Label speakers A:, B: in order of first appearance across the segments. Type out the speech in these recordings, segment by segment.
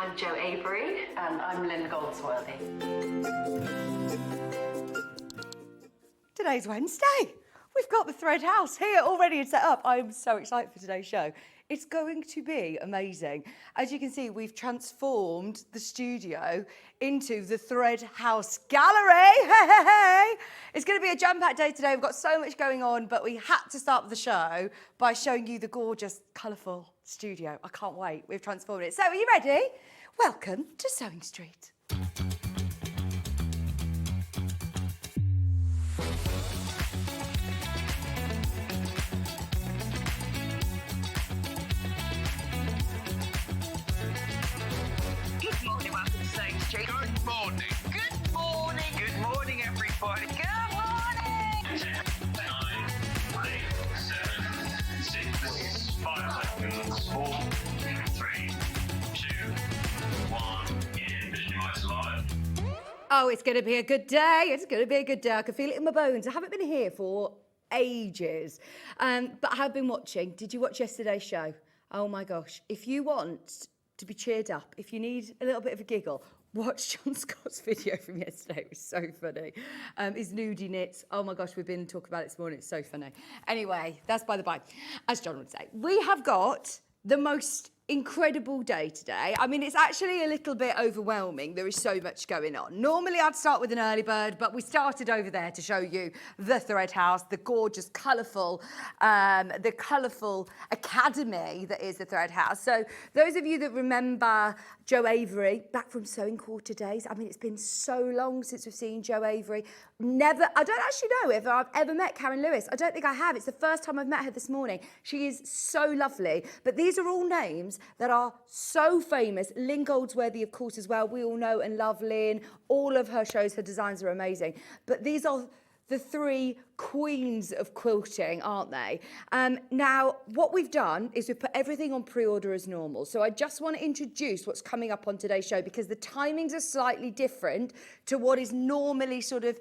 A: I'm Jo Avery.
B: And I'm Lynne Goldsworthy.
C: Today's Wednesday. We've got the Thread House here all ready and set up. I'm so excited for today's show. It's going to be amazing. As you can see, we've transformed the studio into the Thread House Gallery. Hey, hey, hey. It's going to be a jam-packed day today. We've got so much going on, but we had to start the show by showing you the gorgeous, colourful studio. I can't wait. We've transformed it. So, are you ready? Welcome to Sewing Street.
D: Good morning, welcome to Sewing Street.
E: Good morning.
D: Good morning.
E: Good morning, everybody.
D: Good morning.
F: 10, 9, 8, 7, 6, 5 seconds, 4, 3, 2, 1, and visualize live.
C: Oh, it's going to be a good day. It's going to be a good day. I can feel it in my bones. I haven't been here for ages, but I have been watching. Did you watch yesterday's show? Oh my gosh. If you want to be cheered up, if you need a little bit of a giggle, watch John Scott's video from yesterday. It was so funny. His nudie knits. Oh my gosh, we've been talking about it this morning. It's so funny. Anyway, that's by the by. As John would say, we have got the most incredible day today. I mean, it's actually a little bit overwhelming. There is so much going on. Normally I'd start with an early bird, but we started over there to show you the Thread House, the gorgeous, colourful academy that is the Thread House. So those of you that remember Jo Avery, back from Sewing Quarter days, I mean, it's been so long since we've seen Jo Avery. I don't actually know if I've ever met Karen Lewis. I don't think I have. It's the first time I've met her this morning. She is so lovely. But these are all names that are so famous. Lynne Goldsworthy, of course, as well. We all know and love Lynne. All of her shows, her designs are amazing. But these are the three queens of quilting, aren't they? Now, what we've done is we've put everything on pre-order as normal. So I just want to introduce what's coming up on today's show because the timings are slightly different to what is normally sort of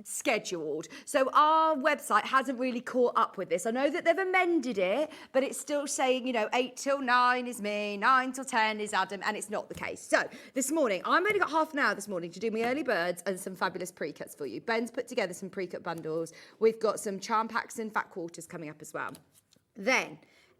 C: scheduled. So our website hasn't really caught up with this. I know that they've amended it, but it's still saying, you know, 8 till 9 is me, 9 till 10 is Adam, and it's not the case. So this morning, I've only got half an hour this morning to do my early birds and some fabulous pre-cuts for you. Ben's put together some pre-cut bundles. We've got some charm packs and fat quarters coming up as well. Then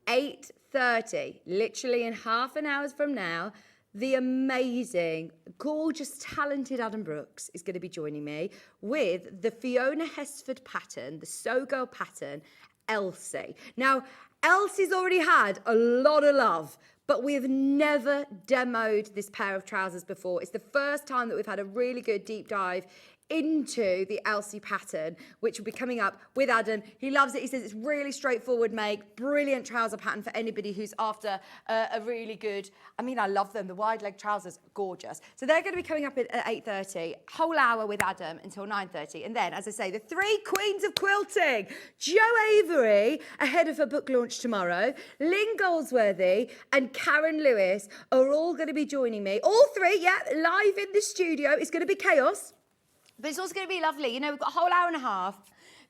C: 8:30, literally in half an hour from now, the amazing, gorgeous, talented Adam Brooks is going to be joining me with the Fiona Hesford pattern, the Sewgirl pattern, Elsie. Now, Elsie's already had a lot of love, but we have never demoed this pair of trousers before. It's the first time that we've had a really good deep dive into the Elsie pattern, which will be coming up with Adam. He loves it. He says it's really straightforward make, brilliant trouser pattern for anybody who's after a really good, I mean, I love them. The wide leg trousers, gorgeous. So they're going to be coming up at 8:30, whole hour with Adam until 9:30. And then, as I say, the three queens of quilting, Jo Avery, ahead of her book launch tomorrow, Lynne Goldsworthy and Karen Lewis are all going to be joining me. All three, yeah, live in the studio. It's going to be chaos. But it's also going to be lovely. You know, we've got a whole hour and a half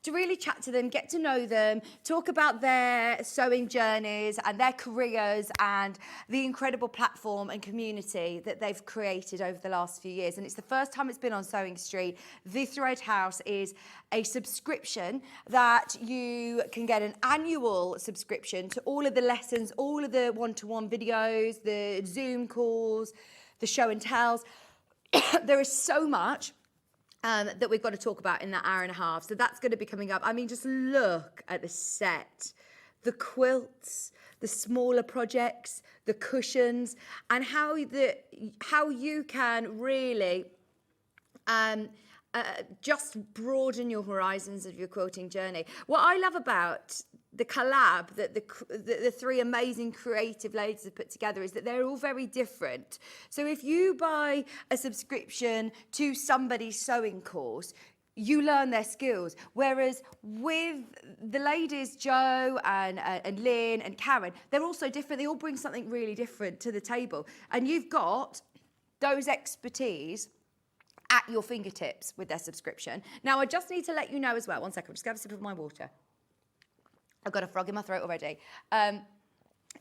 C: to really chat to them, get to know them, talk about their sewing journeys and their careers and the incredible platform and community that they've created over the last few years. And it's the first time it's been on Sewing Street. The Thread House is a subscription that you can get, an annual subscription to all of the lessons, all of the one-to-one videos, the Zoom calls, the show and tells. There is so much that we've got to talk about in that hour and a half. So that's going to be coming up. I mean, just look at the set, the quilts, the smaller projects, the cushions, and how you can really just broaden your horizons of your quilting journey. What I love about the collab that the three amazing creative ladies have put together is that they're all very different. So if you buy a subscription to somebody's sewing course, you learn their skills. Whereas with the ladies, Jo and Lynne and Karen, they're also different. They all bring something really different to the table. And you've got those expertise at your fingertips with their subscription. Now, I just need to let you know as well, one second, I'm just going to have a sip of my water. I've got a frog in my throat already.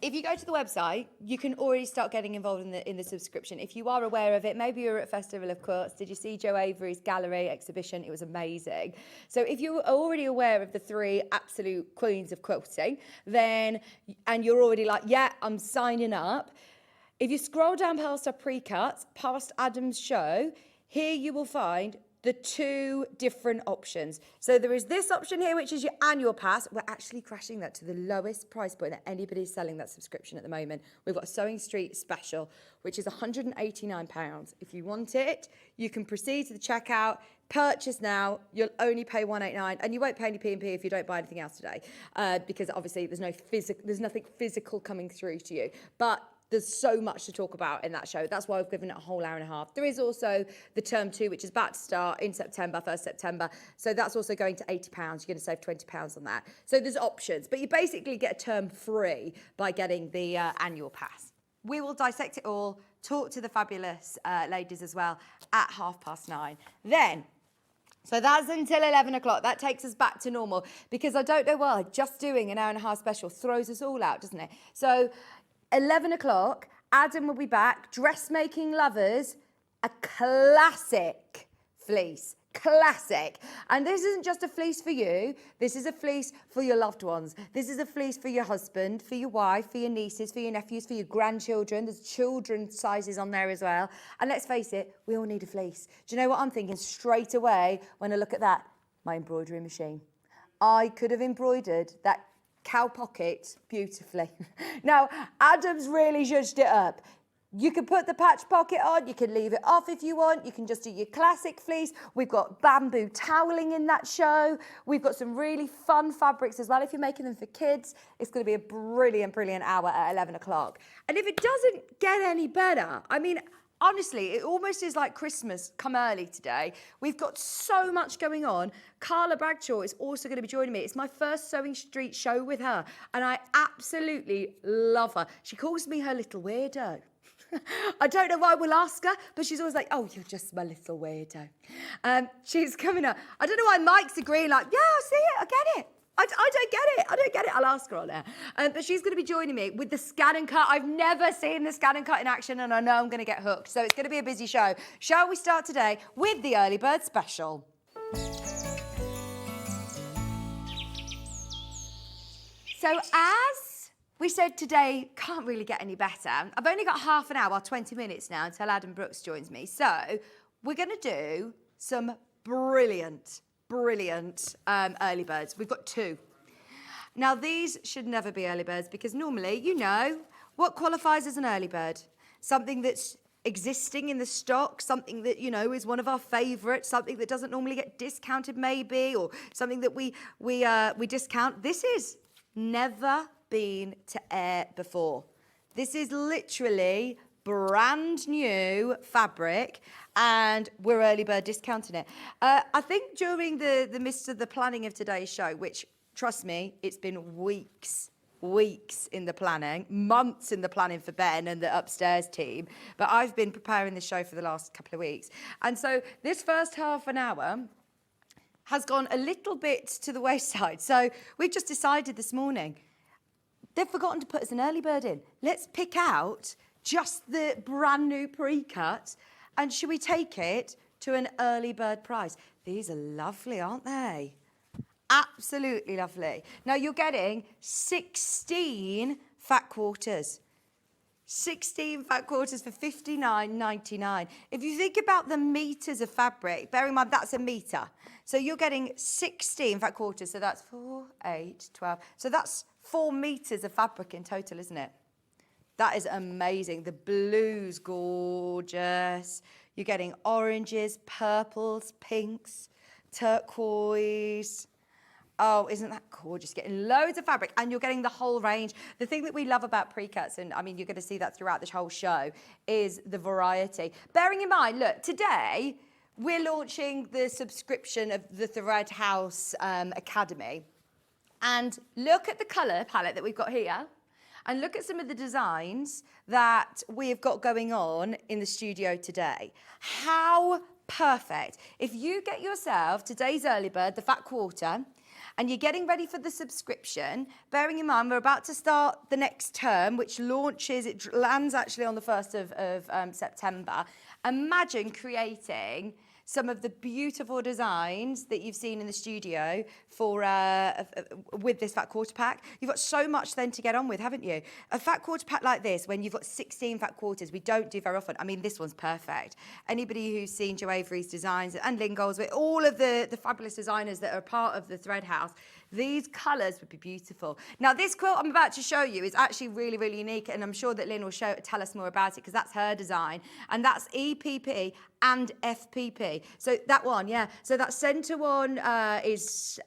C: if you go to the website, you can already start getting involved in the subscription. If you are aware of it, maybe you were at Festival of Quilts. Did you see Jo Avery's gallery exhibition? It was amazing. So if you're already aware of the 3 absolute queens of quilting, then, and you're already like, yeah, I'm signing up. If you scroll down past our pre-cuts, past Adam's show, here you will find the 2 different options. So there is this option here, which is your annual pass. We're actually crashing that to the lowest price point that anybody's selling that subscription at the moment. We've got a Sewing Street special, which is £189. If you want it, you can proceed to the checkout, purchase now. You'll only pay £189, and you won't pay any P&P if you don't buy anything else today, because obviously there's nothing physical coming through to you. But there's so much to talk about in that show. That's why we've given it a whole hour and a half. There is also the term 2, which is about to start in September, 1st September. So that's also going to £80. You're going to save £20 on that. So there's options, but you basically get a term free by getting the annual pass. We will dissect it all, talk to the fabulous ladies as well at 9:30. Then, so that's until 11 o'clock. That takes us back to normal, because I don't know why, just doing an hour and a half special throws us all out, doesn't it? So 11 o'clock, Adam will be back, dressmaking lovers, a classic fleece. Classic. And this isn't just a fleece for you. This is a fleece for your loved ones. This is a fleece for your husband, for your wife, for your nieces, for your nephews, for your grandchildren. There's children's sizes on there as well. And let's face it, we all need a fleece. Do you know what I'm thinking straight away when I look at that? My embroidery machine. I could have embroidered that cow pocket beautifully. Now, Adam's really zhuzhed it up. You can put the patch pocket on, you can leave it off if you want, you can just do your classic fleece. We've got bamboo toweling in that show. We've got some really fun fabrics as well. If you're making them for kids, it's going to be a brilliant, brilliant hour at 11 o'clock. And if it doesn't get any better, I mean, honestly, it almost is like Christmas come early today. We've got so much going on. Carla Bagshaw is also going to be joining me. It's my first Sewing Street show with her, and I absolutely love her. She calls me her little weirdo. I don't know why we'll ask her, but she's always like, oh, you're just my little weirdo. She's coming up. I don't know why Mike's agreeing, like, yeah, I see it, I get it. I don't get it. I'll ask her on there. But she's going to be joining me with the ScanNcut. I've never seen the ScanNcut in action, and I know I'm going to get hooked. So it's going to be a busy show. Shall we start today with the early bird special? So as we said today, can't really get any better. I've only got half an hour, 20 minutes now until Adam Brooks joins me. So we're going to do some brilliant early birds. We've got 2. Now, these should never be early birds, because normally, you know, what qualifies as an early bird? Something that's existing in the stock, something that, you know, is one of our favourites, something that doesn't normally get discounted maybe, or something that we discount. This is never been to air before. This is literally brand new fabric, and we're early bird discounting it. I think during the midst of the planning of today's show, which, trust me, it's been weeks in the planning, months in the planning for Ben and the upstairs team, but I've been preparing the show for the last couple of weeks. And so this first half an hour has gone a little bit to the wayside. So we've just decided this morning, they've forgotten to put us an early bird in. Let's pick out just the brand new pre-cut, and should we take it to an early bird price? These are lovely, aren't they? Absolutely lovely. Now you're getting 16 fat quarters. 16 fat quarters for $59.99. If you think about the meters of fabric, bear in mind that's a meter. So you're getting 16 fat quarters. So that's 4, 8, 12. So that's 4 meters of fabric in total, isn't it? That is amazing. The blue's gorgeous. You're getting oranges, purples, pinks, turquoise. Oh, isn't that gorgeous? Getting loads of fabric, and you're getting the whole range. The thing that we love about pre-cuts, and I mean, you're going to see that throughout this whole show, is the variety. Bearing in mind, look, today we're launching the subscription of the Thread House Academy. And look at the colour palette that we've got here. And look at some of the designs that we've got going on in the studio today. How perfect. If you get yourself today's early bird, the fat quarter, and you're getting ready for the subscription, bearing in mind we're about to start the next term, which launches, it lands actually on the 1st of September. Imagine creating some of the beautiful designs that you've seen in the studio for with this fat quarter pack. You've got so much then to get on with, haven't you? A fat quarter pack like this, when you've got 16 fat quarters, we don't do very often. I mean, this one's perfect. Anybody who's seen Jo Avery's designs and Lynne Goldsworthy, all of the fabulous designers that are part of the Thread House, these colours would be beautiful. Now, this quilt I'm about to show you is actually really, really unique, and I'm sure that Lynne will tell us more about it because that's her design, and that's EPP and FPP. So that one, yeah. So that centre one is,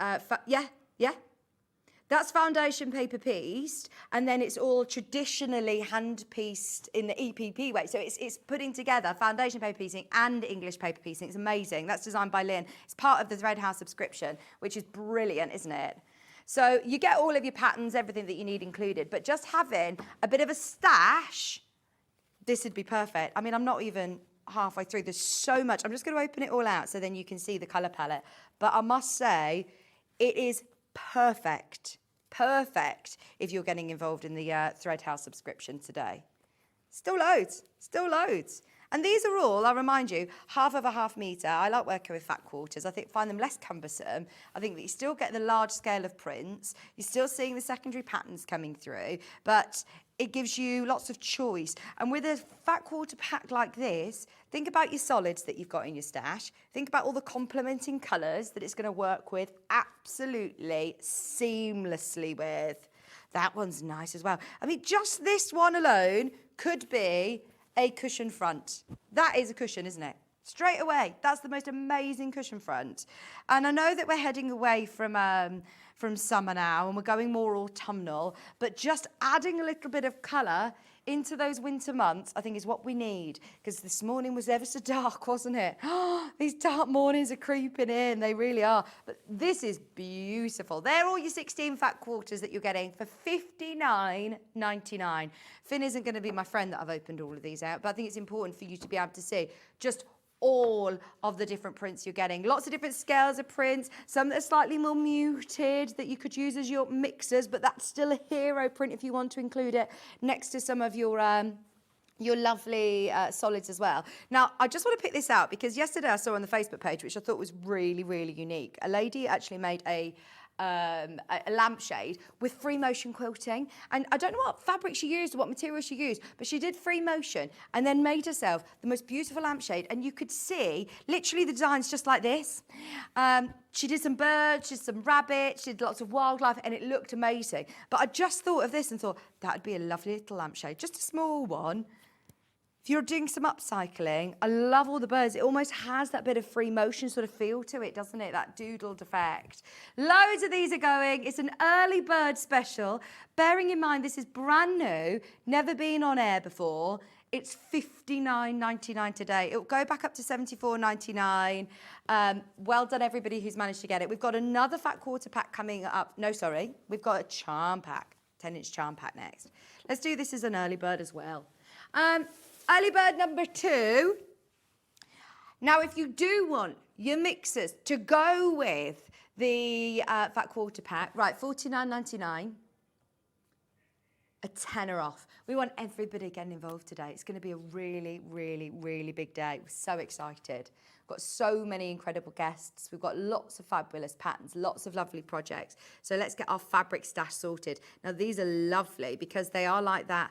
C: that's foundation paper pieced, and then it's all traditionally hand pieced in the EPP way. So it's putting together foundation paper piecing and English paper piecing. It's amazing. That's designed by Lynne. It's part of the Thread House subscription, which is brilliant, isn't it? So you get all of your patterns, everything that you need included, but just having a bit of a stash, this would be perfect. I mean, I'm not even halfway through. There's so much. I'm just going to open it all out so then you can see the colour palette. But I must say, it is perfect. Perfect if you're getting involved in the Thread House subscription today. Still loads, still loads. And these are all, I'll remind you, half of a half metre. I like working with fat quarters. I find them less cumbersome. I think that you still get the large scale of prints. You're still seeing the secondary patterns coming through, but it gives you lots of choice. And with a fat quarter pack like this, think about your solids that you've got in your stash. Think about all the complementing colours that it's going to work with absolutely seamlessly with. That one's nice as well. I mean, just this one alone could be a cushion front. That is a cushion, isn't it? Straight away, that's the most amazing cushion front. And I know that we're heading away from summer now and we're going more autumnal, but just adding a little bit of colour into those winter months, I think is what we need. Because this morning was ever so dark, wasn't it? These dark mornings are creeping in, they really are. But this is beautiful. They're all your 16 fat quarters that you're getting for $59.99. Finn isn't going to be my friend that I've opened all of these out, but I think it's important for you to be able to see just all of the different prints you're getting. Lots of different scales of prints, some that are slightly more muted that you could use as your mixers, but that's still a hero print if you want to include it next to some of your lovely solids as well. Now, I just want to pick this out because yesterday I saw on the Facebook page, which I thought was really, really unique. A lady actually made a lampshade with free motion quilting, and I don't know what fabric she used or what material she used, but she did free motion and then made herself the most beautiful lampshade, and you could see literally the designs just like this. She did some birds, she did some rabbits, she did lots of wildlife, and it looked amazing. But I just thought of this and thought that would be a lovely little lampshade, just a small one. If you're doing some upcycling, I love all the birds. It almost has that bit of free motion sort of feel to it, doesn't it? That doodled effect. Loads of these are going. It's an early bird special. Bearing in mind, this is brand new, never been on air before. It's $59.99 today. It'll go back up to $74.99. Well done, everybody who's managed to get it. We've got another fat quarter pack coming up. No, sorry. We've got a charm pack, 10-inch charm pack next. Let's do this as an early bird as well. Early bird number 2. Now, if you do want your mixers to go with the fat quarter pack, right, $49.99, a tenner off. We want everybody getting involved today. It's going to be a really, really, really big day. We're so excited. We've got so many incredible guests. We've got lots of fabulous patterns, lots of lovely projects. So let's get our fabric stash sorted. Now, these are lovely because they are like that.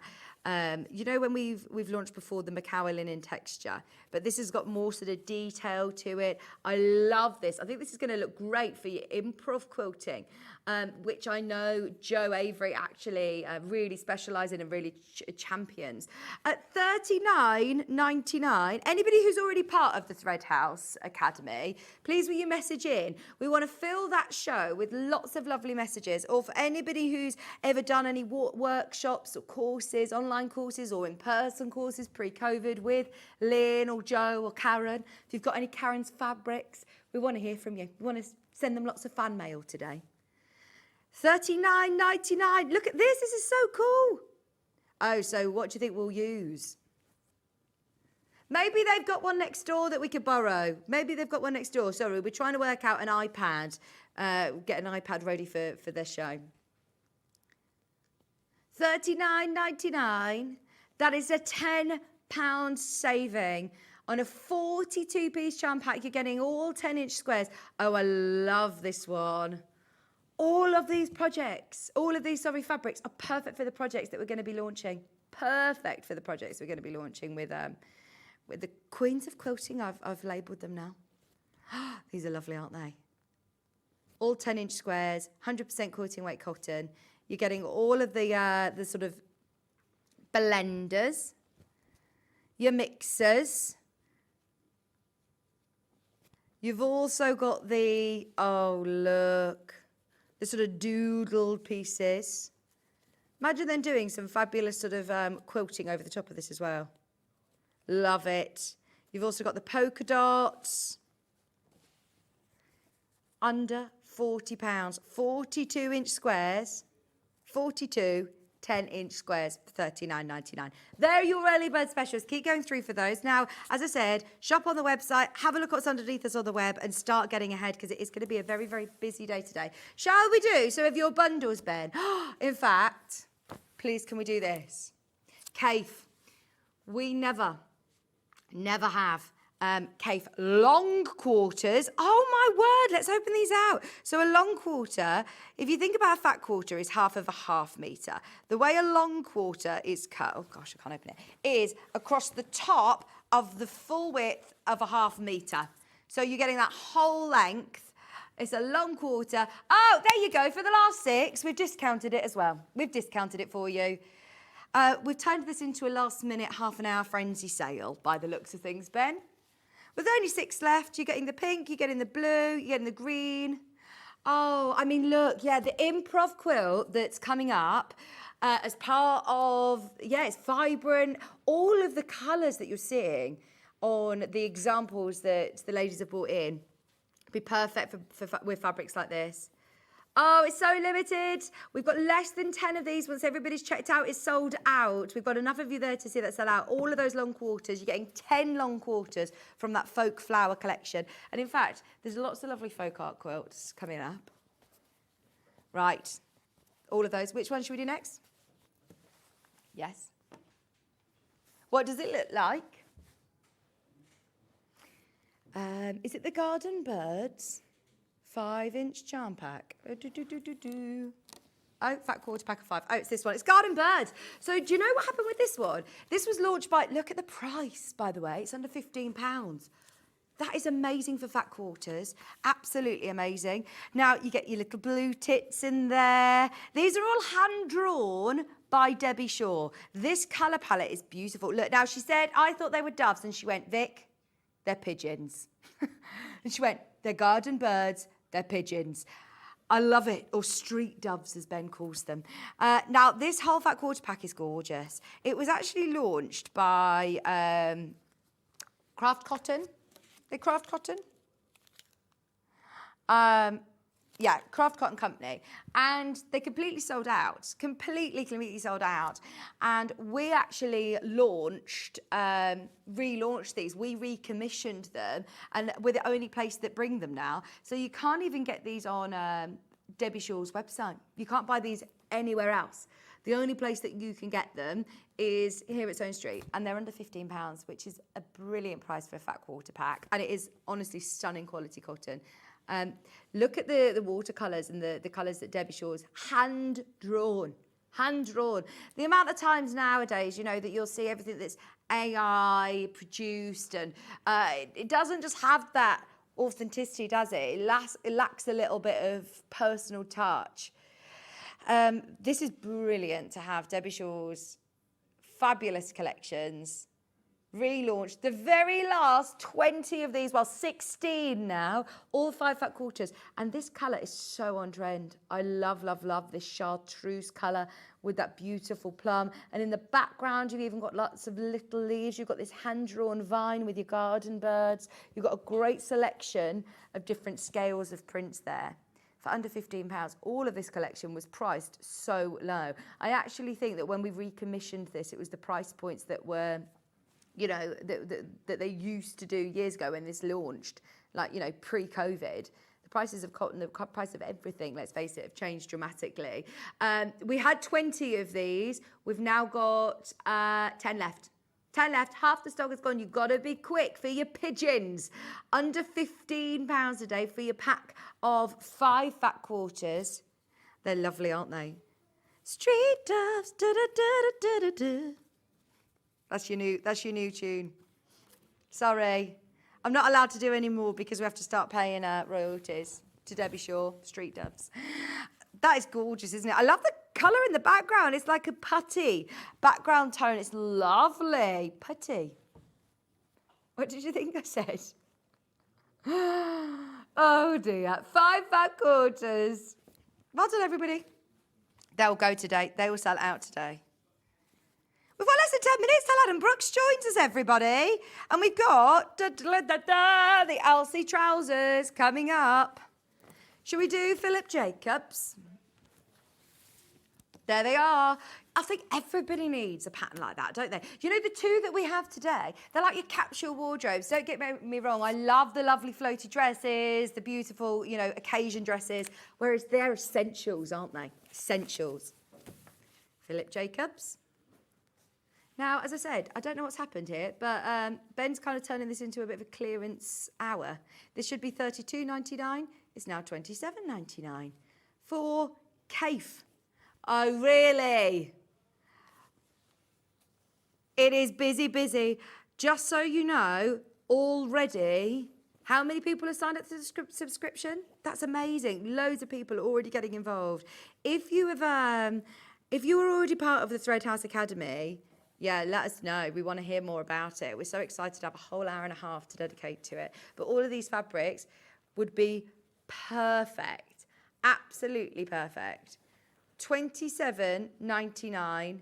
C: You know when we've launched before the Macawa linen texture, but this has got more sort of detail to it. I love this. I think this is going to look great for your improv quilting, which I know Jo Avery actually really specialises in and really champions. At $39.99, anybody who's already part of the Thread House Academy, please will you message in. We want to fill that show with lots of lovely messages, or for anybody who's ever done any workshops or courses, online courses or in-person courses pre-COVID with Lynne or Jo or Karen. If you've got any Karen's fabrics, we want to hear from you. We want to send them lots of fan mail today. $39.99. Look at this. This is so cool. Oh, so what do you think we'll use? Maybe they've got one next door that we could borrow. Maybe they've got one next door. Sorry, we're trying to work out an iPad get an iPad ready for their show. $39.99. That is a £10 saving. On a 42-piece charm pack, you're getting all 10-inch squares. Oh, I love this one. All of these fabrics are perfect for the projects that we're going to be launching. Perfect for the projects we're going to be launching with the Queens of Quilting. I've labelled them now. These are lovely, aren't they? All 10-inch squares, 100% quilting weight cotton. You're getting all of the sort of blenders, your mixers. You've also got the, oh look, the sort of doodled pieces. Imagine them doing some fabulous sort of quilting over the top of this as well. Love it. You've also got the polka dots. Under £40, 42-inch squares, 42 10-inch squares for $39.99. There are your early bird specials. Keep going through for those. Now, as I said, shop on the website, have a look at what's underneath us on the web and start getting ahead because it is going to be a very, very busy day today. Shall we do some of your bundles, Ben? In fact, please can we do this? Kaif, we never have Kaif long quarters. Oh my word, let's open these out. So a long quarter, if you think about a fat quarter, is half of a half metre. The way a long quarter is cut, oh gosh, I can't open it, is across the top of the full width of a half metre. So you're getting that whole length. It's a long quarter. Oh, there you go, for the last 6, we've discounted it as well. We've discounted it for you. We've turned this into a last minute half an hour frenzy sale by the looks of things, Ben. With only 6 left, you're getting the pink, you're getting the blue, you're getting the green. Oh, I mean, look, yeah, the improv quilt that's coming up as part of, yeah, it's vibrant. All of the colours that you're seeing on the examples that the ladies have brought in be perfect with fabrics like this. Oh, it's so limited. We've got less than 10 of these. Once everybody's checked out, it's sold out. We've got enough of you there to see that sell out. All of those long quarters, you're getting 10 long quarters from that folk flower collection. And in fact, there's lots of lovely folk art quilts coming up. Right, all of those. Which one should we do next? Yes. What does it look like? Is it the Garden Birds? 5-inch charm pack. Oh, fat quarter pack of 5. Oh, it's this one. It's Garden Birds. So do you know what happened with this one? This was launched by, look at the price, by the way. It's under £15. That is amazing for fat quarters. Absolutely amazing. Now, you get your little blue tits in there. These are all hand-drawn by Debbie Shaw. This colour palette is beautiful. Look, now she said, I thought they were doves. And she went, Vic, they're pigeons. And she went, they're garden birds. They're pigeons. I love it, or street doves as Ben calls them. Now, this whole fat quarter pack is gorgeous. It was actually launched by Craft Cotton. They Craft Cotton? Yeah, Craft Cotton Company. And they completely sold out. Completely sold out. And we actually launched, relaunched these. We recommissioned them. And we're the only place that bring them now. So you can't even get these on Debbie Shaw's website. You can't buy these anywhere else. The only place that you can get them is here at Stone Street. And they're under £15, which is a brilliant price for a fat quarter pack. And it is honestly stunning quality cotton. Look at the watercolours and the colours that Debbie Shaw's hand-drawn. The amount of times nowadays, you know, that you'll see everything that's AI produced and it doesn't just have that authenticity, does it? It lacks a little bit of personal touch. This is brilliant to have Debbie Shaw's fabulous collections relaunched. The very last 20 of these, well, 16 now, all 5 fat quarters. And this colour is so on trend. I love this chartreuse colour with that beautiful plum. And in the background, you've even got lots of little leaves. You've got this hand-drawn vine with your garden birds. You've got a great selection of different scales of prints there. For under £15, all of this collection was priced so low. I actually think that when we recommissioned this, it was the price points that were, you know, that they used to do years ago when this launched, like, you know, pre-COVID. The prices of cotton, the price of everything, let's face it, have changed dramatically. We had 20 of these. We've now got 10 left. 10 left, half the stock is gone. You've got to be quick for your pigeons. Under £15 a day for your pack of 5 fat quarters. They're lovely, aren't they? Street doves, da da da da da da. That's your new tune. Sorry, I'm not allowed to do any more because we have to start paying royalties to Debbie Shaw, Street Doves. That is gorgeous, isn't it? I love the colour in the background. It's like a putty background tone. It's lovely. Putty. What did you think I said? Oh dear. 5 fat quarters. Well done, everybody. They'll go today. They will sell out today. We've got less than 10 minutes till Adam Brooks joins us, everybody. And we've got the Elsie Trousers coming up. Shall we do Philip Jacobs? There they are. I think everybody needs a pattern like that, don't they? You know, the 2 that we have today, they're like your capsule wardrobes. Don't get me wrong. I love the lovely floaty dresses, the beautiful, you know, occasion dresses, whereas they're essentials, aren't they? Essentials. Philip Jacobs. Now, as I said, I don't know what's happened here, but Ben's kind of turning this into a bit of a clearance hour. This should be $32.99. It's now $27.99 for Kaif. Oh, really? It is busy, busy. Just so you know, already, how many people have signed up to the subscription? That's amazing. Loads of people are already getting involved. If you have, if you were already part of the Thread House Academy, yeah, let us know. We want to hear more about it. We're so excited to have a whole hour and a half to dedicate to it. But all of these fabrics would be perfect. Absolutely perfect. $27.99,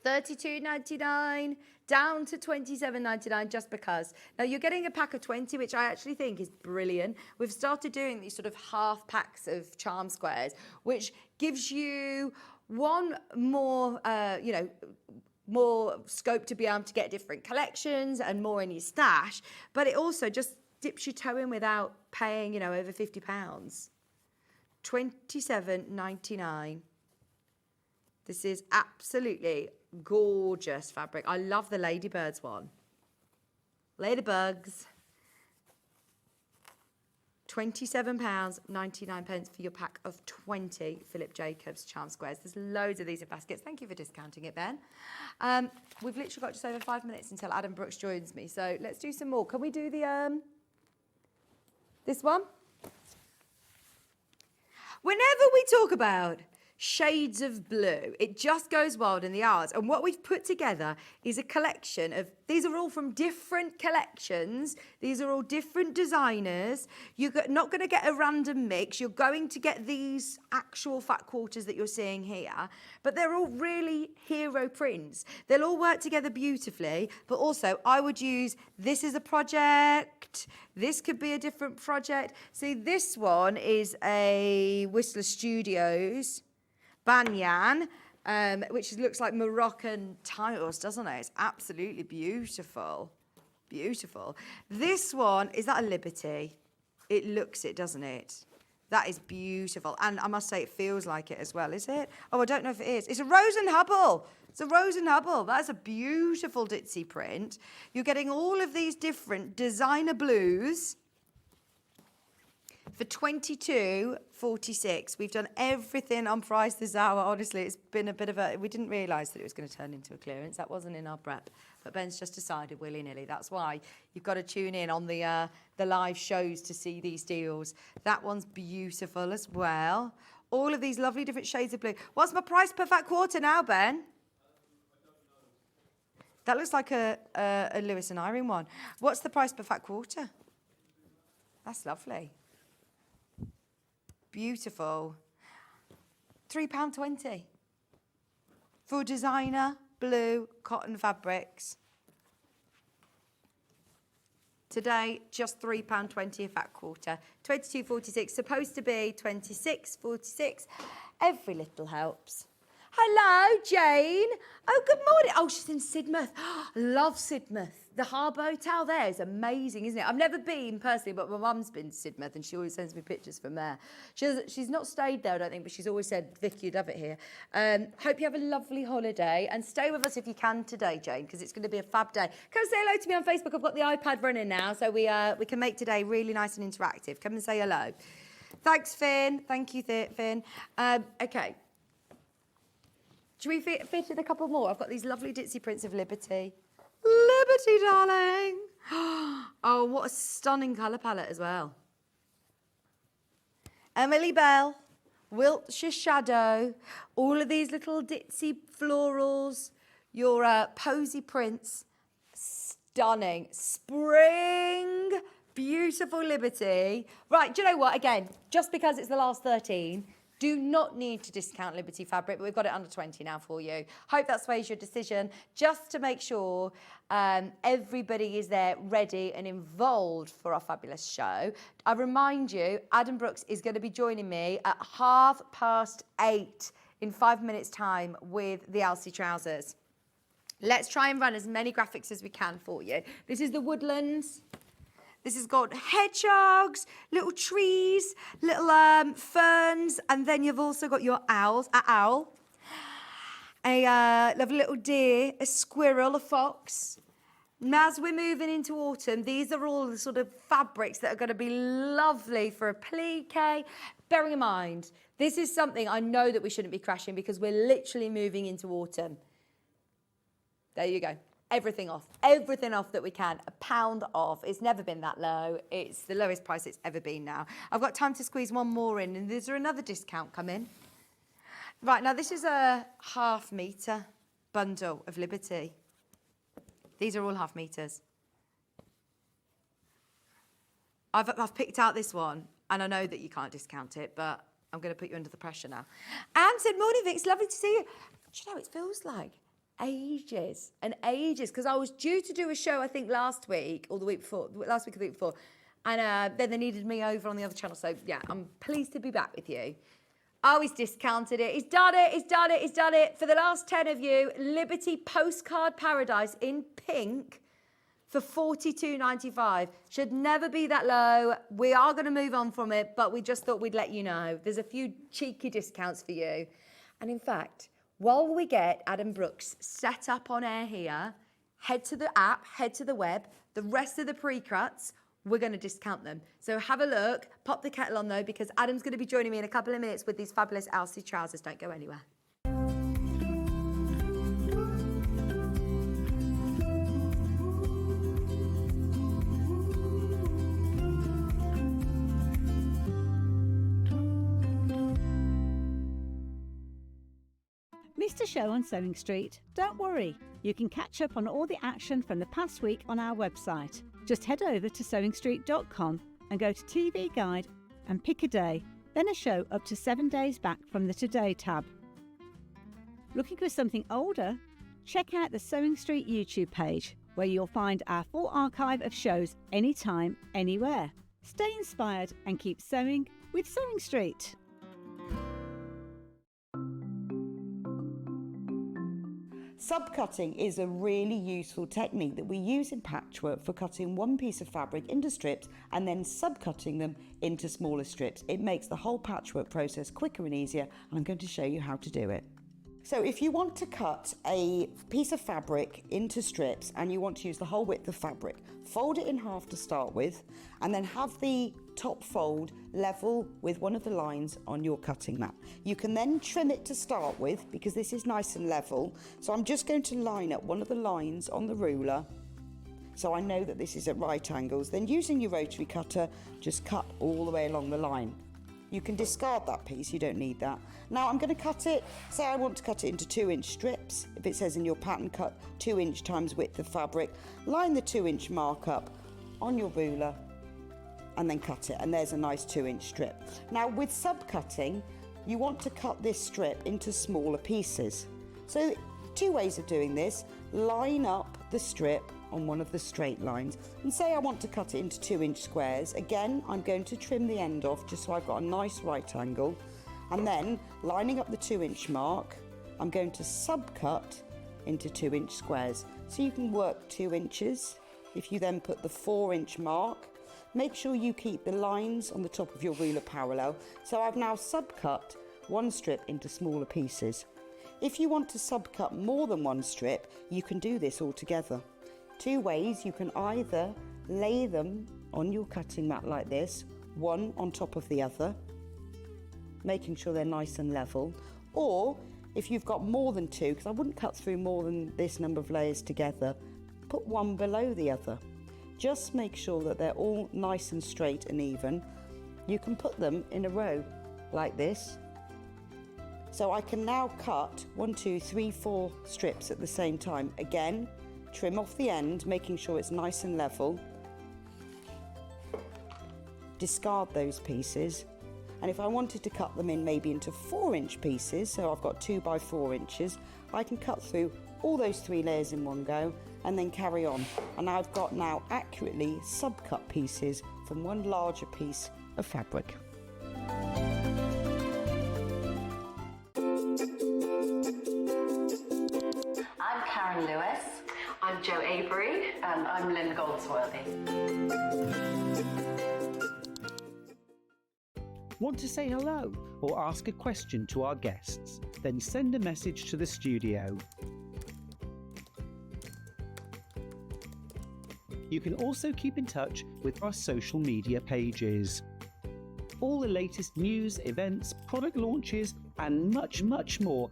C: $32.99, down to $27.99 just because. Now you're getting a pack of 20, which I actually think is brilliant. We've started doing these sort of half packs of charm squares, which gives you one more, you know, more scope to be able to get different collections and more in your stash, but it also just dips your toe in without paying, you know, over £50. $27.99. This is absolutely gorgeous fabric. I love the Ladybirds one. Ladybugs. £27.99 for your pack of 20 Philip Jacobs charm squares. There's loads of these in baskets. Thank you for discounting it, Ben. We've literally got just over 5 minutes until Adam Brooks joins me, so let's do some more. Can we do the this one? Whenever we talk about shades of blue, it just goes wild in the arts. And what we've put together is a collection of, these are all from different collections. These are all different designers. You're not going to get a random mix. You're going to get these actual fat quarters that you're seeing here. But they're all really hero prints. They'll all work together beautifully. But also, I would use this as a project. This could be a different project. See, this one is a Whistler Studios Banyan, which looks like Moroccan tiles, doesn't it? It's absolutely beautiful. Beautiful. This one, is that a Liberty? It looks it, doesn't it? That is beautiful. And I must say, it feels like it as well, is it? Oh, I don't know if it is. It's a Rose and Hubble. It's a Rose and Hubble. That's a beautiful ditzy print. You're getting all of these different designer blues for $22.46. We've done everything on price this hour. Honestly, it's been a bit of a... We didn't realise that it was going to turn into a clearance. That wasn't in our prep. But Ben's just decided willy-nilly. That's why you've got to tune in on the live shows to see these deals. That one's beautiful as well. All of these lovely different shades of blue. What's my price per fat quarter now, Ben? That looks like a Lewis and Avery one. What's the price per fat quarter? That's lovely. Beautiful. £3.20 for designer blue cotton fabrics. Today, just £3.20 a fat quarter. £22.46, supposed to be £26.46. Every little helps. Hello, Jane. Oh, good morning. Oh, she's in Sidmouth. Love Sidmouth. The harbour hotel there is amazing, isn't it? I've never been personally, but my mum's been to Sidmouth and she always sends me pictures from there. She's not stayed there, I don't think, but she's always said, Vicky, you'd love it here. Hope you have a lovely holiday and stay with us if you can today, Jane, because it's going to be a fab day. Come say hello to me on Facebook. I've got the iPad running now, so we can make today really nice and interactive. Come and say hello. Thanks, Finn. Thank you, Finn. Okay. Should we fit in a couple more? I've got these lovely ditzy prints of Liberty. Liberty, darling. Oh, what a stunning colour palette as well. Emily Bell, Wiltshire Shadow, all of these little ditzy florals, your posy prints. Stunning. Spring, beautiful Liberty. Right, do you know what? Again, just because it's the last 13, do not need to discount Liberty fabric, but we've got it under 20 now for you. Hope that sways your decision, just to make sure everybody is there ready and involved for our fabulous show. I remind you, Adam Brooks is going to be joining me at 8:30 in 5 minutes' time with the Elsie Trousers. Let's try and run as many graphics as we can for you. This is the woodlands. This has got hedgehogs, little trees, little ferns, and then you've also got your owl, a lovely little deer, a squirrel, a fox. Now, as we're moving into autumn, these are all the sort of fabrics that are going to be lovely for a plique. Bearing in mind, this is something I know that we shouldn't be crashing because we're literally moving into autumn. There you go. Everything off that we can, £1 off. It's never been that low. It's the lowest price it's ever been now. I've got time to squeeze one more in, and is there another discount coming? Right, now this is a ½ metre bundle of Liberty. These are all ½ meters. I've picked out this one, and I know that you can't discount it, but I'm going to put you under the pressure now. Anne said, morning, Vic, it's lovely to see you. Do you know, it feels like ages and ages, because I was due to do a show, I think, last week or the week before, last week or the week before, and then they needed me over on the other channel. So, yeah, I'm pleased to be back with you. Oh, he's discounted it. He's done it. For the last 10 of you, Liberty Postcard Paradise in pink for £42.95. Should never be that low. We are going to move on from it, but we just thought we'd let you know. There's a few cheeky discounts for you. And in fact, while we get Adam Brooks set up on air here, head to the app, head to the web, the rest of the pre-cuts, we're going to discount them. So have a look, pop the kettle on though, because Adam's going to be joining me in a couple of minutes with these fabulous Elsie trousers. Don't go anywhere.
A: Missed a show on Sewing Street? Don't worry, you can catch up on all the action from the past week on our website. Just head over to sewingstreet.com and go to TV Guide and pick a day, then a show up to 7 days back from the Today tab. Looking for something older? Check out the Sewing Street YouTube page, where you'll find our full archive of shows anytime, anywhere. Stay inspired and keep sewing with Sewing Street.
G: Subcutting is a really useful technique that we use in patchwork for cutting one piece of fabric into strips and then subcutting them into smaller strips. It makes the whole patchwork process quicker and easier, and I'm going to show you how to do it. So if you want to cut a piece of fabric into strips and you want to use the whole width of fabric, fold it in half to start with, and then have the top fold level with one of the lines on your cutting mat. You can then trim it to start with because this is nice and level. So I'm just going to line up one of the lines on the ruler so I know that this is at right angles. Then using your rotary cutter, just cut all the way along the line. You can discard that piece, you don't need that. Now I'm going to cut it, say I want to cut it into 2-inch strips. If it says in your pattern cut 2-inch times width of fabric, line the 2-inch mark up on your ruler and then cut it, and there's a nice 2-inch strip. Now with subcutting, you want to cut this strip into smaller pieces. So 2 ways of doing this: line up the strip on one of the straight lines, and say I want to cut it into 2-inch squares. Again, I'm going to trim the end off just so I've got a nice right angle, and then lining up the 2-inch mark, I'm going to subcut into 2-inch squares. So you can work 2 inches. If you then put the 4-inch mark, make sure you keep the lines on the top of your ruler parallel. So I've now subcut 1 strip into smaller pieces. If you want to subcut more than 1 strip, you can do this all together. 2 ways: you can either lay them on your cutting mat like this, one on top of the other, making sure they're nice and level, or if you've got more than 2, because I wouldn't cut through more than this number of layers together, put one below the other. Just make sure that they're all nice and straight and even. You can put them in a row like this. So I can now cut 1, 2, 3, 4 strips at the same time. Again, trim off the end, making sure it's nice and level. Discard those pieces. And if I wanted to cut them in maybe into 4-inch pieces, so I've got 2 by 4 inches, I can cut through all those 3 layers in one go and then carry on. And I've got now accurately subcut pieces from one larger piece of fabric.
B: I'm Karen Lewis. I'm Jo Avery. And I'm Lynne Goldsworthy.
H: Want to say hello or ask a question to our guests? Then send a message to the studio. You can also keep in touch with our social media pages. All the latest news, events, product launches, and much, much more.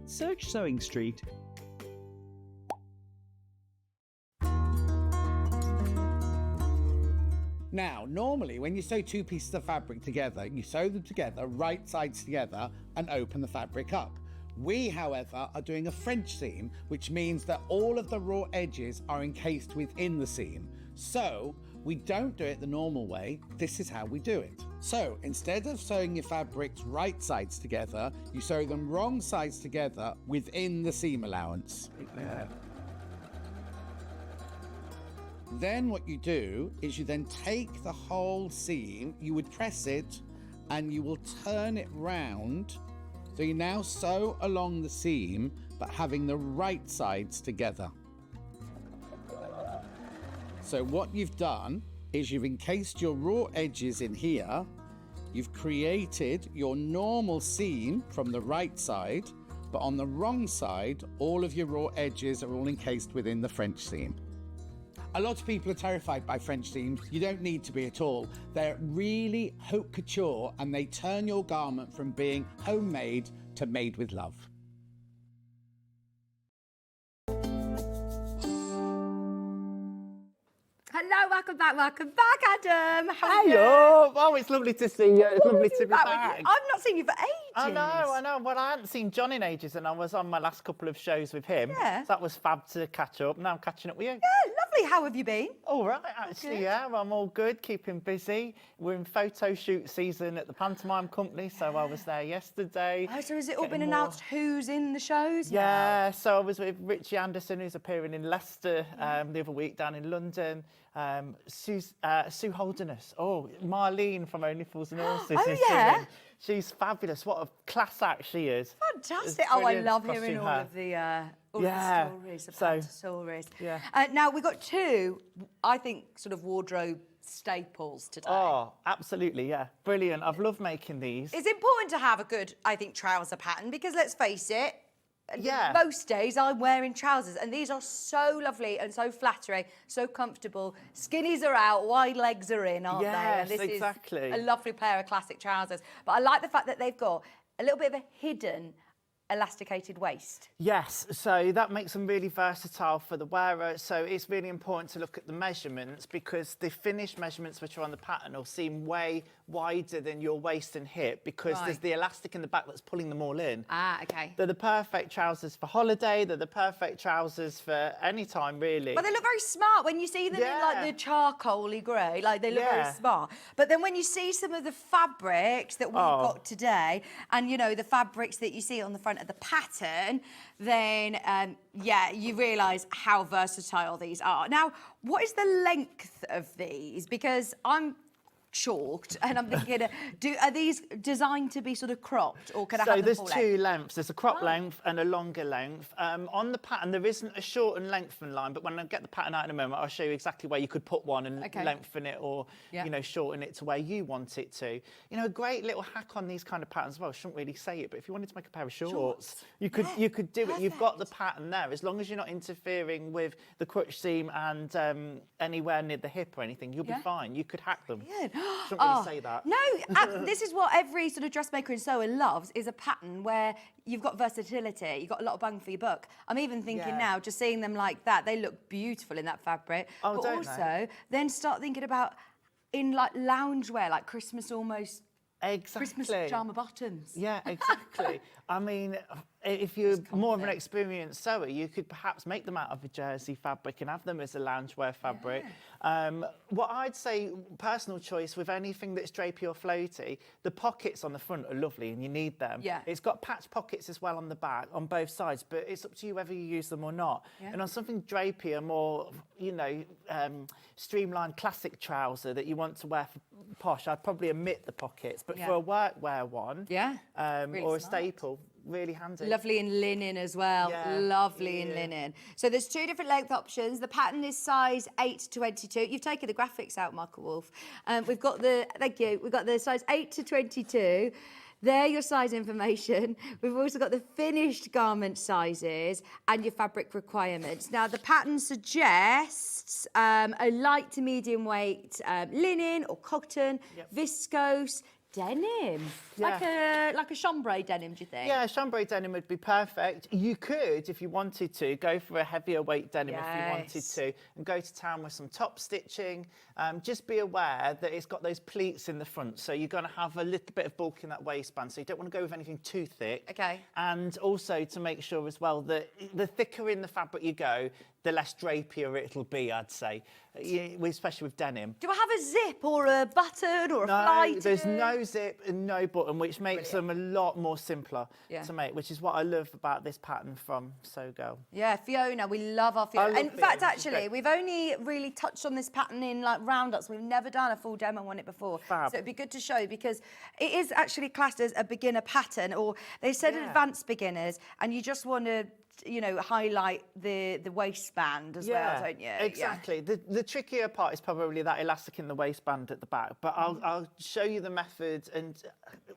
H: Search Sewing Street.
I: Now, normally when you sew 2 pieces of fabric together, you sew them together, right sides together, and open the fabric up. We, however, are doing a French seam, which means that all of the raw edges are encased within the seam. So, we don't do it the normal way, this is how we do it. So, instead of sewing your fabrics right sides together, you sew them wrong sides together within the seam allowance. Then what you do is you then take the whole seam, you would press it, and you will turn it round. So you now sew along the seam, but having the right sides together. So what you've done is you've encased your raw edges in here, you've created your normal seam from the right side, but on the wrong side, all of your raw edges are all encased within the French seam. A lot of people are terrified by French seams. You don't need to be at all. They're really haute couture and they turn your garment from being homemade to made with love.
C: Hello, welcome back, Adam. How are you?
J: Hello. Oh, it's lovely to see you. It's lovely to be back.
C: I've not seen you for ages.
J: I know. Well, I hadn't seen John in ages, and I was on my last couple of shows with him.
C: Yeah.
J: So that was fab to catch up. Now I'm catching up with you.
C: Yeah, lovely. How have you been?
J: All right, actually,
C: Good.
J: yeah. I'm all good, keeping busy. We're in photo shoot season at the Pantomime Company, so I was there yesterday.
C: Oh, so has it all been
J: getting
C: announced who's in the shows now?
J: Yeah, so I was with Richie Anderson, who's appearing in Leicester the other week down in London. Sue Holderness. Oh, Marlene from Only Fools and Horses.
C: Oh,
J: is
C: yeah?
J: singing. She's fabulous. What a class act she is.
C: Fantastic.
J: It's
C: Oh, I
J: brilliant
C: love
J: to
C: hearing
J: see
C: all
J: her.
C: of the
J: Yeah.
C: stories, the
J: So-
C: banter stories.
J: Yeah.
C: Now, we've got 2, I think, sort of wardrobe staples today.
J: Oh, absolutely, yeah. Brilliant. I've loved making these.
C: It's important to have a good, I think, trouser pattern because let's face it,
J: Yeah.
C: most days I'm wearing trousers and these are so lovely and so flattering, so comfortable. Skinnies are out, wide legs are in, aren't they?
J: Yes,
C: And this
J: exactly.
C: is a lovely pair of classic trousers. But I like the fact that they've got a little bit of a hidden elasticated waist.
J: Yes, so that makes them really versatile for the wearer. So it's really important to look at the measurements because the finished measurements which are on the pattern will seem way wider than your waist and hip because there's the elastic in the back that's pulling them all in.
C: Ah, okay.
J: They're the perfect trousers for holiday. They're the perfect trousers for any time, really.
C: But they look very smart when you see them in like the charcoaly grey, like they look very smart. But then when you see some of the fabrics that we've got today and, you know, the fabrics that you see on the front of the pattern, then, yeah, you realise how versatile these are. Now, what is the length of these? Because I'm chalked, and I'm thinking, are these designed to be sort of cropped, or can I have
J: So
C: them
J: there's
C: full
J: two
C: length?
J: lengths. There's a crop length and a longer length. On the pattern, there isn't a shortened lengthen line, but when I get the pattern out in a moment, I'll show you exactly where you could put one and lengthen it, or shorten it to where you want it to. You know, a great little hack on these kind of patterns. Well, I shouldn't really say it, but if you wanted to make a pair of shorts, you could do it. You've got the pattern there, as long as you're not interfering with the crotch seam and anywhere near the hip or anything. You'll be fine. You could hack them. Shouldn't really say that.
C: No, this is what every sort of dressmaker and sewer loves, is a pattern where you've got versatility, you've got a lot of bang for your buck. I'm even thinking now, just seeing them like that, they look beautiful in that fabric.
J: Oh,
C: but also, then start thinking about in like loungewear, like Christmas almost. Christmas pajama bottoms.
J: Yeah, exactly. I mean, if you're more of an experienced sewer, you could perhaps make them out of a jersey fabric and have them as a loungewear fabric. What I'd say, personal choice with anything that's drapey or floaty, the pockets on the front are lovely and you need them.
C: Yeah.
J: It's got patch pockets as well on the back, on both sides, but it's up to you whether you use them or not.
C: Yeah.
J: And on something drapey, a more, streamlined classic trouser that you want to wear for posh, I'd probably omit the pockets. But for a workwear one,
C: really
J: or a
C: smart.
J: staple, really handy.
C: Lovely in linen as well.
J: Yeah.
C: Lovely in linen. So there's two different length options. The pattern is size 8 to 22. You've taken the graphics out, Michael Wolf. We've got the size 8 to 22. They're your size information. We've also got the finished garment sizes and your fabric requirements. Now, the pattern suggests a light to medium weight linen or cotton, viscose, denim. Like a chambray denim, do you think?
J: Yeah, chambray denim would be perfect. You could, if you wanted to, go for a heavier weight denim if you wanted to, and go to town with some top stitching. Just be aware that it's got those pleats in the front, so you're going to have a little bit of bulk in that waistband, so you don't want to go with anything too thick.
C: Okay.
J: And also to make sure as well that the thicker in the fabric you go, the less drapier it'll be, I'd say, especially with denim.
C: Do I have a zip or a button or a fly?
J: No, there's no zip and no button, which makes them a lot more simpler to make, which is what I love about this pattern from Sewgirl.
C: Yeah, Fiona, we love our Fiona. In fact, actually, we've only really touched on this pattern in like roundups. We've never done a full demo on it before.
J: Fab.
C: So it'd be good to show, because it is actually classed as a beginner pattern, or they said advanced beginners, and you just want to highlight the waistband as well, don't you?
J: Exactly. The trickier part is probably that elastic in the waistband at the back, but I'll show you the method, and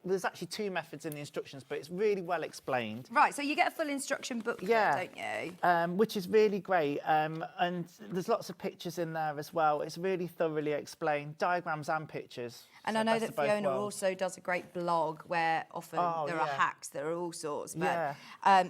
J: there's actually two methods in the instructions, but it's really well explained.
C: Right, so you get a full instruction book, don't you?
J: Which is really great, and there's lots of pictures in there as well. It's really thoroughly explained, diagrams and pictures.
C: And
J: so
C: I know
J: best
C: that
J: of both
C: Fiona
J: worlds.
C: also does a great blog where often there are hacks, there are all sorts. But,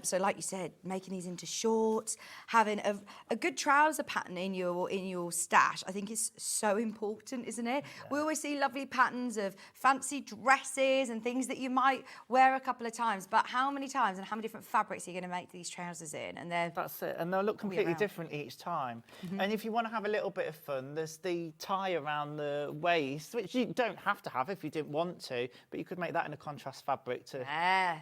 C: so like you said, making these into shorts, having a good trouser pattern in your stash, I think is so important, isn't it? Yeah. We always see lovely patterns of fancy dresses and things that you might wear a couple of times, but how many times and how many different fabrics are you going to make these trousers in? And
J: that's it, and they'll look completely different each time. And if you want to have a little bit of fun, there's the tie around the waist, which you don't have to have if you didn't want to, but you could make that in a contrast fabric to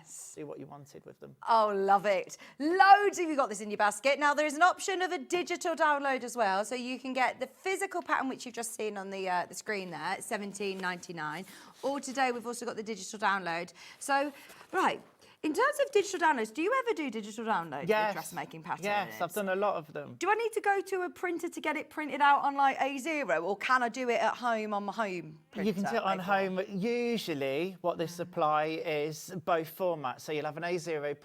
J: see what you wanted with them.
C: Oh, love it. Loads of you got this in your basket. Now, there's an option of a digital download as well, so you can get the physical pattern, which you've just seen on the screen there, at $17.99. Or today, we've also got the digital download. So, right, in terms of digital downloads, do you ever do digital downloads with dressmaking patterns?
J: Yes, I've done a lot of them.
C: Do I need to go to a printer to get it printed out on like A0, or can I do it at home on my home printer?
J: You can do it on home. Usually what they supply is both formats. So you'll have an A0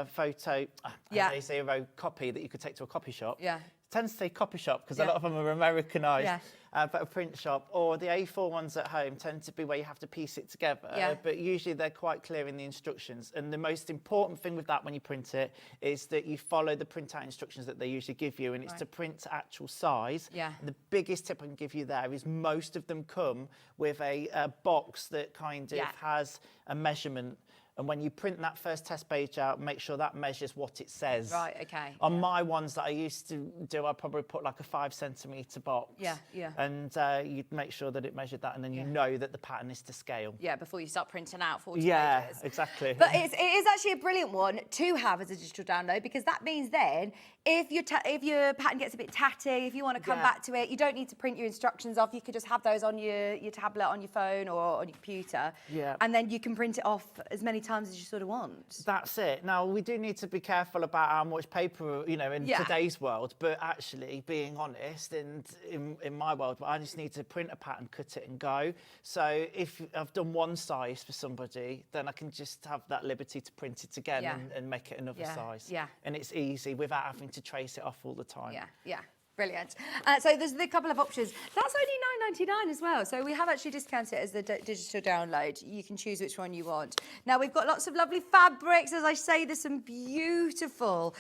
J: photo, an A0 copy that you could take to a copy shop.
C: Yeah.
J: It tends to say copy shop because a lot of them are Americanized.
C: Yeah.
J: But a print shop, or the A4 ones at home tend to be where you have to piece it together.
C: Yeah.
J: But usually they're quite clear in the instructions. And the most important thing with that when you print it is that you follow the printout instructions that they usually give you, and it's to print to actual size.
C: Yeah.
J: And the biggest tip I can give you there is most of them come with a box that kind of has a measurement And when you print that first test page out, make sure that measures what it says.
C: Right, okay.
J: On my ones that I used to do, I probably put like a 5 centimetre box.
C: Yeah, yeah.
J: And you'd make sure that it measured that, and then you know that the pattern is to scale.
C: Yeah, before you start printing out 40
J: Yeah,
C: pages.
J: exactly.
C: But it is actually a brilliant one to have as a digital download, because that means then if your pattern gets a bit tatty, if you want to come back to it, you don't need to print your instructions off. You could just have those on your tablet, on your phone, or on your computer.
J: Yeah.
C: And then you can print it off as many times as you sort of want.
J: That's it. Now, we do need to be careful about how much paper, you know, in today's world, but actually, being honest, and in my world, I just need to print a pattern, cut it and go. So if I've done one size for somebody, then I can just have that liberty to print it again and make it another size.
C: Yeah.
J: And it's easy without having to trace it off all the time.
C: Yeah, yeah. Brilliant. So there's a couple of options. That's only £9.99 as well. So we have actually discounted it as the digital download. You can choose which one you want. Now, we've got lots of lovely fabrics. As I say, there's some beautiful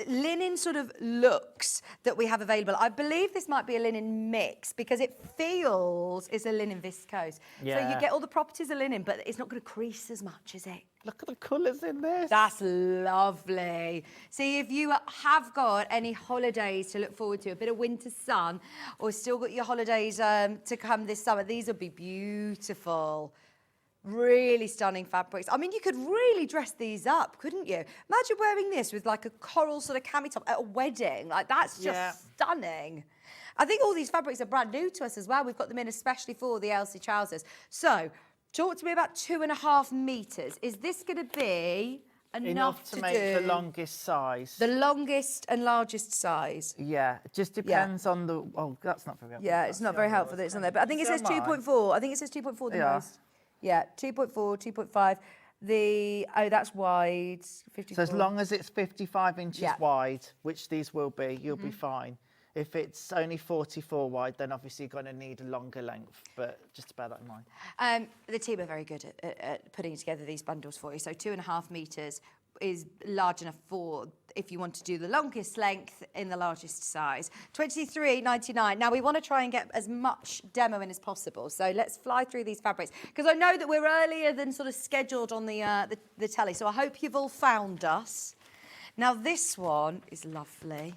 C: linen sort of looks that we have available. I believe this might be a linen mix because it feels it's a linen viscose.
J: Yeah.
C: So you get all the properties of linen, but it's not going to crease as much, is it?
J: Look at the colours in this.
C: That's lovely. See, if you have got any holidays to look forward to, a bit of winter sun, or still got your holidays to come this summer, these would be beautiful. Really stunning fabrics. I mean, you could really dress these up, couldn't you? Imagine wearing this with like a coral sort of cami top at a wedding. Like, that's just stunning. I think all these fabrics are brand new to us as well. We've got them in especially for the Elsie trousers. So, talk to me about 2.5 metres. Is this going to be enough
J: to make the longest size?
C: The longest and largest size.
J: Yeah, it just depends on the... Oh, that's not very helpful.
C: Yeah, it's not very helpful that it's on there. But I think it says 2.4. I think it says 2.4 the most. Yeah, 2.4, 2.5. That's wide, 54.
J: So as long as it's 55 inches wide, which these will be, you'll be fine. If it's only 44 wide, then obviously you're going to need a longer length, but just bear that in mind.
C: The team are very good at putting together these bundles for you. So 2.5 metres is large enough for if you want to do the longest length in the largest size. £23.99. Now, we want to try and get as much demo in as possible. So let's fly through these fabrics, because I know that we're earlier than sort of scheduled on the telly. So I hope you've all found us. Now, this one is lovely.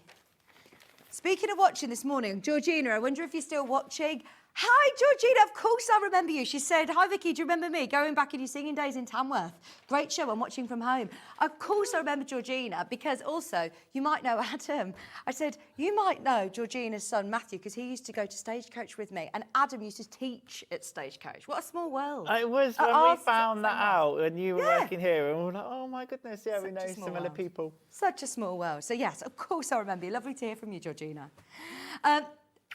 C: Speaking of watching this morning, Georgina, I wonder if you're still watching. Hi, Georgina, of course I remember you. She said, hi, Vicky, do you remember me? Going back in your singing days in Tamworth. Great show, I'm watching from home. Of course I remember Georgina, because also, you might know Adam. I said, you might know Georgina's son, Matthew, because he used to go to Stagecoach with me, and Adam used to teach at Stagecoach. What a small world.
J: It was when we found that out, and you were working here, and we were like, oh my goodness, yeah, we know similar people.
C: Such a small world. So yes, of course I remember you. Lovely to hear from you, Georgina.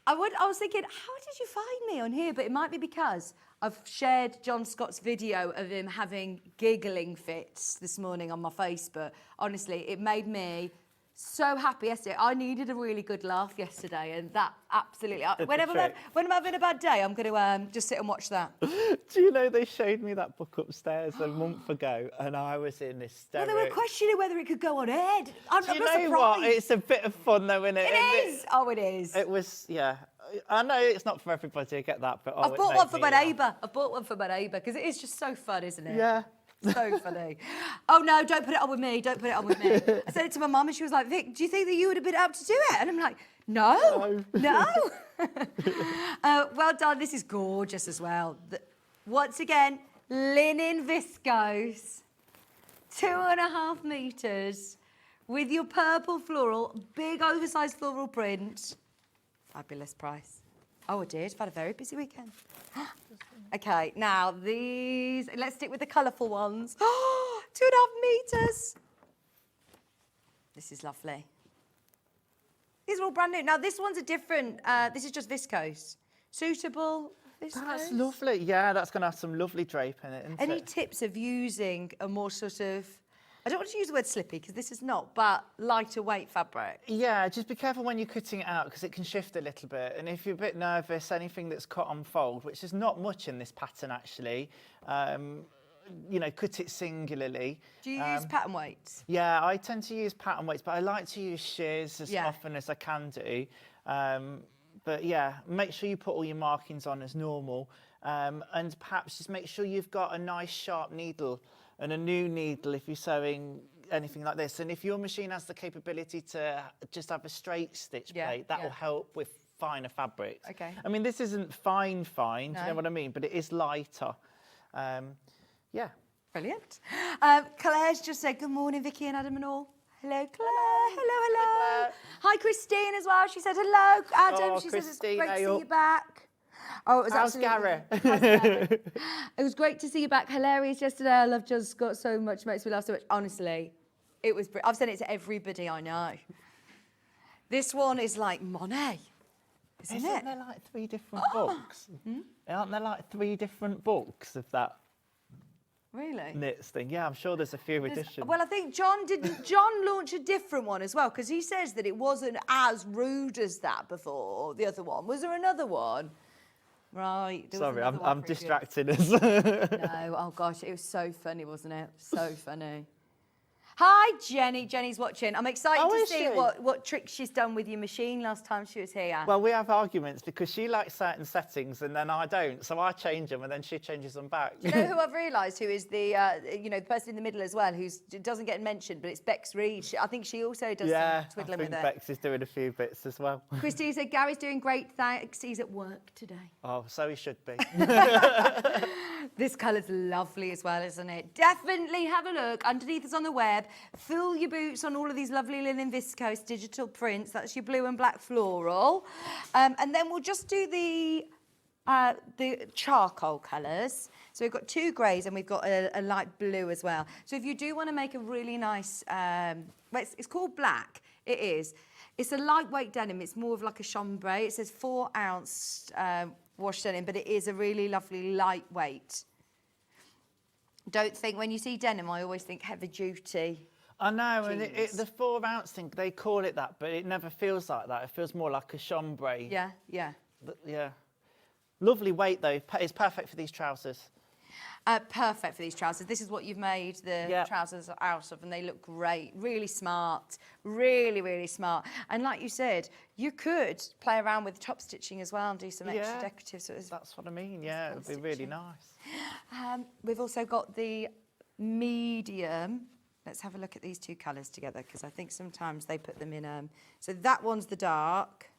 C: I was thinking, how did you find me on here? But it might be because I've shared John Scott's video of him having giggling fits this morning on my Facebook. Honestly, it made me so happy yesterday. I needed a really good laugh yesterday, and that absolutely... When I'm having a bad day, I'm going to just sit and watch that.
J: Do you know, they showed me that book upstairs a month ago, and I was in hysterics.
C: Well, they were questioning whether it could go on air. I'm
J: Do you know what? It's a bit of fun, though, isn't it?
C: It is! Oh, it is.
J: It was, yeah. I know it's not for everybody, I get that, but...
C: I've bought one for my neighbour. I've bought one for my neighbour, because it is just so fun, isn't it?
J: Yeah.
C: So funny. Oh, no, don't put it on with me. Don't put it on with me. I said it to my mum, and she was like, Vic, do you think that you would have been able to do it? And I'm like, no. Well done. This is gorgeous as well. Once again, linen viscose, 2.5 metres, with your purple floral, big oversized floral print. Fabulous price. Oh, I did. I've had a very busy weekend. Okay, now these, let's stick with the colourful ones. 2.5 metres. This is lovely. These are all brand new. Now, this one's a different, this is just viscose. Suitable viscose?
J: That's lovely. Yeah, that's going to have some lovely drape in it, isn't
C: Any
J: it?
C: tips of using a more sort of, I don't want to use the word slippy, because this is not, but lighter weight fabric?
J: Yeah, just be careful when you're cutting it out, because it can shift a little bit. And if you're a bit nervous, anything that's cut on fold, which is not much in this pattern actually, you know, cut it singularly.
C: Do you use pattern weights?
J: Yeah, I tend to use pattern weights, but I like to use shears as often as I can do. But yeah, make sure you put all your markings on as normal. And perhaps just make sure you've got a nice sharp needle and a new needle if you're sewing anything like this. And if your machine has the capability to just have a straight stitch plate, that will help with finer fabrics.
C: Okay.
J: I mean, this isn't fine, do you know what I mean? But it is lighter. Yeah.
C: Brilliant. Claire's just said, good morning, Vicky and Adam and all. Hello, Claire. Hello. Hi, Christine as well. She said hello. Adam, she says it's great to see you back. Oh, it was
J: How's Gary?
C: It was great to see you back. Hilarious yesterday. I love just got so much, makes me laugh so much. Honestly, it was. I've sent it to everybody I know. This one is like Monet, isn't it?
J: There like 3 different books? Aren't there like 3 different books of that?
C: Really?
J: Knits thing. Yeah, I'm sure there's a few editions.
C: Well, I think John launch a different one as well, because he says that it wasn't as rude as that before, the other one. Was there another one? Right.
J: Sorry, I'm distracting us.
C: No, oh gosh, it was so funny, wasn't it? So funny. Hi, Jenny. Jenny's watching. I'm excited to see what tricks she's done with your machine last time she was here.
J: Well, we have arguments because she likes certain settings and then I don't. So I change them and then she changes them back.
C: Do you know who I've realised who is the the person in the middle as well, who doesn't get mentioned, but it's Bex Reed. I think she also does some twiddling with it.
J: I think Bex is doing a few bits as well.
C: Christine said, Gary's doing great, thanks. He's at work today.
J: Oh, so he should be.
C: This colour's lovely as well, isn't it? Definitely have a look. Underneath is on the web. Fill your boots on all of these lovely linen viscose digital prints. That's your blue and black floral. And then we'll just do the charcoal colours. So we've got 2 greys and we've got a light blue as well. So if you do want to make a really nice, it's called black. It is. It's a lightweight denim. It's more of like a chambray. It says 4 ounce wash denim, but it is a really lovely lightweight. Don't think, when you see denim, I always think heavy duty.
J: I know, and the 4 ounce thing, they call it that, but it never feels like that. It feels more like a chambray.
C: Yeah, yeah.
J: Yeah. Lovely weight, though. It's perfect for these trousers.
C: Perfect for these trousers. This is what you've made the trousers out of, and they look great. Really smart. Really, really smart. And like you said, you could play around with top stitching as well and do some extra decorative. So
J: that's what I mean, yeah. It would be really nice.
C: We've also got the medium. Let's have a look at these 2 colours together, because I think sometimes they put them in... so that one's the dark.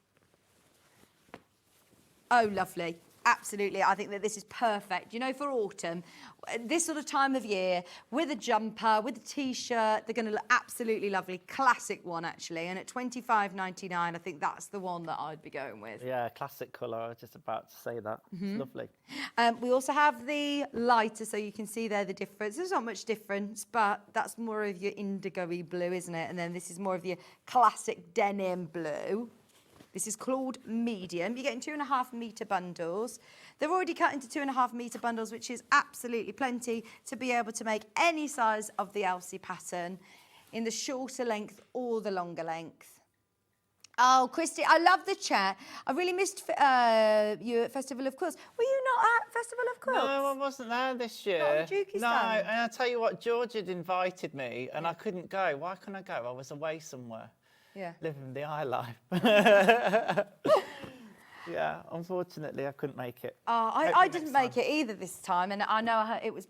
C: Oh, lovely. Absolutely. I think that this is perfect. You know, for autumn, this sort of time of year, with a jumper, with a T-shirt, they're going to look absolutely lovely. Classic one, actually. And at $25.99, I think that's the one that I'd be going with.
J: Yeah, classic colour. I was just about to say that. It's lovely.
C: We also have the lighter, so you can see there the difference. There's not much difference, but that's more of your indigo-y blue, isn't it? And then this is more of your classic denim blue. This is called medium. You're getting 2.5 metre bundles. They're already cut into 2.5 metre bundles, which is absolutely plenty to be able to make any size of the Elsie pattern in the shorter length or the longer length. Oh, Christy, I love the chat. I really missed you at Festival of Quilts. Were you not at Festival of Quilts?
J: No, I wasn't there this year.
C: Not on Jukie's
J: No,
C: stand?
J: and I tell you what, George had invited me and I couldn't go. Why couldn't I go? I was away somewhere.
C: Yeah.
J: Living the high life. Yeah, unfortunately, I couldn't make it.
C: Oh, I didn't make it either this time, and I know I heard it was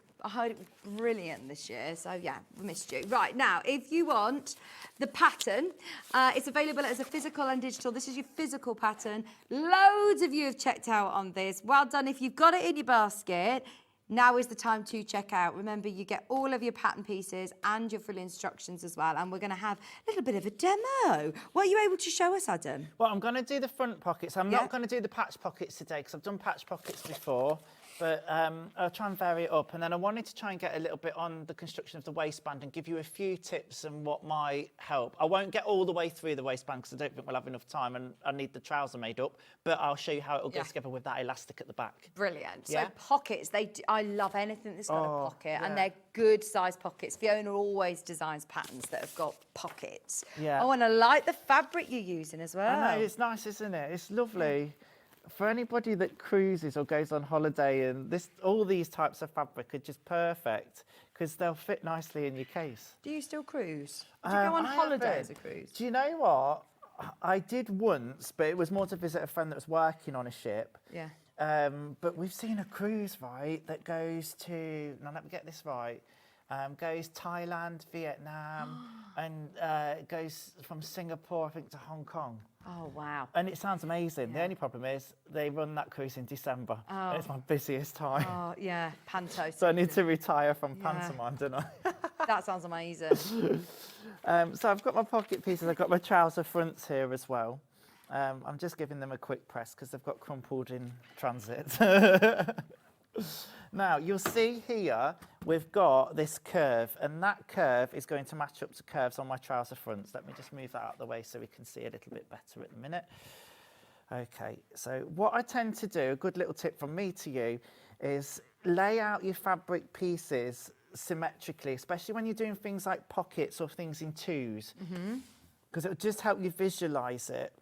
C: brilliant this year. So yeah, we missed you. Right now, if you want the pattern, it's available as a physical and digital. This is your physical pattern. Loads of you have checked out on this. Well done. If you've got it in your basket, now is the time to check out. Remember, you get all of your pattern pieces and your full instructions as well. And we're going to have a little bit of a demo. What are you able to show us, Adam?
J: Well, I'm going to do the front pockets. I'm not going to do the patch pockets today because I've done patch pockets before. But I'll try and vary it up. And then I wanted to try and get a little bit on the construction of the waistband and give you a few tips and what might help. I won't get all the way through the waistband because I don't think we'll have enough time and I need the trouser made up. But I'll show you how it'll go together with that elastic at the back.
C: Brilliant.
J: Yeah?
C: So pockets, I love anything that's got a pocket, and they're good size pockets. Fiona always designs patterns that have got pockets.
J: Yeah.
C: Oh, and I like the fabric you're using as well.
J: I know, it's nice, isn't it? It's lovely. For anybody that cruises or goes on holiday, and all these types of fabric are just perfect because they'll fit nicely in your case.
C: Do you still cruise? Do you go on holiday as a cruise?
J: Do you know what? I did once, but it was more to visit a friend that was working on a ship.
C: Yeah.
J: But we've seen a cruise, right, that goes to, now let me get this right, goes Thailand, Vietnam, and goes from Singapore, I think, to Hong Kong.
C: Oh, wow.
J: And it sounds amazing. The only problem is they run that cruise in December.
C: Oh.
J: And it's my busiest time.
C: Oh, yeah, panto.
J: So I need to retire from pantomime, don't I?
C: That sounds amazing.
J: So I've got my pocket pieces. I've got my trouser fronts here as well. I'm just giving them a quick press because they've got crumpled in transit. Now, you'll see here we've got this curve, and that curve is going to match up to curves on my trouser fronts. Let me just move that out of the way so we can see a little bit better at the minute. Okay, so what I tend to do, a good little tip from me to you, is lay out your fabric pieces symmetrically, especially when you're doing things like pockets or things in twos, because it'll just help you visualise it.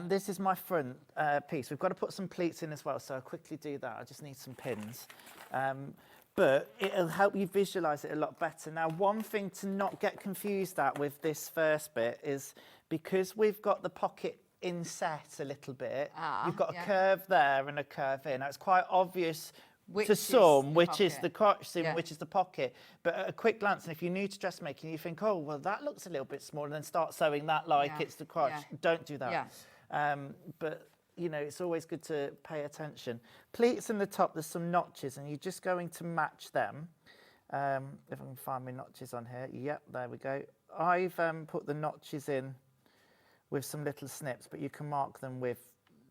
J: This is my front piece. We've got to put some pleats in as well, so I'll quickly do that. I just need some pins. But it'll help you visualise it a lot better. Now, one thing to not get confused at with this first bit is because we've got the pocket inset a little bit, you've got a curve there and a curve here. Now, it's quite obvious to some which is the crotch seam, which is the pocket. But at a quick glance, and if you're new to dressmaking, you think, oh, well, that looks a little bit small, and then start sewing that like it's the crotch. Don't do that. But, you know, it's always good to pay attention. Pleats in the top, there's some notches, and you're just going to match them. If I can find my notches on here. Yep, there we go. I've put the notches in with some little snips, but you can mark them with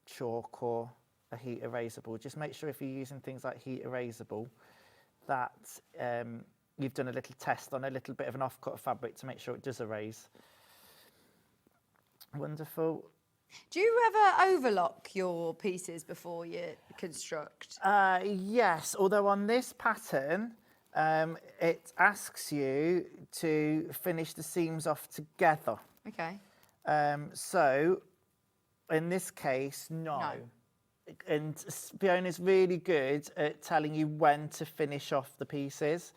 J: chalk or a heat erasable. Just make sure if you're using things like heat erasable that you've done a little test on a little bit of an offcut of fabric to make sure it does erase. Wonderful.
C: Do you ever overlock your pieces before you construct?
J: Yes, although on this pattern, it asks you to finish the seams off together.
C: Okay.
J: So, in this case, no. And Fiona's really good at telling you when to finish off the pieces.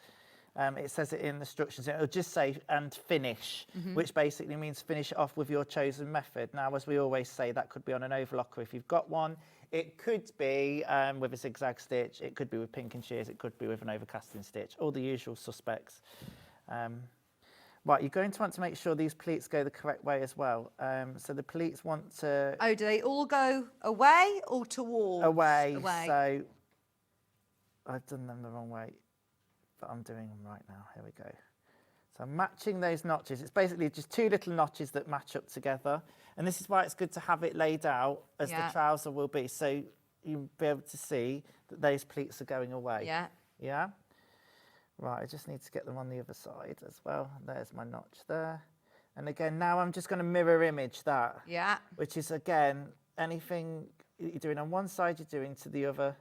J: It says it in the instructions. It'll just say, and finish, which basically means finish it off with your chosen method. Now, as we always say, that could be on an overlocker if you've got one. It could be with a zigzag stitch. It could be with pink and shears. It could be with an overcasting stitch. All the usual suspects. Right, you're going to want to make sure these pleats go the correct way as well. So the pleats want to...
C: Oh, do they all go away or towards?
J: Away. So I've done them the wrong way, but I'm doing them right now. Here we go. So I'm matching those notches. It's basically just two little notches that match up together. And this is why it's good to have it laid out as the trouser will be. So you'll be able to see that those pleats are going away.
C: Yeah.
J: Yeah? Right, I just need to get them on the other side as well. There's my notch there. And again, now I'm just going to mirror image that.
C: Yeah.
J: Which is, again, anything you're doing on one side, you're doing to the other,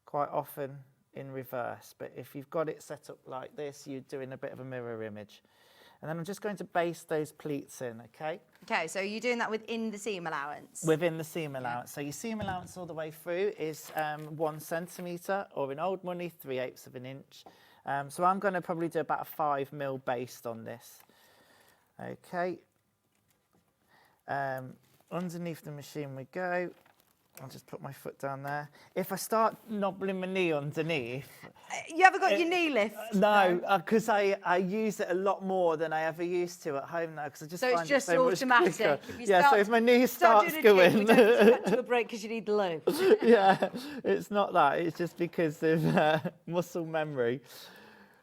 J: quite often in reverse. But if you've got it set up like this, you're doing a bit of a mirror image. And then I'm just going to baste those pleats in, okay?
C: Okay, so you're doing that within the seam allowance?
J: Within the seam allowance. So your seam allowance all the way through is 1 centimetre, or in old money, 3/8 of an inch. So I'm going to probably do about a 5 mil baste on this. Okay. Underneath the machine we go. I'll just put my foot down there. If I start knobbling my knee underneath...
C: You haven't got your knee lift?
J: No, because I use it a lot more than I ever used to at home now, because I just find it so
C: automatic.
J: much quicker.
C: If you
J: So if my knee starts going...
C: You don't cut to a break because you need the loo.
J: Yeah, it's not that. It's just because of muscle memory.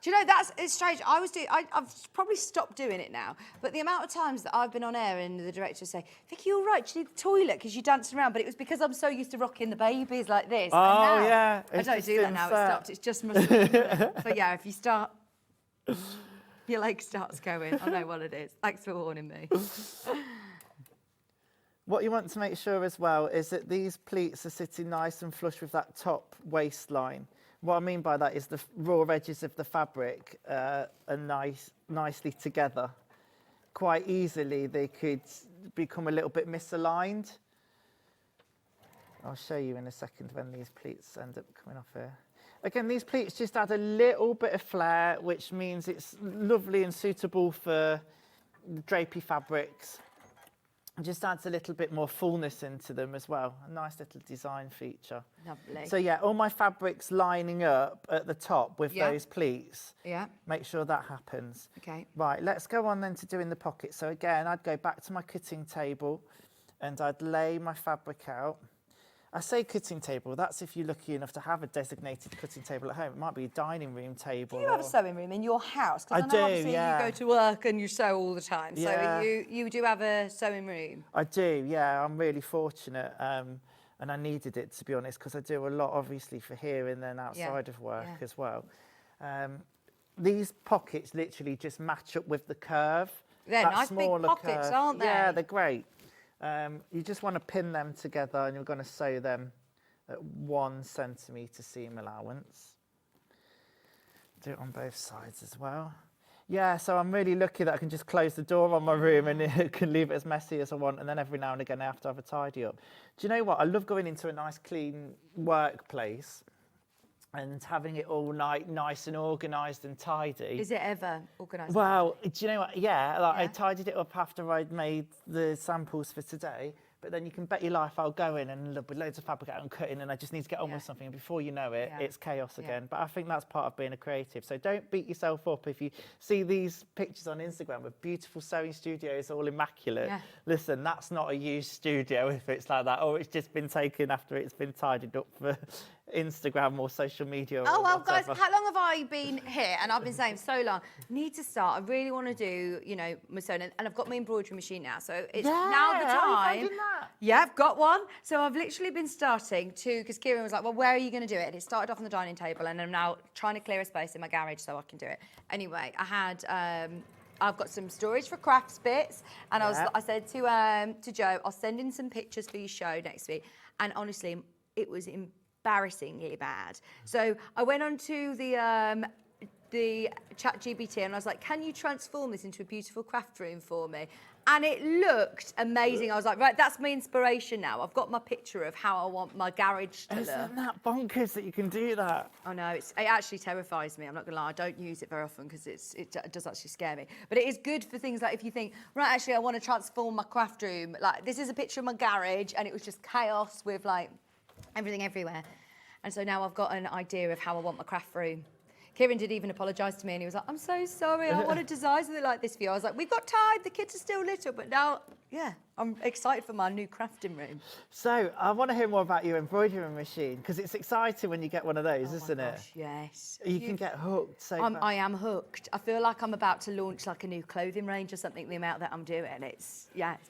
C: Do you know, it's strange. I've probably stopped doing it now, but the amount of times that I've been on air and the director will say, Vicky, you're right, you need the toilet because you're dancing around, but it was because I'm so used to rocking the babies like this.
J: Oh,
C: and now,
J: yeah.
C: I don't do that now, it's stopped. It's just muscle memory. But yeah, if you start, your leg starts going, I know what it is. Thanks for warning me.
J: What you want to make sure as well is that these pleats are sitting nice and flush with that top waistline. What I mean by that is the raw edges of the fabric are nicely together. Quite easily they could become a little bit misaligned. I'll show you in a second when these pleats end up coming off here. Again, these pleats just add a little bit of flair, which means it's lovely and suitable for drapey fabrics. It just adds a little bit more fullness into them as well. A nice little design feature.
C: Lovely.
J: So yeah, all my fabrics lining up at the top with
C: Yeah.
J: those pleats.
C: Yeah.
J: Make sure that happens.
C: Okay.
J: Right, let's go on then to doing the pocket. So again, I'd go back to my cutting table and I'd lay my fabric out. I say cutting table, that's if you're lucky enough to have a designated cutting table at home. It might be a dining room table.
C: Do you have a sewing room in your house? 'Cause
J: I
C: know
J: do,
C: obviously
J: yeah.
C: you go to work and you sew all the time.
J: Yeah.
C: So you do have a sewing room?
J: I do, yeah. I'm really fortunate. And I needed it, to be honest, because I do a lot, obviously, for here and then outside of work as well. These pockets literally just match up with the curve.
C: They're
J: that
C: nice big
J: smaller
C: pockets,
J: curve.
C: aren't they?
J: Yeah, they're great. You just want to pin them together and you're going to sew them at 1 centimetre seam allowance. Do it on both sides as well. Yeah, so I'm really lucky that I can just close the door on my room and it can leave it as messy as I want, and then every now and again I have to have a tidy up. Do you know what? I love going into a nice clean workplace and having it all nice and organised and tidy.
C: Is it ever organised?
J: Well, do you know what? Yeah, I tidied it up after I'd made the samples for today. But then you can bet your life I'll go in and look with loads of fabric out and cutting, and I just need to get on with something. And before you know it, it's chaos again. But I think that's part of being a creative. So don't beat yourself up if you see these pictures on Instagram with beautiful sewing studios, all immaculate.
C: Yeah.
J: Listen, that's not a used studio if it's like that, or it's just been taken after it's been tidied up for Instagram or social media.
C: Oh,
J: or
C: well, guys,
J: whatever.
C: how long have I been here? And I've been saying so long, need to start. I really want to do, you know, my sewing. And I've got my embroidery machine now. So it's now the
J: how are you
C: time.
J: finding that?
C: Yeah, I've got one. So I've literally been starting to, because Kieran was like, well, where are you going to do it? And it started off on the dining table. And I'm now trying to clear a space in my garage so I can do it. Anyway, I had... I've got some storage for crafts bits, and I said to Jo, I'll send in some pictures for your show next week. And honestly, it was embarrassingly bad. So I went on to the ChatGPT and I was like, can you transform this into a beautiful craft room for me? And it looked amazing. I was like, right, that's my inspiration now. I've got my picture of how I want my garage to look.
J: Isn't that bonkers that you can do that?
C: I know, it actually terrifies me. I'm not gonna lie, I don't use it very often because it does actually scare me. But it is good for things like if you think, right, actually I want to transform my craft room. Like this is a picture of my garage and it was just chaos with like everything everywhere. And so now I've got an idea of how I want my craft room. Kieran did even apologise to me and he was like, I'm so sorry, I want to design something like this for you. I was like, we've got time, the kids are still little, but now, yeah, I'm excited for my new crafting room.
J: So I want to hear more about your embroidery machine because it's exciting when it's one of those, isn't it?
C: Yes.
J: You can get hooked so fast.
C: I am hooked. I feel like I'm about to launch like a new clothing range or something, the amount that I'm doing. It's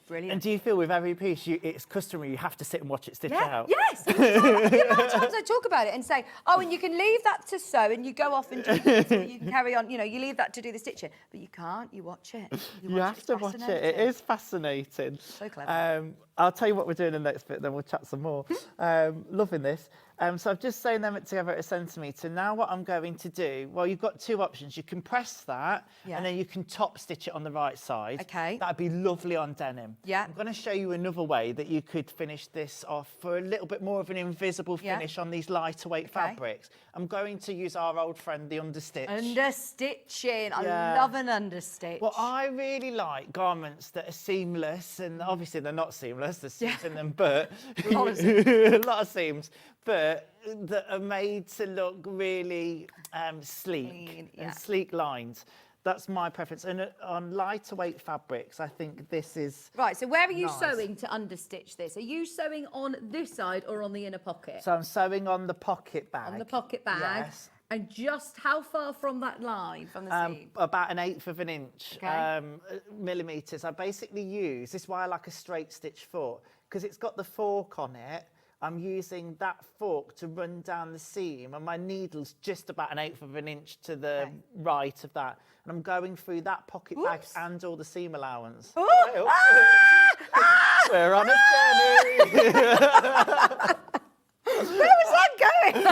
C: brilliant.
J: And do you feel with every piece, it's customary, you have to sit and watch it stitch out?
C: Yes. The amount of times I talk about it and say, oh, and you can leave that to sew and you go off and do this, or you can carry on, you know, you leave that to do the stitching. But you can't, you watch it.
J: You have to watch it. It is fascinating.
C: So clever.
J: I'll tell you what we're doing in the next bit, then we'll chat some more. Loving this. So I've just sewn them together at 1 centimetre. Now what I'm going to do, well, you've got two options. You can press that, and then you can top stitch it on the right side.
C: Okay.
J: That'd be lovely on denim.
C: Yeah.
J: I'm going to show you another way that you could finish this off for a little bit more of an invisible finish on these lighter weight fabrics. I'm going to use our old friend, the understitch.
C: Understitching. I love an understitch.
J: Well, I really like garments that are seamless, and obviously they're not seamless, there's seams in them, but a lot of seams, but that are made to look really sleek and sleek lines. That's my preference. And on lighter weight fabrics, I think this is
C: right. So where are you sewing to understitch this? Are you sewing on this side or on the inner pocket?
J: So I'm sewing on the pocket bag.
C: On the pocket bag.
J: Yes.
C: And just how far from that line, from the seam?
J: About 1/8 of an inch, millimetres. I basically use, this is why I like a straight stitch fork, because it's got the fork on it. I'm using that fork to run down the seam, and my needle's just about 1/8 of an inch to the right of that. And I'm going through that pocket bag and all the seam allowance.
C: Oh.
J: We're on a journey.
C: Where was that going?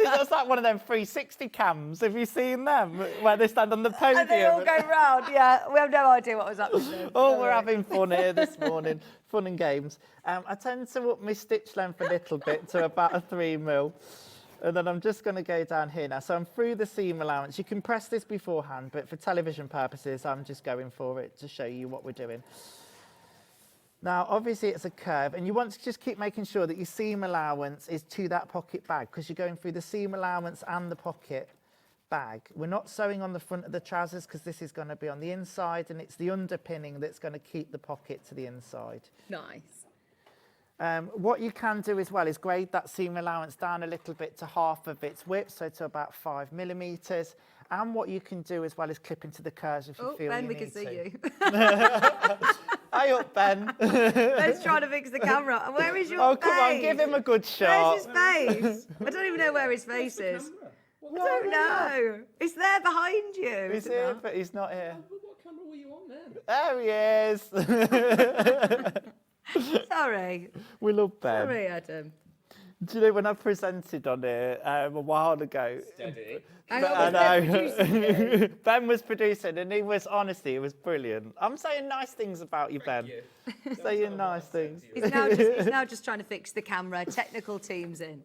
J: That's like one of them 360 cams. Have you seen them? Where they stand on the podium.
C: And they all go round, we have no idea what was happening.
J: Oh, we're having fun here this morning. Fun and games. I tend to up my stitch length a little bit to about a 3mm. And then I'm just going to go down here now. So I'm through the seam allowance. You can press this beforehand, but for television purposes, I'm just going for it to show you what we're doing. Now, obviously, it's a curve, and you want to just keep making sure that your seam allowance is to that pocket bag, because you're going through the seam allowance and the pocket bag. We're not sewing on the front of the trousers because this is going to be on the inside, and it's the underpinning that's going to keep the pocket to the inside.
C: Nice.
J: What you can do as well is grade that seam allowance down a little bit to half of its width, so to about 5 millimetres. And what you can do as well is clip into the curves if you feel
C: Ben,
J: you
C: we
J: need
C: can see
J: to.
C: you.
J: Hi up, Ben.
C: Ben's trying to fix the camera. Where is your face?
J: Oh, come on, give him a good shot.
C: Where's his face? I don't even know where his face is. I don't know. It's there behind you.
J: He's here, but he's not here.
K: What camera were you on then?
J: There he is.
C: Sorry.
J: We love Ben.
C: Sorry, Adam.
J: Do you know when I presented on it a while ago?
K: Steady.
C: Hang on, was Ben producing you?
J: Ben was producing, and he was, honestly, it was brilliant. I'm saying nice things about you, Ben. Saying nice things.
C: He's now just trying to fix the camera. Technical team's in.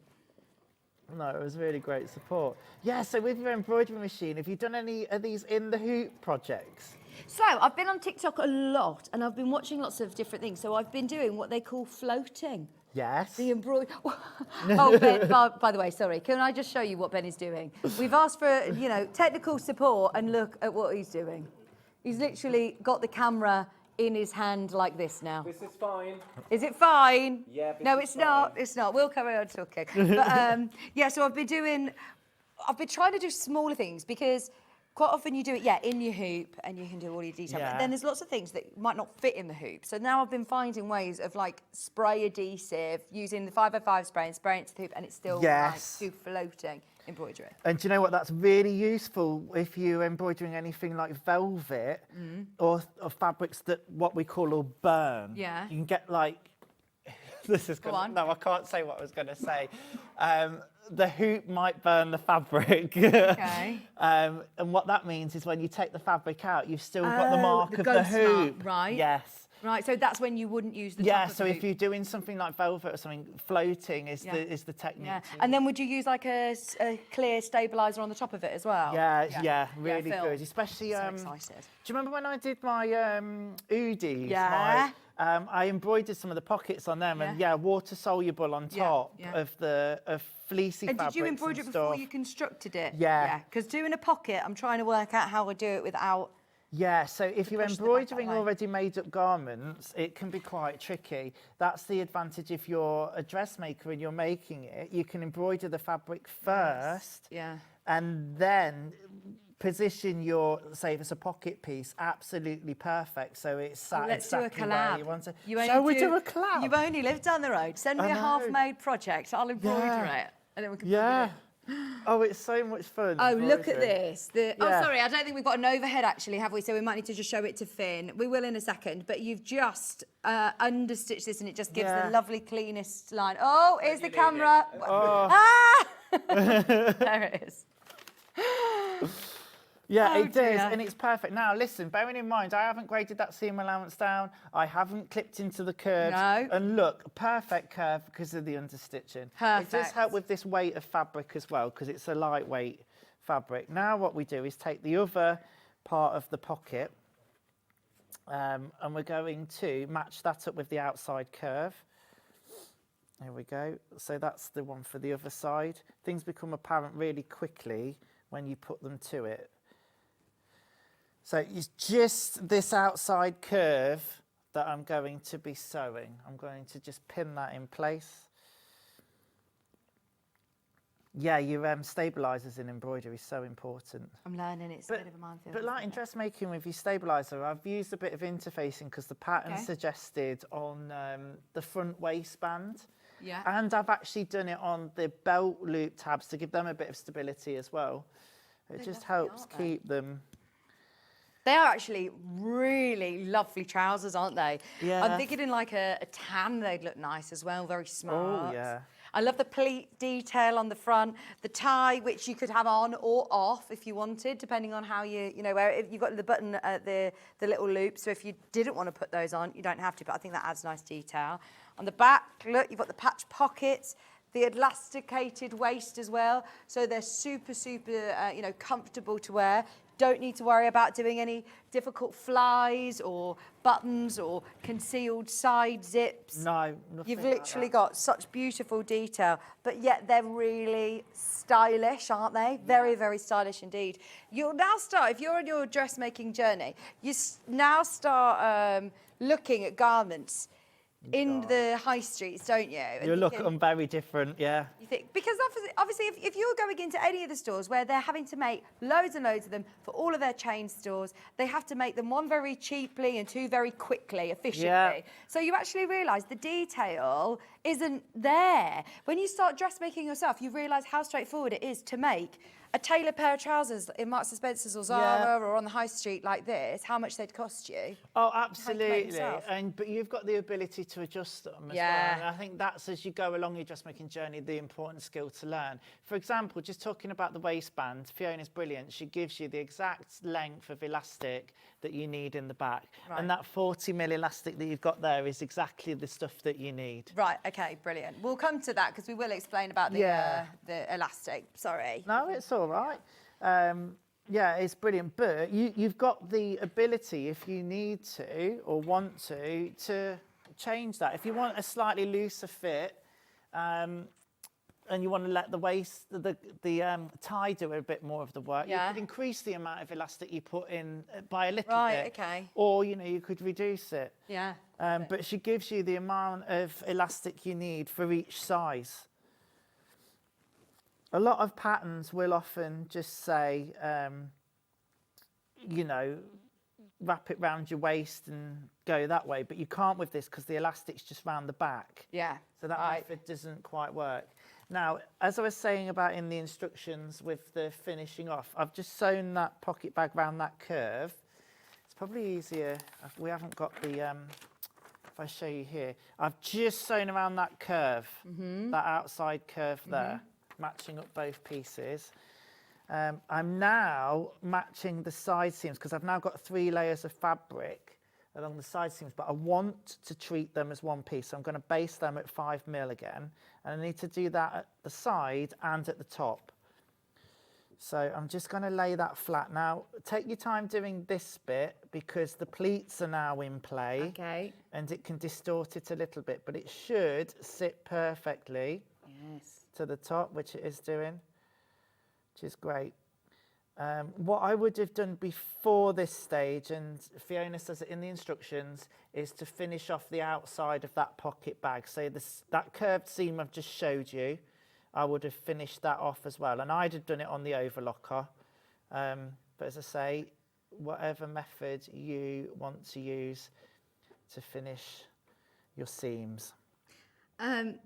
J: No, it was really great support. Yeah, so with your embroidery machine, have you done any of these in the hoop projects?
C: So I've been on TikTok a lot, and I've been watching lots of different things. So I've been doing what they call floating.
J: Yes.
C: The embroidery. Oh, Ben, by the way, sorry. Can I just show you what Ben is doing? We've asked for, technical support, and look at what he's doing. He's literally got the camera in his hand like this now.
K: This is fine.
C: Is it fine?
K: Yeah,
C: No, it's not. It's not. We'll carry on talking. But yeah, so I've been trying to do smaller things because quite often you do it, in your hoop, and you can do all your detail.
J: Yeah.
C: But then there's lots of things that might not fit in the hoop. So now I've been finding ways of like spray adhesive, using the 505 spray and spraying it to the hoop, and it's still like do floating embroidery.
J: And do you know what? That's really useful if you're embroidering anything like velvet or fabrics that what we call will burn.
C: Yeah.
J: You can get like this is
C: Go
J: gonna,
C: on.
J: no, I can't say what I was going to say. The hoop might burn the fabric.
C: Okay.
J: And what that means is when you take the fabric out, you've still got the mark of the
C: ghost mark,
J: hoop.
C: right?
J: Yes.
C: Right, so that's when you wouldn't use the
J: Yeah,
C: top of
J: so
C: the
J: if
C: hoop.
J: you're doing something like velvet or something, floating is the technique.
C: Yeah, and then would you use like a clear stabiliser on the top of it as well?
J: Yeah, really
C: Phil.
J: good. Especially,
C: So excited.
J: do you remember when I did my Udis?
C: Yeah.
J: I embroidered some of the pockets on them, and water soluble on top of fleecy
C: And
J: fabrics
C: did you embroider it
J: and
C: before
J: stuff.
C: you constructed it?
J: Yeah.
C: Because doing a pocket, I'm trying to work out how I do it without...
J: Yeah, so if you're
C: push the back that
J: embroidering
C: way.
J: already made up garments, it can be quite tricky. That's the advantage if you're a dressmaker and you're making it. You can embroider the fabric first and then position your, say if it's a pocket piece, absolutely perfect. So it's sat
C: Let's
J: exactly
C: do a
J: where
C: collab.
J: you want it.
C: You only
J: So we do a collab.
C: You've only lived down the road. Send me
J: I
C: a
J: know.
C: half-made project. I'll embroider it. And then we can put it in.
J: Oh, it's so much fun.
C: Oh, look at
J: embroidering.
C: this. Oh, sorry, I don't think we've got an overhead actually, have we? So we might need to just show it to Finn. We will in a second, but you've just understitched this and it just gives the lovely cleanest line. Oh, here's the camera. Ah! There it is.
J: Yeah,
C: Oh,
J: it does,
C: dear.
J: and it's perfect. Now, listen, bearing in mind, I haven't graded that seam allowance down. I haven't clipped into the curves.
C: No.
J: And look, perfect curve because of the understitching. It does
C: Perfect.
J: help with this weight of fabric as well because it's a lightweight fabric. Now what we do is take the other part of the pocket and we're going to match that up with the outside curve. There we go. So that's the one for the other side. Things become apparent really quickly when you put them to it. So it's just this outside curve that I'm going to be sewing. I'm going to just pin that in place. Yeah, your stabilisers in embroidery is so important.
C: I'm learning, it's a bit of a minefield.
J: But like in dressmaking with your stabiliser, I've used a bit of interfacing because the pattern suggested on the front waistband.
C: Yeah.
J: And I've actually done it on the belt loop tabs to give them a bit of stability as well. It just helps keep them...
C: They are actually really lovely trousers, aren't they?
J: Yeah.
C: I'm thinking in like a tan, they'd look nice as well, very smart.
J: Oh, yeah.
C: I love the pleat detail on the front, the tie, which you could have on or off if you wanted, depending on how you wear it. You've got the button at the little loop, so if you didn't want to put those on, you don't have to, but I think that adds nice detail. On the back, look, you've got the patch pockets, the elasticated waist as well, so they're super, super, comfortable to wear. don't need to worry about doing any difficult flies or buttons or concealed side zips.
J: No, nothing.
C: You've
J: like
C: literally
J: that.
C: got such beautiful detail, but yet they're really stylish, aren't they? Very, very stylish indeed. You'll now start, if you're on your dressmaking journey, you now start looking at garments in the high streets, don't you? And
J: You look at
C: can-
J: them very different, yeah.
C: You think, because obviously if you're going into any of the stores where they're having to make loads and loads of them for all of their chain stores, they have to make them one very cheaply and two very quickly, efficiently.
J: Yeah.
C: So you actually realise the detail isn't there. When you start dressmaking yourself, you realise how straightforward it is to make a tailored pair of trousers in Marks and Spencer's or Zara or on the high street like this, how much they'd cost you.
J: Oh,
C: How you make
J: absolutely.
C: yourself.
J: But you've got the ability to adjust them as
C: Yeah.
J: well. And I think that's, as you go along your dressmaking journey, the important skill to learn. For example, just talking about the waistband, Fiona's brilliant. She gives you the exact length of elastic that you need in the back.
C: Right.
J: And that 40mm elastic that you've got there is exactly the stuff that you need.
C: Right, okay, brilliant. We'll come to that because we will explain about the elastic. Sorry.
J: No, it's all right. Yeah, it's brilliant. But you've got the ability, if you need to or want to change that. If you want a slightly looser fit, and you want to let the waist, the tie do a bit more of the work, you could increase the amount of elastic you put in by a little bit.
C: Right, okay.
J: Or, you could reduce it.
C: Yeah.
J: But she gives you the amount of elastic you need for each size. A lot of patterns will often just say, wrap it round your waist and go that way, but you can't with this because the elastic's just round the back.
C: Yeah.
J: So that method doesn't quite work. Now, as I was saying about in the instructions with the finishing off, I've just sewn that pocket bag round that curve. It's probably easier if we haven't got the, if I show you here, I've just sewn around that curve, that outside curve there, matching up both pieces. I'm now matching the side seams because I've now got 3 layers of fabric along the side seams, but I want to treat them as one piece. So I'm going to base them at 5mm again, and I need to do that at the side and at the top. So I'm just going to lay that flat. Now, take your time doing this bit because the pleats are now in play.
C: Okay.
J: And it can distort it a little bit, but it should sit perfectly to the top, which it is doing, which is great. What I would have done before this stage, and Fiona says it in the instructions, is to finish off the outside of that pocket bag. So that curved seam I've just showed you, I would have finished that off as well. And I'd have done it on the overlocker. But as I say, whatever method you want to use to finish your seams.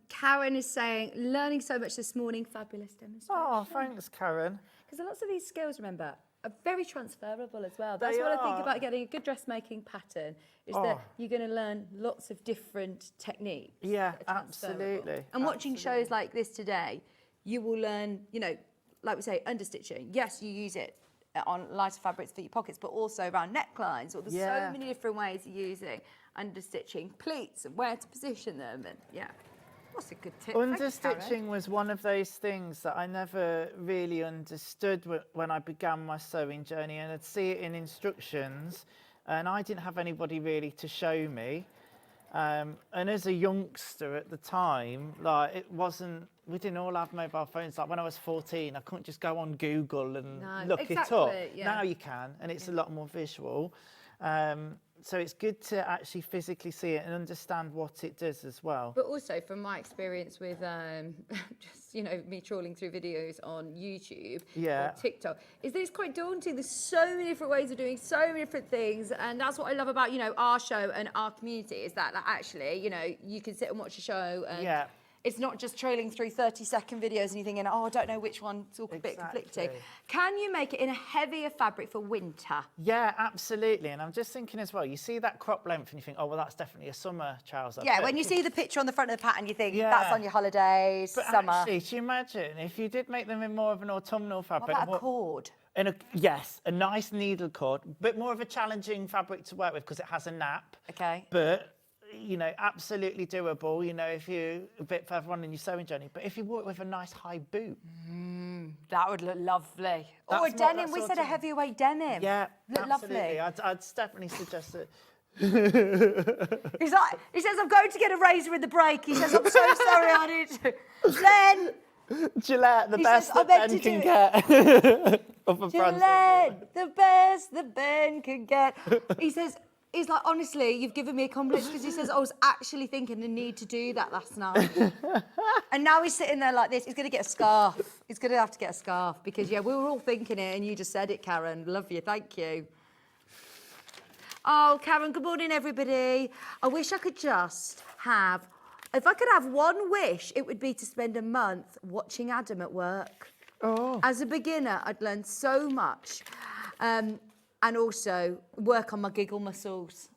C: Karen is saying, learning so much this morning, fabulous demonstration.
J: Oh, thanks, Karen.
C: Because lots of these skills, remember, are very transferable as well. That's
J: They
C: what I think
J: are.
C: about getting a good dressmaking pattern, is that you're going to learn lots of different techniques.
J: Yeah,
C: that are transferable.
J: absolutely.
C: And watching shows like this today, you will learn, like we say, understitching. Yes, you use it on lighter fabrics for your pockets, but also around necklines. Or there's so many different ways of using understitching pleats and where to position them. And that's a good tip. Thank you, Karen.
J: Understitching was one of those things that I never really understood when I began my sewing journey, and I'd see it in instructions, and I didn't have anybody really to show me. And as a youngster at the time, we didn't all have mobile phones. Like when I was 14, I couldn't just go on Google and look it up.
C: Yeah.
J: Now you can, and it's a lot more visual. So it's good to actually physically see it and understand what it does as well.
C: But also from my experience with just, me trawling through videos on YouTube or TikTok, is that it's quite daunting. There's so many different ways of doing so many different things. And that's what I love about, our show and our community is that actually, you can sit and watch a show and it's not just trailing through 30-second videos and you're thinking, I don't know which one's all a bit conflicting. Can you make it in a heavier fabric for winter?
J: Yeah, absolutely. And I'm just thinking as well, you see that crop length and you think, that's definitely a summer trouser.
C: Yeah,
J: but
C: when you see the picture on the front of the pattern, you think that's on your holidays,
J: but
C: summer.
J: Actually, can you imagine if you did make them in more of an autumnal fabric?
C: What about a cord?
J: Yes, a nice needle cord, but more of a challenging fabric to work with because it has a nap.
C: Okay.
J: But absolutely doable, if you're a bit further on in your sewing journey. But if you work with a nice high boot,
C: That would look lovely.
J: That's
C: Or a
J: what-
C: denim.
J: that's
C: We
J: what
C: said a
J: I'm-
C: heavyweight denim.
J: Yeah,
C: Look
J: absolutely.
C: lovely.
J: I'd definitely suggest it.
C: He says, I'm going to get a razor in the break. He says, I'm so sorry, I need to. Then,
J: Gillette, the
C: He
J: best
C: says, "I
J: that
C: meant
J: Ben
C: to
J: can
C: do
J: get. Of a bronze.
C: Gillette, the best that Ben can get. He says, he's like, honestly, you've given me a compliment because he says, I was actually thinking the need to do that last night. And now he's sitting there like this. He's going to get a scarf. He's going to have to get a scarf because, yeah, we were all thinking it and you just said it, Karen. Love you. Thank you. Oh, Karen, good morning, everybody. I wish I could just have, if I could have one wish, it would be to spend a month watching Adam at work.
J: Oh.
C: As a beginner, I'd learned so much. And also work on my giggle muscles.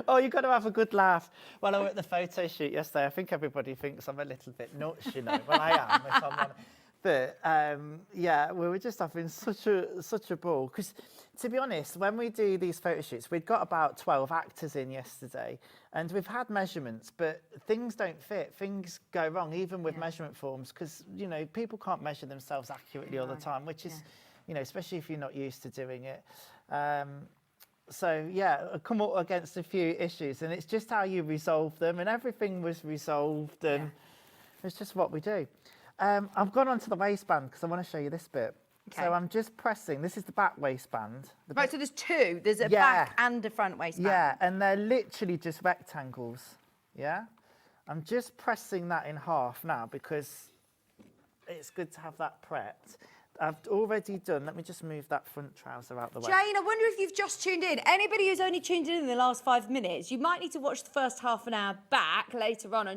J: Oh, you've got to have a good laugh. Well, I was at the photo shoot yesterday. I think everybody thinks I'm a little bit nuts, you know. Well, I am, if I'm honest. But yeah, we were just having such a ball. Because to be honest, when we do these photo shoots, we'd got about 12 actors in yesterday, and we've had measurements, but things don't fit. Things go wrong, even with measurement forms, because you know people can't measure themselves accurately all the time, which is, you know, especially if you're not used to doing it. So yeah, I come up against a few issues, and it's just how you resolve them, and everything was resolved, and it's just what we do. I've gone onto the waistband because I want to show you this bit.
C: Okay.
J: So I'm just pressing. This is the back waistband.
C: Right, so there's two. There's a back and a front waistband.
J: Yeah, and they're literally just rectangles. Yeah, I'm just pressing that in half now because it's good to have that prepped. I've already done, let me just move that front trouser out the way.
C: Jane, I wonder if you've just tuned in. Anybody who's only tuned in the last 5 minutes, you might need to watch the first half an hour back later on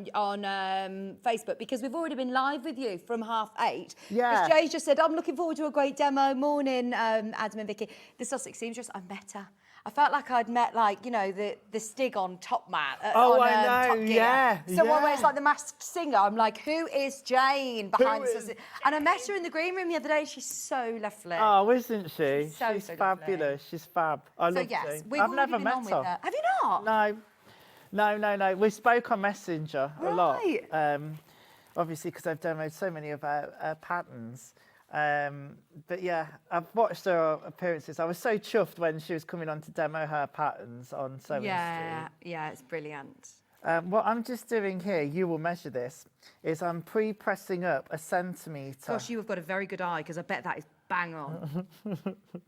C: Facebook because we've already been live with you from 8:30.
J: Yeah.
C: As Jay just said, I'm looking forward to a great demo. Morning, Adam and Vicky. The Sussex seamstress, I met her. I felt like I'd met, like, you know, the Stig on Top Man.
J: Oh,
C: on,
J: I know,
C: Top Gear.
J: yeah,
C: So
J: yeah.
C: when it's like the Masked Singer, I'm like, who is Jane behind the Sussex? And I met her in the green room the other day. She's so lovely.
J: Oh, isn't she?
C: She's so
J: She's
C: lovely.
J: fabulous. She's fab. I
C: So
J: love
C: yes,
J: Jane.
C: we've
J: I've
C: already
J: never
C: been
J: met
C: on with
J: her.
C: her. Have you not?
J: No. We spoke on Messenger a lot.
C: Right.
J: Obviously, because I've demoed so many of her patterns. But yeah, I've watched her appearances. I was so chuffed when she was coming on to demo her patterns on Sewing Street.
C: Yeah, it's brilliant.
J: What I'm just doing here, you will measure this, is I'm pre-pressing up 1 centimetre.
C: Gosh, you have got a very good eye because I bet that is bang on.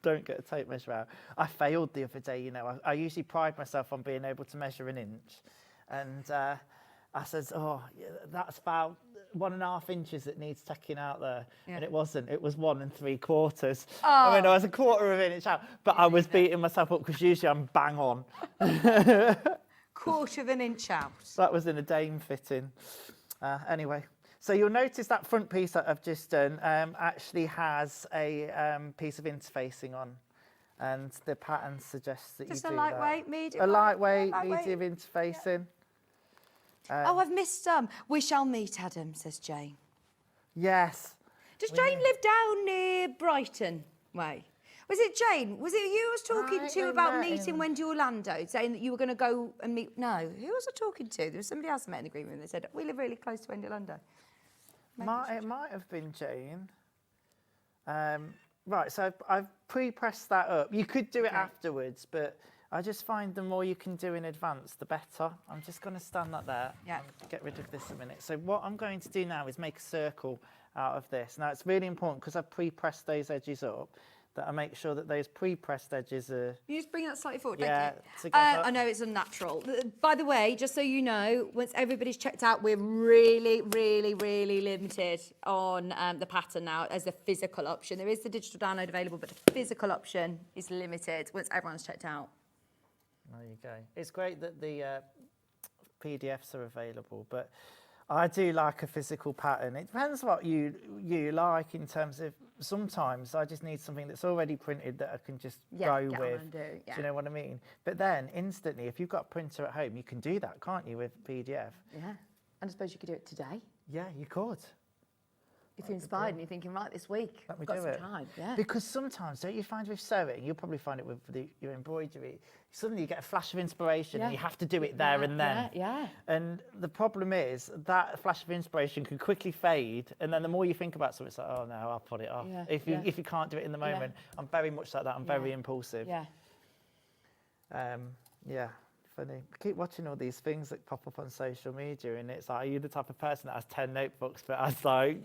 J: Don't get a tape measure out. I failed the other day, you know. I usually pride myself on being able to measure 1 inch. And I said, oh, yeah, that's about 1.5 inches that needs taking out there.
C: Yeah.
J: And it wasn't. It was 1 3/4.
C: Oh.
J: I mean, I was 1/4 of an inch out. But I was beating myself up because usually I'm bang on.
C: 1/4 of an inch out.
J: That was in a dame fitting. Anyway, so you'll notice that front piece that I've just done actually has a piece of interfacing on. And the pattern suggests that
C: Just
J: you
C: a
J: do
C: lightweight,
J: that.
C: medium.
J: A lightweight,
C: lightweight.
J: medium interfacing.
C: Oh, I've missed some. We shall meet, Adam, says Jane.
J: Yes.
C: Does Jane live down near Brighton way? Was it Jane? Was it you I was talking to about meeting Wendy Orlando, saying that you were going to go and meet? No, who was I talking to? There was somebody else I met in the green room that said, we live really close to Wendy Orlando.
J: It might have been Jane. Right, so I've pre-pressed that up. You could do it afterwards, but I just find the more you can do in advance, the better. I'm just going to stand that there and get rid of this a minute. So what I'm going to do now is make a circle out of this. Now, it's really important because I've pre-pressed those edges up that I make sure that those pre-pressed edges are...
C: Can you just bring that slightly forward?
J: Yeah,
C: Thank you. I know it's unnatural. By the way, just so you know, once everybody's checked out, we're really, really, really limited on the pattern now as a physical option. There is the digital download available, but the physical option is limited once everyone's checked out.
J: There you go. It's great that the PDFs are available, but I do like a physical pattern. It depends what you like in terms of, sometimes I just need something that's already printed that I can just go with. Do you know what I mean? But then instantly, if you've got a printer at home, you can do that, can't you, with PDF?
C: Yeah. And I suppose you could do it today.
J: Yeah, you could.
C: If you're inspired and you're thinking, right, this week,
J: Let me
C: I've got
J: do
C: some
J: it.
C: time. Yeah.
J: Because sometimes, don't you find with sewing, you'll probably find it with your embroidery, suddenly you get a flash of inspiration and you have to do it there and then.
C: Yeah.
J: And the problem is that flash of inspiration can quickly fade, and then the more you think about something, it's like, oh no, I'll put it off.
C: Yeah,
J: If you can't do it in the moment, I'm very much like that. I'm very impulsive.
C: Yeah.
J: Yeah. Funny. I keep watching all these things that pop up on social media, and it's like, are you the type of person that has 10 notebooks but has like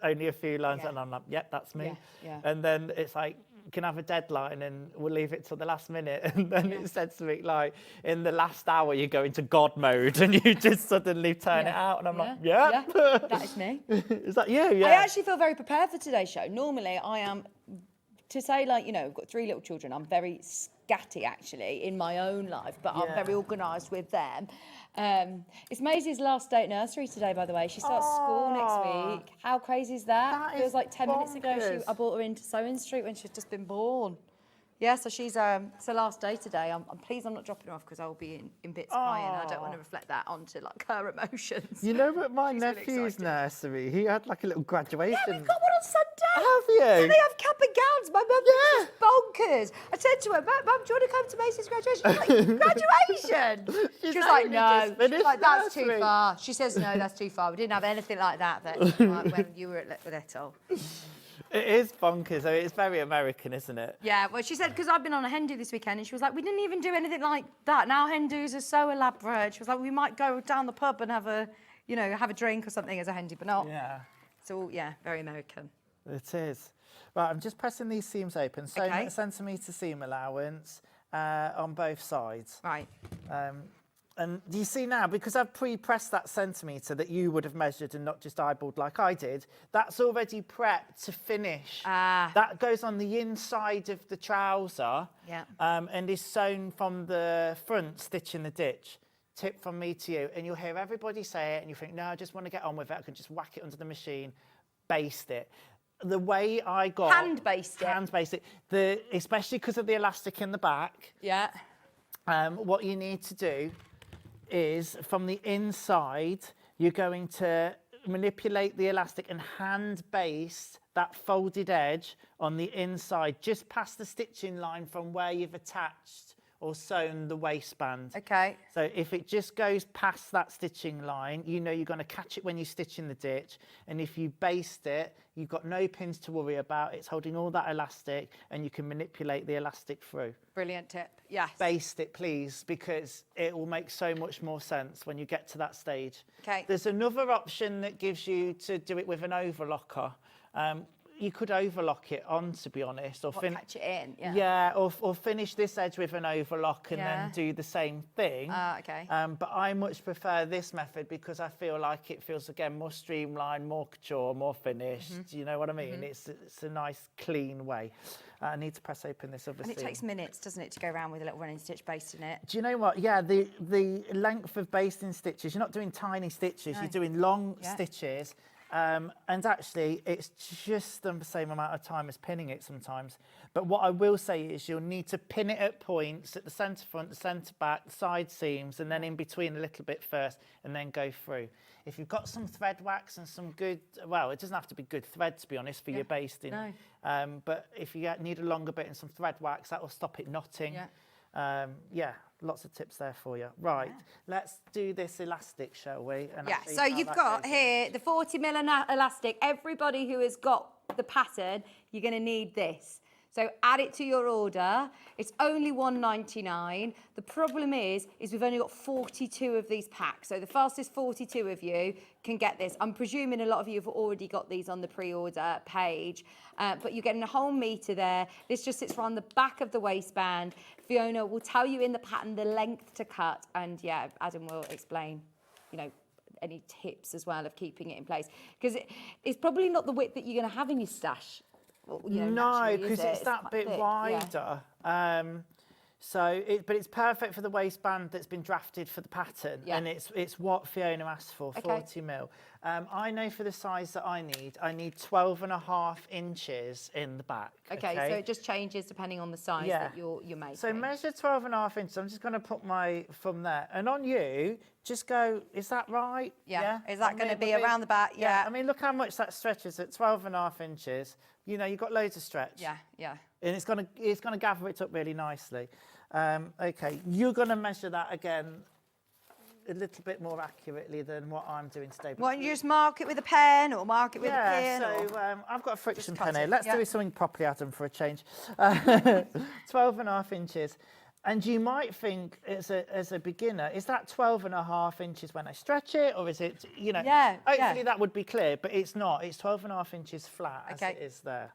J: only a few lines? And I'm like, yep, that's me.
C: Yeah.
J: And then it's like, you can have a deadline and we'll leave it till the last minute. And then it said something like, in the last hour, you go into God mode and you just suddenly turn it out. And I'm like, yeah.
C: That is me.
J: Is that you? Yeah.
C: I actually feel very prepared for today's show. Normally, I am, to say like, you know, I've got 3 little children. I'm very scatty actually in my own life, but I'm very organised with them. It's Maisie's last day at nursery today, by the way. She starts school next week. How crazy is that? Feels like 10 minutes ago I brought her into Sewing Street when she's just been born. Yeah, so she's it's her last day today. I'm pleased I'm not dropping her off because I'll be in bits crying. I don't want to reflect that onto like her emotions.
J: You know, at my nephew's nursery, he had like a little graduation.
C: Yeah, we've got one on Sunday.
J: Have you?
C: So they have cap and gowns. My mum was just bonkers. I said to her, Mum, do you want to come to Maisie's graduation? She's like, graduation? She was like, no. She's like, that's too far. She says, no, that's too far. We didn't have anything like that when you were at little.
J: It is bonkers. I mean, it's very American, isn't it?
C: Yeah, well, she said, because I've been on a hen do this weekend, and she was like, we didn't even do anything like that. Now hen do's are so elaborate. She was like, we might go down the pub and have a drink or something as a hen do, but not.
J: Yeah.
C: It's all, very American.
J: It is. Right, I'm just pressing these seams open. So centimetre seam allowance on both sides.
C: Right.
J: And do you see now, because I've pre-pressed that centimetre that you would have measured and not just eyeballed like I did, that's already prepped to finish. That goes on the inside of the trouser and is sewn from the front, stitch in the ditch. Tip from me to you. And you'll hear everybody say it and you think, no, I just want to get on with it. I can just whack it under the machine, baste it. The way I got...
C: Hand baste
J: it, especially because of the elastic in the back.
C: Yeah.
J: What you need to do is from the inside, you're going to manipulate the elastic and hand baste that folded edge on the inside, just past the stitching line from where you've attached or sewn the waistband.
C: Okay.
J: So if it just goes past that stitching line, you know you're going to catch it when you stitch in the ditch. And if you baste it, you've got no pins to worry about. It's holding all that elastic and you can manipulate the elastic through.
C: Brilliant tip, yes.
J: Baste it, please, because it will make so much more sense when you get to that stage.
C: Okay.
J: There's another option that gives you to do it with an overlocker. You could overlock it on, to be honest, or
C: catch it in.
J: Yeah, or finish this edge with an overlock and then do the same thing.
C: Okay.
J: But I much prefer this method because I feel like it feels again more streamlined, more couture, more finished. You know what I mean? It's a nice, clean way. I need to press open this other seam.
C: And it takes minutes, doesn't it, to go around with a little running stitch basting it?
J: Do you know what? Yeah, the length of basting stitches, you're not doing tiny stitches, you're doing long stitches. And actually, it's just the same amount of time as pinning it sometimes. But what I will say is you'll need to pin it at points at the centre front, the centre back, the side seams, and then in between a little bit first, and then go through. If you've got some thread wax and some good, well, it doesn't have to be good thread, to be honest, for your basting.
C: No.
J: But if you need a longer bit and some thread wax, that will stop it knotting. Lots of tips there for you. Right, let's do this elastic, shall we? And
C: so you've got here the 40mm elastic. Everybody who has got the pattern, you're going to need this. So add it to your order. It's only $1.99. The problem is we've only got 42 of these packs. So the fastest 42 of you can get this. I'm presuming a lot of you have already got these on the pre-order page, but you're getting a whole metre there. This just sits around the back of the waistband. Fiona will tell you in the pattern the length to cut, and Adam will explain, any tips as well of keeping it in place. Because it's probably not the width that you're going to have in your stash.
J: No, because it's that bit wider. So, but it's perfect for the waistband that's been drafted for the pattern, and it's what Fiona asked for, 40 mil. I know for the size that I need 12.5 inches in the back.
C: Okay, so it just changes depending on the size that you're making.
J: So measure 12.5 inches. I'm just going to put my thumb there, and on you, just go. Is that right?
C: Yeah. Is that going to be around the back? Yeah.
J: I mean, look how much that stretches at 12.5 inches. You know, you've got loads of stretch.
C: Yeah.
J: And it's gonna gather it up really nicely. Okay, you're gonna measure that again a little bit more accurately than what I'm doing today.
C: Why don't you just mark it with a pen or mark it with a pin?
J: So I've got a friction pen here.
C: it,
J: Let's do something properly, Adam, for a change. 12.5 inches. And you might think, as a beginner, is that 12.5 inches when I stretch it, or is it, you know? Hopefully that would be clear, but it's not. It's 12.5 inches flat as it is there.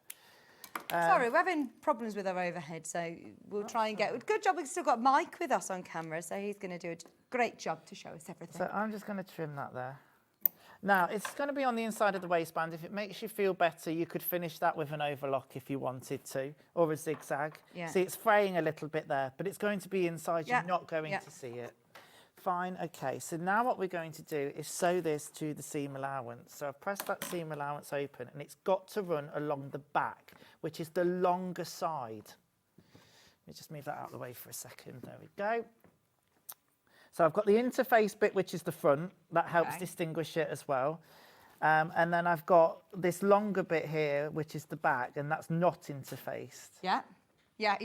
C: Sorry, we're having problems with our overhead, so we'll try and get... Good job we've still got Mike with us on camera, so he's going to do a great job to show us everything.
J: So I'm just going to trim that there. Now, it's going to be on the inside of the waistband. If it makes you feel better, you could finish that with an overlock if you wanted to, or a zigzag.
C: Yeah.
J: See, it's fraying a little bit there, but it's going to be inside. You're not going to see it. Fine, okay. So now what we're going to do is sew this to the seam allowance. So I've pressed that seam allowance open, and it's got to run along the back, which is the longer side. Let me just move that out of the way for a second. There we go. So I've got the interface bit, which is the front. That helps distinguish it as well. And then I've got this longer bit here, which is the back, and that's not interfaced.
C: Yeah. Yeah,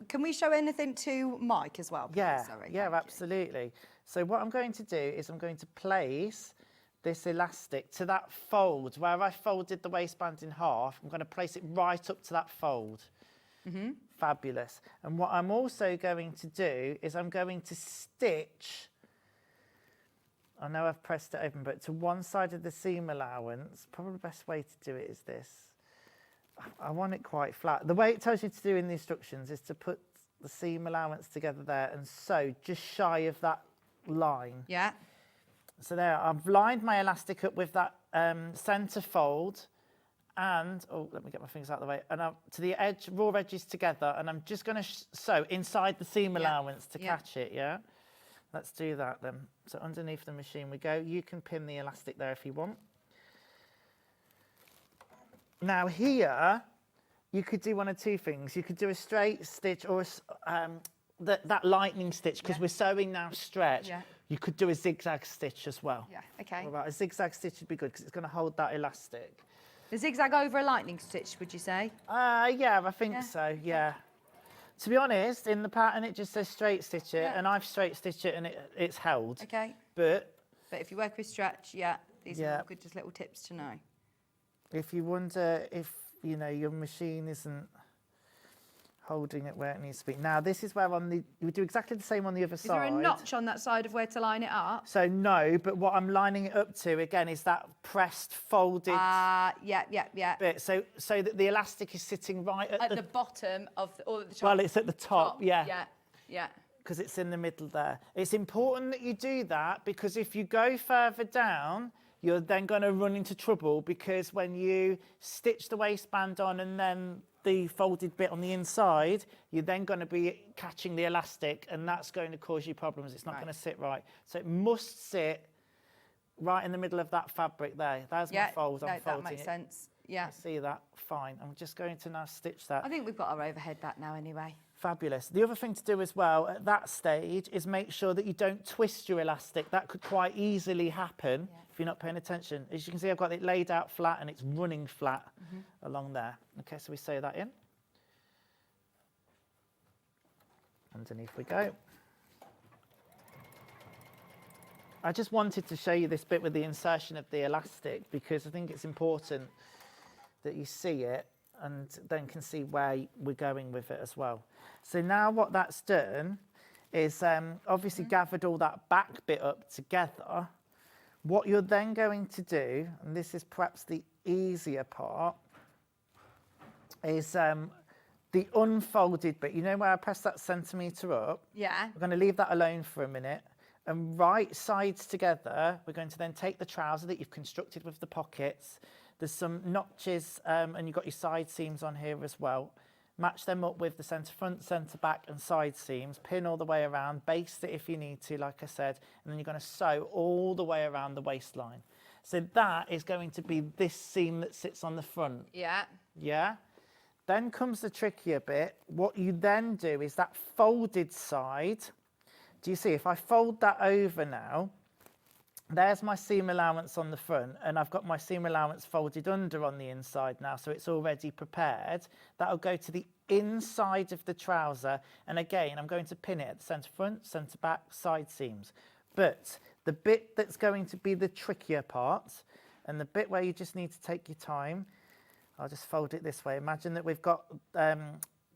C: can we show anything to Mike as well? Please?
J: Yeah,
C: Sorry.
J: Absolutely. So what I'm going to do is I'm going to place this elastic to that fold. Where I folded the waistband in half, I'm going to place it right up to that fold. Fabulous. And what I'm also going to do is I'm going to stitch, I know I've pressed it open, but to one side of the seam allowance. Probably the best way to do it is this. I want it quite flat. The way it tells you to do in the instructions is to put the seam allowance together there and sew just shy of that line.
C: Yeah.
J: So there, I've lined my elastic up with that centre fold, and, let me get my fingers out of the way, and to the edge, raw edges together, and I'm just going to sew inside the seam allowance to catch it, yeah? Let's do that then. So underneath the machine we go. You can pin the elastic there if you want. Now here, you could do one of two things. You could do a straight stitch or that lightning stitch, because we're sewing now stretch. Yeah. You could do a zigzag stitch as well.
C: Yeah, okay.
J: All right, a zigzag stitch would be good because it's going to hold that elastic.
C: The zigzag over a lightning stitch, would you say?
J: Yeah, I think so, yeah. To be honest, in the pattern it just says straight stitch it, and I've straight stitched it and it's held.
C: Okay.
J: But
C: if you work with stretch, these are good just little tips to know.
J: If you wonder if, you know, your machine isn't holding it where it needs to be. Now, this is where we do exactly the same on the other side.
C: Is there a notch on that side of where to line it up?
J: So no, but what I'm lining it up to, again, is that pressed, folded bit. So that the elastic is sitting right at
C: the bottom of or at the top.
J: Well, it's at the top.
C: Yeah.
J: Because it's in the middle there. It's important that you do that, because if you go further down, you're then going to run into trouble, because when you stitch the waistband on and then the folded bit on the inside, you're then going to be catching the elastic, and that's going to cause you problems. It's not going to sit right. So it must sit right in the middle of that fabric there. There's my fold. I'm folding
C: that makes sense. Yeah.
J: I see that. Fine. I'm just going to now stitch that.
C: I think we've got our overhead back now anyway.
J: Fabulous. The other thing to do as well at that stage is make sure that you don't twist your elastic. That could quite easily happen if you're not paying attention. As you can see, I've got it laid out flat and it's running flat along there. Okay, so we sew that in. Underneath we go. I just wanted to show you this bit with the insertion of the elastic, because I think it's important that you see it and then can see where we're going with it as well. So now what that's done is obviously gathered all that back bit up together. What you're then going to do, and this is perhaps the easier part, is the unfolded bit. You know where I press that centimetre up?
C: Yeah.
J: We're going to leave that alone for a minute. And right sides together, we're going to then take the trouser that you've constructed with the pockets. There's some notches, and you've got your side seams on here as well. match them up with the centre front, centre back and side seams, pin all the way around, baste it if you need to, like I said, and then you're going to sew all the way around the waistline. So that is going to be this seam that sits on the front.
C: Yeah.
J: Yeah? Then comes the trickier bit. What you then do is that folded side. Do you see, if I fold that over now, there's my seam allowance on the front, and I've got my seam allowance folded under on the inside now, so it's already prepared. That'll go to the inside of the trouser, and again, I'm going to pin it at the centre front, centre back, side seams. But the bit that's going to be the trickier part, and the bit where you just need to take your time, I'll just fold it this way. Imagine that we've got,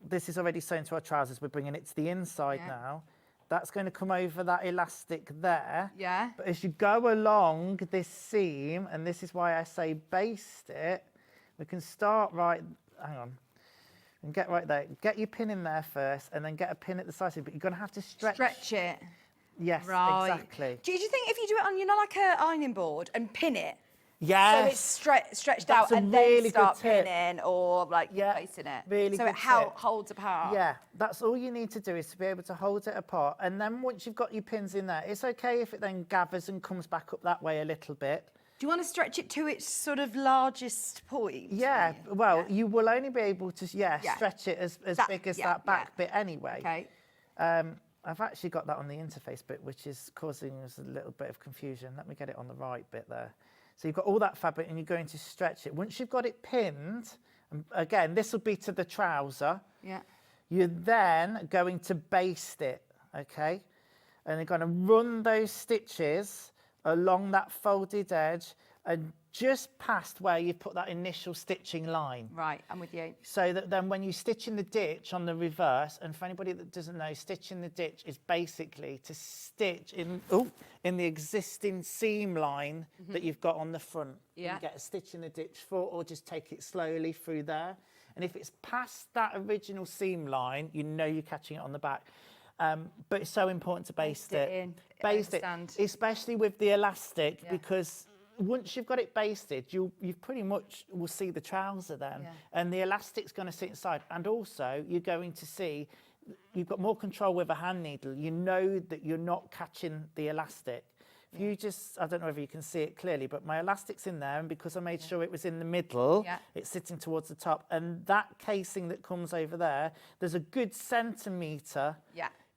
J: this is already sewn to our trousers. We're bringing it to the inside now. That's going to come over that elastic there.
C: Yeah.
J: But as you go along this seam, and this is why I say baste it, we can start right, hang on, and get right there. Get your pin in there first, and then get a pin at the side seam, but you're going to have to stretch
C: it.
J: Yes,
C: Right.
J: exactly.
C: Do you think if you do it on, you know, like a ironing board and pin it?
J: Yes.
C: So it's stretched
J: That's
C: out
J: a
C: and
J: really
C: then start
J: good tip.
C: pinning or like placing it.
J: Really
C: so
J: good
C: it
J: tip.
C: holds apart.
J: Yeah, that's all you need to do is to be able to hold it apart. And then once you've got your pins in there, it's okay if it then gathers and comes back up that way a little bit.
C: Do you want to stretch it to its sort of largest point?
J: Yeah, well, you will only be able to, stretch it as big as that back bit anyway.
C: Okay.
J: I've actually got that on the interface bit, which is causing us a little bit of confusion. Let me get it on the right bit there. So you've got all that fabric and you're going to stretch it. Once you've got it pinned, again, this will be to the trouser.
C: Yeah.
J: You're then going to baste it, okay? And you're going to run those stitches along that folded edge and just past where you put that initial stitching line.
C: Right, I'm with you.
J: So that then when you stitch in the ditch on the reverse, and for anybody that doesn't know, stitch in the ditch is basically to stitch in the existing seam line that you've got on the front.
C: Yeah.
J: You get a stitch in the ditch for, or just take it slowly through there. And if it's past that original seam line, you know you're catching it on the back. But it's so important to baste it. Baste it, especially with the elastic, because once you've got it basted, you pretty much will see the trouser then, and the elastic's going to sit inside. And also, you're going to see you've got more control with a hand needle. You know that you're not catching the elastic. If you just, I don't know if you can see it clearly, but my elastic's in there, and because I made sure it was in the middle, it's sitting towards the top. And that casing that comes over there, there's a good centimetre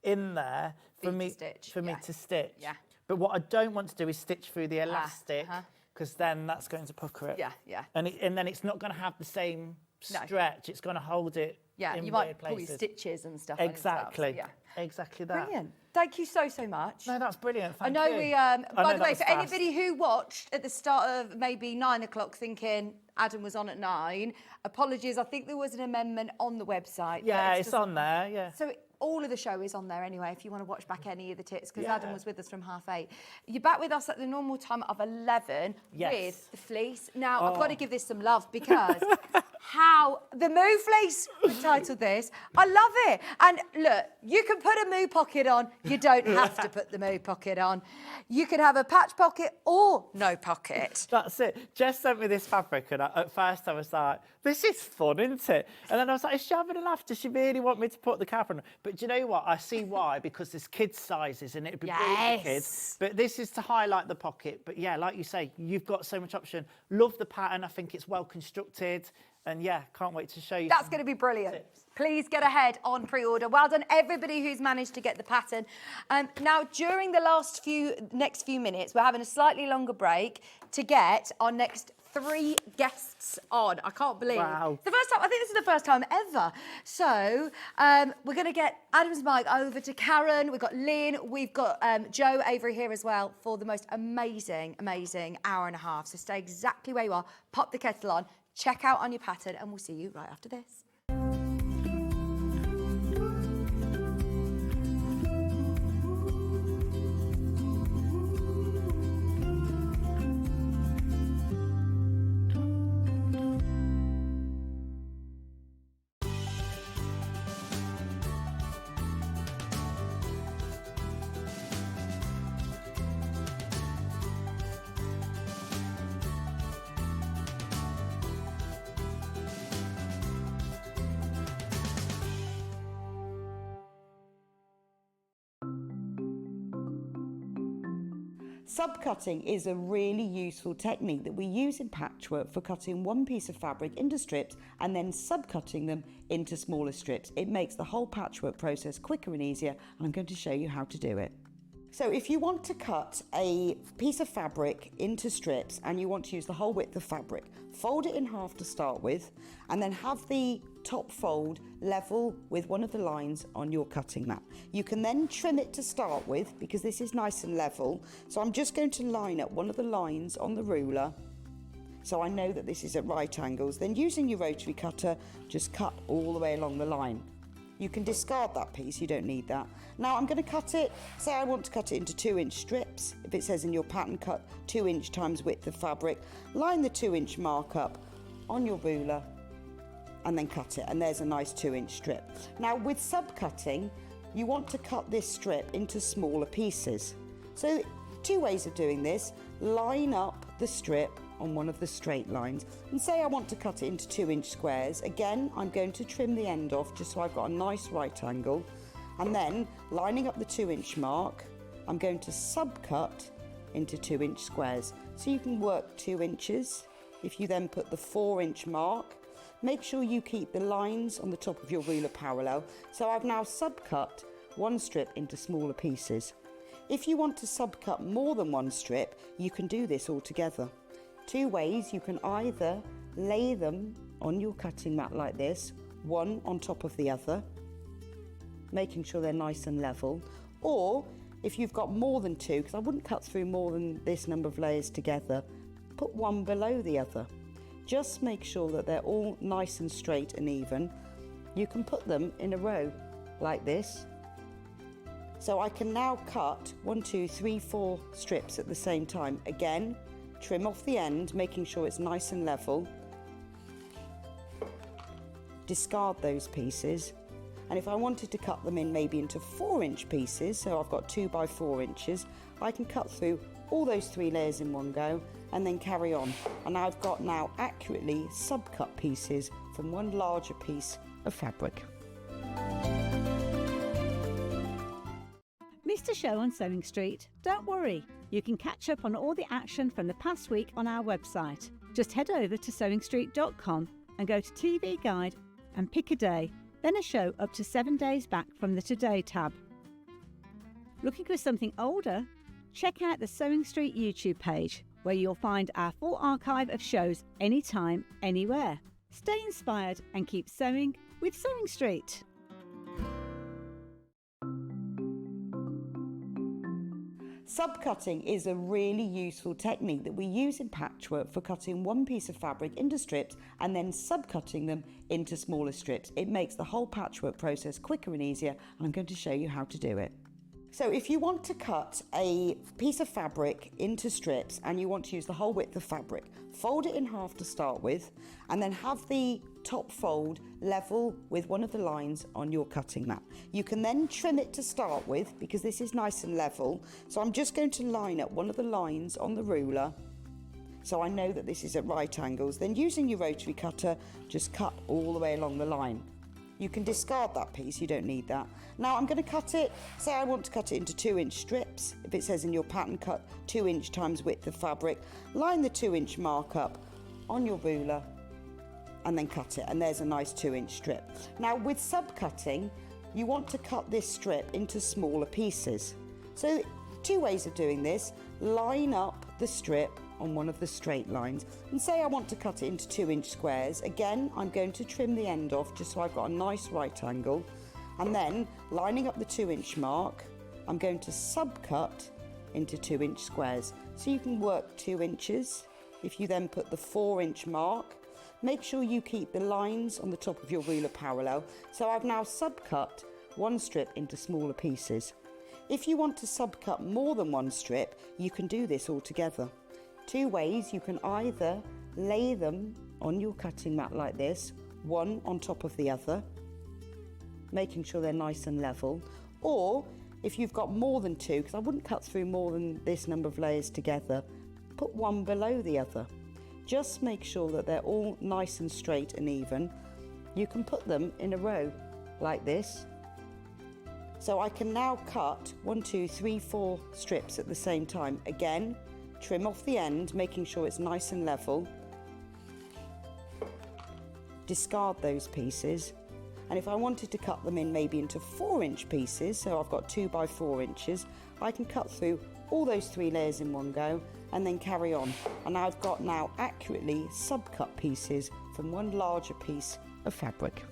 J: in there for me to stitch.
C: Yeah.
J: But what I don't want to do is stitch through the elastic, because then that's going to pucker it.
C: Yeah, yeah.
J: And then it's not going to have the same stretch. It's going to hold it in
C: you
J: weird
C: might
J: places.
C: pull your stitches and stuff.
J: Exactly. Exactly that.
C: Brilliant. Thank you so much.
J: No, that's brilliant. Thank
C: I know
J: you.
C: we, by the way, for anybody who watched at the start of maybe 9 o'clock thinking Adam was on at 9, apologies. I think there was an amendment on the website.
J: Yeah, it's on there, yeah.
C: So all of the show is on there anyway, if you want to watch back any of the tips, because Adam was with us from 8:30. You're back with us at the normal time of 11 with the fleece. Now, I've got to give this some love because how the Moo Fleece, we titled this. I love it. And look, you can put a Moo pocket on. You don't have to put the Moo pocket on. You can have a patch pocket or no pocket.
J: That's it. Jess sent me this fabric, and at first I was like, this is fun, isn't it? And then I was like, is she having a laugh? Does she really want me to put the cap on? But do you know what? I see why, because there's kids' sizes and it'd be great for kids. But this is to highlight the pocket. But yeah, like you say, you've got so much option. Love the pattern. I think it's well constructed. And yeah, can't wait to show you.
C: That's going to be brilliant. Please get ahead on pre-order. Well done, everybody who's managed to get the pattern. Now, during the next few minutes, we're having a slightly longer break to get our next 3 guests on. I can't believe.
J: Wow.
C: The first time, I think this is the first time ever. So we're going to get Adam's mic over to Karen. We've got Lynne. We've got Jo Avery here as well for the most amazing, amazing hour and a half. So stay exactly where you are. Pop the kettle on. Check out on your pattern, and we'll see you right after this.
G: Subcutting is a really useful technique that we use in patchwork for cutting one piece of fabric into strips and then subcutting them into smaller strips. It makes the whole patchwork process quicker and easier, and I'm going to show you how to do it. So if you want to cut a piece of fabric into strips and you want to use the whole width of fabric, fold it in half to start with, and then have the top fold level with one of the lines on your cutting mat. You can then trim it to start with because this is nice and level. So I'm just going to line up one of the lines on the ruler so I know that this is at right angles. Then using your rotary cutter, just cut all the way along the line. You can discard that piece, you don't need that. Now I'm going to cut it, say I want to cut it into 2-inch strips. If it says in your pattern cut 2-inch times width of fabric, line the 2-inch mark up on your ruler and then cut it, and there's a nice 2-inch strip. Now with subcutting, you want to cut this strip into smaller pieces. So 2 ways of doing this: line up the strip on one of the straight lines, and say I want to cut it into 2-inch squares. Again, I'm going to trim the end off just so I've got a nice right angle, and then lining up the 2-inch mark, I'm going to subcut into 2-inch squares. So you can work 2 inches. If you then put the 4-inch mark, make sure you keep the lines on the top of your ruler parallel. So I've now subcut one strip into smaller pieces. If you want to subcut more than one strip, you can do this all together. 2 ways: you can either lay them on your cutting mat like this, one on top of the other, making sure they're nice and level, or if you've got more than 2, because I wouldn't cut through more than this number of layers together, put one below the other. Just make sure that they're all nice and straight and even. You can put them in a row like this. So I can now cut 1, 2, 3, 4 strips at the same time. Again, trim off the end, making sure it's nice and level. Discard those pieces. And if I wanted to cut them in maybe into 4-inch pieces, so I've got 2 by 4 inches, I can cut through all those 3 layers in one go and then carry on. And I've got now accurately subcut pieces from one larger piece of fabric.
A: Missed a show on Sewing Street? Don't worry, you can catch up on all the action from the past week on our website. Just head over to sewingstreet.com and go to TV Guide and pick a day, then a show up to 7 days back from the Today tab. Looking for something older? Check out the Sewing Street YouTube page, where you'll find our full archive of shows anytime, anywhere. Stay inspired and keep sewing with Sewing Street.
G: Subcutting is a really useful technique that we use in patchwork for cutting one piece of fabric into strips and then subcutting them into smaller strips. It makes the whole patchwork process quicker and easier, and I'm going to show you how to do it. So if you want to cut a piece of fabric into strips and you want to use the whole width of fabric, fold it in half to start with, and then have the top fold level with one of the lines on your cutting mat. You can then trim it to start with because this is nice and level. So I'm just going to line up one of the lines on the ruler so I know that this is at right angles. Then using your rotary cutter, just cut all the way along the line. You can discard that piece, you don't need that. Now I'm going to cut it, say I want to cut it into 2-inch strips. If it says in your pattern cut 2-inch times width of fabric, line the 2-inch mark up on your ruler and then cut it, and there's a nice 2-inch strip. Now with subcutting, you want to cut this strip into smaller pieces. So 2 ways of doing this: line up the strip on one of the straight lines, and say I want to cut it into 2-inch squares. Again, I'm going to trim the end off just so I've got a nice right angle, and then lining up the 2-inch mark, I'm going to subcut into 2-inch squares. So you can work 2 inches. If you then put the 4-inch mark, make sure you keep the lines on the top of your ruler parallel. So I've now subcut one strip into smaller pieces. If you want to subcut more than one strip, you can do this all together. 2 ways: you can either lay them on your cutting mat like this, one on top of the other, making sure they're nice and level, or if you've got more than 2, because I wouldn't cut through more than this number of layers together, put one below the other. Just make sure that they're all nice and straight and even. You can put them in a row like this. So I can now cut 1, 2, 3, 4 strips at the same time. Again, trim off the end, making sure it's nice and level. Discard those pieces. And if I wanted to cut them in maybe into 4-inch pieces, so I've got 2 by 4 inches, I can cut through all those 3 layers in one go and then carry on. And I've got now accurately sub-cut pieces from one larger piece of fabric.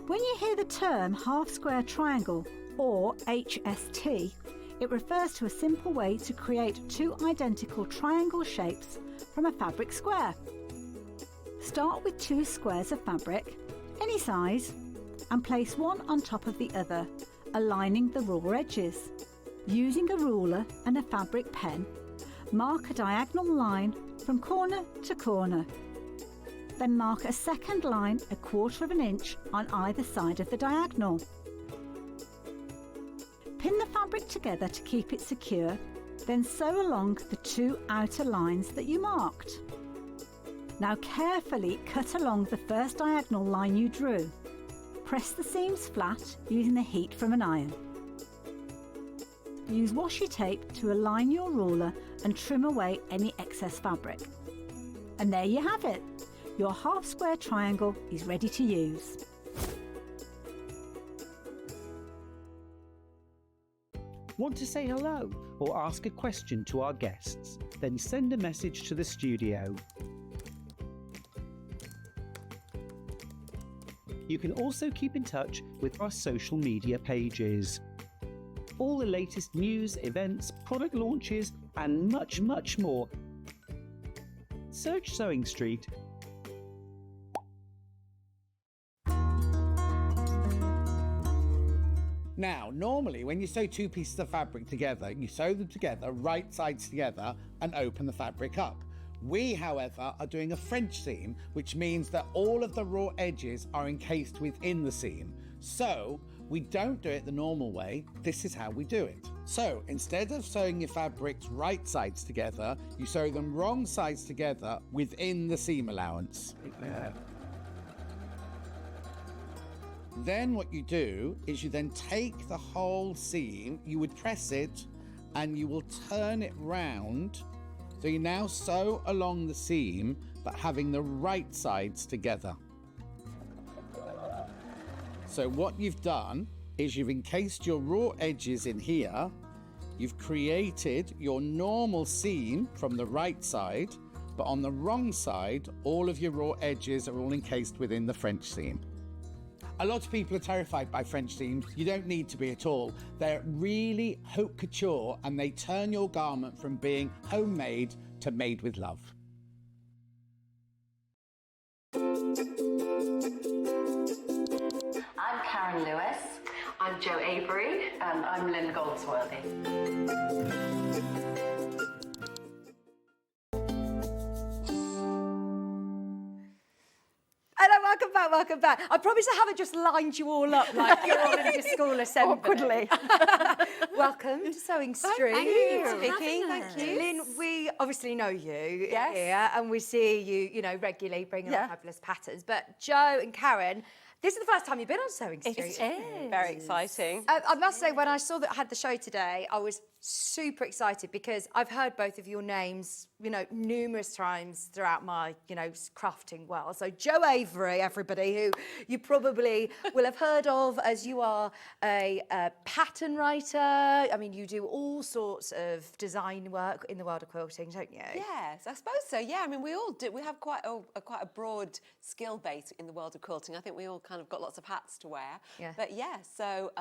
A: When you hear the term half square triangle, or HST, it refers to a simple way to create 2 identical triangle shapes from a fabric square. Start with 2 squares of fabric, any size, and place one on top of the other, aligning the raw edges. Using a ruler and a fabric pen, mark a diagonal line from corner to corner. Then mark a second line 1/4 inch on either side of the diagonal. Pin the fabric together to keep it secure, then sew along the 2 outer lines that you marked. Now carefully cut along the first diagonal line you drew. Press the seams flat using the heat from an iron. Use washi tape to align your ruler and trim away any excess fabric. And there you have it. Your half square triangle is ready to use.
H: Want to say hello or ask a question to our guests? Then send a message to the studio. You can also keep in touch with our social media pages. All the latest news, events, product launches, and much, much more. Search Sewing Street.
I: Now, normally when you sew 2 pieces of fabric together, you sew them together, right sides together, and open the fabric up. We, however, are doing a French seam, which means that all of the raw edges are encased within the seam. So, we don't do it the normal way, this is how we do it. So, instead of sewing your fabrics right sides together, you sew them wrong sides together within the seam allowance. Then what you do is you then take the whole seam, you would press it, and you will turn it round. So you now sew along the seam, but having the right sides together. So what you've done is you've encased your raw edges in here, you've created your normal seam from the right side, but on the wrong side, all of your raw edges are all encased within the French seam. A lot of people are terrified by French seams. You don't need to be at all. They're really haute couture and they turn your garment from being homemade to made with love.
B: I'm Karen Lewis. I'm Jo Avery, and I'm Lynne Goldsworthy.
C: Welcome back. I promise I haven't just lined you all up like you're all in a school assembly.
L: Awkwardly.
C: Welcome to Sewing Street.
L: Thank you,
C: Vicky.
L: thank you.
C: Lynne, we obviously know you
L: Yes.
C: here, and we see you, regularly bringing on fabulous patterns. But Jo and Karen, this is the first time you've been on Sewing Street.
L: It is. Very exciting.
C: I must say, when I saw that I had the show today, I was super excited because I've heard both of your names, numerous times throughout my, crafting world. So Jo Avery, everybody, who you probably will have heard of as you are a pattern writer. I mean, you do all sorts of design work in the world of quilting, don't you?
L: Yes, I suppose so. Yeah, I mean, we all do. We have quite a broad skill base in the world of quilting. I think we all kind of got lots of hats to wear.
C: Yeah.
L: But yeah, so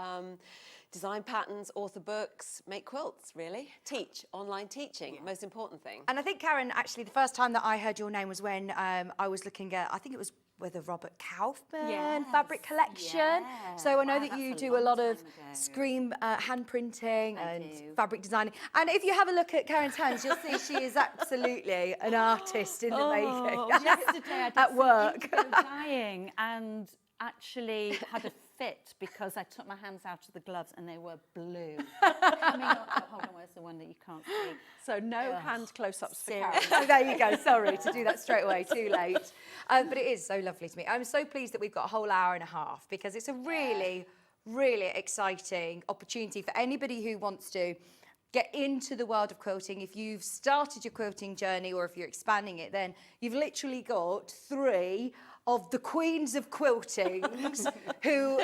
L: design patterns, author books, make quilts, really. Teach, online teaching, most important thing.
C: And I think, Karen, actually, the first time that I heard your name was when I was looking at, I think it was with the Robert Kaufman fabric collection.
L: Yes.
C: So I know that you do a lot of screen hand printing and fabric designing. And if you have a look at Karen's hands, you'll see she is absolutely an artist in the making.
M: Yesterday I did
C: at work.
M: some dyeing, and actually had a fit because I took my hands out of the gloves and they were blue. I mean, hold on, where's the one that you can't see?
L: So no hand close-ups for Karen.
C: Oh, there you go. Sorry to do that straight away. Too late. But it is so lovely to me. I'm so pleased that we've got a whole hour and a half because it's a really, really exciting opportunity for anybody who wants to get into the world of quilting. If you've started your quilting journey or if you're expanding it, then you've literally got 3 of the queens of quilting who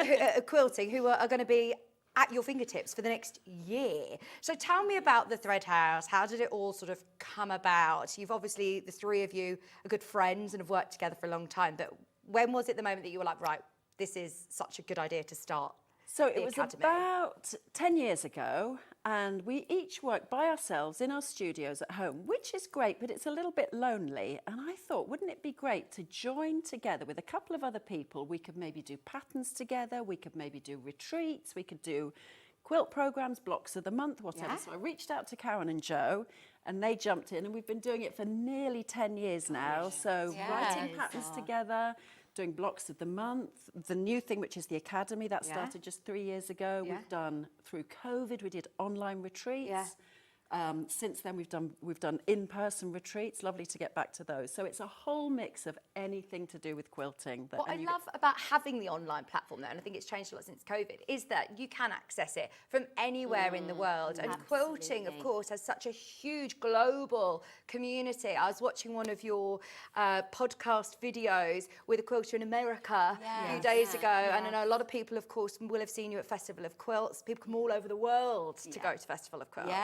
C: are going to be at your fingertips for the next year. So tell me about the Thread House. How did it all sort of come about? You've obviously, the 3 of you are good friends and have worked together for a long time, but when was it the moment that you were like, right, this is such a good idea to start?
N: So it was about 10 years ago, and we each worked by ourselves in our studios at home, which is great, but it's a little bit lonely. And I thought, wouldn't it be great to join together with a couple of other people? We could maybe do patterns together, we could maybe do retreats, we could do quilt programs, blocks of the month, whatever. Yeah. So I reached out to Karen and Jo, and they jumped in, and we've been doing it for nearly 10 years now. So writing patterns together, doing blocks of the month. The new thing, which is the Academy, that started just 3 years ago. We've done, through COVID, we did online retreats. Since then, we've done in-person retreats. Lovely to get back to those. So it's a whole mix of anything to do with quilting.
C: What I love about having the online platform, though, and I think it's changed a lot since COVID, is that you can access it from anywhere in the world. And quilting, of course, has such a huge global community. I was watching one of your podcast videos with a quilter in America a few days ago, and I know a lot of people, of course, will have seen you at Festival of Quilts. People come all over the world to go to Festival of Quilts.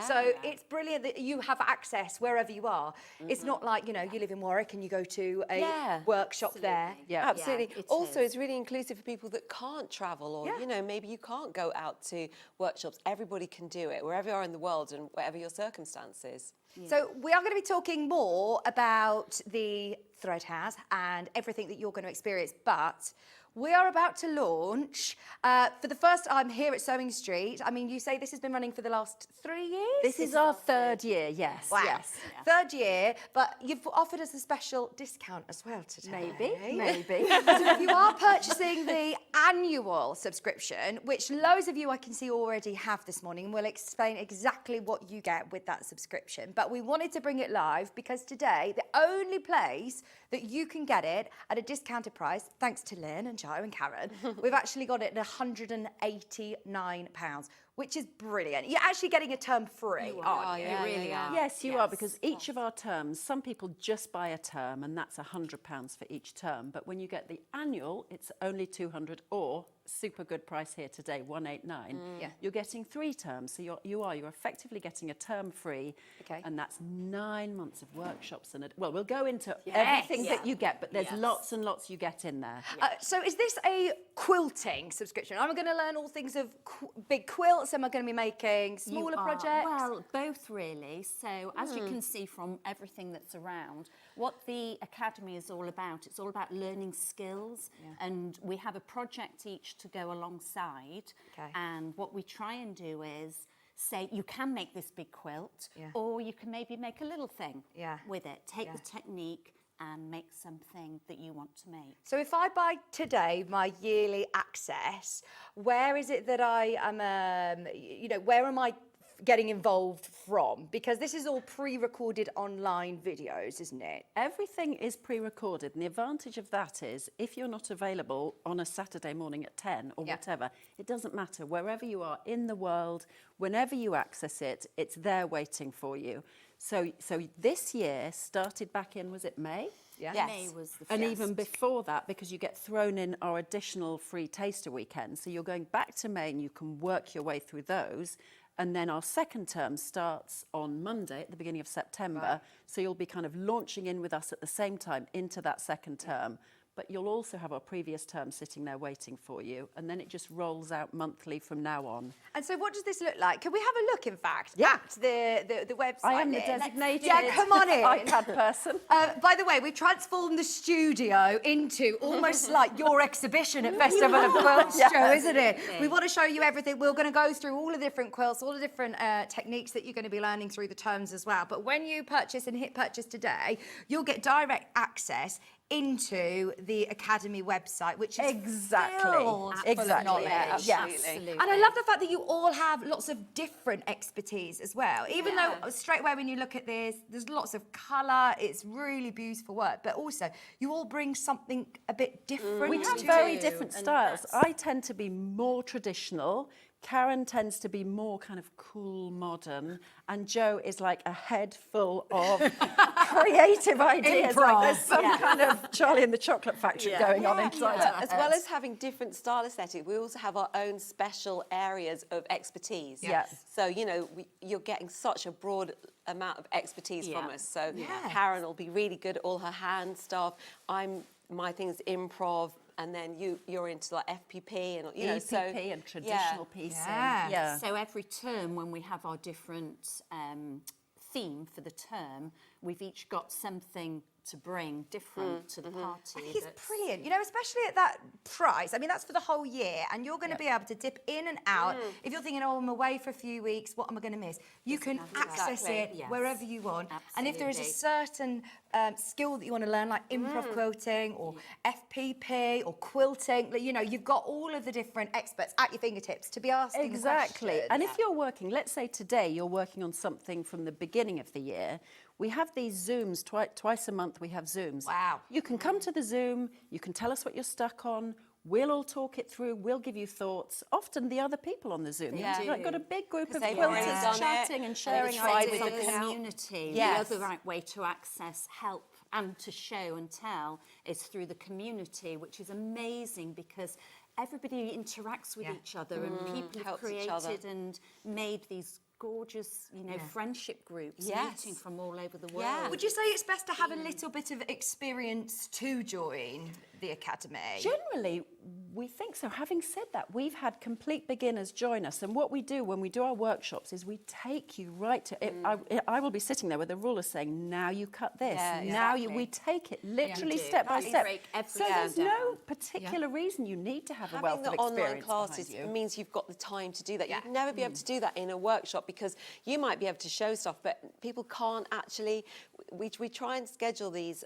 C: So it's brilliant that you have access wherever you are. It's not like, you know, you live in Warwick and you go to a workshop there.
L: Yeah, absolutely. Also, it's really inclusive for people that can't travel or, you know, maybe you can't go out to workshops. Everybody can do it, wherever you are in the world and whatever your circumstances.
C: So we are going to be talking more about the Thread House and everything that you're going to experience, but we are about to launch for the first time here at Sewing Street. I mean, you say this has been running for the last 3 years?
N: This is our 3rd year, yes.
C: Wow.
N: Yes.
C: 3rd year, but you've offered us a special discount as well today.
N: Maybe.
C: So if you are purchasing the annual subscription, which loads of you I can see already have this morning, and we'll explain exactly what you get with that subscription. But we wanted to bring it live because today, the only place that you can get it at a discounted price, thanks to Lynne and Jo and Karen, we've actually got it at £189, which is brilliant. You're actually getting a term free, aren't you?
N: You really are. Yes, you are, because each of our terms, some people just buy a term, and that's £100 for each term. But when you get the annual, it's only £200, or super good price here today, £189. You're getting 3 terms, so you're effectively getting a term free, and that's 9 months of workshops and well, we'll go into everything that you get, but there's lots and lots you get in there.
C: So is this a quilting subscription? Am I going to learn all things of big quilts? Am I going to be making smaller projects?
M: Well, both really. So as you can see from everything that's around, what the Academy is all about, it's all about learning skills, and we have a project each to go alongside. And what we try and do is say you can make this big quilt, or you can maybe make a little thing with it. Take the technique and make something that you want to make.
C: So if I buy today my yearly access, where is it that I am, where am I getting involved from? Because this is all pre-recorded online videos, isn't it?
N: Everything is pre-recorded, and the advantage of that is if you're not available on a Saturday morning at 10 or whatever, it doesn't matter. Wherever you are in the world, whenever you access it, it's there waiting for you. So this year started back in, was it May?
C: Yes.
M: May was the first.
N: And even before that, because you get thrown in our additional free taster weekends, so you're going back to May and you can work your way through those. And then our second term starts on Monday at the beginning of September. So you'll be kind of launching in with us at the same time into that second term. But you'll also have our previous term sitting there waiting for you. And then it just rolls out monthly from now on.
C: And so what does this look like? Can we have a look, in fact, at the website?
N: I am the designated
C: come on in.
N: iPad person.
C: By the way, we've transformed the studio into almost like your exhibition at Festival of Quilts, Jo, isn't it? We want to show you everything. We're going to go through all the different quilts, all the different techniques that you're going to be learning through the terms as well. But when you purchase and hit purchase today, you'll get direct access into the Academy website, which is
N: Exactly.
C: filled full of knowledge.
L: Absolutely.
C: And I love the fact that you all have lots of different expertise as well. Even though straight away when you look at this, there's lots of colour, it's really beautiful work, but also you all bring something a bit different.
N: We have very different styles. I tend to be more traditional. Karen tends to be more kind of cool, modern, and Jo is like a head full of creative ideas. Like there's some kind of Charlie and the Chocolate Factory going on inside her.
L: As well as having different style aesthetic, we also have our own special areas of expertise.
N: Yes.
L: So, you know, you're getting such a broad amount of expertise from us. So Karen will be really good at all her hand stuff. My thing is improv. And then you're into like FPP and you know,
N: EPP and traditional piecing.
M: So every term when we have our different theme for the term, we've each got something to bring different to the party.
C: It's brilliant, you know, especially at that price. I mean, that's for the whole year, and you're going to be able to dip in and out. If you're thinking, oh, I'm away for a few weeks, what am I going to miss? You can access it wherever you want. And if there is a certain skill that you want to learn, like improv quilting or FPP or quilting, you know, you've got all of the different experts at your fingertips to be asking
N: Exactly. And if you're working, let's say today you're working on something from the beginning of the year, we have these Zooms, twice a month we have Zooms.
C: Wow.
N: You can come to the Zoom, you can tell us what you're stuck on, we'll all talk it through, we'll give you thoughts. Often the other people on the Zoom, you've got a big group of quilters chatting and sharing ideas.
M: With the community. The other right way to access help and to show and tell is through the community, which is amazing because everybody interacts with each other and people have created and made these gorgeous, you know, friendship groups meeting from all over the world.
C: Would you say it's best to have a little bit of experience to join the Academy?
N: Generally, we think so. Having said that, we've had complete beginners join us, and what we do when we do our workshops is we take you right to it. I will be sitting there with a ruler saying, now you cut this, now we take it literally step by step. So there's no particular reason you need to have a wealth of experience.
L: Having the online classes means you've got the time to do that. You'd never be able to do that in a workshop because you might be able to show stuff, but people can't actually. We try and schedule these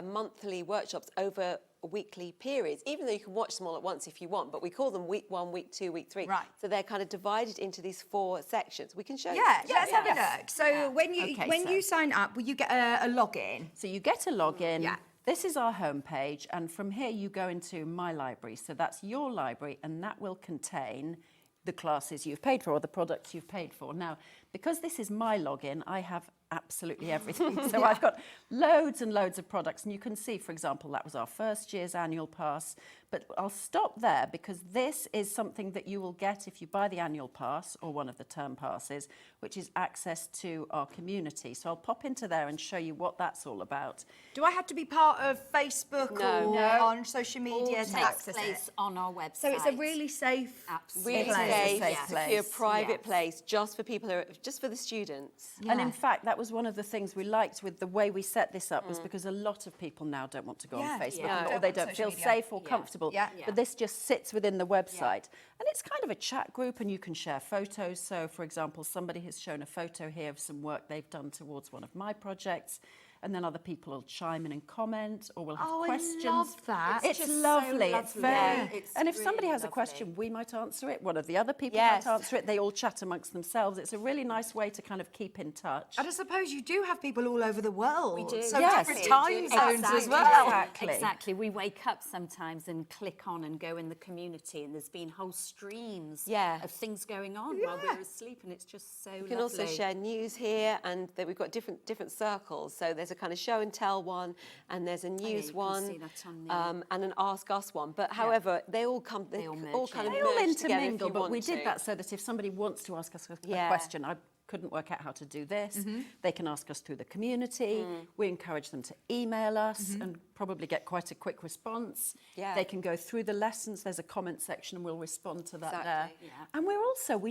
L: monthly workshops over weekly periods, even though you can watch them all at once if you want, but we call them week 1, week 2, week 3. Right. So they're kind of divided into these 4 sections. We can show you.
C: Let's have a look. So when you sign up, will you get a login?
N: So you get a login. This is our homepage, and from here you go into My Library. So that's your library, and that will contain the classes you've paid for or the products you've paid for. Now, because this is my login, I have absolutely everything. So I've got loads and loads of products. And you can see, for example, that was our first year's annual pass. But I'll stop there because this is something that you will get if you buy the annual pass or one of the term passes, which is access to our community. So I'll pop into there and show you what that's all about.
C: Do I have to be part of Facebook or on social media to access it?
M: On our website.
C: So it's a really safe,
L: really safe, secure, private place, just for people who are, just for the students.
N: And in fact, that was one of the things we liked with the way we set this up was because a lot of people now don't want to go on Facebook or they don't feel safe or comfortable. But this just sits within the website. And it's kind of a chat group and you can share photos. So, for example, somebody has shown a photo here of some work they've done towards one of my projects. And then other people will chime in and comment or will have questions.
C: I love that.
N: It's lovely. It's very... and if somebody has a question, we might answer it. One of the other people might answer it. They all chat amongst themselves. It's a really nice way to kind of keep in touch.
C: And I suppose you do have people all over the world.
M: We do.
C: So different time zones as well.
M: Exactly. We wake up sometimes and click on and go in the community and there's been whole streams of things going on while we're asleep and it's just so lovely.
L: You can also share news here and we've got different circles. So there's a kind of show and tell one and there's a news one and an ask us one. But however, they all come, they all kind of merge together if you
N: but
L: want
N: we did
L: to.
N: that so that if somebody wants to ask us a question, I couldn't work out how to do this. They can ask us through the community. We encourage them to email us and probably get quite a quick response. They can go through the lessons. There's a comment section and we'll respond to that there. And we're also,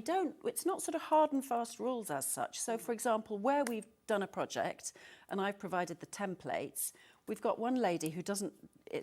N: it's not sort of hard and fast rules as such. So for example, where we've done a project and I've provided the templates, we've got one lady who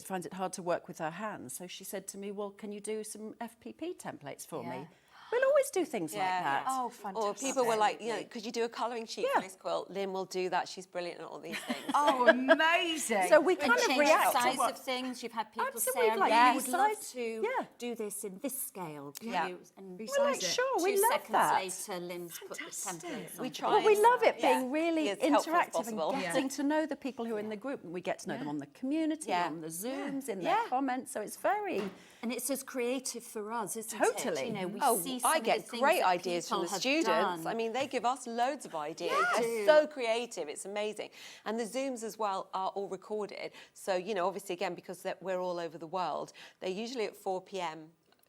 N: finds it hard to work with her hands. So she said to me, well, can you do some FPP templates for me? We'll always do things like that.
C: Oh, fantastic.
L: Or people were like, you know, could you do a colouring sheet for this quilt? Lynne will do that. She's brilliant at all these things.
C: Oh, amazing.
N: So we kind of
M: change
N: react
M: the
N: to
M: size
N: what...
M: of things. You've had people say,
N: Absolutely, like,
M: I
N: you
M: would love
N: size-
M: to
N: yeah.
M: do this in this scale. Can
L: Yeah.
M: you? And
C: Resize
N: We're like,
C: it.
N: sure, we
M: 2
N: love
M: seconds
N: that.
M: later, Lynn's put the templates on.
L: We
M: for
L: try.
N: Well, we
L: Nice.
N: love it
L: Yeah.
N: being really
L: Be as helpful as
N: interactive
L: possible.
N: and getting to know the people who are in the group. And we get to know them on the community, on the Zooms, in their comments. So it's very...
M: And it's as creative for us, isn't
N: Totally.
M: it? You know, we
L: Oh,
M: see some
L: I
M: of the
L: get
M: things
L: great
M: that
L: ideas from
M: people
L: the
M: have
L: students.
M: done.
L: I mean, they give us loads of ideas.
M: Yeah.
L: They're so creative. It's amazing. And the Zooms as well are all recorded. So, you know, obviously, again, because we're all over the world, they're usually at 4 p.m.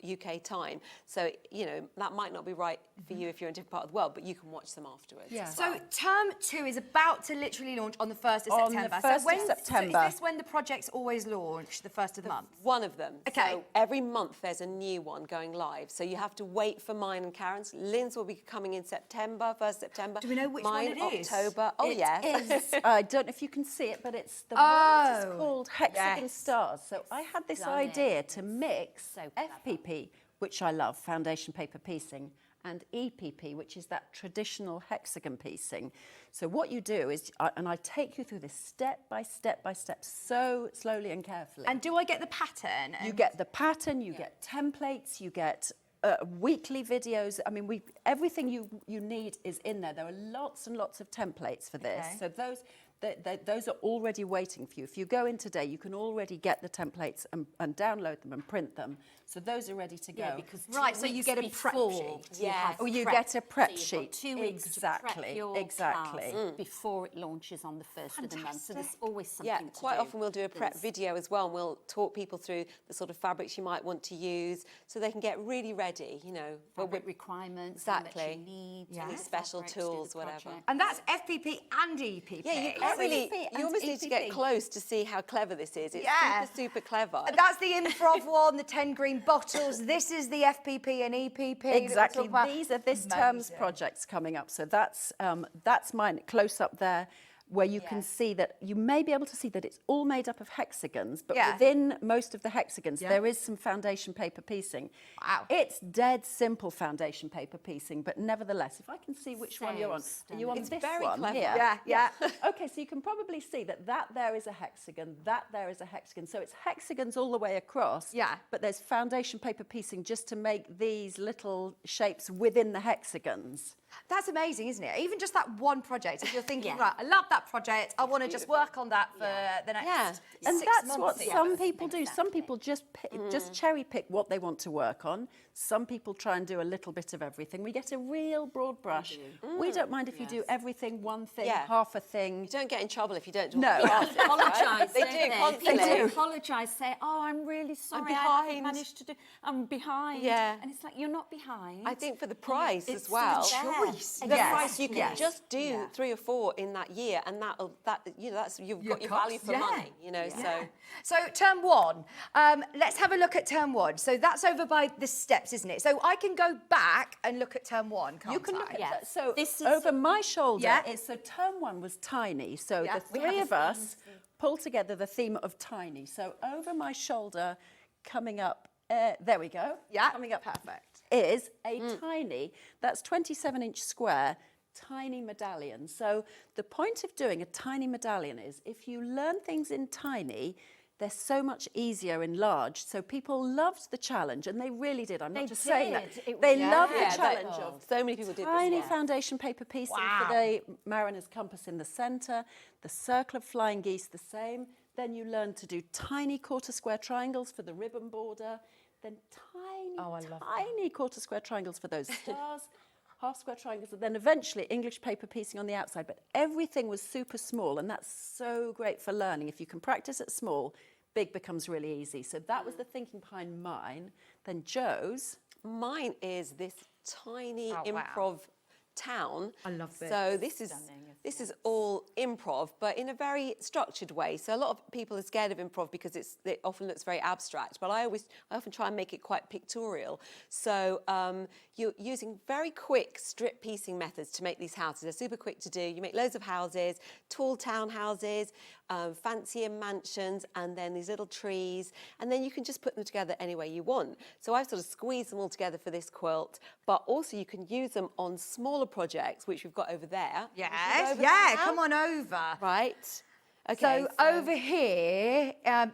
L: UK time. So, you know, that might not be right for you if you're in a different part of the world, but you can watch them afterwards.
N: Yeah.
L: as
C: So
L: well.
C: term 2 is about to literally launch on the 1st of
N: On the
C: September.
N: 1st of
C: so when,
N: September.
C: So is this when the projects always launch, the 1st of the month?
L: One of them.
C: Okay.
L: So every month there's a new one going live. So you have to wait for mine and Karen's. Lynn's will be coming in September, 1st September.
C: Do we know which
L: mine,
C: one it is?
L: October. Oh,
N: It
L: yeah.
N: is, I don't know if you can see it, but it's the one is called Hexagon
C: Yes.
N: Stars. So I had this
M: Stunning.
N: idea to mix
M: So clever.
N: FPP, which I love, foundation paper piecing, and EPP, which is that traditional hexagon piecing. So what you do is, and I take you through this step by step by step, so slowly and carefully.
C: And do I get the pattern?
N: You get the pattern, you get templates, you get weekly videos. I mean, everything you need is in there. There are lots and lots of templates for this.
C: Okay.
N: So those are already waiting for you. If you go in today, you can already get the templates and download them and print them. So those are ready to go.
M: Yeah, because
C: Right, so you get a prep sheet.
M: Yeah.
N: Or you get a prep
M: So you've got
N: sheet.
M: 2 weeks
N: Exactly,
M: to prep your
N: exactly.
M: class before it launches on the 1st of the month. So there's always something
L: Yeah,
M: to
L: quite
M: do.
L: often we'll do a prep video as well, and we'll talk people through the sort of fabrics you might want to use so they can get really ready, you know.
M: Fabric requirements,
L: Exactly.
M: how much you need,
L: Any
M: the
L: special
M: fabrics, do the
L: tools, whatever.
M: project.
C: And that's FPP and EPP.
L: Yeah, you can't really,
N: EPP
L: you
N: and
L: almost need to get
N: EPP.
L: close to see how clever this is. It's
C: Yeah.
L: super, super clever.
C: And that's the improv one, the 10 green bottles. This is the FPP and EPP. that we're
N: Exactly.
C: talking about.
N: These are this term's
C: Amazing.
N: projects coming up. So that's mine close up there, where you can see that you may be able to see that it's all made up of hexagons, but
C: Yeah.
N: within most of the hexagons there is some foundation paper piecing.
C: Wow.
N: It's dead simple foundation paper piecing, but nevertheless, if I can see which one you're on. Are you on
L: It's
N: this
L: very
N: one
L: clever.
N: here?
C: Yeah.
N: Okay, so you can probably see that there is a hexagon, that there is a hexagon. So it's hexagons all the way across.
C: Yeah.
N: But there's foundation paper piecing just to make these little shapes within the hexagons.
C: That's amazing, isn't it? Even just that one project, if you're thinking, right, I love that project, I want to just work on that for the next
N: And
C: 6
N: that's
C: months.
N: what some people do. Some people just cherry pick what they want to work on. Some people try and do a little bit of everything. We get a real broad brush. We don't mind if you do everything, one thing, half a thing.
L: You don't get in trouble if you don't do
N: No.
M: Apologise.
L: They
M: don't
L: do constantly.
M: They do apologise. Say, "Oh, I'm really sorry. I haven't
L: behind."
M: managed to do. I'm behind."
L: Yeah.
M: And it's like you're not behind.
L: I think for the price
M: It's
L: as well.
M: for the choice.
L: The
M: Yes.
L: price you can
M: Yes.
L: just do 3 or 4 in that year, and that you know that's you've got your value for money. You know,
C: So term 1, let's have a look at term 1. So that's over by the steps, isn't it? So I can go back and look at term 1, can't
N: You can look
C: I?
N: at
M: Yeah.
N: that. So
M: This is-
N: over my shoulder,
C: Yeah.
N: so term 1 was tiny. So
C: Yeah.
N: the
C: We
N: three
C: have
N: of us pulled together the theme of tiny. So over my shoulder, coming up, there we go.
C: Yeah,
N: coming up
C: perfect.
N: is a tiny, that's 27-inch square, tiny medallion. So the point of doing a tiny medallion is if you learn things in tiny, they're so much easier in large. So people loved the challenge, and they really did. I'm not just saying that. They loved the challenge of
L: so many people did
N: tiny
L: this.
N: foundation paper piecing for the mariner's compass in the centre, the circle of flying geese the same. Then you learn to do tiny quarter square triangles for the ribbon border, then tiny quarter square triangles for those stars, half square triangles, and then eventually English paper piecing on the outside. But everything was super small, and that's so great for learning. If you can practice at small, big becomes really easy. So that was the thinking behind mine. Then Jo's.
L: Mine is this tiny improv town.
C: I love this.
L: So this is all improv, but in a very structured way. So a lot of people are scared of improv because it often looks very abstract, but I often try and make it quite pictorial. So you're using very quick strip piecing methods to make these houses. They're super quick to do. You make loads of houses, tall townhouses, fancier mansions, and then these little trees, and then you can just put them together any way you want. So I've sort of squeezed them all together for this quilt, but also you can use them on smaller projects, which we've got over there.
C: Yes, come on over.
L: Right. Okay,
C: so over here,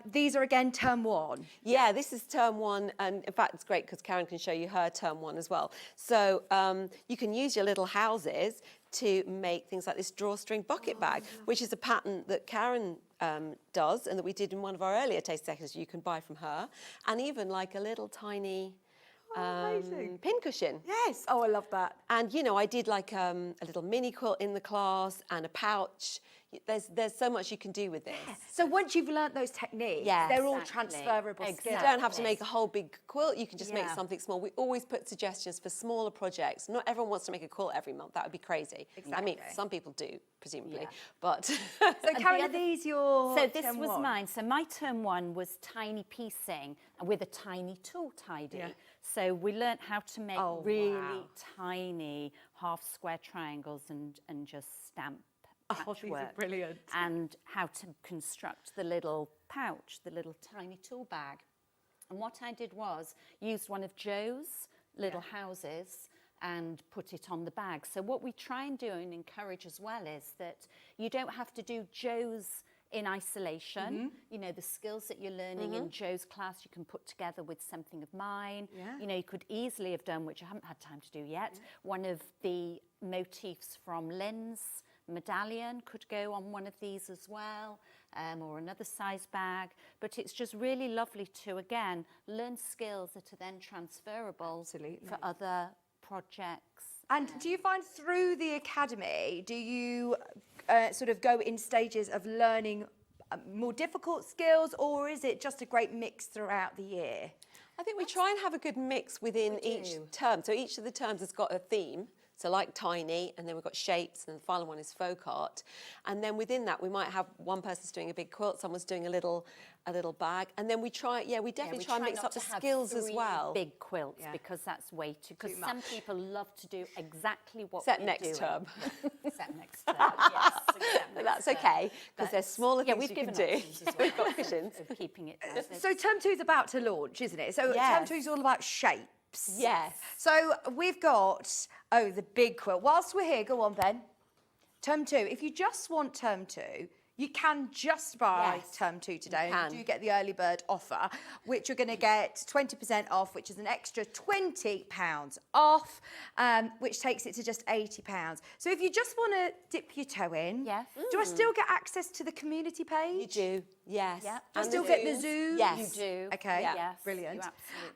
C: these are again term 1.
L: Yeah, this is term 1, and in fact it's great because Karen can show you her term 1 as well. So you can use your little houses to make things like this drawstring bucket bag, which is a pattern that Karen does and that we did in one of our earlier taste sessions you can buy from her, and even like a little tiny pin cushion.
C: Yes. Oh, I love that.
L: And, you know, I did like a little mini quilt in the class and a pouch. There's so much you can do with this.
C: So once you've learnt those techniques, they're all transferable skills.
L: You don't have to make a whole big quilt. You can just make something small. We always put suggestions for smaller projects. Not everyone wants to make a quilt every month. That would be crazy. Exactly. I mean, some people do, presumably. But
C: so, Karen, are these your
M: So this
C: term
M: was
C: 1?
M: mine. So my term 1 was tiny piecing with a tiny tool tidy. Yeah. So we learnt how to make really tiny half square triangles and just stamp patchwork.
C: These are brilliant.
M: And how to construct the little pouch, the little tiny tool bag. And what I did was used one of Jo's little houses and put it on the bag. So what we try and do and encourage as well is that you don't have to do Jo's in isolation. You know, the skills that you're learning in Jo's class you can put together with something of mine. You know, you could easily have done, which I haven't had time to do yet, one of the motifs from Lynne's medallion could go on one of these as well, or another size bag. But it's just really lovely to, again, learn skills that are then transferable for other projects.
C: And do you find through the academy, do you sort of go in stages of learning more difficult skills, or is it just a great mix throughout the year?
L: I think we try and have a good mix within each term. So each of the terms has got a theme. So like tiny, and then we've got shapes, and the final one is folk art. And then within that, we might have one person's doing a big quilt, someone's doing a little bag, and then we try, we definitely try and mix up the skills as well.
M: Big quilts, because that's way too. Because some people love to do exactly what
L: Except
M: we're
L: next
M: doing.
L: term.
M: Except next term, yes.
L: But that's okay, because there's smaller things
M: we've
L: you can
M: given
L: do.
M: options as well.
L: We've got cushions.
M: Of keeping it.
C: So term 2 is about to launch, isn't it? So term 2 is all about shape.
L: Yes.
C: So we've got, the big quilt. Whilst we're here, go on, Ben. Term 2. If you just want term 2, you can just buy term 2 today. And you do get the early bird offer, which you're going to get 20% off, which is an extra £20 off, which takes it to just £80. So if you just want to dip your toe in, do I still get access to the community page?
L: You do, yes.
C: Do I still get the Zoom?
L: Yes.
M: You do.
C: Okay,
M: Yes,
C: brilliant.
M: you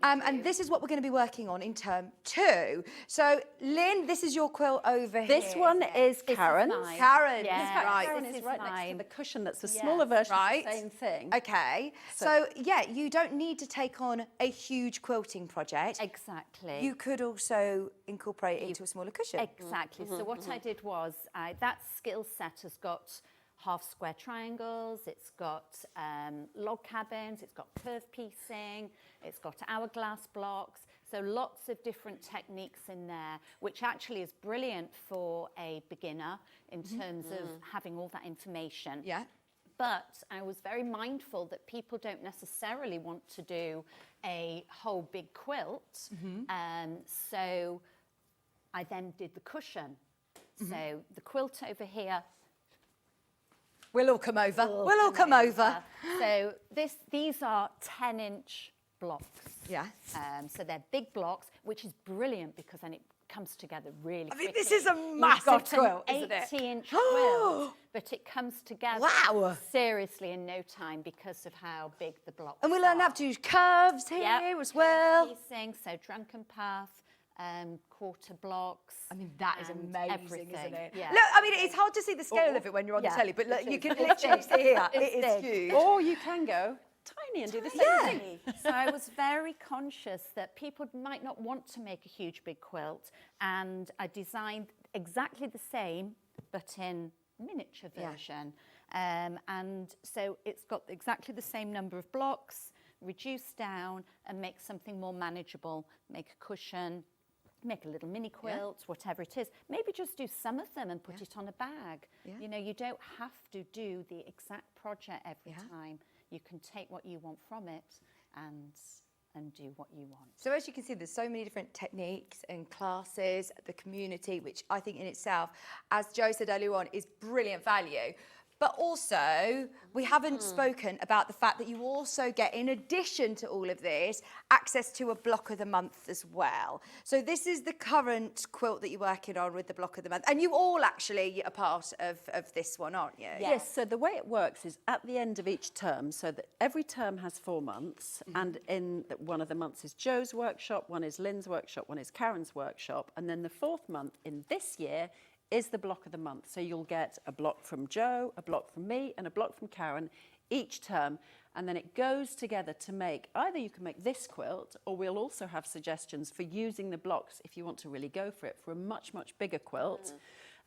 M: absolutely
C: And this is what we're going to be working on in term 2. So, Lynne, this is your quilt over here.
N: This one is Karen's.
C: Karen,
M: Yeah.
C: right.
N: Karen
M: This
N: is
M: is
N: right next to
M: mine.
N: the cushion that's a smaller version of the same thing.
C: Okay. So, you don't need to take on a huge quilting project.
M: Exactly.
C: You could also incorporate it into a smaller cushion.
M: Exactly. So what I did was, that skill set has got half square triangles, it's got log cabins, it's got curve piecing, it's got hourglass blocks. So lots of different techniques in there, which actually is brilliant for a beginner in terms of having all that information.
C: Yeah.
M: But I was very mindful that people don't necessarily want to do a whole big quilt. So I then did the cushion. So the quilt over here.
C: We'll all come over. We'll all come over.
M: So these are 10-inch blocks.
C: Yeah.
M: So they're big blocks, which is brilliant because then it comes together really quickly.
C: I mean, this is a massive quilt,
M: You've got an
C: isn't it?
M: 80-inch quilt, but it comes together seriously in no time because of how big the blocks are.
C: And we learn how to use curves here as well.
M: Piecing, so drunken path, quarter blocks.
C: I mean, that is amazing,
M: everything.
C: isn't it?
M: Yeah.
C: Look, I mean, it's hard to see the scale of it when you're on the telly, but look, you can literally see here. It is huge.
N: Or you can go tiny and do the same thing.
M: So I was very conscious that people might not want to make a huge big quilt, and I designed exactly the same, but in miniature version. And so it's got exactly the same number of blocks, reduced down, and make something more manageable. Make a cushion, make a little mini quilt, whatever it is. Maybe just do some of them and put it on a bag. You know, you don't have to do the exact project every time. You can take what you want from it and do what you want.
C: So as you can see, there's so many different techniques and classes, the community, which I think in itself, as Jo said earlier on, is brilliant value. But also, we haven't spoken about the fact that you also get, in addition to all of this, access to a block of the month as well. So this is the current quilt that you're working on with the block of the month. And you all actually are part of this one, aren't you?
N: Yes, so the way it works is at the end of each term, so that every term has 4 months, and in one of the months is Jo's workshop, one is Lynne's workshop, one is Karen's workshop, and then the 4th month in this year is the block of the month. So you'll get a block from Jo, a block from me, and a block from Karen each term, and then it goes together to make, either you can make this quilt, or we'll also have suggestions for using the blocks, if you want to really go for it, for a much, much bigger quilt.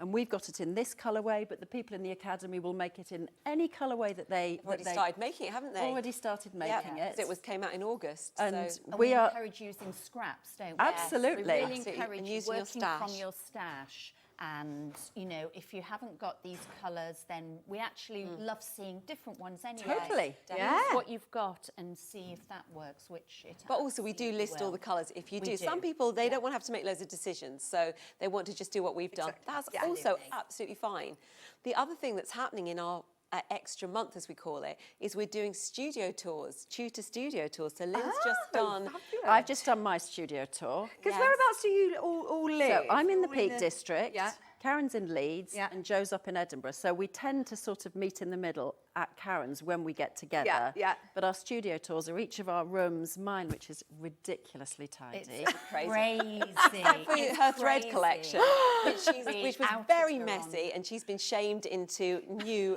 N: And we've got it in this colourway, but the people in the Academy will make it in any colourway that they...
L: Already started making it, haven't they?
N: Already started making it.
L: It came out in August.
N: And
L: so.
N: we are...
M: encourage using scraps, don't we?
N: Absolutely.
M: We really encourage
L: and
M: you
L: using your
M: working
L: stash.
M: from your stash. And, you know, if you haven't got these colours, then we actually love seeing different ones anyway.
N: Totally.
M: Use what you've got and see if that works, which it
L: But also we do list all the colours if you do. Some people, they don't want to have to make loads of decisions, so they want to just do what we've done. That's also absolutely fine. The other thing that's happening in our extra month, as we call it, is we're doing studio tours, tutor studio tours. So Lynn's just done...
N: I've just done my studio tour.
C: Because whereabouts do you all live?
N: So I'm in the Peak District, Karen's in Leeds,
C: Yeah.
N: and Jo's up in Edinburgh. So we tend to sort of meet in the middle at Karen's when we get together.
C: Yeah, yeah.
N: But our studio tours are each of our rooms, mine, which is ridiculously tidy.
M: It's crazy.
L: For her thread collection, which was very messy, and she's been shamed into new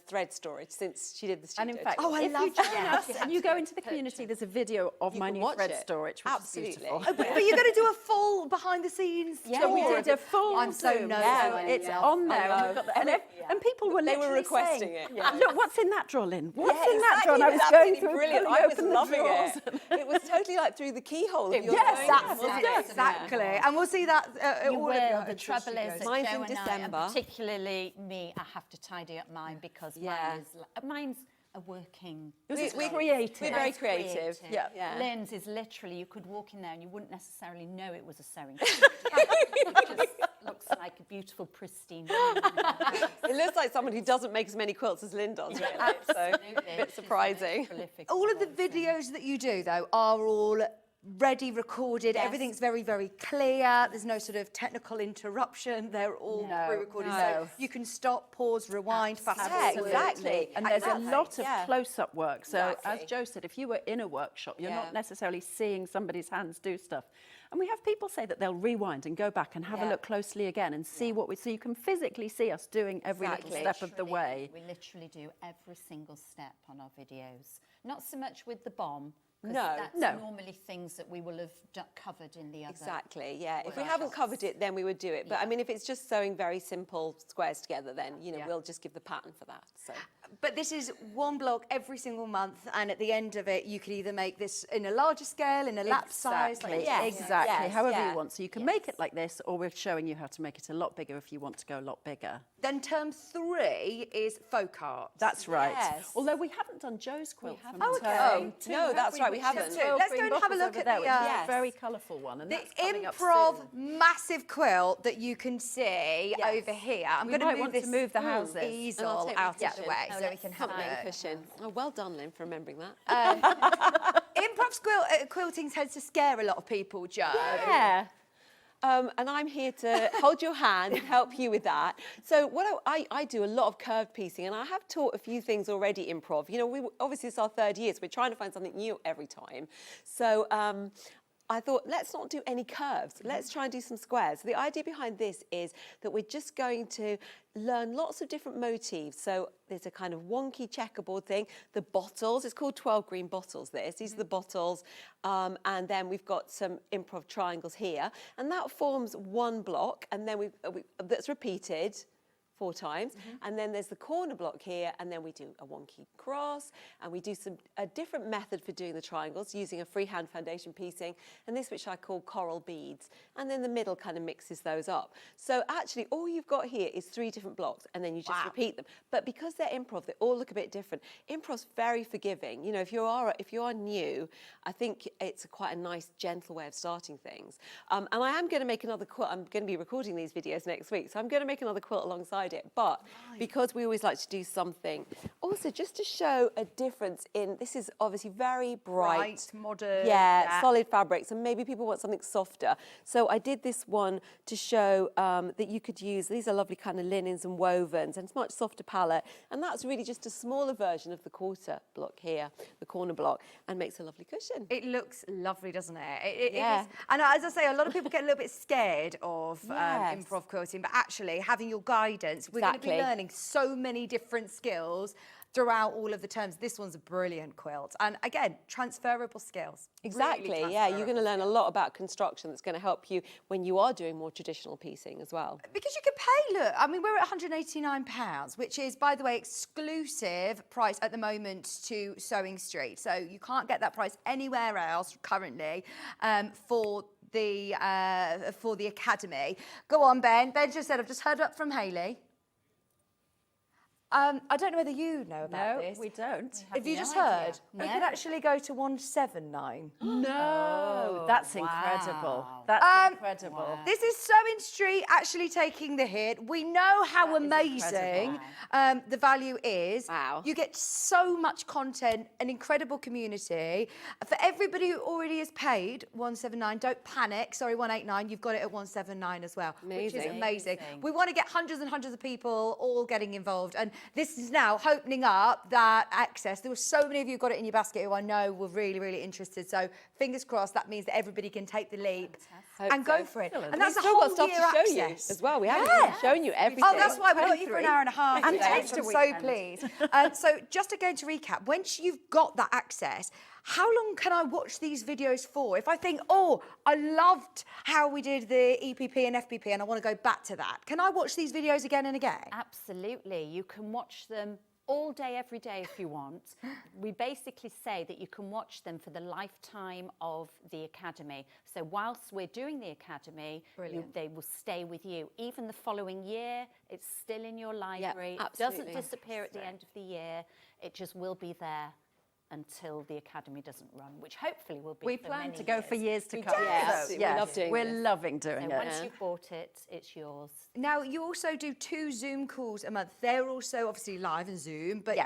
L: thread storage since she did the studio
N: And in fact,
L: tour.
N: if you join us and you go into the community, there's a video of my new thread storage, which is beautiful.
C: But you're going to do a full behind-the-scenes
N: Yeah,
C: tour.
N: we did a full
C: I'm so
N: Zoom.
C: nervous.
N: So it's on there. And, we've got the, and people were literally
L: requesting
N: saying,
L: it.
N: Look, what's in that drawer, Lynn? What's
L: Yeah,
N: in that drawer?
L: exactly.
N: And I was
L: It was
N: going
L: absolutely
N: through
L: brilliant.
N: pulling
L: I was
N: open the
L: loving
N: drawers.
L: it. It was totally like through the keyhole of your
C: Exactly. And we'll see that
M: You
C: all
M: will.
C: of
M: The trouble is that
L: Mine's
M: Jo
L: in
M: and I,
L: December.
M: and particularly me, I have to tidy up mine because mine's a working...
N: We're creative.
L: We're very creative.
N: Yeah.
M: Lynn's is literally, you could walk in there and you wouldn't necessarily know it was a sewing machine. It just looks like a beautiful, pristine room.
L: It looks like someone who doesn't make as many quilts as Lynn does. Really. So a bit surprising.
C: All of the videos that you do, though, are all ready, recorded. Everything's very, very clear. There's no sort of technical interruption. They're all pre-recorded. So you can stop, pause, rewind, fast forward.
L: Exactly.
N: And there's a lot of
L: Yeah.
N: close-up work. So
L: Exactly.
N: as Jo said, if you were in a workshop, you're not necessarily seeing somebody's hands do stuff. And we have people say that they'll rewind and go back and have a look closely again and see what we... So you can physically see us doing every little step of the way.
M: We literally do every single step on our videos. Not so much with the bomb.
L: No.
M: That's normally things that we will have covered in the other.
L: Exactly, yeah. If we haven't covered it, then we would do it. But I mean, if it's just sewing very simple squares together, then, you know, we'll just give the pattern for that. So.
C: But this is one block every single month, and at the end of it, you could either make this in a larger scale, in a lap size. Like
N: Exactly, however you want. So you can make it like this, or we're showing you how to make it a lot bigger if you want to go a lot bigger.
C: Then term 3 is folk art.
N: That's right.
L: Yes.
N: Although we haven't done Jo's quilt from
C: okay.
N: term 2.
L: No, that's right, we haven't.
C: Let's go and have a look at the
N: a very colourful one. And
C: the
N: that's coming up
C: improv
N: soon.
C: massive quilt that you can see over here. I'm
N: We
C: going
N: might
C: to
N: want
C: move
N: to
C: this
N: move the houses.
C: easel out of the way so we can have
L: Main
C: a
L: cushion. Oh, well done, Lynn, for remembering that.
C: improv quilting tends to scare a lot of people, Jo.
L: Yeah. And I'm here to hold your hand and help you with that. So what I do a lot of curved piecing, and I have taught a few things already improv. You know, obviously it's our 3rd year, so we're trying to find something new every time. So I thought, let's not do any curves. Let's try and do some squares. The idea behind this is that we're just going to learn lots of different motifs. So there's a kind of wonky checkerboard thing. The bottles, it's called 12 green bottles, this. These are the bottles. And then we've got some improv triangles here. And that forms one block. And then that's repeated 4 times, and then there's the corner block here, and then we do a wonky cross, and we do a different method for doing the triangles using a freehand foundation piecing, and this which I call coral beads, and then the middle kind of mixes those up. So actually all you've got here is 3 different blocks, and then you just repeat them. But because they're improv, they all look a bit different. Improv's very forgiving. You know, if you are new, I think it's quite a nice, gentle way of starting things. And I am going to make another quilt. I'm going to be recording these videos next week, so I'm going to make another quilt alongside it. But because we always like to do something, also just to show a difference in, this is obviously very bright,
C: modern,
L: solid fabrics, and maybe people want something softer. So I did this one to show that you could use, these are lovely kind of linens and wovens, and it's much softer palette, and that's really just a smaller version of the quarter block here, the corner block, and makes a lovely cushion.
C: It looks lovely, doesn't it? It is, and as I say, a lot of people get a little bit scared of improv quilting, but actually having your guidance, we're going to be learning so many different skills throughout all of the terms. This one's a brilliant quilt, and again, transferable skills.
L: Exactly,
C: really
L: you're going to learn a lot about construction that's going to help you when you are doing more traditional piecing as well.
C: Because you can pay, look, I mean, we're at £189, which is, by the way, exclusive price at the moment to Sewing Street. So you can't get that price anywhere else currently for the Academy. Go on, Ben. Ben just said, I've just heard up from Hayley. I don't know whether you know about this.
N: No, we don't.
C: Have you just heard? We could actually go to 179.
N: No, that's incredible. That's incredible.
C: Wow. This is Sewing Street actually taking the hit. We know how amazing the value is.
L: Wow.
C: You get so much content, an incredible community. For everybody who already has paid 179, don't panic. Sorry, 189. You've got it at 179 as well, which is amazing. We want to get hundreds and hundreds of people all getting involved, and this is now opening up that access. There were so many of you who got it in your basket who I know were really, really interested. So fingers crossed, that means that everybody can take the leap and go for it. And that's a whole
L: got stuff
C: year
L: to show
C: access.
L: you as well. We haven't shown you everything.
C: Oh, that's why we got you for an hour and a half.
N: And
C: today,
N: taste
C: so
N: a
C: I'm so
N: weekend.
C: pleased. So just again to recap, once you've got that access, how long can I watch these videos for? If I think, oh, I loved how we did the EPP and FPP and I want to go back to that, can I watch these videos again and again?
M: Absolutely. You can watch them all day, every day if you want. We basically say that you can watch them for the lifetime of the Academy. So whilst we're doing the Academy, they will stay with you. Even the following year, it's still in your library. It doesn't disappear at the end of the year. It just will be there until the Academy doesn't run, which hopefully will be
N: We
M: for
N: plan
M: many
N: to go
M: years.
N: for years to
L: We
N: come.
L: do. Yes, we love doing
N: We're
L: this.
N: loving doing
M: So
N: it.
M: once you've bought it, it's yours.
C: Now, you also do 2 Zoom calls a month. They're also obviously live and Zoom, but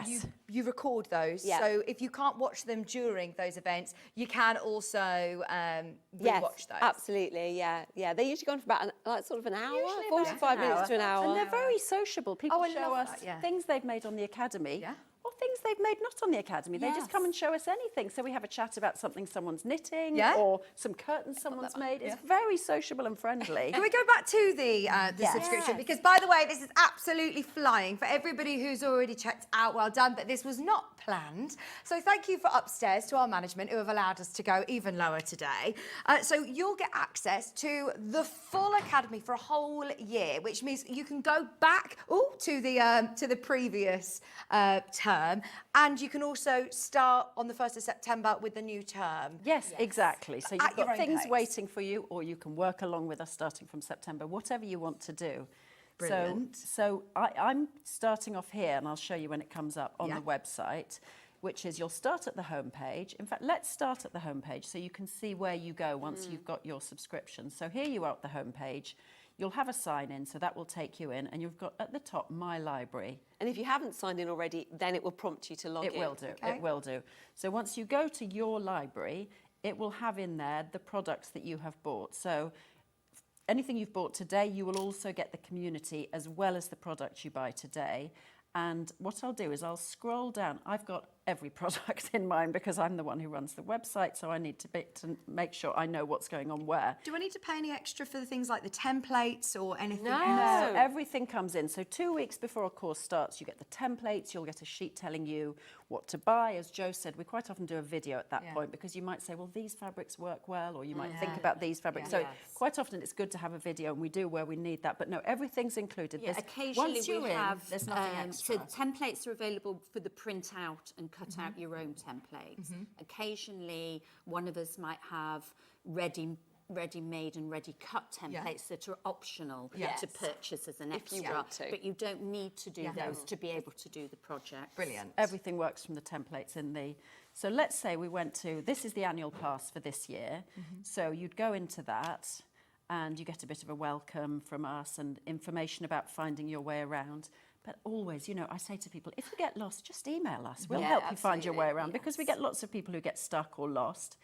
C: you record those.
L: Yeah.
C: So if you can't watch them during those events, you can also rewatch those.
L: Absolutely, yeah. They usually go on for about sort of an hour,
N: Usually
L: 45
N: about an
L: minutes
N: hour.
L: to an hour.
N: And they're very sociable. People
C: I
N: show
C: love
N: us
C: that,
N: things they've made on the Academy. Or things they've made not on the Academy. They just come and show us anything. So we have a chat about something someone's knitting or some curtains someone's made. It's very sociable and friendly.
C: Can we go back to the subscription? Because, by the way, this is absolutely flying. For everybody who's already checked out, well done, but this was not planned. So thank you for upstairs to our management who have allowed us to go even lower today. So you'll get access to the full Academy for a whole year, which means you can go back to the previous term, and you can also start on the 1st of September with the new term.
N: Yes, exactly. So you've
C: At your
N: got
C: own
N: things
C: pace.
N: waiting for you, or you can work along with us starting from September, whatever you want to do.
C: Brilliant.
N: So I'm starting off here, and I'll show you when it comes up on the website, which is you'll start at the homepage. In fact, let's start at the homepage so you can see where you go once you've got your subscription. So here you are at the homepage. You'll have a sign in, so that will take you in, and you've got at the top My Library.
L: And if you haven't signed in already, then it will prompt you to log in.
N: It will do, it will do. So once you go to your library, it will have in there the products that you have bought. So anything you've bought today, you will also get the community as well as the products you buy today. And what I'll do is I'll scroll down. I've got every product in mind because I'm the one who runs the website, so I need to make sure I know what's going on where.
C: Do I need to pay any extra for the things like the templates or anything else?
N: No, everything comes in. So 2 weeks before a course starts, you get the templates, you'll get a sheet telling you what to buy. As Jo said, we quite often do a video at that point because you might say, well, these fabrics work well, or you might think about these fabrics. So quite often it's good to have a video, and we do where we need that. But no, everything's included.
M: Yeah, occasionally we have,
N: there's nothing extra.
M: So templates are available for the print out and cut out your own templates. Occasionally, one of us might have ready-made and ready-cut templates that are optional to purchase as an extra, but you don't need to do those to be able to do the project.
C: Brilliant.
N: Everything works from the templates in the... So let's say we went to... This is the annual pass for this year. So you'd go into that and you get a bit of a welcome from us and information about finding your way around. But always, you know, I say to people, if you get lost, just email us. We'll help you find your way around because we get lots of people who get stuck or lost.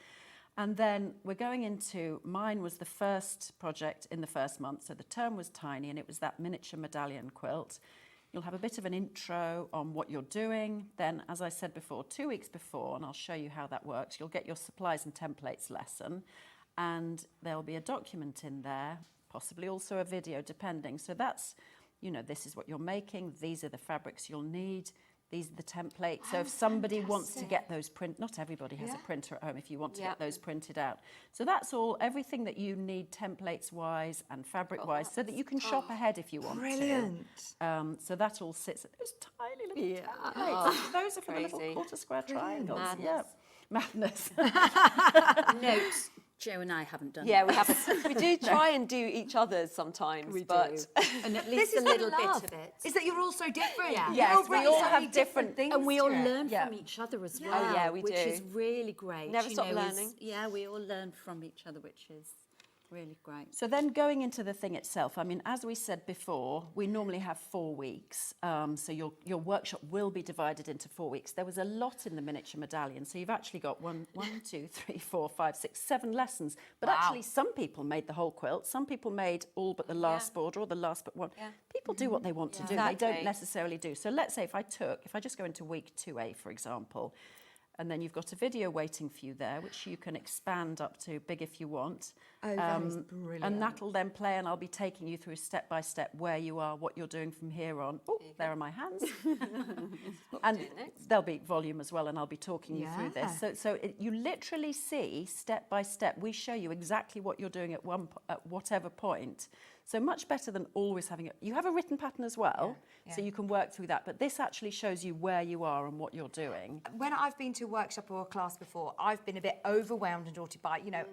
N: And then we're going into, mine was the first project in the first month, so the term was tiny, and it was that miniature medallion quilt. You'll have a bit of an intro on what you're doing. Then, as I said before, 2 weeks before, and I'll show you how that works, you'll get your supplies and templates lesson, and there'll be a document in there, possibly also a video, depending. So that's, you know, this is what you're making, these are the fabrics you'll need, these are the templates. So if somebody wants to get those not everybody has a printer at home if you want to get those printed out. So that's all, everything that you need templates-wise and fabric-wise, so that you can shop ahead if you want to.
C: Brilliant.
N: So that all sits at those tiny little templates. Those are for the little quarter square triangles. Madness.
M: Notes. Jo and I haven't done
L: we haven't. We do try and do each other's sometimes, but
M: and at least a little bit of it.
C: Is that you're all so different?
N: Yes, we all have different
C: things,
M: and we all learn from each other as well.
L: Oh, yeah, we
M: which
L: do.
M: is really great.
L: Never stop learning.
M: We all learn from each other, which is really great.
N: So then going into the thing itself, I mean, as we said before, we normally have 4 weeks. So your workshop will be divided into 4 weeks. There was a lot in the miniature medallion. So you've actually got 1, 2, 3, 4, 5, 6, 7 lessons. But actually some people made the whole quilt. Some people made all but the last border or the last but one. People do what they want to do. Exactly. They don't necessarily do. So let's say if I just go into week 2A, for example, and then you've got a video waiting for you there, which you can expand up to big if you want.
C: Oh, that is brilliant.
N: And that'll then play, and I'll be taking you through step by step where you are, what you're doing from here on. Oh, there are my hands. And there'll be volume as well, and I'll be talking you through this. So you literally see step by step. We show you exactly what you're doing at whatever point. So much better than always having it. You have a written pattern as well, so you can work through that. But this actually shows you where you are and what you're doing.
C: When I've been to a workshop or a class before, I've been a bit overwhelmed and daunted by, you know,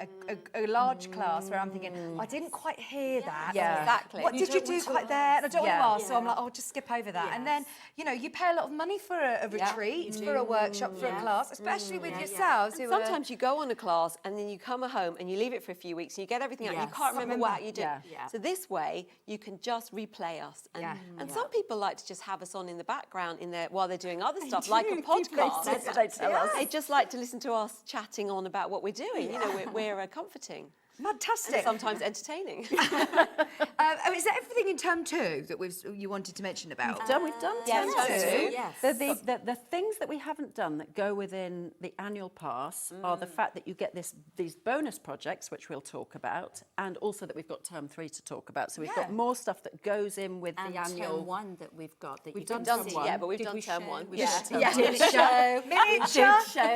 C: a large class where I'm thinking, I didn't quite hear that.
N: Yeah,
L: exactly.
C: What did you do quite there? And I don't want to ask, so I'm like, I'll just skip over that. And then, you know, you pay a lot of money for a retreat, for a workshop, for a class, especially with yourselves.
L: And sometimes you go on a class and then you come home and you leave it for a few weeks and you get everything out. You can't remember what you did. So this way, you can just replay us. And some people like to just have us on in the background while they're doing other stuff, like a podcast. They just like to listen to us chatting on about what we're doing. You know, we're comforting.
C: Fantastic.
L: And sometimes entertaining.
C: Is that everything in term 2 that you wanted to mention about?
N: We've done term 2. Yes. The things that we haven't done that go within the annual pass are the fact that you get these bonus projects, which we'll talk about, and also that we've got term 3 to talk about. So we've got more stuff that goes in with the annual.
M: Term 1 that we've got. That
N: we've done
L: term
N: 1.
L: Yeah, but we've done term 1.
C: Miniature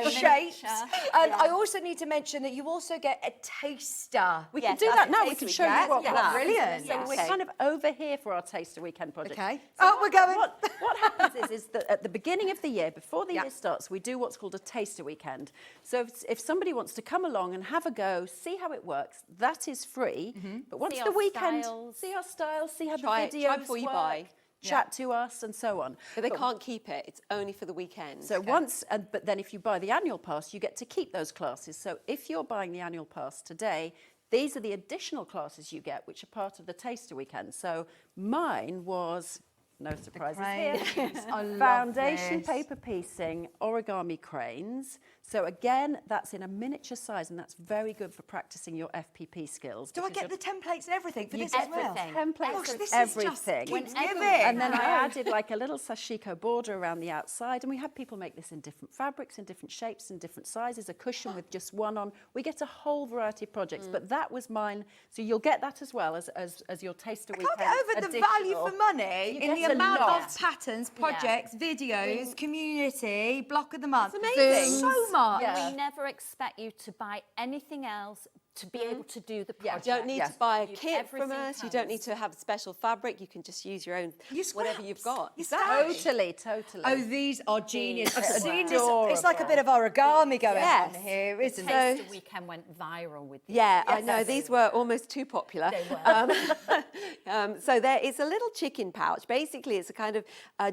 C: shapes. And I also need to mention that you also get a taster.
N: We can do that now. We can show you what
C: brilliant.
N: So we're kind of over here for our Taster Weekend project.
C: Okay.
N: So
C: we're going.
N: What happens is that at the beginning of the year, before the year starts, we do what's called a Taster Weekend. So if somebody wants to come along and have a go, see how it works, that is free. But once the weekend, see our styles, see how the videos
L: try before you buy.
N: Chat to us and so on.
L: But they can't keep it. It's only for the weekend.
N: So but then if you buy the annual pass, you get to keep those classes. So if you're buying the annual pass today, these are the additional classes you get, which are part of the Taster Weekend. So mine was no surprises
C: cranes.
N: here.
C: I love
N: Foundation
C: this.
N: paper piecing, origami cranes. So again, that's in a miniature size, and that's very good for practicing your FPP skills.
C: Do I get the templates and everything for this as well?
N: Templates
C: Gosh,
N: and
C: this
N: everything.
C: Is just giving.
N: And then I added like a little sashiko border around the outside, and we had people make this in different fabrics, in different shapes, in different sizes, a cushion with just one on. We get a whole variety of projects, but that was mine. So you'll get that as well as your taster weekend.
C: I can't get over the value for money in the amount of patterns, projects, videos, community, block of the month.
M: It's amazing.
C: So much.
M: We never expect you to buy anything else to be able to do the project.
L: You don't need to buy a kit
M: everything
L: from us. You don't need to have special fabric. You can just use your own, whatever you've got.
N: Totally.
C: Oh, these are genius. I've
M: These
C: seen
M: are
C: this. It's like a bit of origami going
L: Yes.
C: on here, isn't
M: The
C: it?
M: Taster weekend went viral with these.
L: Yeah, I know. These were almost too popular.
M: They were.
L: So there is a little chicken pouch. Basically, it's a kind of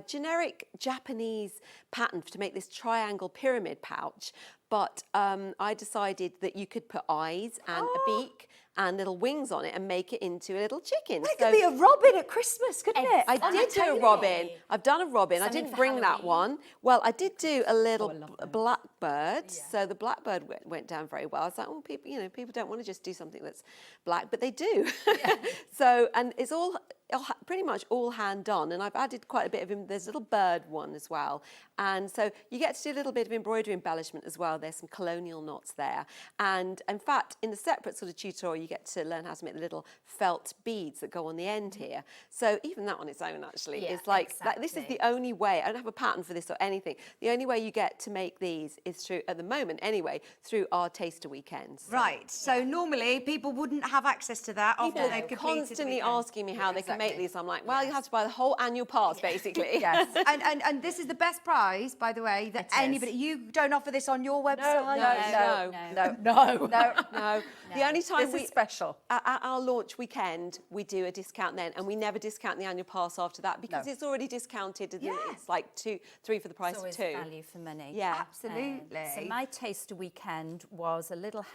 L: generic Japanese pattern to make this triangle pyramid pouch. But I decided that you could put eyes and a beak and little wings on it and make it into a little chicken.
C: That could be a robin at Christmas, couldn't it?
L: I did do a robin. I've done a robin. I
M: Something
L: didn't
M: for
L: bring that
M: Halloween.
L: one. Well, I did do a little blackbird. So the blackbird went down very well. I was like, oh, people don't want to just do something that's black, but they do. So, and it's all pretty much all hand done, and I've added quite a bit of there's a little bird one as well, and so you get to do a little bit of embroidery embellishment as well. There's some colonial knots there, and in fact in the separate sort of tutorial you get to learn how to make the little felt beads that go on the end here. So even that on its own actually is like this is the only way. I don't have a pattern for this or anything. The only way you get to make these is through, at the moment anyway, through our taster weekends.
C: Right. So normally people wouldn't have access to that after they've completed
L: Constantly
C: the weekend.
L: asking me how they can make these. I'm like, well, you have to buy the whole annual pass, basically.
C: Yes. and this is the best prize, by the way, that anybody. You don't offer this on your website.
L: No. The only time
N: this is special.
L: At our launch weekend, we do a discount then, and we never discount the annual pass after that because it's already discounted. And it's like 3 for the price
M: It's
L: of
M: always
L: 2.
M: value for money.
L: Yeah,
C: absolutely.
M: So my taster weekend was a little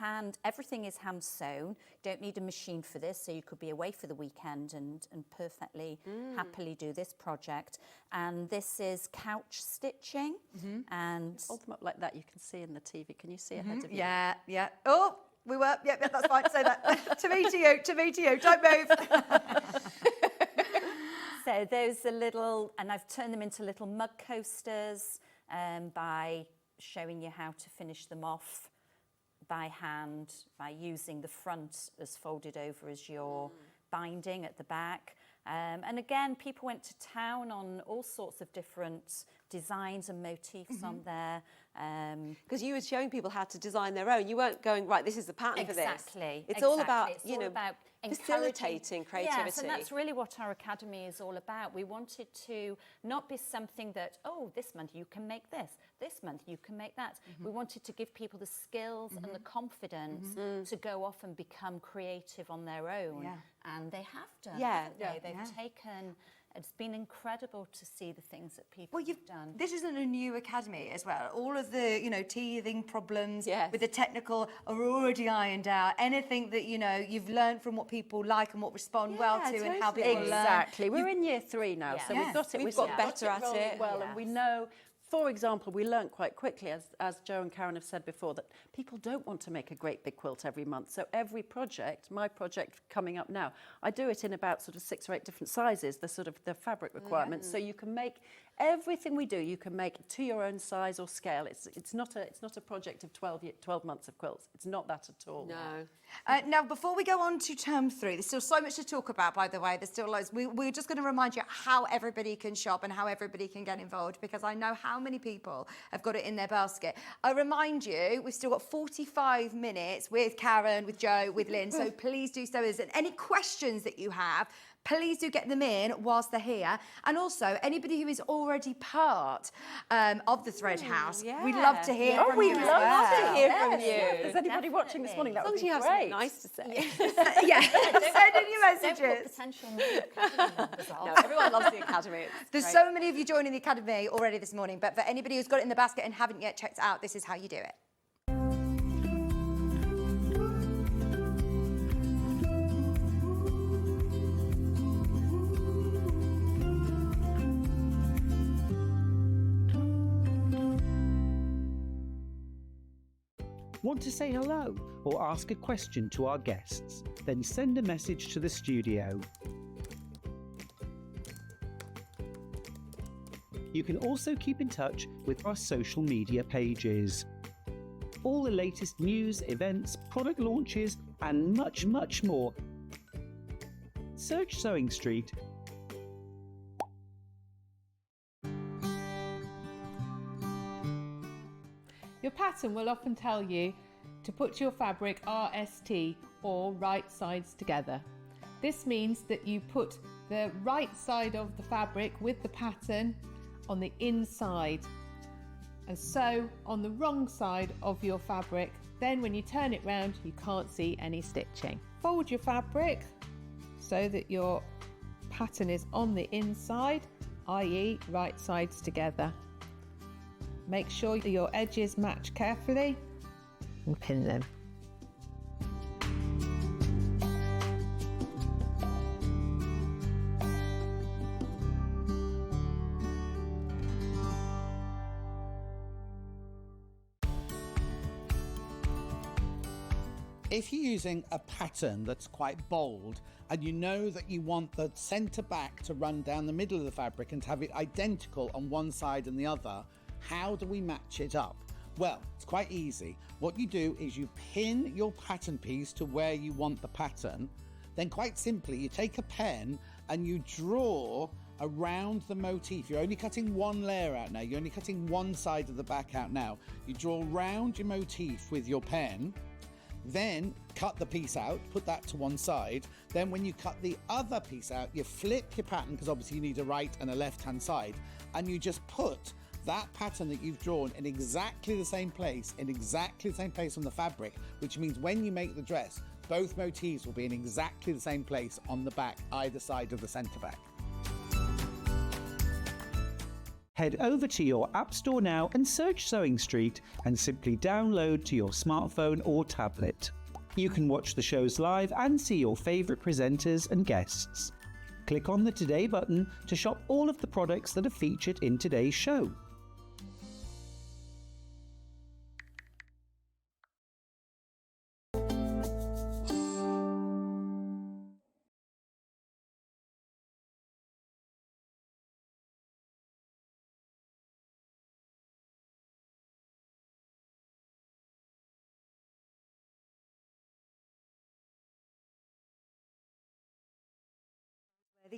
M: everything is hand sewn. Don't need a machine for this, so you could be away for the weekend and perfectly happily do this project. And this is couch stitching. And
N: Hold them up like that, you can see in the TV. Can you see ahead of you?
C: Yeah. Oh, we were. Yeah, that's fine. Say that. to me to you. Don't move.
M: so those are little, and I've turned them into little mug coasters by showing you how to finish them off by hand, by using the front as folded over as your binding at the back. And again, people went to town on all sorts of different designs and motifs on there.
L: Because you were showing people how to design their own. You weren't going, right, this is the pattern for this.
M: Exactly.
L: It's all about,
M: It's all about
L: facilitating creativity.
M: Yes, and that's really what our academy is all about. We wanted to not be something that, oh, this month you can make this month you can make that. We wanted to give people the skills and the confidence to go off and become creative on their own. And they have done. haven't they? They've taken. It's been incredible to see the things that people have done.
C: This isn't a new academy as well. All of the, teething problems with the technical are already ironed out. Anything that, you've learned from what people like and what respond well to and how people learn.
N: Exactly. We're in year 3 now, so we've got it.
L: We've got better at
N: rolling
L: it.
N: well, and we know. For example, we learnt quite quickly, as Jo and Karen have said before, that people don't want to make a great big quilt every month. So every project, my project coming up now, I do it in about sort of 6 or 8 different sizes, the fabric requirements. So you can make everything we do, you can make to your own size or scale. It's not a project of 12 months of quilts. It's not that at all.
L: No.
C: Now, before we go on to term 3, there's still so much to talk about, by the way. There's still loads. We're just going to remind you how everybody can shop and how everybody can get involved, because I know how many people have got it in their basket. I remind you, we've still got 45 minutes with Karen, with Jo, with Lynne, so please do so. And any questions that you have, please do get them in whilst they're here. And also, anybody who is already part of the Thread House, we'd love to hear from you.
N: We'd love
L: to hear from you.
N: If there's anybody watching this morning, that would be
L: As long as you have something nice to say.
C: Send in your messages.
M: Don't put potential new academy members off.
L: No, everyone loves the academy.
C: There's so many of you joining the academy already this morning, but for anybody who's got it in the basket and haven't yet checked out, this is how you do it.
H: Want to say hello or ask a question to our guests? Then send a message to the studio. You can also keep in touch with our social media pages. All the latest news, events, product launches, and much, much more. Search Sewing Street.
K: Your pattern will often tell you to put your fabric RST or right sides together. This means that you put the right side of the fabric with the pattern on the inside and sew on the wrong side of your fabric. Then when you turn it round, you can't see any stitching. Fold your fabric so that your pattern is on the inside, i.e. right sides together. Make sure your edges match carefully and pin them.
I: If you're using a pattern that's quite bold and you know that you want the centre back to run down the middle of the fabric and to have it identical on one side and the other, how do we match it up? Well, it's quite easy. What you do is you pin your pattern piece to where you want the pattern. Then quite simply, you take a pen and you draw around the motif. You're only cutting one layer out now. You're only cutting one side of the back out now. You draw around your motif with your pen. Then cut the piece out, put that to one side. Then when you cut the other piece out, you flip your pattern, because obviously you need a right and a left-hand side, and you just put that pattern that you've drawn in exactly the same place, on the fabric, which means when you make the dress, both motifs will be in exactly the same place on the back, either side of the centre back.
H: Head over to your App Store now and search Sewing Street and simply download to your smartphone or tablet. You can watch the shows live and see your favourite presenters and guests. Click on the Today button to shop all of the products that are featured in today's show.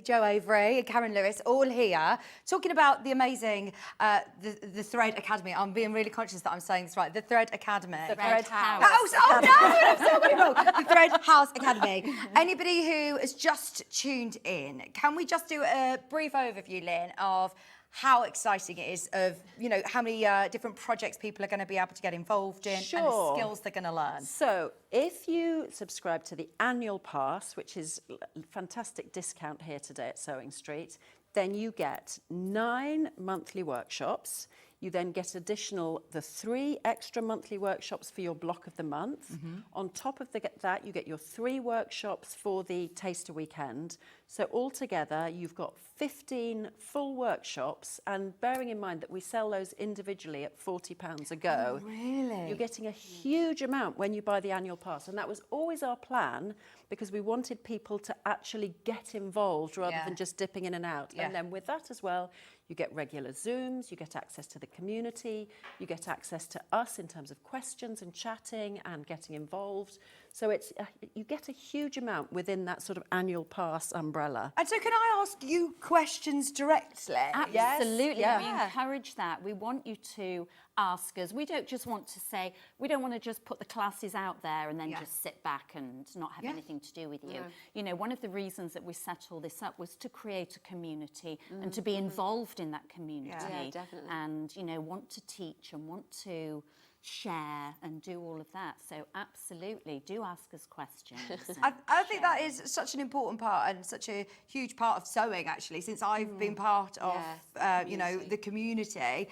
C: Jo Avery and Karen Lewis, all here, talking about the amazing the Thread Academy. I'm being really conscious that I'm saying this right. The Thread Academy.
L: The Thread House.
C: Oh no, I'm so many wrong. The Thread House Academy. Anybody who has just tuned in, can we just do a brief overview, Lynne, of how exciting it is, of, you know, how many different projects people are going to be able to get involved in and the skills they're going to learn?
N: So if you subscribe to the annual pass, which is a fantastic discount here today at Sewing Street, then you get 9 monthly workshops. You then get the 3 extra monthly workshops for your block of the month. Mm-hmm. On top of that, you get your 3 workshops for the taster weekend. So altogether, you've got 15 full workshops, and bearing in mind that we sell those individually at £40 a go.
C: Oh, really?
N: You're getting a huge amount when you buy the annual pass, and that was always our plan, because we wanted people to actually get involved rather than just dipping in and out. And then with that as well, you get regular Zooms, you get access to the community, you get access to us in terms of questions and chatting and getting involved. So it's you get a huge amount within that sort of annual pass umbrella.
C: And so can I ask you questions directly?
M: Absolutely.
C: Yes?
M: We encourage that. We want you to ask us. We don't just want to say, we don't want to just put the classes out there and then just sit back and not have anything to do with you. You know, one of the reasons that we set all this up was to create a community and to be involved in that community.
L: Yeah, definitely.
M: And, you know, want to teach and want to share and do all of that. So absolutely, do ask us questions.
C: I think that is such an important part and such a huge part of sewing, actually, since I've been part of, you know, the community.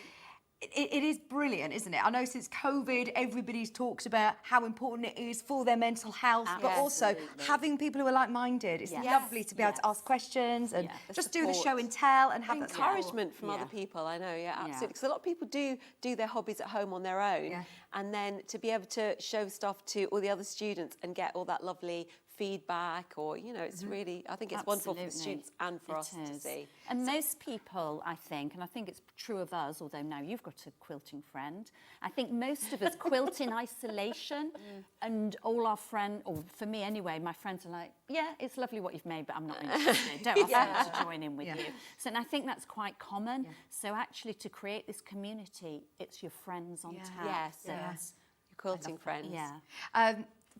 C: It is brilliant, isn't it? I know since COVID, everybody's talked about how important it is for their mental health, but also having people who are like-minded. It's lovely to be able to ask questions and just do the show and tell and have that
L: encouragement from other people. I know, absolutely. Because a lot of people do their hobbies at home on their own, and then to be able to show stuff to all the other students and get all that lovely feedback, or it's really, I think it's wonderful for the students and for us to see.
M: And most people, I think it's true of us, although now you've got a quilting friend, I think most of us quilt in isolation, and all our friends, or for me anyway, my friends are like, yeah, it's lovely what you've made, but I'm not interested. Don't ask me to join in with you. So, and I think that's quite common. So actually to create this community, it's your friends on tap.
L: Yes. Your quilting friends.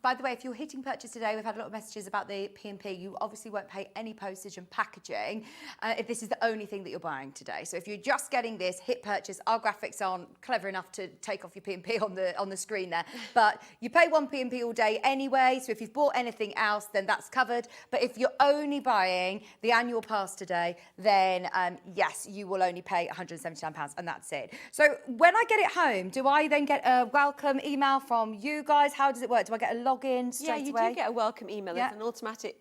C: By the way, if you're hitting purchase today, we've had a lot of messages about the P&P. You obviously won't pay any postage and packaging if this is the only thing that you're buying today. So if you're just getting this, hit purchase. Our graphics aren't clever enough to take off your P&P on the screen there. But you pay one P&P all day anyway. So if you've bought anything else, then that's covered. But if you're only buying the annual pass today, then yes, you will only pay £179 and that's it. So when I get it home, do I then get a welcome email from you guys? How does it work? Do I get a login straight away?
L: Yeah, you do get a welcome email. There's an automatic,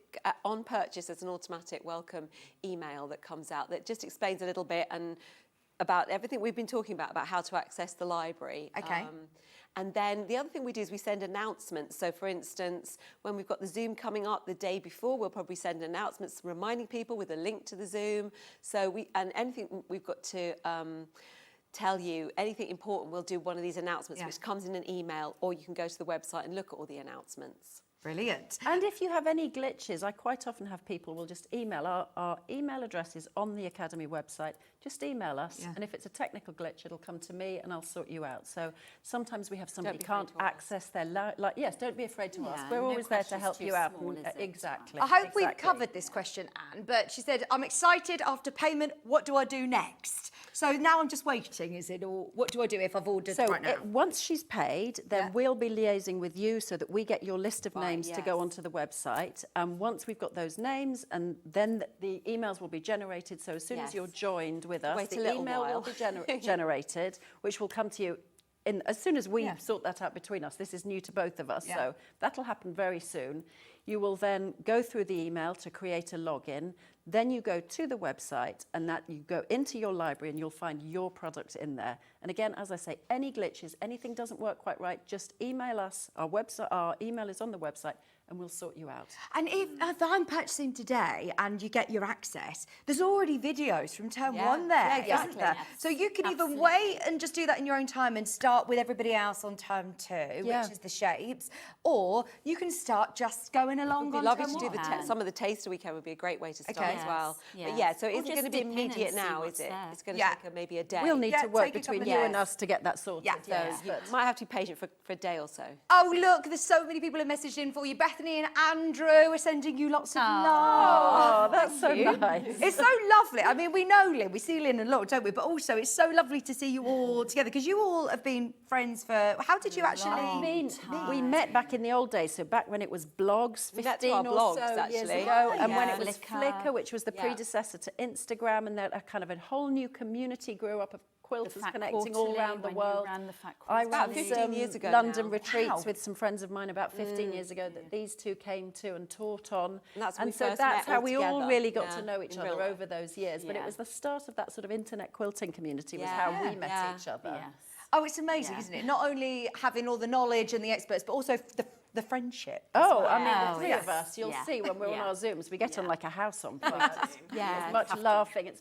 L: on purchase, there's an automatic welcome email that comes out that just explains a little bit and about everything we've been talking about how to access the library.
C: Okay.
L: And then the other thing we do is we send announcements. So, for instance, when we've got the Zoom coming up the day before, we'll probably send announcements reminding people with a link to the Zoom. So and anything we've got to tell you, anything important, we'll do one of these announcements, which comes in an email, or you can go to the website and look at all the announcements.
C: Brilliant.
N: And if you have any glitches, I quite often have people will just email. Our email address is on the Academy website. Just email us, and if it's a technical glitch, it'll come to me and I'll sort you out. So sometimes we have somebody who can't access their yes, don't be afraid to ask. We're always there to help you out. Exactly.
C: I hope we've covered this question, Anne, but she said, I'm excited after payment, what do I do next? So now I'm just waiting, is it? Or what do I do if I've ordered right now?
N: Once she's paid, then we'll be liaising with you so that we get your list of names to go onto the website. And once we've got those names, and then the emails will be generated. So as soon as you're joined with us, the email will be generated, which will come to you as soon as we sort that out between us. This is new to both of us, so that'll happen very soon. You will then go through the email to create a login. Then you go to the website and that you go into your library and you'll find your product in there. And again, as I say, any glitches, anything doesn't work quite right, just email us. Our email is on the website and we'll sort you out.
C: And if I'm purchasing today and you get your access, there's already videos from term one there, isn't there? Yes. So you can even wait and just do that in your own time and start with everybody else on term 2, which is the shapes, or you can start just going along on term 1.
L: It would be lovely to do some of the taster weekend would be a great way to start as well. But so it isn't going to be immediate now, is it? It's going to take maybe a day.
N: We'll need to work between you and us to get that sorted.
L: You might have to be patient for a day or so.
C: Oh, look, there's so many people who messaged in for you. Bethany and Andrew are sending you lots of love.
N: Oh, that's so nice.
C: It's so lovely. I mean, we know Lynne, we see Lynne a lot, don't we? But also, it's so lovely to see you all together, because you all have been friends for... How did you actually...
N: We met back in the old days, so back when it was blogs, 15 or so years ago, and when it was Flickr, which was the predecessor to Instagram, and then a kind of a whole new community grew up of quilters connecting all around the world. I ran
L: 15 years ago
N: London retreats with some friends of mine about 15 years ago that these two came to and taught on.
L: And
N: so that's how we all really got to know each other over those years. But it was the start of that sort of internet quilting community was how we met each other.
C: Oh, it's amazing, isn't it? Not only having all the knowledge and the experts, but also the friendship.
N: I mean, the three of us, you'll see when we're on our Zooms, we get on like a house on fire. There's much laughing.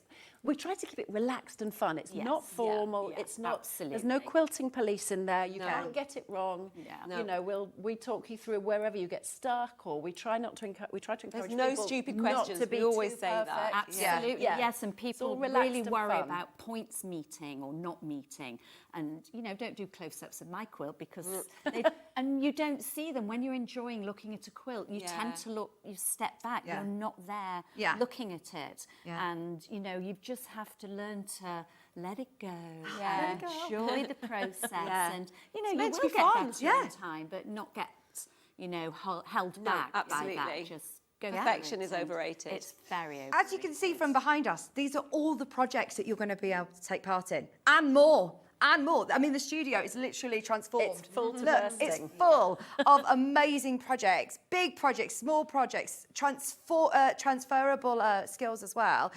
N: We try to keep it relaxed and fun. It's not formal. It's not.
M: Absolutely.
N: There's no quilting police in there. You can't get it wrong. You know, we talk you through wherever you get stuck, or we try not to encourage. We try to encourage.
L: There's no stupid questions.
N: Not to be
L: we always say that.
M: Absolutely. Yes, and people really worry about points meeting or not meeting, and don't do close-ups of my quilt because and you don't see them when you're enjoying looking at a quilt. You tend to look. You step back. You're not there looking at it, and you just have to learn to let it go, enjoy the process, and you will get better in time, but not get held back by that. Just go.
L: Perfection is overrated.
M: It's very overrated.
C: As you can see from behind us, these are all the projects that you're going to be able to take part in, and more. and more. I mean, the studio is literally transformed.
N: It's full to
C: Look,
N: bursting.
C: it's full of amazing projects, big projects, small projects, transferable skills as well.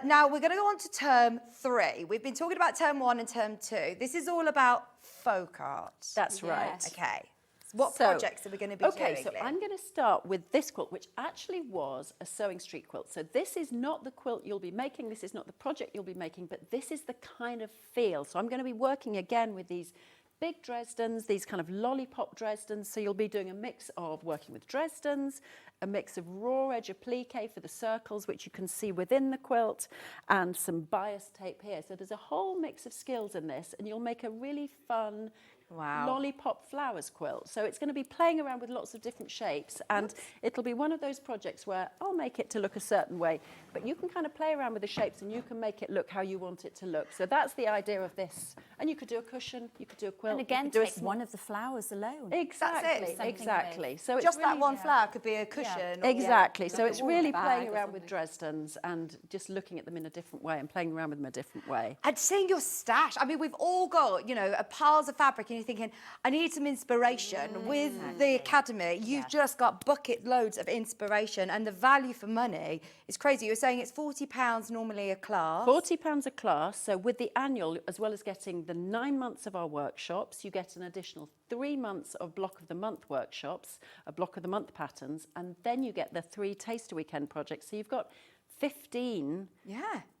C: Now, we're going to go on to term 3. We've been talking about term 1 and term 2. This is all about folk art.
N: That's right.
C: Okay. What projects are we going to be doing?
N: Okay, so I'm going to start with this quilt, which actually was a Sewing Street quilt. So this is not the quilt you'll be making, this is not the project you'll be making, but this is the kind of feel. So I'm going to be working again with these big Dresdens, these kind of lollipop Dresdens. So you'll be doing a mix of working with Dresdens, a mix of raw edge applique for the circles, which you can see within the quilt, and some bias tape here. So there's a whole mix of skills in this, and you'll make a really fun lollipop flowers quilt. So it's going to be playing around with lots of different shapes, and it'll be one of those projects where I'll make it to look a certain way, but you can kind of play around with the shapes and you can make it look how you want it to look. So that's the idea of this. And you could do a cushion, you could do a quilt.
M: And again,
N: do
M: take one of the flowers alone.
N: Exactly, exactly. So it's
C: just
N: really,
C: that one flower could be a cushion. Or
N: exactly. So it's really
C: bag
N: playing
C: or
N: around with Dresdens and just looking at them in a different way and playing around with them a different way.
C: And seeing your stash. I mean, we've all got, you know, piles of fabric, and you're thinking, I need some inspiration. With the Academy, you've just got bucket loads of inspiration, and the value for money is crazy. You're saying it's £40 normally a class.
N: £40 a class. So with the annual, as well as getting the 9 months of our workshops, you get an additional 3 months of block of the month workshops, a block of the month patterns, and then you get the 3 taster weekend projects. So you've got 15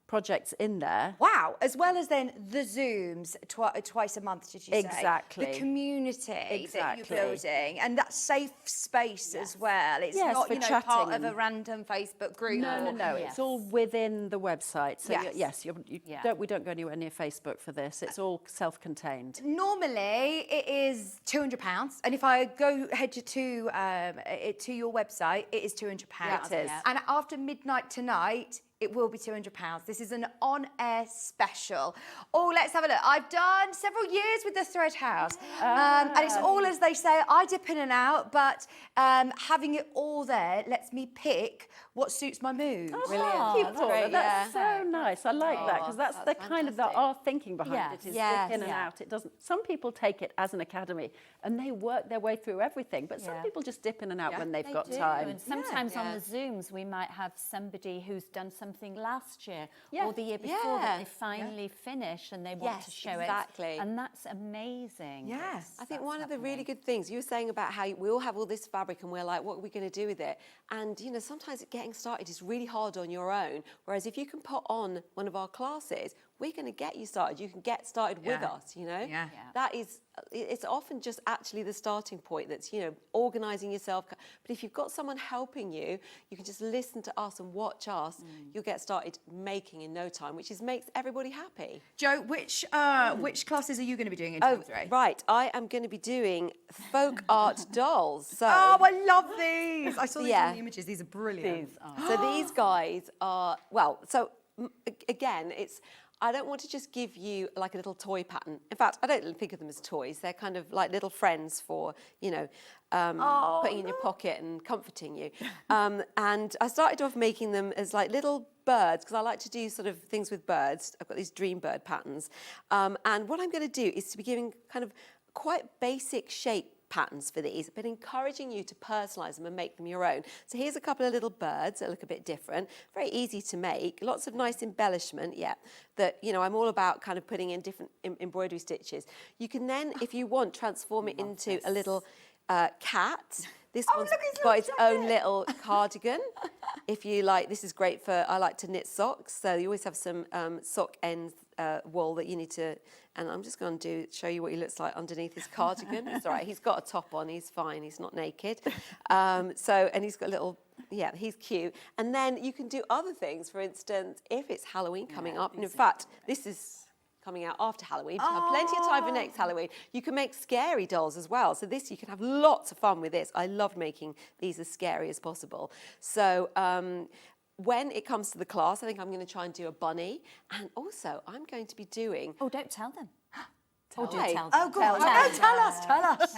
N: projects in there.
C: Wow, as well as then the Zooms twice a month, did you say?
N: Exactly.
C: The community that
N: Exactly.
C: you're building, and that safe space as well. It's
N: Yes,
C: not,
N: for
C: you know,
N: chatting
C: part of
N: and-
C: a random Facebook group.
N: No. It's all within the website. So
C: Yes.
N: we don't go anywhere near Facebook for this. It's all self-contained.
C: Normally, it is £200, and if I go head to your website, it is £200.
N: Yeah, it is.
C: And after midnight tonight, it will be £200. This is an on-air special. Oh, let's have a look. I've done several years with the Thread House, and it's all as they say. I dip in and out, but having it all there lets me pick what suits my mood.
N: Thank you, Paula. That's so nice. I like that, because that's the kind of our thinking behind it is dip in and out. It doesn't. Some people take it as an academy and they work their way through everything, but some people just dip in and out when they've got time.
M: And sometimes on the Zooms, we might have somebody who's done something last year or the year before that they finally finish and they want to show it. And that's amazing.
C: Yes.
L: I think one of the really good things you were saying about how we all have all this fabric and we're like, what are we going to do with it? And, you know, sometimes getting started is really hard on your own. Whereas if you can put on one of our classes, we're going to get you started. You can get started with us, you know? That is, it's often just actually the starting point that's, you know, organising yourself. But if you've got someone helping you, you can just listen to us and watch us. You'll get started making in no time, which makes everybody happy.
C: Jo, which classes are you going to be doing in term 3?
L: Right, I am going to be doing folk art dolls. So,
C: I love these. I saw these in the images. These are brilliant.
L: So these guys are, well, so again, I don't want to just give you like a little toy pattern. In fact, I don't think of them as toys. They're kind of like little friends for, you know, putting in your pocket and comforting you. And I started off making them as like little birds, because I like to do sort of things with birds. I've got these dream bird patterns. And what I'm going to do is to be giving kind of quite basic shape patterns for these, but encouraging you to personalise them and make them your own. So here's a couple of little birds that look a bit different, very easy to make, lots of nice embellishment, that, you know, I'm all about kind of putting in different embroidery stitches. You can then, if you want, transform it into a little cat. This one's got its own little cardigan. If you like, this is great for, I like to knit socks, so you always have some sock ends wool that you need to, and I'm just going to show you what he looks like underneath his cardigan. It's all right, he's got a top on, he's fine, he's not naked. And he's got a little, he's cute. And then you can do other things, for instance, if it's Halloween coming up, and in fact, this is coming out after Halloween, so you have plenty of time for next Halloween. You can make scary dolls as well. So this, you can have lots of fun with this. I love making these as scary as possible. So when it comes to the class, I think I'm going to try and do a bunny. And also, I'm going to be doing...
M: Oh, don't tell them. Oh, do
L: Hey.
M: tell
C: Oh,
M: them.
C: go on. No, tell us.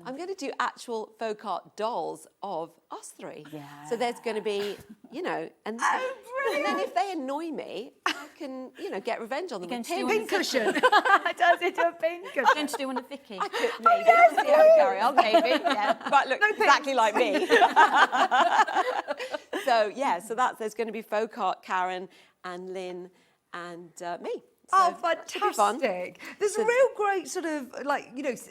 L: I'm going to do actual folk art dolls of us three.
M: Yeah.
L: So there's going to be, and then if they annoy me, I can, get revenge on them.
M: You're
L: with
M: going to do
L: pins.
C: Pincushion. Does it do a pincussion?
M: Going to do one of Vicky.
L: I could maybe. See how we carry on, maybe. Yeah. But look exactly like me. So there's going to be folk art, Karen and Lynn and me.
C: Oh,
L: So that should be fun.
C: fantastic. There's a real great sort of,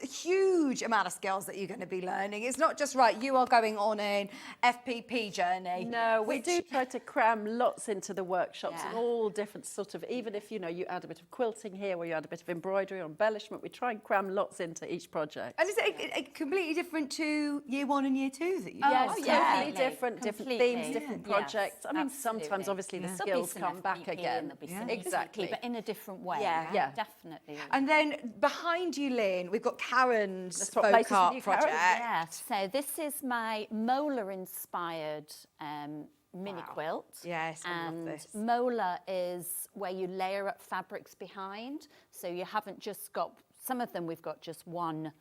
C: huge amount of skills that you're going to be learning. It's not just, right, you are going on an FPP journey.
N: No, we do try to cram lots into the workshops and all different sort of, even if, you add a bit of quilting here or you add a bit of embroidery or embellishment, we try and cram lots into each project.
C: And is it completely different to year 1 and year 2 that you
N: Yes,
C: do?
N: totally different themes, different
M: Yes,
N: projects. I mean,
M: absolutely.
N: sometimes obviously the
M: There'll be
N: skills
M: some
N: come back
M: FPP
N: again.
M: and there'll be some
N: Exactly.
M: FPP, but in a different way.
N: Yeah.
M: Definitely.
C: And then behind you, Lynn, we've got Karen's
N: Let's swap
C: folk
N: places with
C: art
N: you, Karen.
C: project.
M: Yeah, so this is my Mola-inspired mini quilt.
C: Yes, I love
M: and
C: this.
M: Mola is where you layer up fabrics behind. So you haven't just got, some of them we've got just one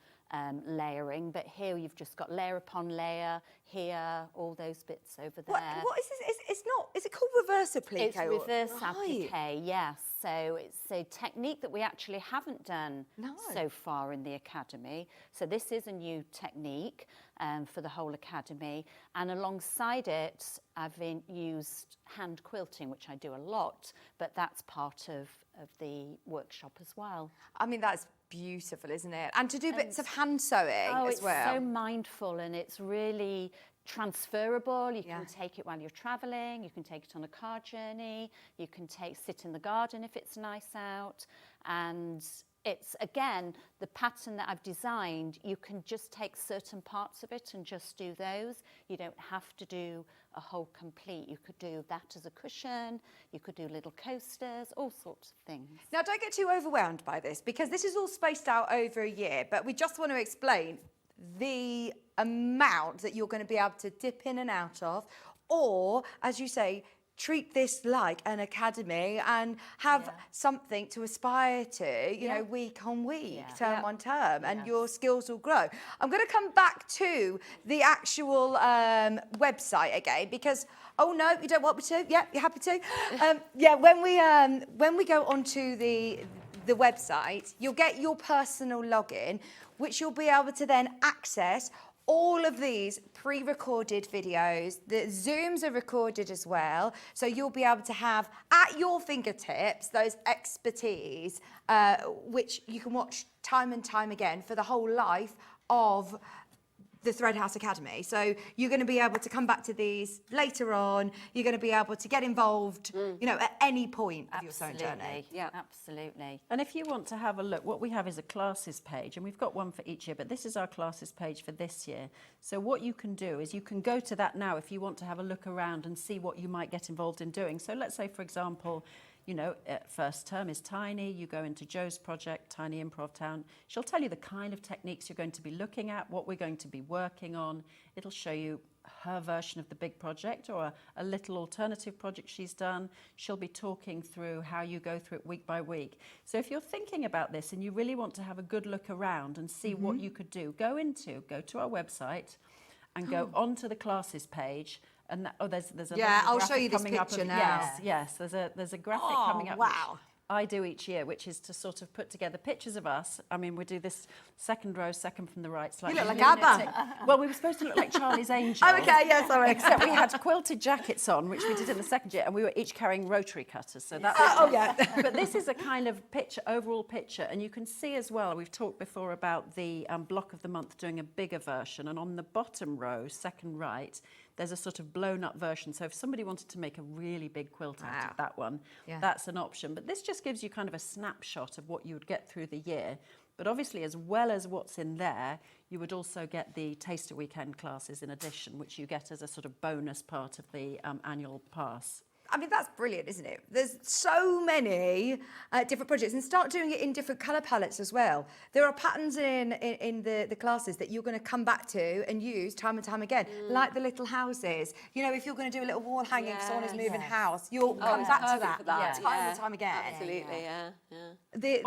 M: layering, but here you've just got layer upon layer, here, all those bits over there.
C: What is this? It's not, is it called reverse applique?
M: It's reverse
C: Right.
M: applique, yes. So it's a technique that we actually haven't done so far in the Academy. So this is a new technique for the whole Academy. And alongside it, I've used hand quilting, which I do a lot, but that's part of the workshop as well.
C: I mean, that's beautiful, isn't it? And to do bits of hand sewing as well.
M: It's so mindful and it's really transferable. You can take it while you're travelling, you can take it on a car journey, you can sit in the garden if it's nice out. And it's, again, the pattern that I've designed, you can just take certain parts of it and just do those. You don't have to do a whole complete. You could do that as a cushion, you could do little coasters, all sorts of things.
C: Now, don't get too overwhelmed by this, because this is all spaced out over a year, but we just want to explain the amount that you're going to be able to dip in and out of, or, as you say, treat this like an academy and have something to aspire to, you know, week on week, term on term, and your skills will grow. I'm going to come back to the actual website again, because, oh no, you don't want me to? Yeah, you're happy to? When we go onto the website, you'll get your personal login, which you'll be able to then access all of these pre-recorded videos. The Zooms are recorded as well, so you'll be able to have at your fingertips those expertise, which you can watch time and time again for the whole life of the Thread House Academy. So you're going to be able to come back to these later on. You're going to be able to get involved, you know, at any point of your sewing journey.
M: Yeah, absolutely.
N: And if you want to have a look, what we have is a classes page, and we've got one for each year, but this is our classes page for this year. So what you can do is you can go to that now if you want to have a look around and see what you might get involved in doing. So let's say, for example, you know, first term is Tiny, you go into Jo's project, Tiny Improv Town. She'll tell you the kind of techniques you're going to be looking at, what we're going to be working on. It'll show you her version of the big project or a little alternative project she's done. She'll be talking through how you go through it week by week. So if you're thinking about this and you really want to have a good look around and see what you could do, go to our website and go onto the classes page. And there's a
C: I'll show you this
N: picture
C: now.
N: Yes, there's a graphic coming up.
C: Wow.
N: I do each year, which is to sort of put together pictures of us. I mean, we do this second row, second from the right.
C: You look like ABBA.
N: Well, we were supposed to look like Charlie's Angels.
C: Oh, okay, yeah, sorry.
N: Except we had quilted jackets on, which we did in the second year, and we were each carrying rotary cutters. So that was But this is a kind of picture, overall picture, and you can see as well, we've talked before about the block of the month doing a bigger version, and on the bottom row, second right, there's a sort of blown up version. So if somebody wanted to make a really big quilt out of that one, that's an option. But this just gives you kind of a snapshot of what you would get through the year. But obviously, as well as what's in there, you would also get the Taster Weekend classes in addition, which you get as a sort of bonus part of the annual pass.
C: I mean, that's brilliant, isn't it? There's so many different projects, and start doing it in different colour palettes as well. There are patterns in the classes that you're going to come back to and use time and time again, like the little houses. You know, if you're going to do a little wall hanging for someone who's moving house, you'll come back to that, time and time again.
L: Absolutely, yeah.
C: This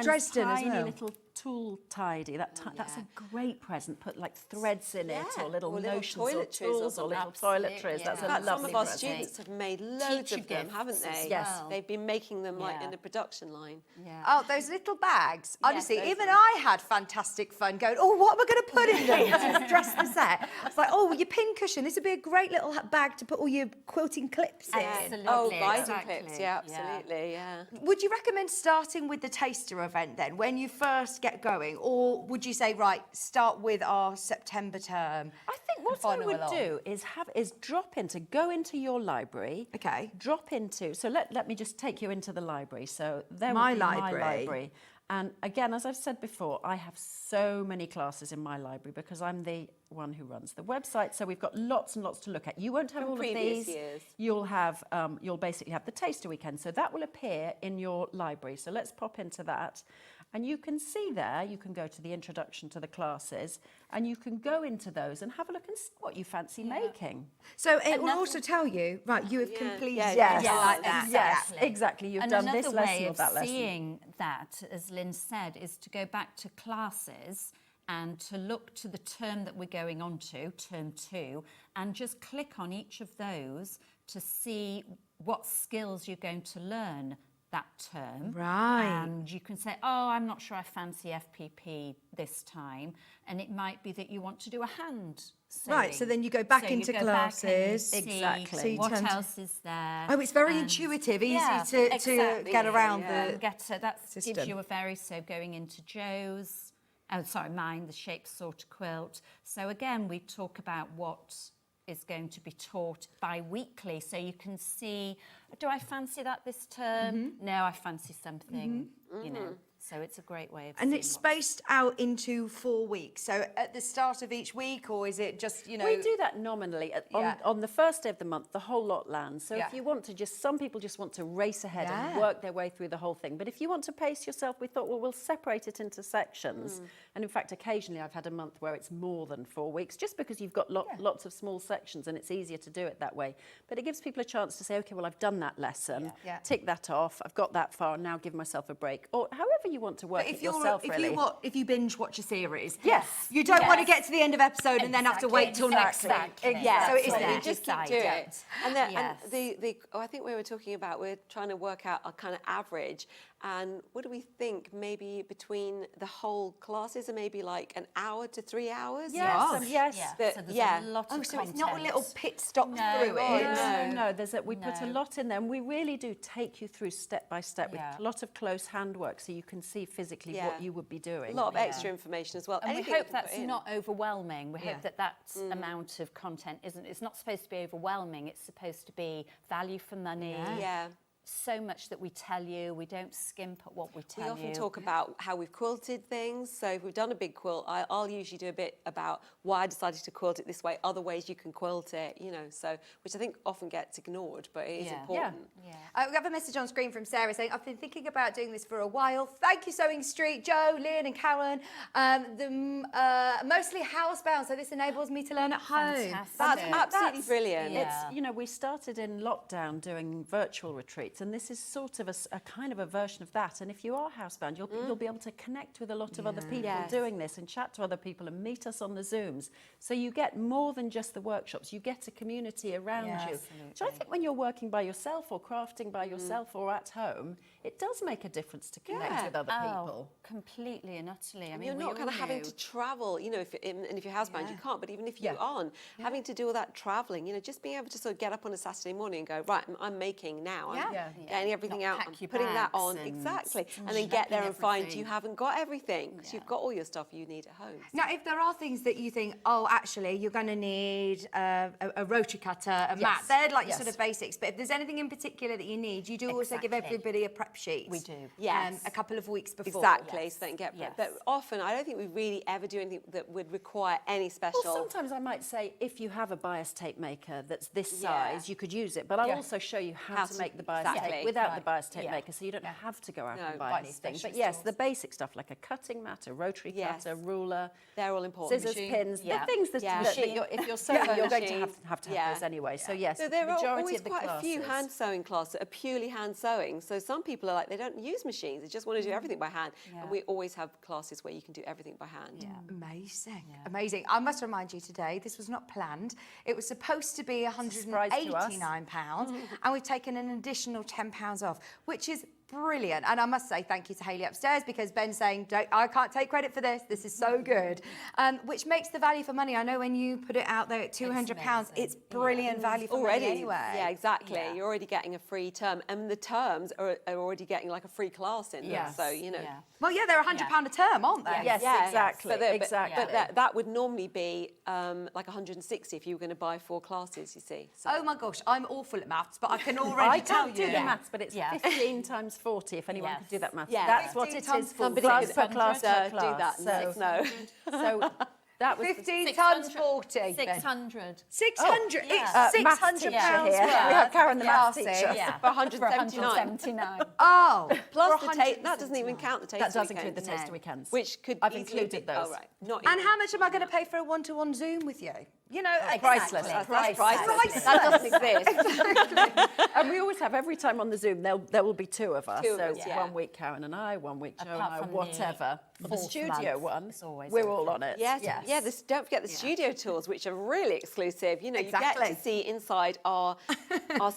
C: Dresden as
N: tiny
C: well.
N: little tool tidy. That's a great present. Put like threads in it, or little notions, or tools, or little toiletries. That's a lovely
L: Some of our
N: present.
L: students have made loads of them, haven't they?
N: Yes.
L: They've been making them like in a production line.
N: Yeah.
C: Oh, those little bags. Honestly, even I had fantastic fun going, oh, what am I going to put in them to dress the set? It's like, oh, your pin cushion. This would be a great little bag to put all your quilting clips in.
M: Absolutely.
L: Oh, rising clips. Yeah, absolutely. Yeah.
C: Would you recommend starting with the taster event then, when you first get going? Or would you say, right, start with our September term?
N: I think what I would do is go into your library.
C: Okay.
N: Drop into. So let me just take you into the library. So there
C: My
N: would be
C: library.
N: my library. And again, as I've said before, I have so many classes in my library because I'm the one who runs the website. So we've got lots and lots to look at. You won't have all of
L: previous
N: these.
L: years.
N: You'll basically have the taster weekend. So that will appear in your library. So let's pop into that. And you can see there, you can go to the introduction to the classes and you can go into those and have a look and see what you fancy making.
C: So it will also tell you, right, you have completed
N: Yes,
C: like that.
N: Yes, exactly. You've done this
M: Another
N: lesson
M: way
N: or
M: of
N: that lesson.
M: seeing that, as Lynne said, is to go back to classes and to look to the term that we're going on to, term 2, and just click on each of those to see what skills you're going to learn that term.
C: Right.
M: And you can say, oh, I'm not sure I fancy FPP this time. And it might be that you want to do a hand sewing.
C: Right, so then you go back into
M: you go
C: classes.
M: back and see
C: Exactly. So you
M: what
C: turn to-
M: else is there.
C: Oh, it's very
M: and-
C: intuitive, easy
M: Yeah,
C: to
M: exactly.
C: get around
M: And
C: the
M: that gives
C: system.
M: you a very, so going into Jo's, mine, the shape sorter quilt. So again, we talk about what is going to be taught bi-weekly, so you can see, do I fancy that this term? No, I fancy something, you know. So it's a great way of
C: And
M: seeing
C: it's
M: what-
C: spaced out into 4 weeks. So at the start of each week, or is it just, you know...
N: We do that nominally. On the first day of the month, the whole lot lands. So
C: Yeah.
N: if you want to some people just want to race ahead and
C: Yeah.
N: work their way through the whole thing. But if you want to pace yourself, we thought, well, we'll separate it into sections. And in fact, occasionally I've had a month where it's more than 4 weeks, just because you've got lots of small sections and it's easier to do it that way. But it gives people a chance to say, okay, well, I've done that lesson,
C: Yeah.
N: tick that off, I've got that far, now give myself a break. Or however you want to work it yourself, really.
C: If you binge watch a series,
N: Yes.
C: you don't want to get to the end of episode and then have to wait till next week.
N: Exactly.
C: So it is
L: You just keep doing it. And,
M: Yes.
L: I think we were talking about, we're trying to work out a kind of average. And what do we think? Maybe between the whole classes are maybe like an hour to 3 hours?
N: Yes, yes.
M: Yeah,
L: But-
M: so there's
L: yeah.
M: a lot of
C: so it's not a
M: content.
C: little pit stop through it.
N: No. We put a lot in there, and we really do take you through step by step with a lot of close handwork, so you can see physically what you would be doing.
L: A lot of extra information as well.
M: And we
L: Anything
M: hope
L: we can put
M: that's
L: in.
M: not overwhelming. We hope that amount of content it's not supposed to be overwhelming. It's supposed to be value for money.
L: Yeah.
M: So much that we tell you, we don't skimp at what we tell you.
L: We often talk about how we've quilted things. So if we've done a big quilt, I'll usually do a bit about why I decided to quilt it this way, other ways you can quilt it, you know, so, which I think often gets ignored, but it is important.
C: We have a message on screen from Sarah saying, I've been thinking about doing this for a while. Thank you, Sewing Street, Jo, Lynne and Karen. Mostly housebound, so this enables me to learn at home.
M: Fantastic.
L: That's absolutely brilliant.
N: It's, you know, we started in lockdown doing virtual retreats, and this is sort of a kind of a version of that. And if you are housebound, you'll be able to connect with a lot of other people doing this and chat to other people and meet us on the Zooms. So you get more than just the workshops. You get a community around you. So I think when you're working by yourself or crafting by yourself or at home, it does make a difference to connect with other people.
M: Completely and utterly. I mean,
L: You're not kind of having to travel, you know, if you're housebound, you can't, but even if you aren't, having to do all that travelling, you know, just being able to sort of get up on a Saturday morning and go, right, I'm making now. getting everything out,
M: pack
L: and
M: your
L: putting that
M: bags
L: on,
M: and
L: exactly, and then get there and find
M: everything.
L: you haven't got everything because you've got all your stuff you need at home.
C: Now, if there are things that you think, oh, actually, you're going to need a rotary cutter, a mat, they're like your sort of basics. But if there's anything in particular that you need, you do also give everybody a prep sheet.
M: We do.
L: Yes.
C: A couple of weeks before.
L: Exactly, so they can get prepped. But often, I don't think we really ever do anything that would require any special.
N: Well, sometimes I might say, if you have a bias tape maker that's this size, you could use it. But I'll also show you how to make the bias tape without the bias tape maker, so you don't have to go out and buy anything. But yes, the basic stuff like a cutting mat, a rotary cutter, ruler,
L: they're all important.
N: scissors, pins, the things that if you're sewing, you're going to have those anyway. So yes,
L: so there
N: the
L: are
N: majority
L: always
N: of the
L: quite
N: classes.
L: a few hand sewing classes that are purely hand sewing. So some people are like, they don't use machines, they just want to do everything by hand. And we always have classes where you can do everything by hand.
C: Amazing, amazing. I must remind you today, this was not planned. It was supposed to be £189, and we've taken an additional £10 off, which is brilliant. And I must say thank you to Hayley upstairs, because Ben's saying, I can't take credit for this. This is so good. Which makes the value for money. I know when you put it out there at £200, it's brilliant value for money anyway.
L: Yeah, exactly. You're already getting a free term, and the terms are already getting like a free class in them. So, you know.
C: Well, yeah, they're £100 a term, aren't they?
N: Yes, exactly.
L: But that would normally be like 160 if you were going to buy 4 classes, you see. So.
C: Oh my gosh, I'm awful at maths, but I can already tell you.
N: I can't do the maths, but it's 15 times 40, if anyone could do that maths.
L: Yeah.
N: That's what it is for
L: Somebody
N: class per class per class.
L: Do that. No.
N: So that was
C: 15 times 40.
M: 600.
C: 600.
N: Yeah.
C: It's £600
N: here.
C: worth.
N: We have Karen, the maths
C: classes.
N: teacher.
M: Yeah.
L: For 179.
C: Oh,
L: Plus the taste. That doesn't even count the taste.
N: That does include the taste weekends.
L: Which could
N: I've
L: easily
N: included
L: be,
N: those.
L: Oh, right. Not
C: and how much am I going to pay for a one-to-one Zoom with you? You know,
N: priceless.
L: That's priceless. That doesn't exist.
N: And we always have, every time on the Zoom, there will be 2 of us.
L: Two of
N: So
L: us, yeah.
N: 1 week Karen and I, 1 week Jo and
M: Apart
N: I,
M: from
N: whatever.
M: the
N: The
M: fourth
N: studio
M: month,
N: one,
M: it's always
N: we're all on it.
L: Yes. Yeah. Don't forget the studio tours, which are really exclusive. You know, you get to see inside our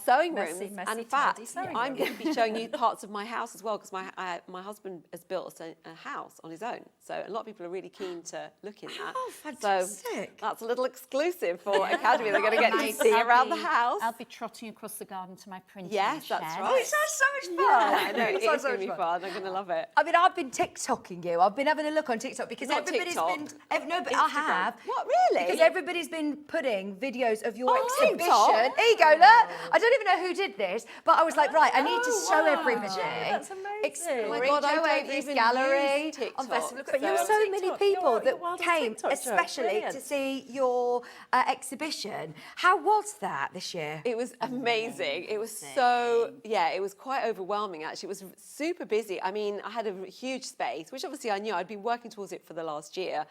L: sewing rooms.
N: Messy,
L: And in
N: tidy
L: fact,
N: sewing
L: I'm
N: room.
L: going to be showing you parts of my house as well, because my husband has built a house on his own. So a lot of people are really keen to look in that.
C: Oh, fantastic.
L: So that's a little exclusive for Academy. They're going to get to see around the house.
M: I'll be trotting across the garden to my printing
L: Yes,
M: shed.
L: that's
C: Oh,
L: right.
C: it sounds so much fun.
L: I know, it is going to be fun. I'm going to love it.
C: I mean, I've been TikToking you. I've been having a look on TikTok because
L: Not
C: everybody's
L: TikTok.
C: been. No, but I have.
L: What, really?
C: Because everybody's been putting videos of your exhibition.
L: TikTok?
C: Here you go, look. I don't even know who did this, but I was like, right, I need to show everybody.
N: That's amazing.
C: Exploring
L: Oh my God, I
C: Jo
L: don't
C: Avery's
L: even
C: gallery
L: use
C: on
L: TikTok.
C: Festival.
L: But
C: But there
L: you're
C: were
L: on
C: so many
N: TikTok.
C: people
N: You're
C: that
N: wild on
C: came,
N: TikTok, Jo.
C: especially
N: Brilliant.
C: to see your exhibition. How was that this year?
L: It was amazing. It was so, it was quite overwhelming, actually. It was super busy. I mean, I had a huge space, which obviously I knew. I'd been working towards it for the last year.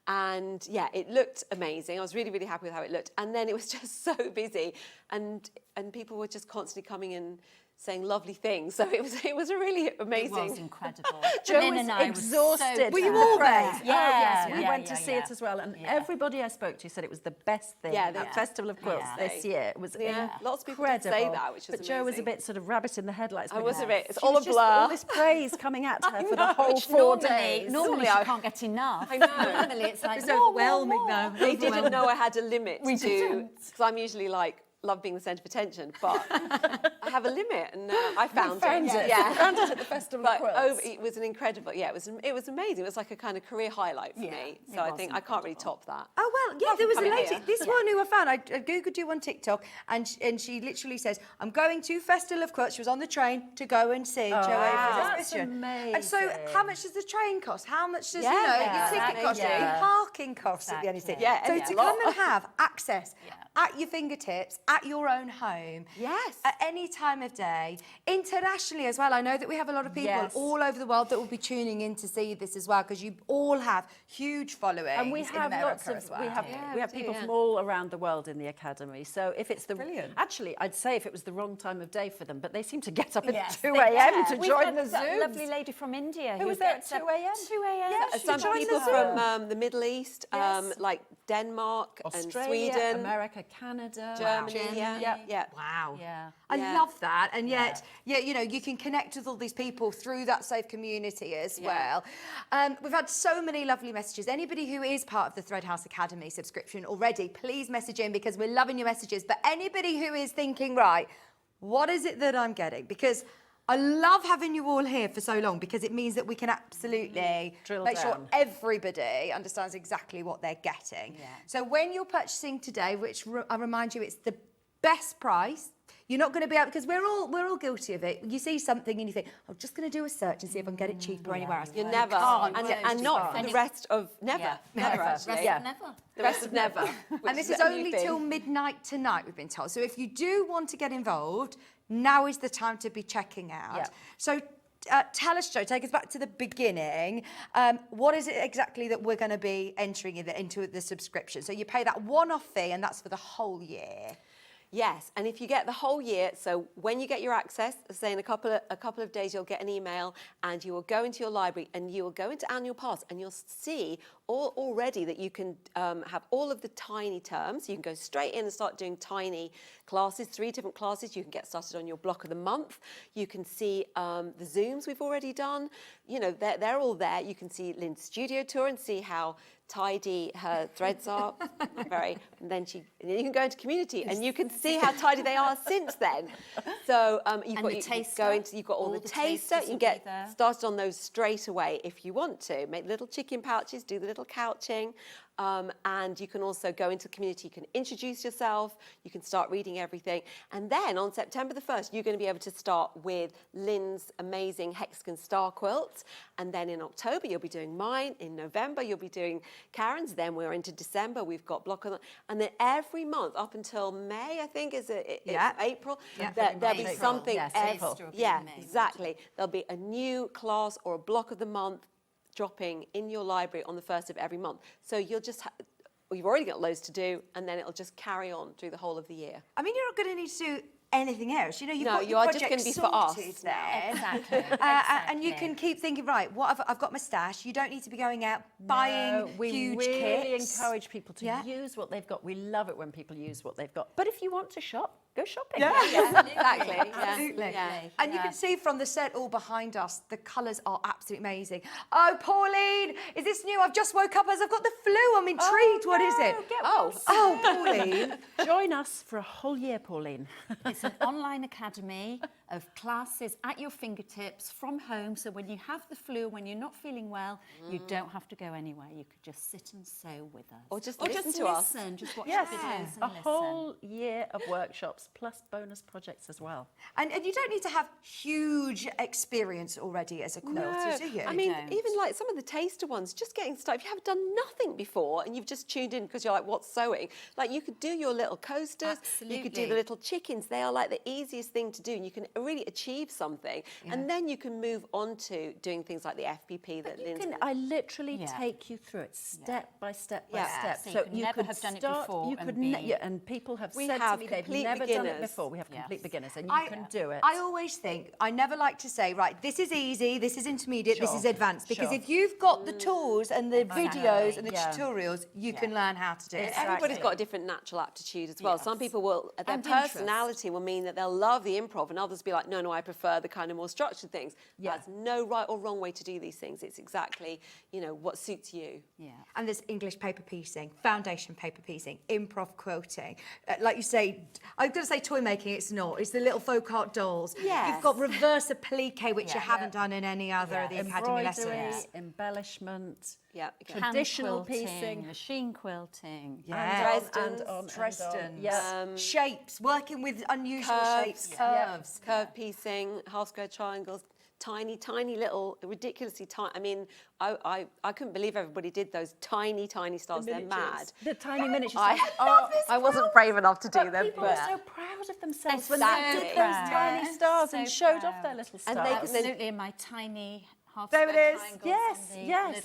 L: And it looked amazing. I was really, really happy with how it looked. And then it was just so busy. And people were just constantly coming in saying lovely things. So it was a really amazing.
M: It was incredible.
N: Jo
M: Lynne
N: was
M: and I
N: exhausted.
C: Were you
N: from
C: all
N: the
C: there?
N: praise.
M: Yeah,
N: Oh, yes, we
M: yeah,
N: went to
M: yeah,
N: see
M: yeah.
N: it as well. And everybody I spoke to said it was the best thing
L: Yeah,
N: at the
L: yeah.
N: Festival of Quilts
L: Yeah.
N: this year. It was
L: Lots of people did
N: incredible.
L: say that, which was
N: But Jo was a
L: amazing.
N: bit sort of rabbit in the headlights.
L: I was a bit. It's
N: She
L: all
N: was
L: a
N: just
L: blur.
N: all this praise coming at her for the whole
L: which
N: 4 days.
M: Normally
L: I-
M: you can't get enough.
L: I know.
M: Normally it's like,
C: It's overwhelming now.
L: They didn't know I had a limit
M: We
L: to,
M: didn't.
L: because I'm usually like, love being the centre of attention, but I have a limit, and I found it.
N: Yeah, found it at the Festival of
L: But
N: Quilts.
L: it was an incredible, it was amazing. It was like a kind of career highlight for me. So I think I can't really top that.
C: Oh, well, yeah, there was a
L: coming
C: lady,
L: here.
C: this one who I found, I Googled you on TikTok, and she literally says, I'm going to Festival of Quilts. She was on the train to go and see Jo Avery's
N: that's
C: exhibition. And so,
N: amazing.
C: how much does the train cost? How much does,
L: Yeah,
C: your ticket
L: exactly,
C: cost?
N: yeah.
C: Your parking costs at the end of the day.
L: Yeah,
C: So
L: yeah,
C: to
L: a lot.
C: come and have access at your fingertips, at your own home,
L: Yes.
C: at any time of day, internationally as well. I know that we have a lot of people
N: Yes.
C: all over the world that will be tuning in to see this as well, because you all have huge followings
N: And we
C: in
N: have
C: America
N: lots of
C: as well.
N: we have
L: we do,
N: people
L: yeah.
N: from all around the world in the academy. So if it's
C: Brilliant.
N: actually, I'd say if it was the wrong time of day for them, but they seem to get up at
M: Yes,
N: 2
M: they-
N: a.m. to
M: We've
N: join
M: had
N: the
M: that
N: Zooms.
M: lovely lady from India
N: Who was there at
M: gets up
N: 2 a.m.?
M: 2 a.m.
N: Yeah, she
L: Some
N: joined
L: people
N: the Zoom.
L: from the Middle East,
N: Yes.
L: like Denmark
N: Australia,
L: and Sweden,
N: America, Canada,
L: Germany. Yeah.
C: Wow.
N: Yeah.
C: I
L: Yeah.
C: love that. And yet, you know, you can connect with all these people through that safe community as well. We've had so many lovely messages. Anybody who is part of the Thread House Academy subscription already, please message in, because we're loving your messages. But anybody who is thinking, right, What is it that I'm getting? Because I love having you all here for so long because it means that we can absolutely make sure everybody understands exactly what they're getting.
M: Yeah.
C: So when you're purchasing today, which I remind you, it's the best price. You're not going to be able, because we're all guilty of it. You see something and you think, I'm just going to do a search and see if I can get it cheaper anywhere else.
L: You never, and not for the rest of never, never actually. The rest of never.
C: And this is only till midnight tonight, we've been told. So if you do want to get involved, now is the time to be checking out.
N: Yeah.
C: So tell us, Jo, take us back to the beginning. What is it exactly that we're going to be entering into the subscription? So you pay that one-off fee and that's for the whole year.
L: Yes, and if you get the whole year, so when you get your access, say in a couple of days, you'll get an email and you will go into your library and you will go into Annual Pass and you'll see already that you can have all of the tiny terms. You can go straight in and start doing tiny classes, 3 different classes. You can get started on your block of the month. You can see the Zooms we've already done. You know, they're all there. You can see Lynne's studio tour and see how tidy her threads are. And then you can go into community and you can see how tidy they are since then. So you've got all the taster. You can get started on those straight away if you want to. Make little chicken pouches, do the little couching. And you can also go into the community, you can introduce yourself, you can start reading everything. And then on September the 1st, you're going to be able to start with Lynne's amazing hexagon star quilt. And then in October, you'll be doing mine. In November, you'll be doing Karen's. Then we're into December, we've got block of, and then every month up until May, I think, it's April, there'll be something. Exactly. There'll be a new class or a block of the month dropping in your library on the 1st of every month. So you'll just you've already got loads to do, and then it'll just carry on through the whole of the year.
C: I mean, you're not going to need to do anything else. You know, you've got
L: you
C: your
L: are just
C: project
L: going to be for us
C: now.
M: Exactly.
C: And you can keep thinking, right, what I've got my stash. You don't need to be going out buying huge
N: we really
C: kits.
N: encourage people to use what they've got. We love it when people use what they've got. But if you want to shop, go shopping.
L: Exactly.
C: Absolutely. And you can see from the set all behind us, the colours are absolutely amazing. Oh, Pauline, is this new? I've just woke up as I've got the flu. I'm intrigued. What is it? Pauline.
N: Join us for a whole year, Pauline.
M: It's an online academy of classes at your fingertips from home. So when you have the flu, when you're not feeling well, you don't have to go anywhere. You could just sit and sew with us.
L: Or just listen to us.
M: Just watch
N: Yes,
M: videos and
N: a
M: listen.
N: whole year of workshops plus bonus projects as well.
C: And you don't need to have huge experience already as a quilter, do you?
L: I mean, even like some of the taster ones, just getting started. If you haven't done nothing before and you've just tuned in because you're like, what's sewing? Like you could do your little coasters.
M: Absolutely.
L: You could do the little chickens. They are like the easiest thing to do, and you can really achieve something. And then you can move on to doing things like the FPP that Lynne's
N: I literally take you through it step by step by step.
M: So you never have done it before.
N: You could and people have said to me they've never done it before. We have complete beginners, and you can do it.
C: I always think, I never like to say, right, this is easy, this is intermediate, this is advanced, because if you've got the tools and the videos and the tutorials, you can learn how to do it.
L: Everybody's got a different natural aptitude as well. Some people will, their personality will mean that they'll love the improv, and others be like, no, I prefer the kind of more structured things. There's no right or wrong way to do these things. It's exactly, what suits you.
C: And there's English paper piecing, foundation paper piecing, improv quilting. Like you say, I'm going to say toy making, it's not. It's the little folk art dolls. You've got reverse applique, which you haven't done in any other of the academy lessons.
N: Embellishment.
M: Traditional piecing, machine quilting,
C: Dresdens, shapes, working with unusual shapes, curves,
L: curve piecing, half square triangles, tiny little, ridiculously tiny. I mean, I couldn't believe everybody did those tiny stars. They're mad.
N: The tiny miniatures.
L: I wasn't brave enough to do them.
N: People are so proud of themselves when they did those tiny stars and showed off their little stars.
M: And absolutely, in my tiny half
C: there it is.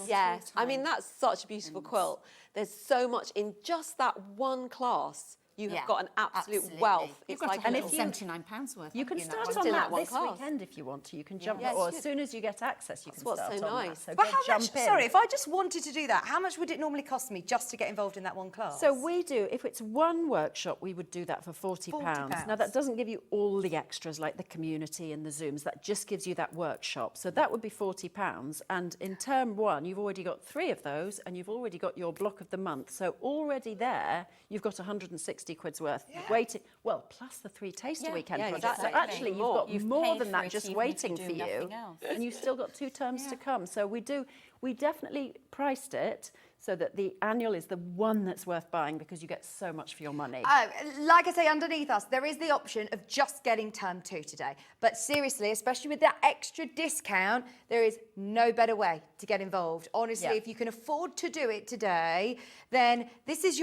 N: Yes.
L: I mean, that's such a beautiful quilt. There's so much in just that one class. You have got an absolute wealth.
M: It's like £79 worth.
N: You can start on that this weekend if you want to. You can jump, or as soon as you get access, you can start on that. So
C: but how much? Sorry, if I just wanted to do that, how much would it normally cost me just to get involved in that one class?
N: So we do, if it's one workshop, we would do that for £40. Now that doesn't give you all the extras like the community and the Zooms. That just gives you that workshop. So that would be £40. And in term one, you've already got 3 of those, and you've already got your block of the month. So already there, you've got £160 50 quid's worth waiting. Well, plus the 3 taster weekend projects. So
L: exactly.
N: actually, you've got more
M: paid
N: than
M: for
N: that
M: it
N: just
M: even if
N: waiting
M: you
N: for
M: do
N: you.
M: nothing else.
N: And you've still got 2 terms to come. So we definitely priced it so that the annual is the one that's worth buying because you get so much for your money.
C: Like I say, underneath us, there is the option of just getting term 2 today. But seriously, especially with that extra discount, there is no better way to get involved. Honestly, if you can afford to do it today, then this is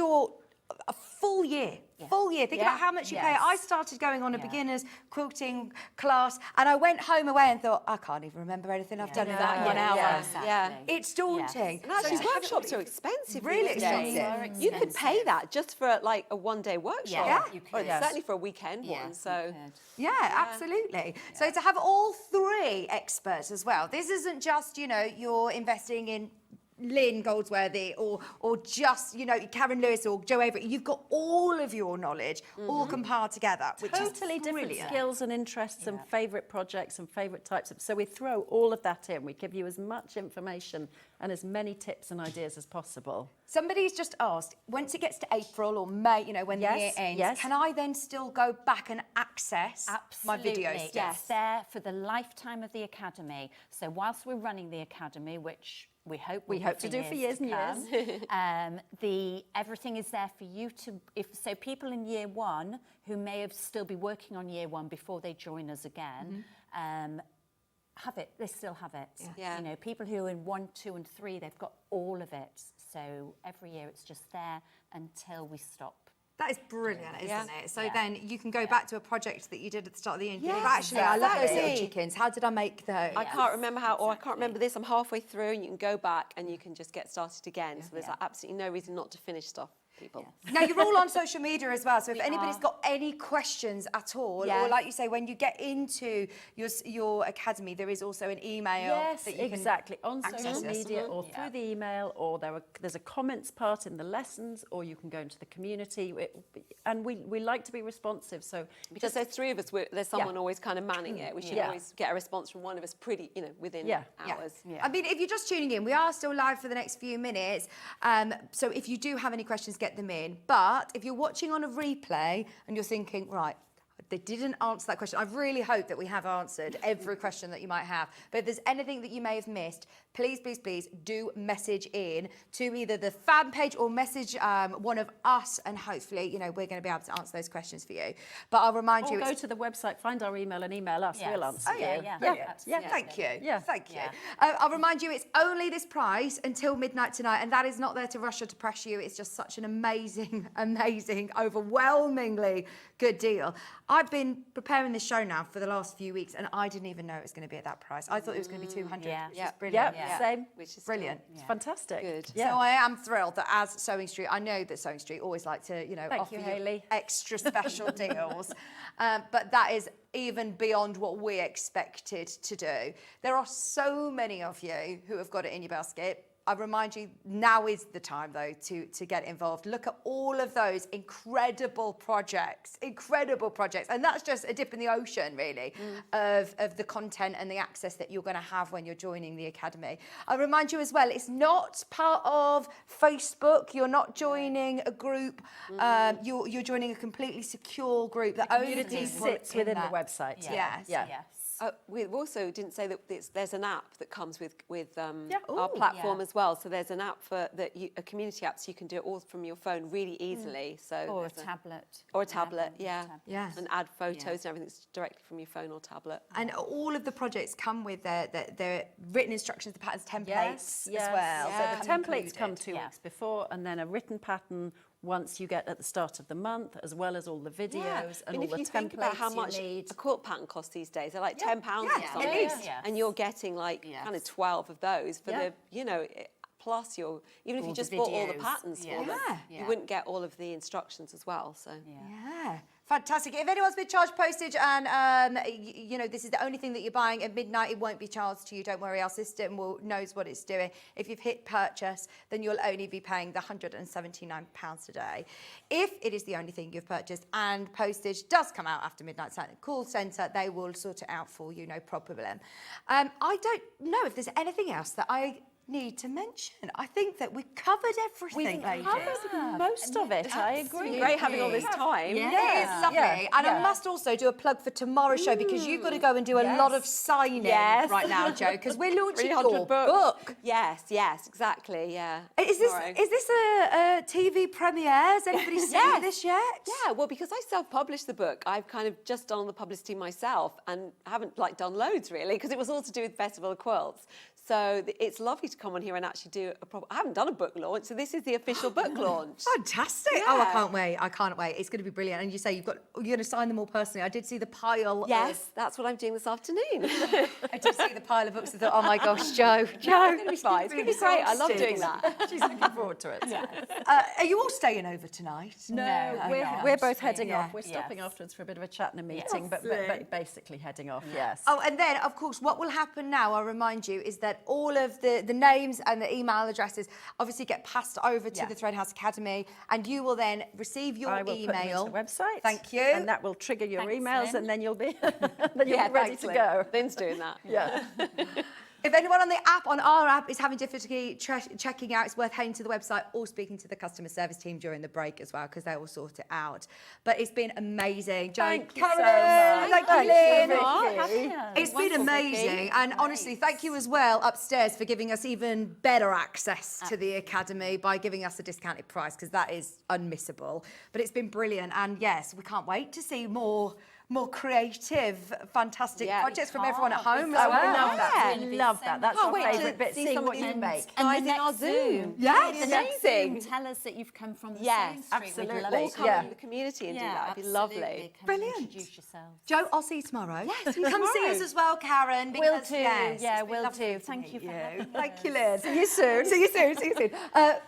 C: a full year. Full year. Think about how much you pay. I started going on a beginner's quilting class and I went home away and thought, I can't even remember anything I've done in that 1 hour. It's daunting.
L: And actually, workshops are expensive.
C: Really
L: these days.
C: expensive.
L: You could pay that just for like a 1-day workshop.
C: Yeah,
M: you
L: Or
M: could.
L: certainly for a weekend one. So
C: Yeah, absolutely. So to have all 3 experts as well. This isn't just, you're investing in Lynne Goldsworthy or just, Karen Lewis or Jo Avery. You've got all of your knowledge all compiled together, which
N: Totally
C: is
N: different
C: brilliant.
N: skills and interests and favourite projects and favourite types of... So we throw all of that in. We give you as much information and as many tips and ideas as possible.
C: Somebody's just asked, once it gets to April or May, when the year ends, can I then still go back and access my video stuff?
M: Yes, there for the lifetime of the Academy. So whilst we're running the Academy, which we hope
N: to do for years and
M: years. Everything is there for you to. So people in year 1 who may have still be working on year 1 before they join us again, have it. They still have it. People who are in 1, 2, and 3, they've got all of it. So every year it's just there until we stop.
C: That is brilliant, isn't it? So then you can go back to a project that you did at the start of the year and think, actually, I love those little chickens. How did I make those?
L: I can't remember how, or I can't remember this. I'm halfway through, and you can go back and you can just get started again. So there's absolutely no reason not to finish stuff, people.
C: Now, you're all on social media as well, so if anybody's got any questions at all, or like you say, when you get into your academy, there is also an email that you can
N: on social media or through the email, or there's a comments part in the lessons, or you can go into the community. And we like to be responsive, so...
L: Because there's 3 of us, there's someone always kind of manning it. We should always get a response from one of us pretty, within hours.
C: I mean, if you're just tuning in, we are still live for the next few minutes. So if you do have any questions, get them in. But if you're watching on a replay and you're thinking, right, they didn't answer that question, I really hope that we have answered every question that you might have. But if there's anything that you may have missed, please, please, please do message in to either the fan page or message one of us, and hopefully, we're going to be able to answer those questions for you. But I'll remind you...
N: Or go to the website, find our email and email us. We'll answer you.
C: Thank you. Thank you. I'll remind you, it's only this price until midnight tonight, and that is not there to rush or to press you. It's just such an amazing, amazing, overwhelmingly good deal. I've been preparing this show now for the last few weeks, and I didn't even know it was going to be at that price. I thought it was going to be 200, which is brilliant.
N: Same.
L: Which is
C: brilliant.
N: It's fantastic.
L: Good.
C: So I am thrilled that as Sewing Street, I know that Sewing Street always like to, offer
N: you, Hayley.
C: extra special deals. But that is even beyond what we expected to do. There are so many of you who have got it in your basket. I remind you, now is the time, though, to get involved. Look at all of those incredible projects. And that's just a dip in the ocean, really, of the content and the access that you're going to have when you're joining the Academy. I remind you as well, it's not part of Facebook. You're not joining a group. You're joining a completely secure group that only
N: sits within the website.
C: Yes.
L: We also didn't say that there's an app that comes with our platform as well. So there's an app a community app, so you can do it all from your phone really easily. So
M: or a tablet.
L: Or a tablet, and add photos
C: Yes.
L: and everything directly from your phone or tablet.
C: And all of the projects come with their written instructions, the patterns, templates as well.
N: So the templates come
C: included.
N: 2 weeks before, and then a written pattern once you get at the start of the month, as well as all the videos and all the templates
L: if you think about how much
N: you need.
L: a quilt pattern costs these days, they're like £10 or something.
C: At least.
L: And you're getting kind of 12 of those for the, plus even if you just bought all the patterns for them, you wouldn't get all of the instructions as well. So
C: Fantastic. If anyone's been charged postage and, this is the only thing that you're buying at midnight, it won't be charged to you. Don't worry, our system knows what it's doing. If you've hit purchase, then you'll only be paying the £179 today. If it is the only thing you've purchased and postage does come out after midnight, call centre, they will sort it out for you, no problem. I don't know if there's anything else that I need to mention? I think that we covered everything, ladies.
N: Covered most of it, I agree.
L: It's great having all this time.
C: Yeah. It is lovely. And I must also do a plug for tomorrow's show because you've got to go and do a lot of signing right now, Jo, because we're launching your book.
L: Yes, exactly, yeah.
C: Is this a TV premiere? Has anybody seen this yet?
L: Yeah, well, because I self-published the book, I've kind of just done all the publicity myself and haven't done loads really, because it was all to do with Festival of Quilts. So it's lovely to come on here and actually do a proper... I haven't done a book launch, so this is the official book launch.
C: Fantastic. Yeah. Oh, I can't wait. I can't wait. It's going to be brilliant. And you say you're going to sign them all personally. I did see the pile
L: Yes, that's what I'm doing this afternoon.
C: I did see the pile of books. I thought, oh my gosh, Jo.
L: It's going to be fine. It's going to be great. I love doing that.
N: She's looking forward to it.
C: Yes. Are you all staying over tonight?
N: No, we're both heading off. We're stopping afterwards for a bit of a chat and a meeting, but basically heading off, yes.
C: Oh, and then, of course, what will happen now, I'll remind you, is that all of the names and the email addresses obviously get passed over to the Thread House Academy, and you will then receive your email.
N: Put them into the website.
C: Thank you.
N: And that will trigger your emails, and then you'll be ready to go.
L: Lynn's doing that.
N: Yeah.
C: If anyone on the app, on our app, is having difficulty checking out, it's worth heading to the website or speaking to the customer service team during the break as well, because they will sort it out. But it's been amazing.
N: Thank you
C: Carolyn,
N: so much.
C: thank you, Lynne.
N: Vicky.
C: It's been amazing. And honestly, thank you as well upstairs for giving us even better access to the Academy by giving us a discounted price, because that is unmissable. But it's been brilliant. And yes, we can't wait to see more creative, fantastic projects from everyone at home as well.
N: We love that. We love that. That's our favourite bit, seeing what you make.
L: Guys in our Zoom.
C: Yes.
M: The next Zoom, tell us that you've come from the Sewing Street.
L: Absolutely.
M: We'd love
L: All
M: to
L: come in the community and do that. It'd be lovely.
C: Brilliant.
M: Introduce yourselves.
C: Jo, I'll see you tomorrow.
L: Yes,
C: come see us as well, Karen.
N: Will
C: Because,
N: do.
C: yes,
N: Yeah,
C: it's been
N: will
C: lovely
N: do.
C: to
N: Thank
C: meet
N: you for having me.
C: Thank you, Liz. See you soon. See you soon. See you soon.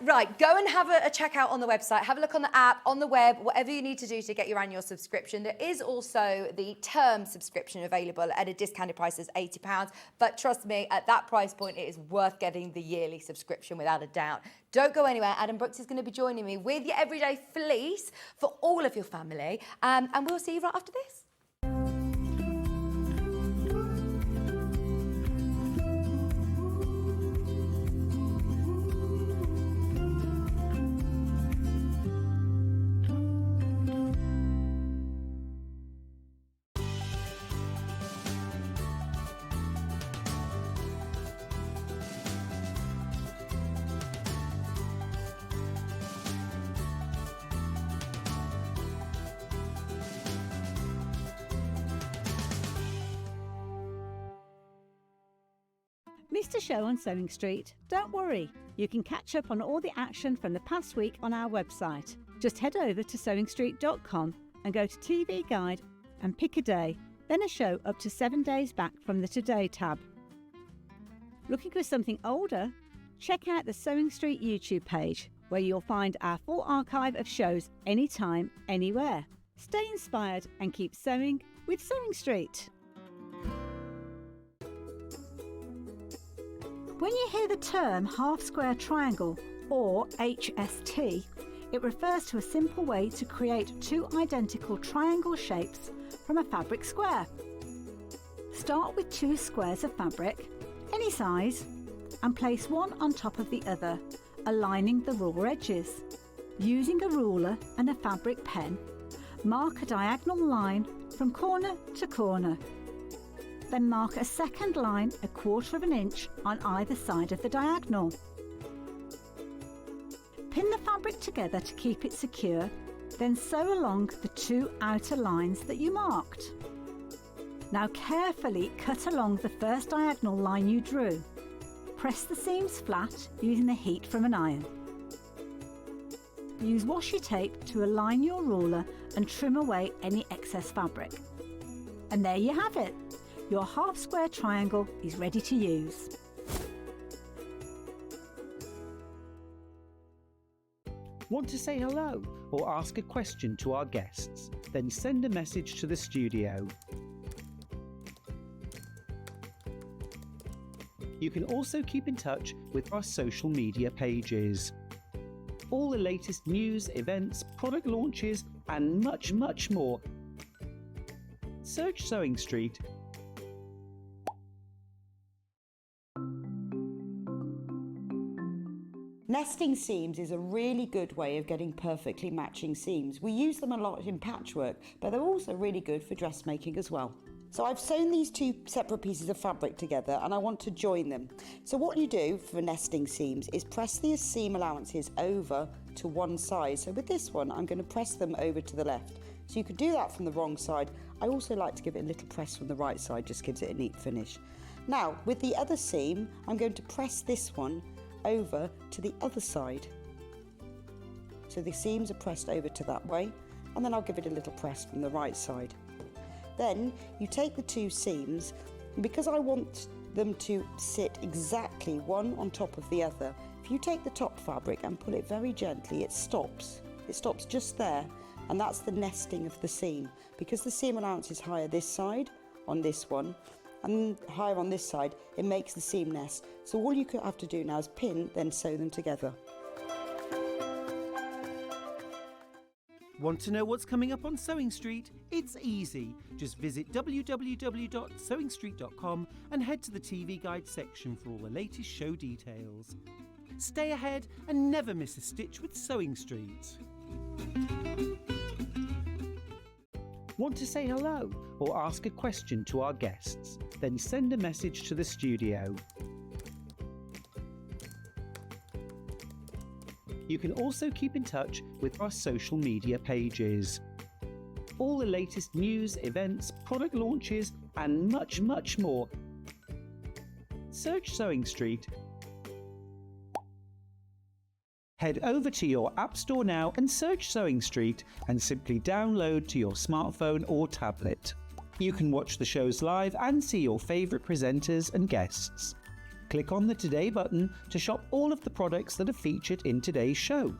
C: Right, go and have a check out on the website. Have a look on the app, on the web, whatever you need to do to get your annual subscription. There is also the term subscription available at a discounted price of £80. But trust me, at that price point, it is worth getting the yearly subscription without a doubt. Don't go anywhere. Adam Brooks is going to be joining me with your everyday fleece for all of your family. And we'll see you right after this.
A: Missed a show on Sewing Street? Don't worry, you can catch up on all the action from the past week on our website. Just head over to sewingstreet.com and go to TV Guide and pick a day, then a show up to 7 days back from the Today tab. Looking for something older? Check out the Sewing Street YouTube page, where you'll find our full archive of shows anytime, anywhere. Stay inspired and keep sewing with Sewing Street. When you hear the term half-square triangle, or HST, it refers to a simple way to create two identical triangle shapes from a fabric square. Start with 2 squares of fabric, any size, and place one on top of the other, aligning the raw edges. Using a ruler and a fabric pen, mark a diagonal line from corner to corner. Then mark a second line 1/4 inch on either side of the diagonal. Pin the fabric together to keep it secure, then sew along the 2 outer lines that you marked. Now carefully cut along the first diagonal line you drew. Press the seams flat using the heat from an iron. Use washi tape to align your ruler and trim away any excess fabric. And there you have it. Your half-square triangle is ready to use.
H: Want to say hello or ask a question to our guests? Then send a message to the studio. You can also keep in touch with our social media pages. All the latest news, events, product launches, and much, much more. Search Sewing Street.
G: Nesting seams is a really good way of getting perfectly matching seams. We use them a lot in patchwork, but they're also really good for dressmaking as well. So I've sewn these two separate pieces of fabric together and I want to join them. So what you do for nesting seams is press the seam allowances over to one side. So with this one, I'm going to press them over to the left. So you could do that from the wrong side. I also like to give it a little press from the right side, just gives it a neat finish. Now, with the other seam, I'm going to press this one over to the other side. So the seams are pressed over to that way, and then I'll give it a little press from the right side. Then you take the two seams, and because I want them to sit exactly one on top of the other, if you take the top fabric and pull it very gently, it stops. It stops just there, and that's the nesting of the seam. Because the seam allowance is higher this side on this one, and higher on this side, it makes the seam nest. So all you have to do now is pin, then sew them together.
H: Want to know what's coming up on Sewing Street? It's easy. Just visit www.sewingstreet.com and head to the TV Guide section for all the latest show details. Stay ahead and never miss a stitch with Sewing Street. Want to say hello or ask a question to our guests? Then send a message to the studio. You can also keep in touch with our social media pages. All the latest news, events, product launches, and much, much more. Search Sewing Street. Head over to your App Store now and search Sewing Street and simply download to your smartphone or tablet. You can watch the shows live and see your favourite presenters and guests. Click on the Today button to shop all of the products that are featured in today's show.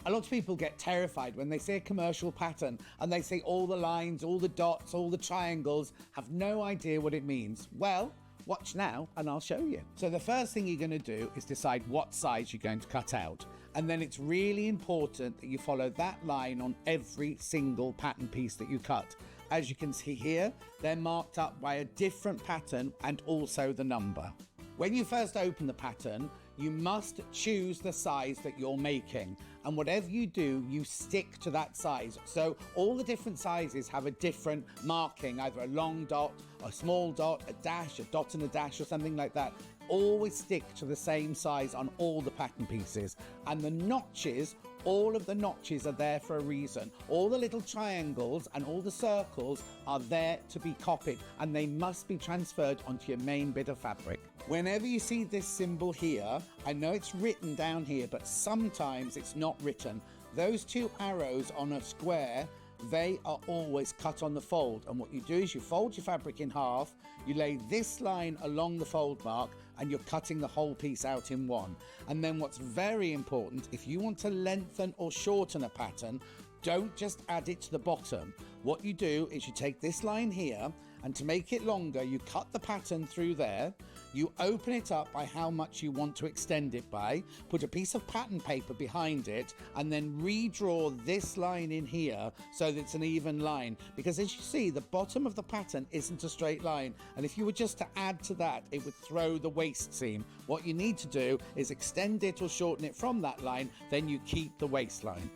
I: A lot of people get terrified when they see a commercial pattern and they see all the lines, all the dots, all the triangles, have no idea what it means. Well, watch now and I'll show you. So the first thing you're going to do is decide what size you're going to cut out. And then it's really important that you follow that line on every single pattern piece that you cut. As you can see here, they're marked up by a different pattern and also the number. When you first open the pattern, you must choose the size that you're making. And whatever you do, you stick to that size. So all the different sizes have a different marking, either a long dot, a small dot, a dash, a dot and a dash or something like that. Always stick to the same size on all the pattern pieces. And the notches, all of the notches are there for a reason. All the little triangles and all the circles are there to be copied and they must be transferred onto your main bit of fabric. Whenever you see this symbol here, I know it's written down here, but sometimes it's not written. Those two arrows on a square, they are always cut on the fold. And what you do is you fold your fabric in half, you lay this line along the fold mark, and you're cutting the whole piece out in one. And then what's very important, if you want to lengthen or shorten a pattern, don't just add it to the bottom. What you do is you take this line here, and to make it longer, you cut the pattern through there, you open it up by how much you want to extend it by, put a piece of pattern paper behind it, and then redraw this line in here so that it's an even line. Because as you see, the bottom of the pattern isn't a straight line. And if you were just to add to that, it would throw the waist seam. What you need to do is extend it or shorten it from that line, then you keep the waistline.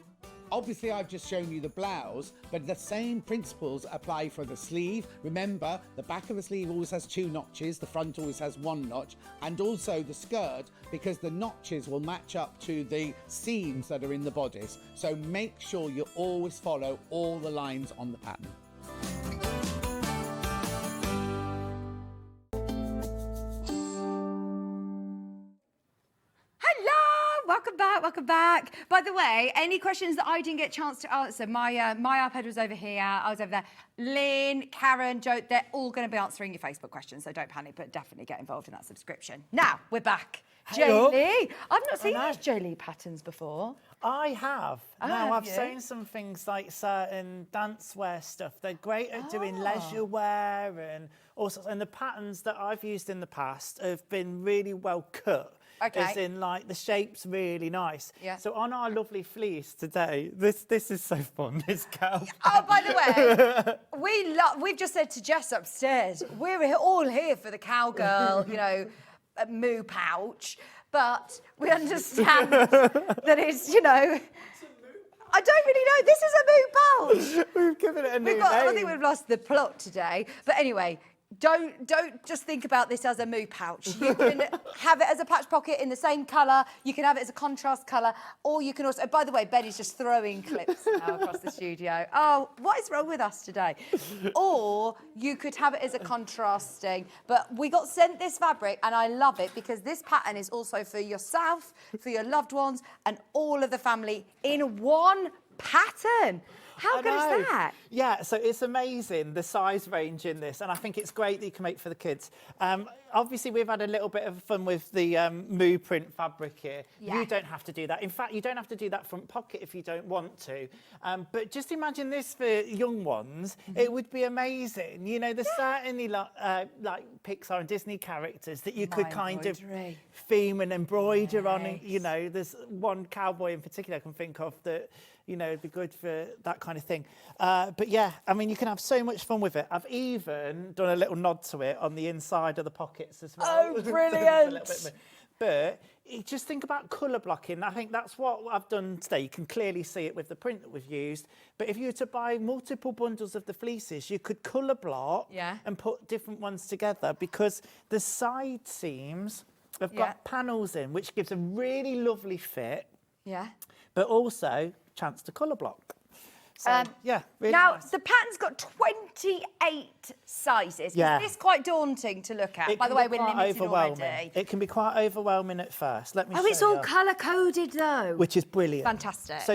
I: Obviously, I've just shown you the blouse, but the same principles apply for the sleeve. Remember, the back of the sleeve always has two notches, the front always has one notch, and also the skirt, because the notches will match up to the seams that are in the bodice. So make sure you always follow all the lines on the pattern.
C: Welcome back. By the way, any questions that I didn't get a chance to answer, my iPad was over here, I was over there. Lynne, Karen, Jo, they're all going to be answering your Facebook questions, so don't panic, but definitely get involved in that subscription. Now, we're back. Jalie, I've not seen these Jalie patterns before.
J: I have.
C: Oh,
J: now, I've
C: you?
J: seen some things like certain dance wear stuff. They're great at doing leisure wear and all sorts. And the patterns that I've used in the past have been really well cut.
C: Okay.
J: As in, like, the shape's really nice.
C: Yeah.
J: So on our lovely fleece today, this is so fun, this cow.
C: Oh, by the way, we've just said to Jess upstairs, we're all here for the cowgirl, you know, moo pouch, but we understand that it's, you know, I don't really know. This is a moo pouch.
J: We've given it a new name.
C: I think we've lost the plot today. But anyway, don't just think about this as a moo pouch. You can have it as a patch pocket in the same colour. You can have it as a contrast colour, or you can also. Oh, by the way, Benny's just throwing clips now across the studio. Oh, what is wrong with us today? Or you could have it as a contrasting. But we got sent this fabric, and I love it because this pattern is also for yourself, for your loved ones, and all of the family in one pattern. How good is that?
J: Yeah, so it's amazing, the size range in this, and I think it's great that you can make for the kids. Obviously, we've had a little bit of fun with the moo print fabric here.
C: Yeah.
J: You don't have to do that. In fact, you don't have to do that front pocket if you don't want to. But just imagine this for young ones. It would be amazing. You know, there's certainly like Pixar and Disney characters that you could kind of theme and embroider on. And, you know, there's one cowboy in particular I can think of that, you know, it'd be good for that kind of thing. But yeah, I mean, you can have so much fun with it. I've even done a little nod to it on the inside of the pockets as well.
C: Oh, brilliant.
J: But just think about colour blocking. I think that's what I've done today. You can clearly see it with the print that we've used. But if you were to buy multiple bundles of the fleeces, you could colour block and put different ones together, because the side seams have got panels in, which gives a really lovely fit.
C: Yeah.
J: But also chance to colour block. So, yeah, really
C: now,
J: nice.
C: the pattern's got 28 sizes.
J: Yeah.
C: Is this quite daunting to look at? By the way, we're limited already.
J: It can be quite overwhelming at first. Let me show
C: Oh, it's all
J: you.
C: colour-coded, though.
J: Which is brilliant.
C: Fantastic.
J: So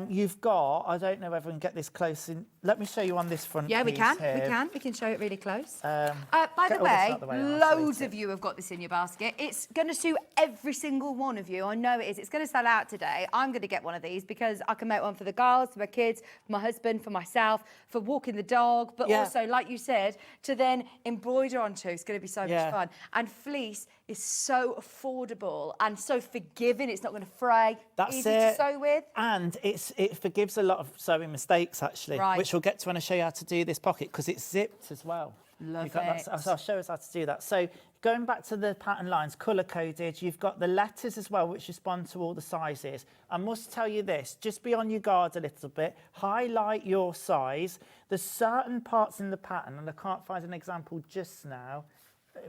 J: you've got, I don't know whether I can get this close in. Let me show you on this front
C: Yeah, we
J: piece
C: can.
J: here.
C: We can show it really close.
J: By
C: By the way,
J: loads
C: loads of you have got this in your basket. It's going to suit every single one of you. I know it is. It's going to sell out today. I'm going to get one of these because I can make one for the girls, for my kids, for my husband, for myself, for walking the dog, but also, like you said, to then embroider onto. It's going to be so much fun. And fleece is so affordable and so forgiving. It's not going to fray.
J: That's
C: easy
J: it.
C: to sew with.
J: And it forgives a lot of sewing mistakes, actually,
C: Right.
J: which we'll get to when I show you how to do this pocket, because it's zipped as well.
C: Love
J: You've got
C: it.
J: That, so I'll show us how to do that. So going back to the pattern lines, colour-coded, you've got the letters as well, which respond to all the sizes. I must tell you this, just be on your guard a little bit. Highlight your size. There's certain parts in the pattern, and I can't find an example just now.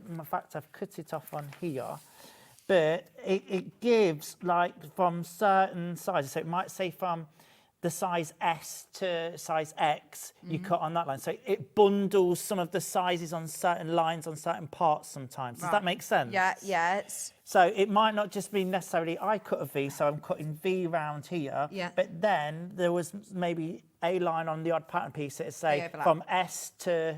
J: In fact, I've cut it off on here. But it gives, like, from certain sizes. So it might say from the size S to size X, you cut on that line. So it bundles some of the sizes on certain lines on certain parts sometimes. Does that make sense?
C: Yeah, yes.
J: So it might not just be necessarily I cut a V, so I'm cutting V round here.
C: Yeah.
J: But then there was maybe a line on the odd pattern piece that would say from S to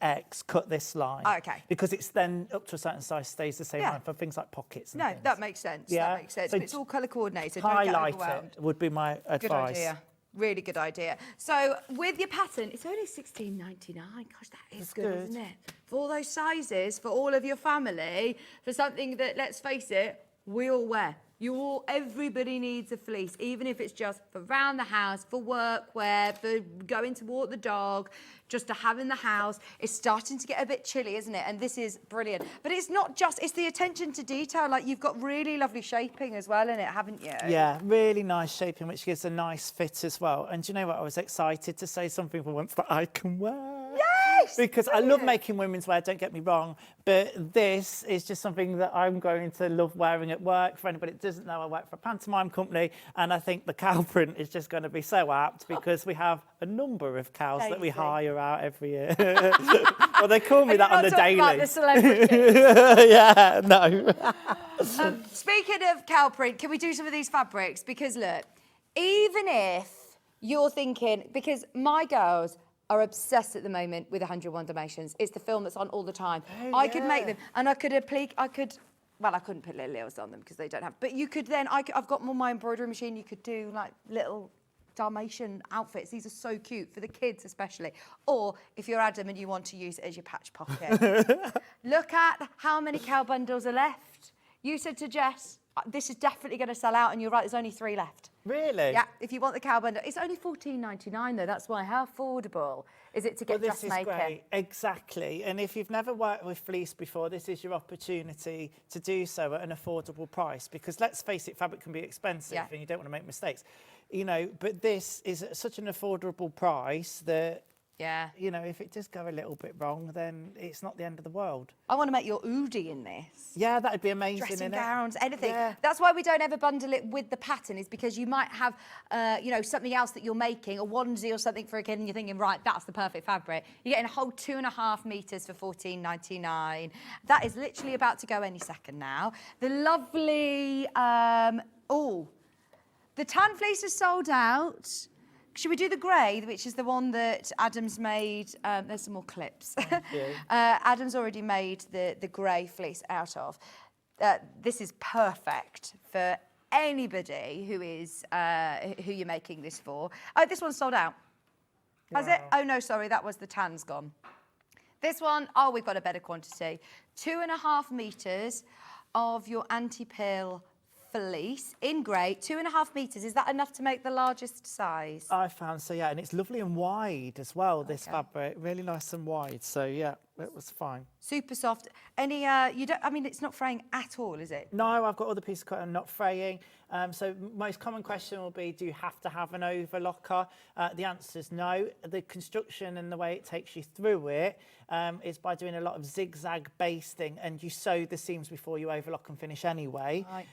J: X, cut this line.
C: Oh, okay.
J: Because it's then up to a certain size stays the same line for things like pockets. And
C: No,
J: things.
C: that makes sense.
J: Yeah.
C: That makes sense.
J: So
C: But it's all colour coordinated. So don't get
J: highlight
C: overwhelmed.
J: it would be my advice.
C: Good idea. Really good idea. So with your pattern, it's only $16.99. Gosh, that is good, isn't it? For all those sizes, for all of your family, for something that, let's face it, we all wear. Everybody needs a fleece, even if it's just for around the house, for workwear, for going to walk the dog, just to have in the house. It's starting to get a bit chilly, isn't it? And this is brilliant. But it's not just, it's the attention to detail. Like, you've got really lovely shaping as well in it, haven't you?
J: Yeah, really nice shaping, which gives a nice fit as well. And do you know what? I was excited to say something for once that I can wear.
C: Yes!
J: Because I love making women's wear, don't get me wrong, but this is just something that I'm going to love wearing at work. For anybody that doesn't know, I work for a pantomime company, and I think the cow print is just going to be so apt because we have a number of cows that we hire out every year. Well, they call me that on the daily.
C: About the celebrities.
J: Yeah, no.
C: Speaking of cow print, can we do some of these fabrics? Because look, even if you're thinking, because my girls are obsessed at the moment with 101 Dalmatians. It's the film that's on all the time. I could make them, and I could well, I couldn't put little ears on them because they don't have, but you could then, I've got my embroidery machine, you could do like little Dalmatian outfits. These are so cute for the kids especially. Or if you're Adam and you want to use it as your patch pocket. Look at how many cow bundles are left. You said to Jess, this is definitely going to sell out, and you're right, there's only 3 left.
J: Really?
C: Yeah, if you want the cow bundle. It's only $14.99 though, that's why. How affordable is it to get
J: Well, this is
C: dressmaker?
J: great. Exactly. And if you've never worked with fleece before, this is your opportunity to do so at an affordable price, because let's face it, fabric can be expensive and you don't want to make mistakes. You know, but this is at such an affordable price that, you know, if it does go a little bit wrong, then it's not the end of the world.
C: I want to make your Oodie in this.
J: Yeah, that'd be amazing,
C: Dressing
J: innit?
C: gowns, anything.
J: Yeah.
C: That's why we don't ever bundle it with the pattern, is because you might have, you know, something else that you're making, a onesie or something for a kid, and you're thinking, right, that's the perfect fabric. You're getting a whole 2.5 metres for $14.99. That is literally about to go any second now. The lovely, the tan fleece is sold out. Should we do the grey, which is the one that Adam's made? There's some more clips. Adam's already made the grey fleece out of. This is perfect for anybody who is who you're making this for. Oh, this one's sold out. Has it? Oh no, sorry, that was the tan's gone. This one, oh, we've got a better quantity. 2.5 metres of your anti-pill fleece in grey, 2.5 metres. Is that enough to make the largest size?
J: I found so, yeah, and it's lovely and wide as well, this fabric, really nice and wide. So yeah, it was fine.
C: Super soft. Any, you don't, I mean, it's not fraying at all, is it?
J: No, I've got other pieces cut and not fraying. So most common question will be, do you have to have an overlocker? The answer is no. The construction and the way it takes you through it is by doing a lot of zigzag basting, and you sew the seams before you overlock and finish anyway.
C: Right.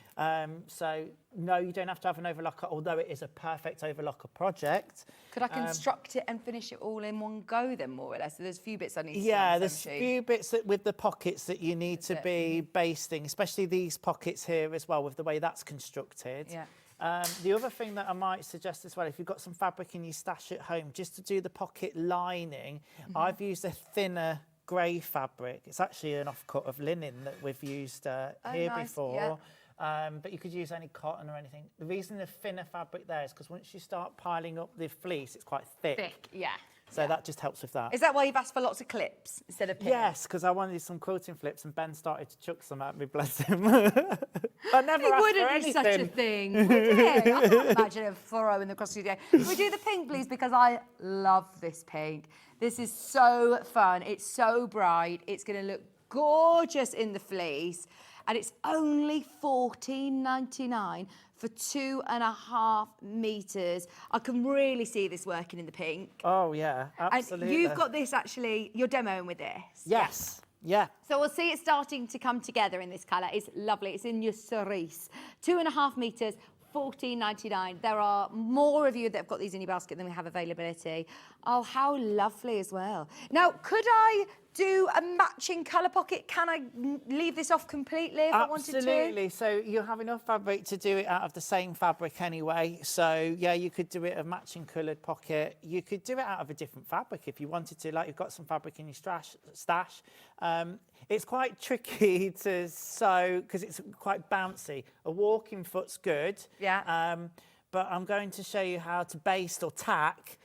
J: So no, you don't have to have an overlocker, although it is a perfect overlocker project.
C: Could I construct it and finish it all in one go then, more or less? So there's a few bits I need to
J: Yeah, there's a few bits with the pockets that you need to be basting, especially these pockets here as well, with the way that's constructed.
C: Yeah.
J: The other thing that I might suggest as well, if you've got some fabric in your stash at home, just to do the pocket lining, I've used a thinner grey fabric. It's actually an offcut of linen that we've used here before.
C: Yeah.
J: But you could use any cotton or anything. The reason the thinner fabric there is because once you start piling up the fleece, it's quite thick.
C: Thick, yeah.
J: So that just helps with that.
C: Is that why you've asked for lots of clips instead of pins?
J: Yes, because I wanted some quilting flips and Ben started to chuck some at me, bless him. I never asked for anything.
C: It wouldn't be such a thing, would it? I can't imagine him furrowing the cross studio. Can we do the pink, please? Because I love this pink. This is so fun. It's so bright. It's going to look gorgeous in the fleece. And it's only $14.99 for 2.5 metres. I can really see this working in the pink.
J: Oh, yeah, absolutely.
C: And you've got this actually, you're demoing with this.
J: Yes, yeah.
C: So we'll see it starting to come together in this colour. It's lovely. It's in your cerise. 2.5 metres, $14.99. There are more of you that have got these in your basket than we have availability. Oh, how lovely as well. Now, could I do a matching colour pocket? Can I leave this off completely if I wanted to?
J: Absolutely. So you have enough fabric to do it out of the same fabric anyway. So yeah, you could do it a matching coloured pocket. You could do it out of a different fabric if you wanted to, like you've got some fabric in your stash. It's quite tricky to sew because it's quite bouncy. A walking foot's good.
C: Yeah.
J: But I'm going to show you how to baste or tack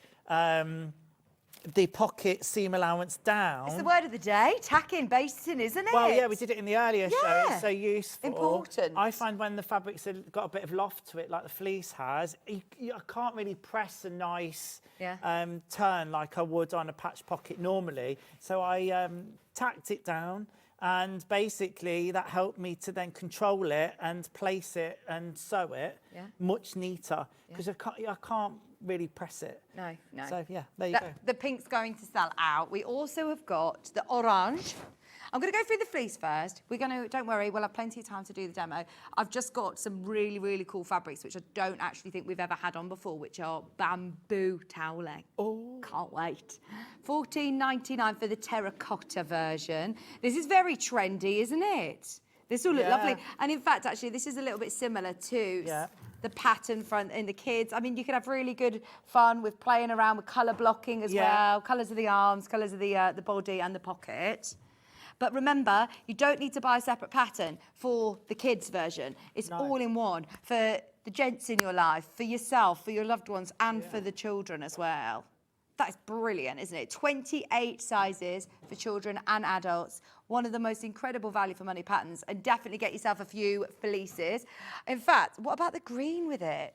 J: the pocket seam allowance down.
C: It's the word of the day, tacking, basting, isn't it?
J: Well, yeah, we did it in the earlier show. It's so useful.
C: Important.
J: I find when the fabric's got a bit of loft to it, like the fleece has, I can't really press a nice turn like I would on a patch pocket normally. So I tacked it down, and basically that helped me to then control it and place it and sew it much neater, because I can't really press it.
C: No.
J: So yeah, there you go.
C: The pink's going to sell out. We also have got the orange. I'm going to go through the fleece first. Don't worry, we'll have plenty of time to do the demo. I've just got some really, really cool fabrics, which I don't actually think we've ever had on before, which are bamboo toweling.
J: Oh.
C: Can't wait. $14.99 for the terracotta version. This is very trendy, isn't it? This will look lovely. And in fact, actually, this is a little bit similar to the pattern front in the kids. I mean, you could have really good fun with playing around with colour blocking as well, colours of the arms, colours of the body and the pocket. But remember, you don't need to buy a separate pattern for the kids version. It's all in one for the gents in your life, for yourself, for your loved ones, and for the children as well. That is brilliant, isn't it? 28 sizes for children and adults. One of the most incredible value for money patterns, and definitely get yourself a few fleeces. In fact, what about the green with it?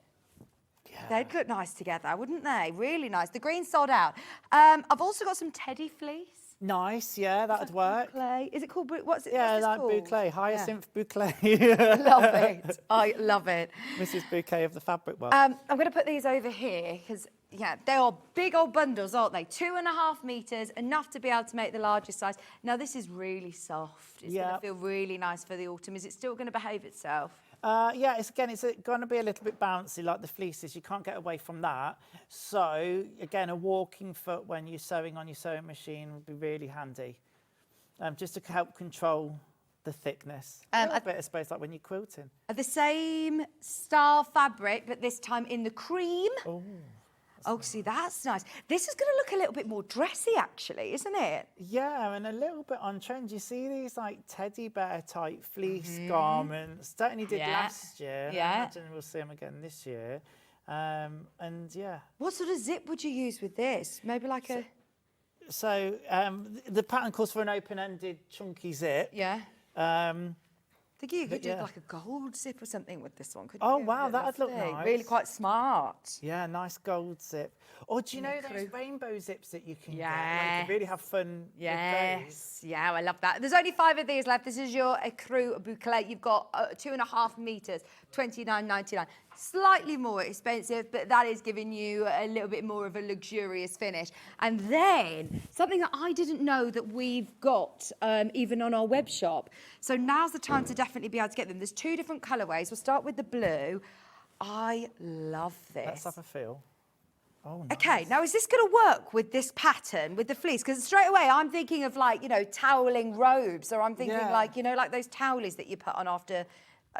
C: Yeah. They'd look nice together, wouldn't they? Really nice. The green sold out. I've also got some teddy fleece.
J: Nice, yeah, that'd work.
C: Boucle. Is it called? What's it?
J: Yeah,
C: what's
J: like
C: called?
J: boucle, hyacinth boucle.
C: Love it. I love it.
J: Mrs. Bouquet of the fabric world.
C: I'm going to put these over here because, yeah, they are big old bundles, aren't they? 2.5 metres, enough to be able to make the largest size. Now, this is really soft. It's going to feel really nice for the autumn. Is it still going to behave itself?
J: Yeah, it's going to be a little bit bouncy like the fleeces. You can't get away from that. So, again, a walking foot when you're sewing on your sewing machine would be really handy. Just to help control the thickness. A little bit, I suppose, like when you're quilting.
C: The same style fabric, but this time in the cream. Oh, see, that's nice. This is going to look a little bit more dressy, actually, isn't it?
J: Yeah, and a little bit on trend. You see these, like, teddy bear type fleece garments. Certainly did last year.
C: Yeah.
J: I imagine we'll see them again this year. And, yeah.
C: What sort of zip would you use with this? Maybe like a...
J: So, the pattern calls for an open-ended, chunky zip.
C: Yeah. I think you could do like a gold zip or something with this one, couldn't you?
J: Oh, wow, that'd look nice.
C: Really quite smart.
J: Yeah, nice gold zip. Or do you know those rainbow zips that you can get? Like, you really have fun with those.
C: Yeah, I love that. There's only 5 of these left. This is your écrou boucle. You've got 2.5 metres, $29.99. Slightly more expensive, but that is giving you a little bit more of a luxurious finish. And then something that I didn't know that we've got even on our web shop. So now's the time to definitely be able to get them. There's 2 different colourways. We'll start with the blue. I love this.
J: Let's have a feel. Oh, nice.
C: Okay, now is this going to work with this pattern, with the fleece? Because straight away I'm thinking of, like, you know, toweling robes, or I'm thinking like, you know, like those towelies that you put on after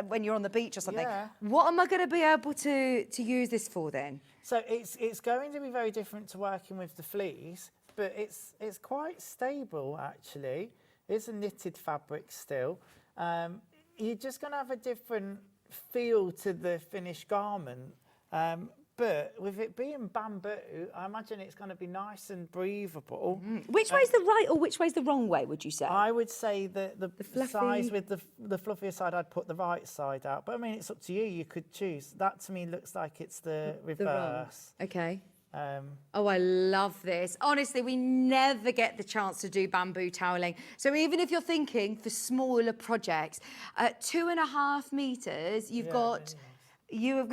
C: when you're on the beach or something.
J: Yeah.
C: What am I going to be able to use this for then?
J: So it's going to be very different to working with the fleece, but it's quite stable actually. It's a knitted fabric still. You're just going to have a different feel to the finished garment. But with it being bamboo, I imagine it's going to be nice and breathable.
C: Which way's the right or which way's the wrong way, would you say?
J: I would say that the
C: fluffy...
J: size with the fluffier side, I'd put the right side out. But I mean, it's up to you. You could choose. That to me looks like it's the reverse.
C: Okay. Oh, I love this. Honestly, we never get the chance to do bamboo toweling. So even if you're thinking for smaller projects, at 2.5 metres, you've got... You have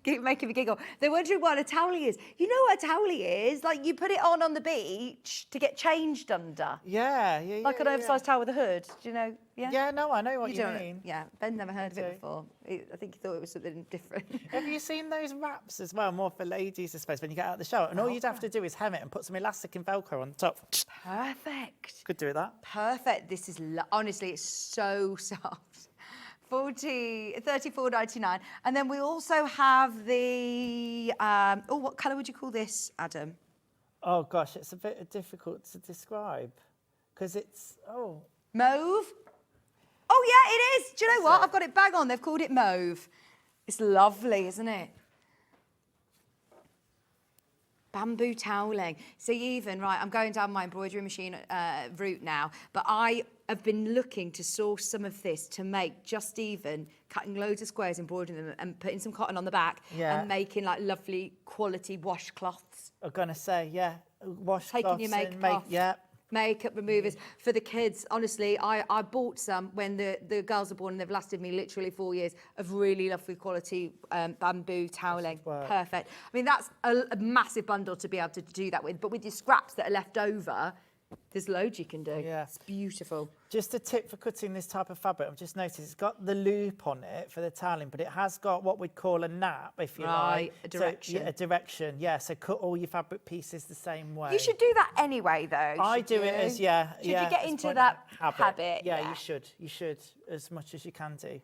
C: keep making me giggle. They're wondering what a towelie is. You know what a towelie is? Like, you put it on the beach to get changed under.
J: Yeah.
C: Like an oversized towel with a hood. Do you know? Yeah.
J: Yeah, no, I know what you mean.
C: Yeah, Ben never heard of it before. I think he thought it was something different.
J: Have you seen those wraps as well? More for ladies, I suppose, when you get out of the shower. And all you'd have to do is hem it and put some elastic and Velcro on the top.
C: Perfect.
J: Could do that.
C: Perfect. This is honestly, it's so soft. $34.99. And then we also have the, what colour would you call this, Adam?
J: Oh, gosh, it's a bit difficult to describe because it's,
C: Mauve? Oh, yeah, it is. Do you know what? I've got it bang on. They've called it mauve. It's lovely, isn't it? Bamboo toweling. So even, right, I'm going down my embroidery machine route now, but I have been looking to source some of this to make just even cutting loads of squares, embroidering them and putting some cotton on the back and making like lovely quality washcloths.
J: I'm going to say, washcloths.
C: Taking your makeup off. Makeup removers for the kids. Honestly, I bought some when the girls were born and they've lasted me literally 4 years of really lovely quality bamboo toweling. Perfect. I mean, that's a massive bundle to be able to do that with, but with your scraps that are left over, there's loads you can do. Yeah. It's beautiful.
J: Just a tip for cutting this type of fabric, I've just noticed it's got the loop on it for the toweling, but it has got what we'd call a nap, if you like.
C: A direction.
J: So, a direction, so cut all your fabric pieces the same way.
C: You should do that anyway, though.
J: I do it as,
C: Should you get into that habit?
J: Yeah, you should, as much as you can do.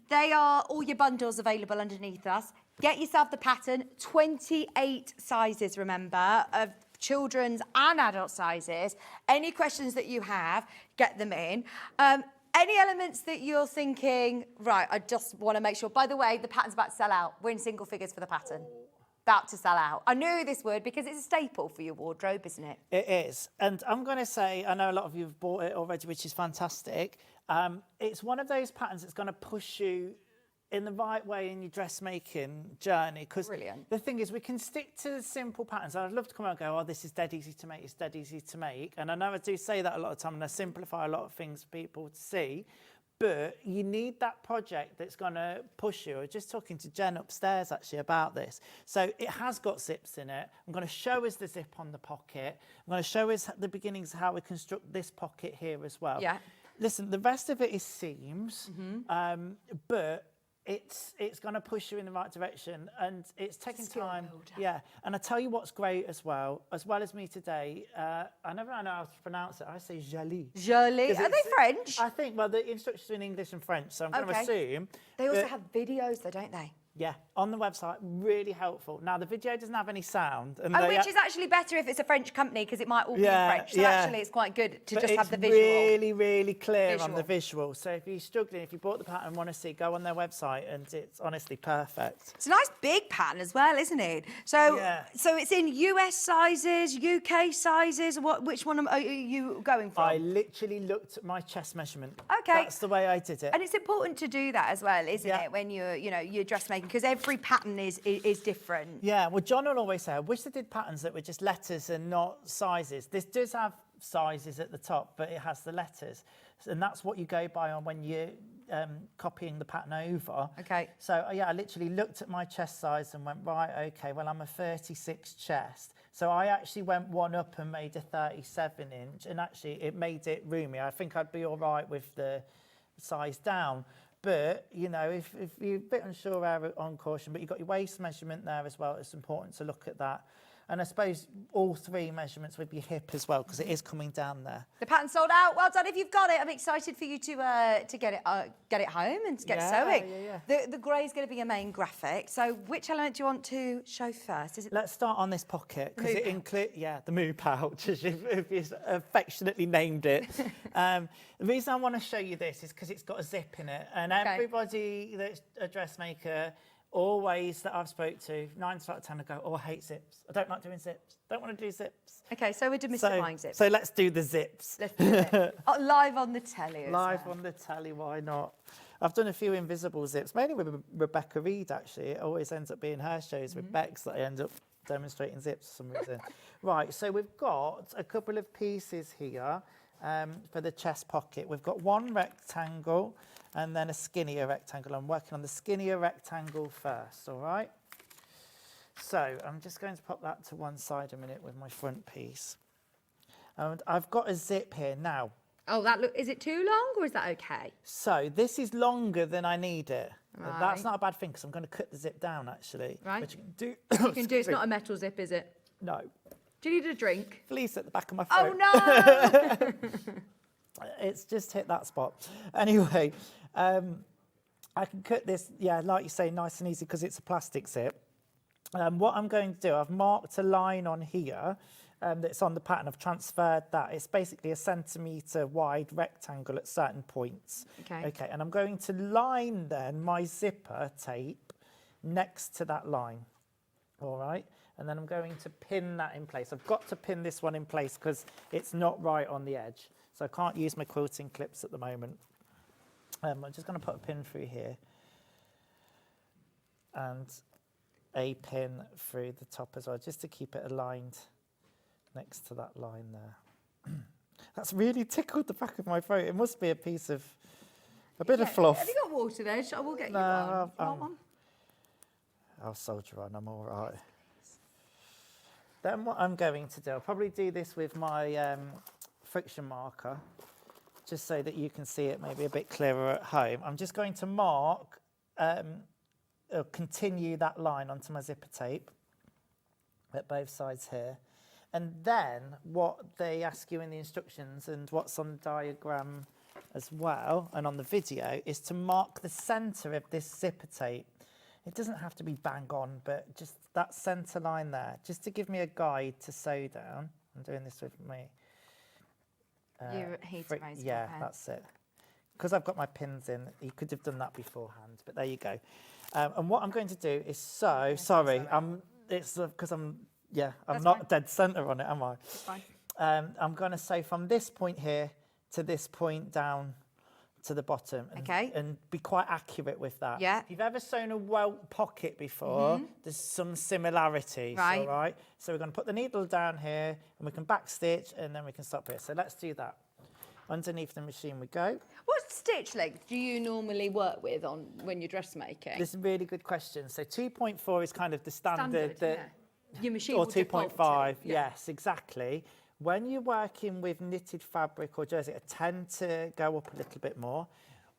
C: They are all your bundles available underneath us. Get yourself the pattern, 28 sizes, remember, of children's and adult sizes. Any questions that you have, get them in. Any elements that you're thinking, right, I just want to make sure. By the way, the pattern's about to sell out. We're in single figures for the pattern. about to sell out. I knew this would because it's a staple for your wardrobe, isn't it?
J: It is. And I'm going to say, I know a lot of you have bought it already, which is fantastic. It's one of those patterns that's going to push you in the right way in your dressmaking journey. Because the thing is, we can stick to simple patterns. I'd love to come out and go, oh, this is dead easy to make, it's dead easy to make. And I know I do say that a lot of time, and I simplify a lot of things for people to see. But you need that project that's going to push you. I was just talking to Jen upstairs, actually, about this. So it has got zips in it. I'm going to show us the zip on the pocket. I'm going to show us the beginnings of how we construct this pocket here as well.
C: Yeah.
J: Listen, the rest of it is seams, but it's going to push you in the right direction, and it's taking time. Yeah, and I tell you what's great as well as me today. I never know how to pronounce it. I say Jalie.
C: Jalie. Are they French?
J: I think. Well, the instructions are in English and French, so I'm going to assume.
C: They also have videos, though, don't they?
J: Yeah, on the website, really helpful. Now, the video doesn't have any sound. And
C: which is actually better if it's a French company, because it might all be in French. So actually, it's quite good to just have the visual.
J: It's really, really clear on the visual. So if you're struggling, if you bought the pattern and want to see, go on their website, and it's honestly perfect.
C: It's a nice big pattern as well, isn't it? So, so it's in US sizes, UK sizes. Which one are you going for?
J: I literally looked at my chest measurement.
C: Okay.
J: That's the way I did it.
C: And it's important to do that as well, isn't it? When you're dressmaking, because every pattern is different.
J: Yeah, well, John will always say, I wish they did patterns that were just letters and not sizes. This does have sizes at the top, but it has the letters. And that's what you go by on when you're copying the pattern over.
C: Okay.
J: So, yeah, I literally looked at my chest size and went, right, okay, well, I'm a 36 chest. So I actually went one up and made a 37 inch, and actually it made it roomy. I think I'd be all right with the size down. But, you know, if you're a bit unsure on caution, but you've got your waist measurement there as well, it's important to look at that. And I suppose all three measurements with your hip as well, because it is coming down there.
C: The pattern sold out. Well done if you've got it. I'm excited for you to get it home and to get sewing. The grey is going to be your main graphic. So which element do you want to show first? Is it?
J: Let's start on this pocket, because it includes the moo pouch, as you've affectionately named it. The reason I want to show you this is because it's got a zip in it, and everybody that's a dressmaker always that I've spoke to, 9 out of 10 I go, oh, I hate zips. I don't like doing zips. Don't want to do zips.
C: Okay, so we're demystifying zips.
J: So let's do the zips.
C: Let's do it. Live on the telly.
J: Live on the telly, why not? I've done a few invisible zips, mainly with Rebecca Reed, actually. It always ends up being her shows with Bex that I end up demonstrating zips for some reason. Right, so we've got a couple of pieces here for the chest pocket. We've got one rectangle and then a skinnier rectangle. I'm working on the skinnier rectangle first, all right? So I'm just going to pop that to one side a minute with my front piece. And I've got a zip here now.
C: Oh, is it too long or is that okay?
J: So this is longer than I need it.
C: Right.
J: That's not a bad thing, because I'm going to cut the zip down, actually.
C: Right.
J: Which you can do.
C: You can do. It's not a metal zip, is it?
J: No.
C: Do you need a drink?
J: Fleece at the back of my throat.
C: Oh, no!
J: It's just hit that spot. Anyway, I can cut this, like you say, nice and easy, because it's a plastic zip. What I'm going to do, I've marked a line on here that's on the pattern. I've transferred that. It's basically a centimetre wide rectangle at certain points. Okay, and I'm going to line then my zipper tape next to that line. All right, and then I'm going to pin that in place. I've got to pin this one in place because it's not right on the edge. So I can't use my quilting clips at the moment. I'm just going to put a pin through here and a pin through the top as well, just to keep it aligned next to that line there. That's really tickled the back of my throat. It must be a piece of, a bit of fluff.
C: Have you got water there? I will get you one.
J: I'll soldier on, I'm all right. Then what I'm going to do, I'll probably do this with my friction marker, just so that you can see it maybe a bit clearer at home. I'm just going to mark, continue that line onto my zipper tape at both sides here. And then what they ask you in the instructions and what's on the diagram as well and on the video is to mark the centre of this zipper tape. It doesn't have to be bang on, but just that centre line there, just to give me a guide to sew down. I'm doing this with me. Yeah, that's it. Because I've got my pins in, you could have done that beforehand, but there you go. And what I'm going to do is sew, sorry, I'm it's because I'm not dead centre on it, am I?
C: It's fine.
J: I'm going to sew from this point here to this point down to the bottom. And be quite accurate with that.
C: Yeah.
J: If you've ever sewn a welt pocket before, there's some similarities,
C: Right.
J: all right? So we're going to put the needle down here and we can back stitch and then we can stop here. So let's do that. Underneath the machine we go.
C: What stitch length do you normally work with on when you're dressmaking?
J: This is a really good question. So 2.4 is kind of the standard.
C: Your machine
J: or
C: will default
J: 2.5,
C: to,
J: yes, exactly. When you're working with knitted fabric or jersey, I tend to go up a little bit more.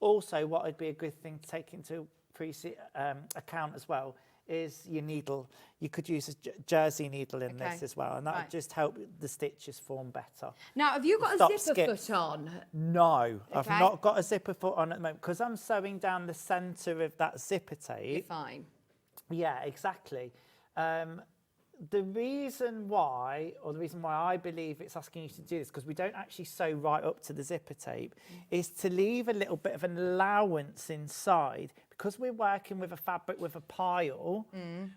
J: Also, what would be a good thing to take into account as well is your needle. You could use a jersey needle in this as well, and that would just help the stitches form better.
C: Now, have you got a zipper foot on?
J: No, I've not got a zipper foot on at the moment because I'm sewing down the centre of that zipper tape.
C: You're fine.
J: Yeah, exactly. The reason why I believe it's asking you to do this, because we don't actually sew right up to the zipper tape, is to leave a little bit of an allowance inside. Because we're working with a fabric with a pile,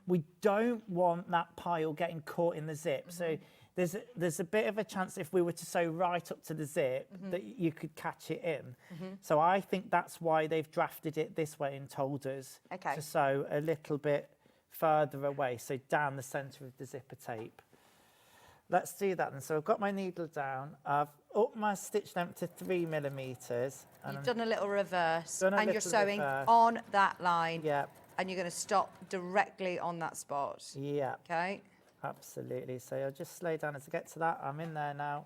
J: we don't want that pile getting caught in the zip. So there's a bit of a chance if we were to sew right up to the zip that you could catch it in. So I think that's why they've drafted it this way and told us to sew a little bit further away, so down the centre of the zipper tape. Let's do that then. So I've got my needle down, I've upped my stitch length to 3mm.
C: You've done a little reverse and you're sewing on that line.
J: Yeah.
C: And you're going to stop directly on that spot.
J: Yeah.
C: Okay.
J: Absolutely. So I'll just slow down as I get to that. I'm in there now.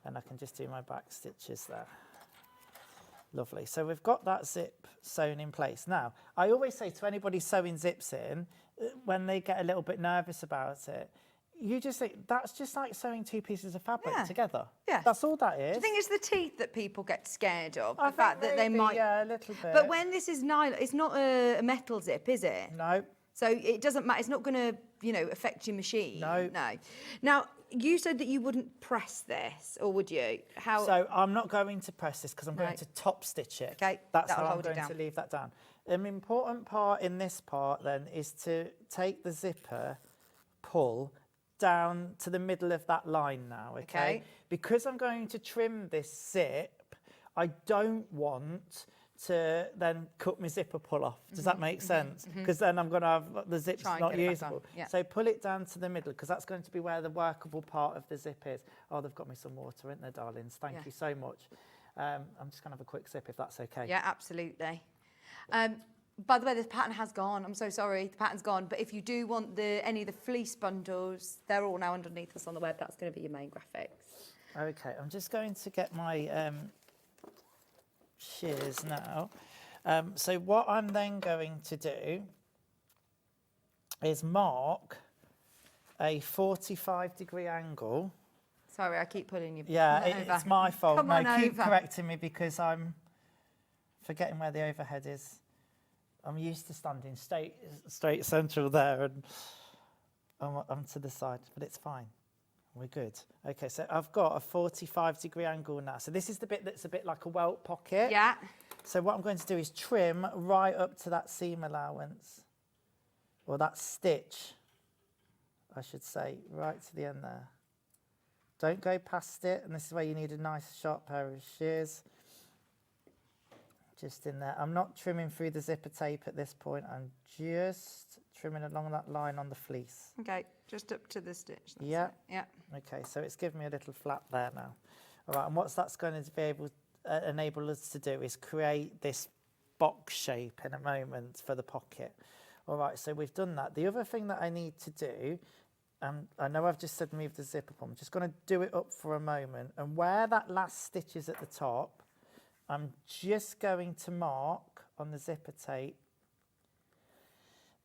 J: And I can just do my back stitches there. Lovely. So we've got that zip sewn in place. Now, I always say to anybody sewing zips in, when they get a little bit nervous about it, you just think, that's just like sewing two pieces of fabric together. Yeah. That's all that is.
C: Do you think it's the teeth that people get scared of?
J: I
C: the fact that they might...
J: Yeah, a little bit.
C: But when this is nylon, it's not a metal zip, is it?
J: No.
C: So it doesn't matter. It's not going to, affect your machine.
J: No.
C: No. Now, you said that you wouldn't press this, or would you? How?
J: So I'm not going to press this because I'm going to top stitch it.
C: Okay.
J: That's how I'm going to leave that down. An important part in this part then is to take the zipper, pull down to the middle of that line now, okay? Because I'm going to trim this zip, I don't want to then cut my zipper pull off. Does that make sense? Because then I'm going to have the zip's not usable. So pull it down to the middle because that's going to be where the workable part of the zip is. Oh, they've got me some water in there, darlings. Thank you so much. I'm just going to have a quick sip if that's okay.
C: Yeah, absolutely. By the way, the pattern has gone. I'm so sorry, the pattern's gone. But if you do want any of the fleece bundles, they're all now underneath us on the web. That's going to be your main graphics.
J: Okay, I'm just going to get my shears now. So what I'm then going to do is mark a 45-degree angle.
C: Sorry, I keep pulling you.
J: Yeah, it's my fault.
C: Come on
J: keep
C: over.
J: correcting me because I'm forgetting where the overhead is. I'm used to standing straight central there, and I'm to the side, but it's fine. We're good. Okay, so I've got a 45-degree angle now. So this is the bit that's a bit like a welt pocket.
C: Yeah.
J: So what I'm going to do is trim right up to that seam allowance, or that stitch, I should say, right to the end there. Don't go past it, and this is where you need a nice sharp pair of shears. Just in there. I'm not trimming through the zipper tape at this point. I'm just trimming along that line on the fleece.
C: Okay, just up to the stitch.
J: Yeah.
C: Yeah.
J: Okay, so it's given me a little flap there now. All right, and what that's going to be able to enable us to do is create this box shape in a moment for the pocket. All right, so we've done that. The other thing that I need to do, I know I've just said move the zipper up. I'm just going to do it up for a moment. And where that last stitch is at the top, I'm just going to mark on the zipper tape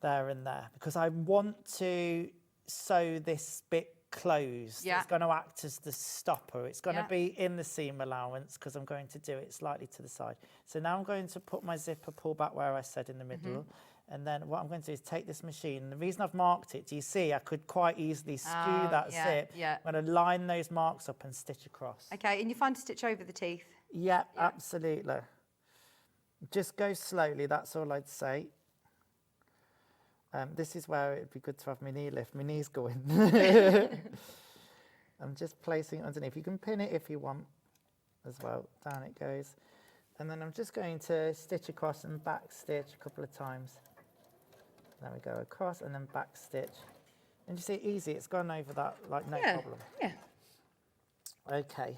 J: there and there because I want to sew this bit closed.
C: Yeah.
J: It's going to act as the stopper. It's going to be in the seam allowance because I'm going to do it slightly to the side. So now I'm going to put my zipper pull back where I said in the middle. And then what I'm going to do is take this machine. And the reason I've marked it, do you see, I could quite easily skew that zip.
C: Yeah.
J: I'm going to line those marks up and stitch across.
C: Okay, and you find a stitch over the teeth.
J: Yeah, absolutely. Just go slowly, that's all I'd say. This is where it'd be good to have my knee lift. My knee's going. I'm just placing it underneath. You can pin it if you want as well. Down it goes. And then I'm just going to stitch across and back stitch a couple of times. There we go, across and then back stitch. And you see, easy, it's gone over that like no problem.
C: Yeah.
J: Okay.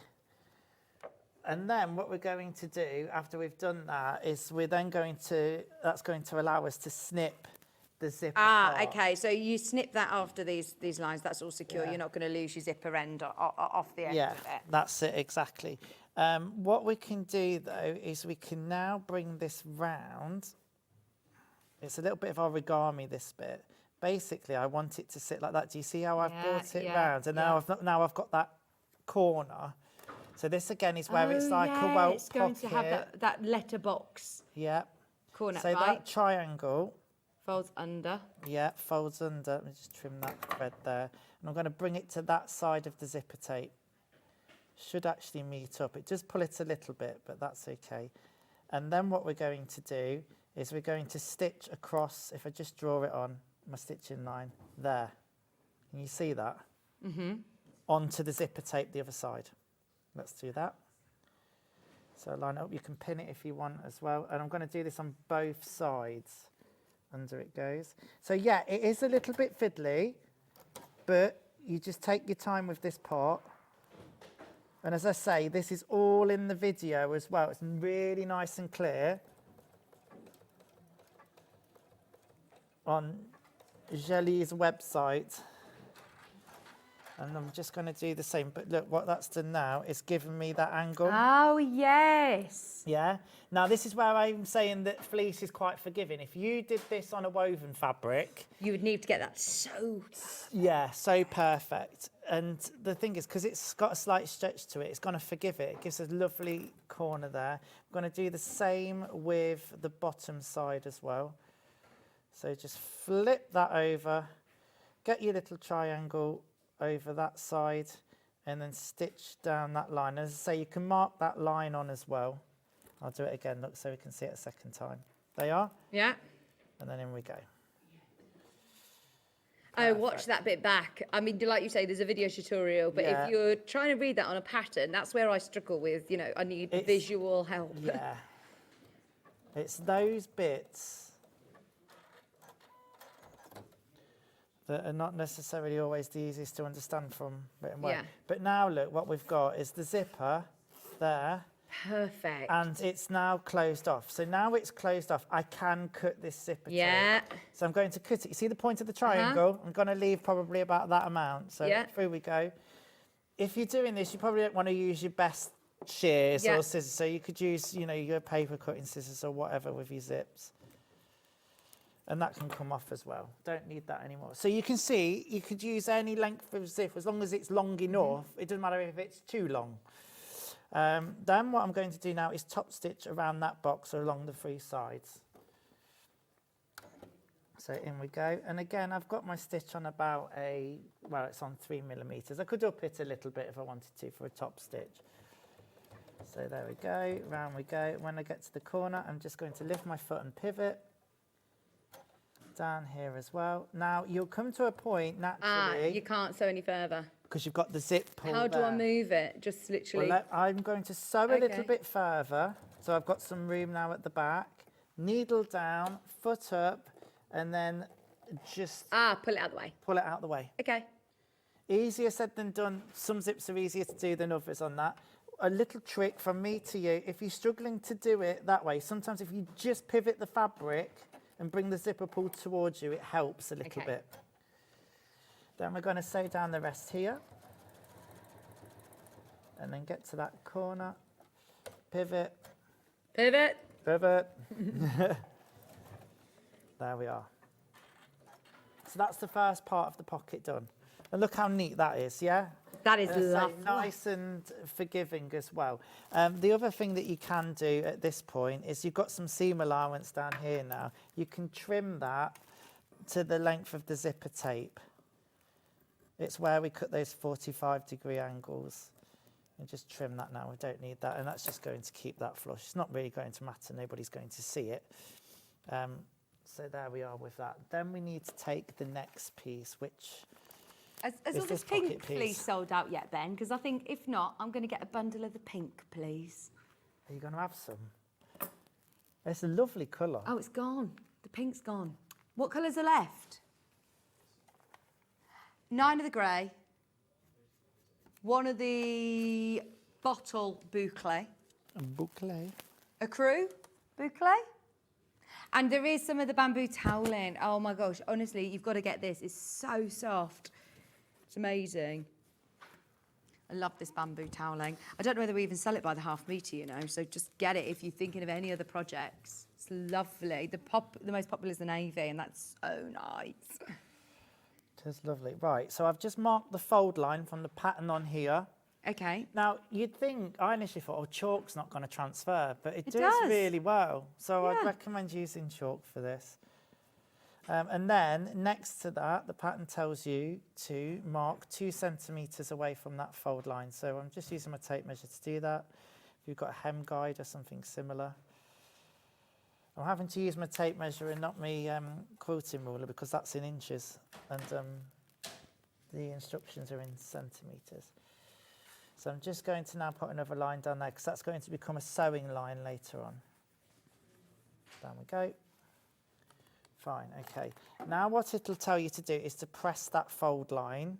J: And then what we're going to do after we've done that is we're then going to, that's going to allow us to snip the zipper part.
C: Okay, so you snip that after these lines, that's all secure.
J: Yeah.
C: You're not going to lose your zipper end off the end
J: Yeah,
C: of it.
J: that's it, exactly. What we can do though is we can now bring this round. It's a little bit of origami, this bit. Basically, I want it to sit like that. Do you see how I've brought it round? And now I've got that corner. So this again is where it's like a welt
C: it's going
J: pocket.
C: to have that letterbox corner,
J: So
C: right?
J: that triangle
C: folds under.
J: Yeah, folds under. Let me just trim that thread there. And I'm going to bring it to that side of the zipper tape. Should actually meet up. It does pull it a little bit, but that's okay. And then what we're going to do is we're going to stitch across, if I just draw it on my stitching line, there. Can you see that?
C: Mm-hmm.
J: Onto the zipper tape the other side. Let's do that. So line it up. You can pin it if you want as well. And I'm going to do this on both sides. Under it goes. So yeah, it is a little bit fiddly, but you just take your time with this part. And as I say, this is all in the video as well. It's really nice and clear on Jalie's website. And I'm just going to do the same. But look, what that's done now is given me that angle.
C: Oh, yes.
J: Yeah. Now, this is where I'm saying that fleece is quite forgiving. If you did this on a woven fabric...
C: You would need to get that so...
J: Yeah, so perfect. And the thing is, because it's got a slight stretch to it, it's going to forgive it. It gives a lovely corner there. I'm going to do the same with the bottom side as well. So just flip that over, get your little triangle over that side, and then stitch down that line. As I say, you can mark that line on as well. I'll do it again, look, so we can see it a second time. They are?
C: Yeah.
J: And then in we go.
C: Oh, watch that bit back. I mean, like you say, there's a video tutorial, but if you're trying to read that on a pattern, that's where I struggle with, you know, I need visual help.
J: Yeah. It's those bits that are not necessarily always the easiest to understand from written work.
C: Yeah.
J: But now look, what we've got is the zipper there.
C: Perfect.
J: And it's now closed off. So now it's closed off, I can cut this zipper tape. So I'm going to cut it. You see the point of the triangle? I'm going to leave probably about that amount. So through we go. If you're doing this, you probably don't want to use your best shears or scissors. So you could use, you know, your paper cutting scissors or whatever with your zips. And that can come off as well. Don't need that anymore. So you can see, you could use any length of zip as long as it's long enough. It doesn't matter if it's too long. Then what I'm going to do now is top stitch around that box or along the three sides. So in we go. And again, I've got my stitch on about well, it's on 3mm. I could up it a little bit if I wanted to for a top stitch. So there we go, round we go. When I get to the corner, I'm just going to lift my foot and pivot. Down here as well. Now, you'll come to a point naturally.
C: You can't sew any further.
J: Because you've got the zip pull
C: How do I move it? Just literally...
J: Well, I'm going to sew a little bit further. So I've got some room now at the back. Needle down, foot up, and then just...
C: pull it out the way.
J: Pull it out the way.
C: Okay.
J: Easier said than done. Some zips are easier to do than others on that. A little trick from me to you, if you're struggling to do it that way, sometimes if you just pivot the fabric and bring the zipper pull towards you, it helps a little bit. Then we're going to sew down the rest here. And then get to that corner. Pivot.
C: Pivot.
J: Pivot. There we are. So that's the first part of the pocket done. And look how neat that is, yeah?
C: That is lovely.
J: Nice and forgiving as well. The other thing that you can do at this point is you've got some seam allowance down here now. You can trim that to the length of the zipper tape. It's where we cut those 45-degree angles. And just trim that now. We don't need that. And that's just going to keep that flush. It's not really going to matter. Nobody's going to see it. So there we are with that. Then we need to take the next piece, which
C: Has
J: is
C: all this
J: this pocket
C: pink
J: piece.
C: fleece sold out yet, Ben? Because I think if not, I'm going to get a bundle of the pink, please.
J: Are you going to have some? It's a lovely colour.
C: Oh, it's gone. The pink's gone. What colours are left? 9 of the grey. 1 of the bottle boucle.
J: A boucle.
C: A crew boucle. And there is some of the bamboo toweling. Oh my gosh, honestly, you've got to get this. It's so soft. It's amazing. I love this bamboo toweling. I don't know whether we even sell it by the half metre, you know, so just get it if you're thinking of any other projects. It's lovely. The most popular is the navy, and that's so nice.
J: It's lovely. Right, so I've just marked the fold line from the pattern on here.
C: Okay.
J: Now, you'd think, I initially thought, oh, chalk's not going to transfer, but it does
C: does.
J: really well. So
C: Yeah.
J: I'd recommend using chalk for this. And then next to that, the pattern tells you to mark 2 centimetres away from that fold line. So I'm just using my tape measure to do that. If you've got a hem guide or something similar. I'm having to use my tape measure and not my quilting ruler because that's in inches. And the instructions are in centimetres. So I'm just going to now put another line down there because that's going to become a sewing line later on. Down we go. Fine, okay. Now what it'll tell you to do is to press that fold line,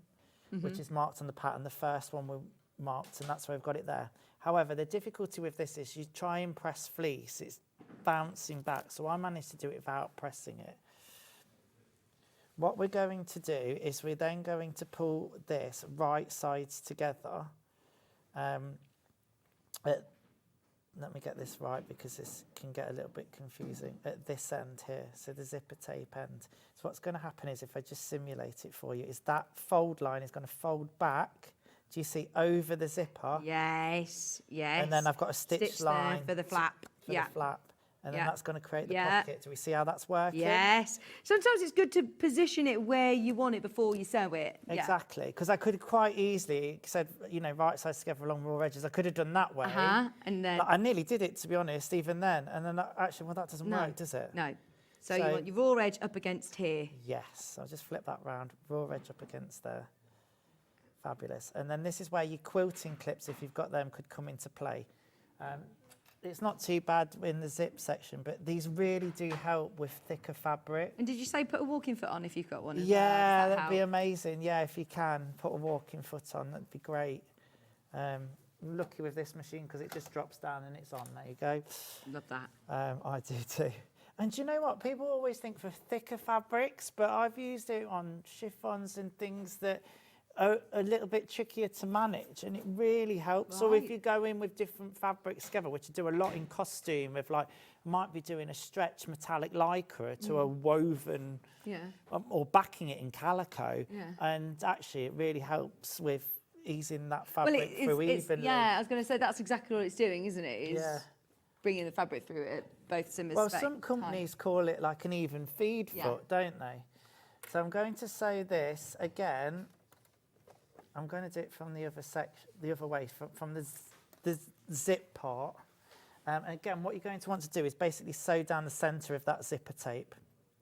J: which is marked on the pattern, the first one we marked, and that's where we've got it there. However, the difficulty with this is you try and press fleece, it's bouncing back, so I managed to do it without pressing it. What we're going to do is we're then going to pull this right sides together. Let me get this right because this can get a little bit confusing at this end here, so the zipper tape end. So what's going to happen is, if I just simulate it for you, is that fold line is going to fold back, do you see, over the zipper?
C: Yes, yes.
J: And then I've got a stitch line
C: there for the flap.
J: for the flap. And then that's going to create the pocket. Do we see how that's working?
C: Yes. Sometimes it's good to position it where you want it before you sew it.
J: Exactly, because I could quite easily said, you know, right sides together along raw edges. I could have done that way.
C: And then
J: I nearly did it, to be honest, even then. And then actually, well, that doesn't work, does it?
C: No. So you want your raw edge up against here.
J: Yes. I'll just flip that round. Raw edge up against there. Fabulous. And then this is where your quilting clips, if you've got them, could come into play. It's not too bad in the zip section, but these really do help with thicker fabric.
C: And did you say put a walking foot on if you've got one?
J: Yeah, that'd be amazing. Yeah, if you can, put a walking foot on, that'd be great. I'm lucky with this machine because it just drops down and it's on. There you go.
C: Love that.
J: I do too. And do you know what? People always think for thicker fabrics, but I've used it on chiffons and things that are a little bit trickier to manage, and it really helps. So if you go in with different fabrics together, which I do a lot in costume, if like might be doing a stretch metallic lycra to a woven, or backing it in calico, and actually it really helps with easing that fabric through evenly.
C: Yeah, I was going to say that's exactly what it's doing, isn't it? Is bringing the fabric through at both similar
J: Well, some companies call it like an even feed foot, don't they? So I'm going to sew this again. I'm going to do it from the other section, the other way, from the zip part. And again, what you're going to want to do is basically sew down the centre of that zipper tape.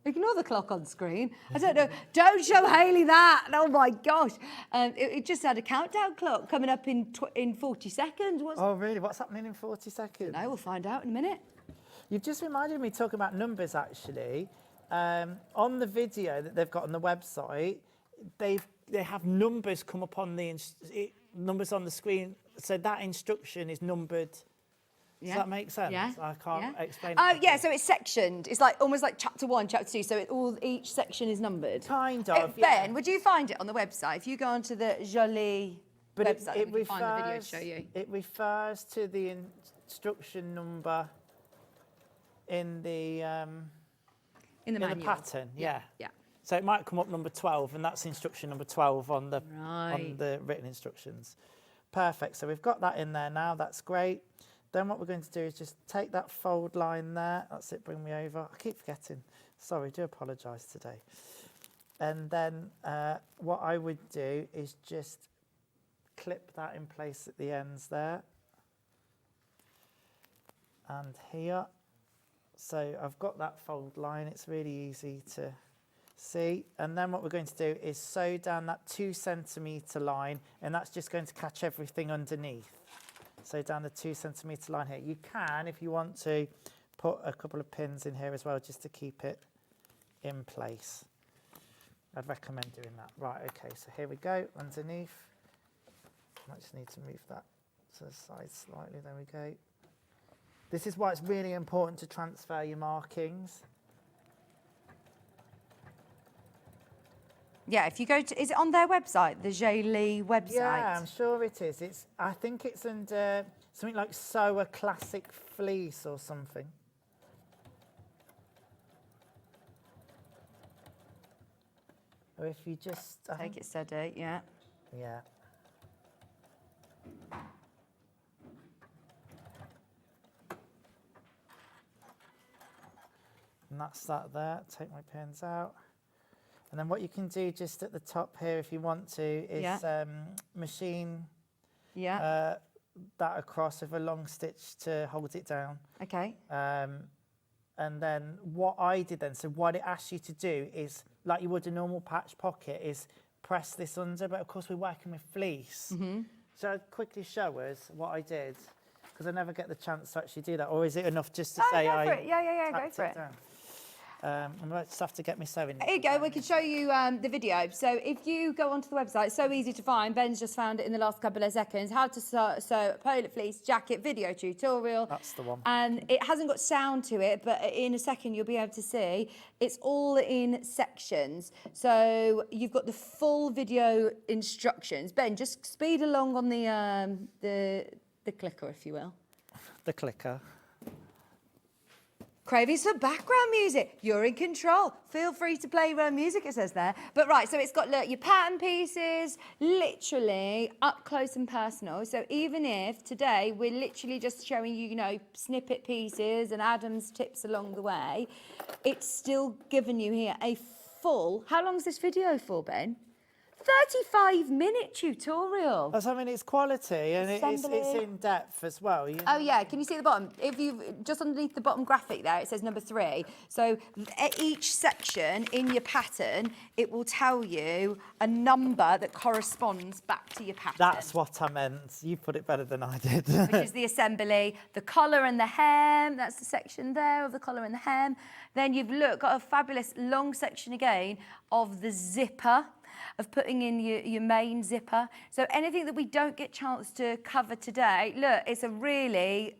C: Ignore the clock on screen. I don't know. Don't show Hayley that. Oh my gosh. It just had a countdown clock coming up in 40 seconds.
J: Oh really? What's happening in 40 seconds?
C: No, we'll find out in a minute.
J: You've just reminded me talking about numbers actually. On the video that they've got on the website, they have numbers come up on the numbers on the screen, so that instruction is numbered. Does that make sense?
C: Yeah.
J: I can't explain.
C: Oh yeah, so it's sectioned. It's like almost like chapter 1, chapter 2. So each section is numbered.
J: Kind of.
C: Ben, would you find it on the website if you go onto the Jalie website?
J: It
C: we can find the video to show you.
J: It refers to the instruction number in the
C: manual.
J: pattern. Yeah.
C: Yeah.
J: So it might come up number 12, and that's instruction number 12 on the written instructions. Perfect. So we've got that in there now. That's great. Then what we're going to do is just take that fold line there. That's it. Bring me over. I keep forgetting. Sorry. Do apologise today. And then what I would do is just clip that in place at the ends there. And here. So I've got that fold line, it's really easy to see. And then what we're going to do is sew down that 2 centimetre line, and that's just going to catch everything underneath. Sew down the 2 centimetre line here. You can, if you want to, put a couple of pins in here as well, just to keep it in place. I'd recommend doing that. Right, okay, so here we go, underneath. I just need to move that to the side slightly, there we go. This is why it's really important to transfer your markings.
C: Yeah, if you go to, is it on their website, the Jalie website?
J: Yeah, I'm sure it is. I think it's under something like Sewgirl Classic Fleece or something. Or if you just...
C: Take it steady, yeah.
J: Yeah. And that's that there. Take my pins out. And then what you can do just at the top here, if you want to, is machine that across with a long stitch to hold it down.
C: Okay.
J: And then what I did then, so what it asks you to do is, like you would a normal patch pocket, is press this under, but of course we're working with fleece. So I'll quickly show us what I did, because I never get the chance to actually do that. Or is it enough just to say I
C: go for it.
J: Down? I might just have to get my sewing.
C: Here you go, we can show you the video. So if you go onto the website, it's so easy to find. Ben's just found it in the last couple of seconds. How to sew a polo fleece jacket video tutorial.
J: That's the one.
C: And it hasn't got sound to it, but in a second you'll be able to see. It's all in sections. So you've got the full video instructions. Ben, just speed along on the clicker, if you will.
J: The clicker.
C: Craving some background music. You're in control. Feel free to play your own music, it says there. But right, so it's got, look, your pattern pieces, literally up close and personal. So even if today we're literally just showing you, you know, snippet pieces and Adam's tips along the way, it's still given you here a full, how long is this video for, Ben? 35-minute tutorial.
J: I mean, it's quality and it's in depth as well. You know?
C: Oh yeah, can you see the bottom? If you just underneath the bottom graphic there, it says number 3. So each section in your pattern, it will tell you a number that corresponds back to your pattern.
J: That's what I meant. You put it better than I did.
C: Which is the assembly, the collar and the hem. That's the section there of the collar and the hem. Then you've got a fabulous long section again of the zipper, of putting in your main zipper. So anything that we don't get chance to cover today, look, it's a really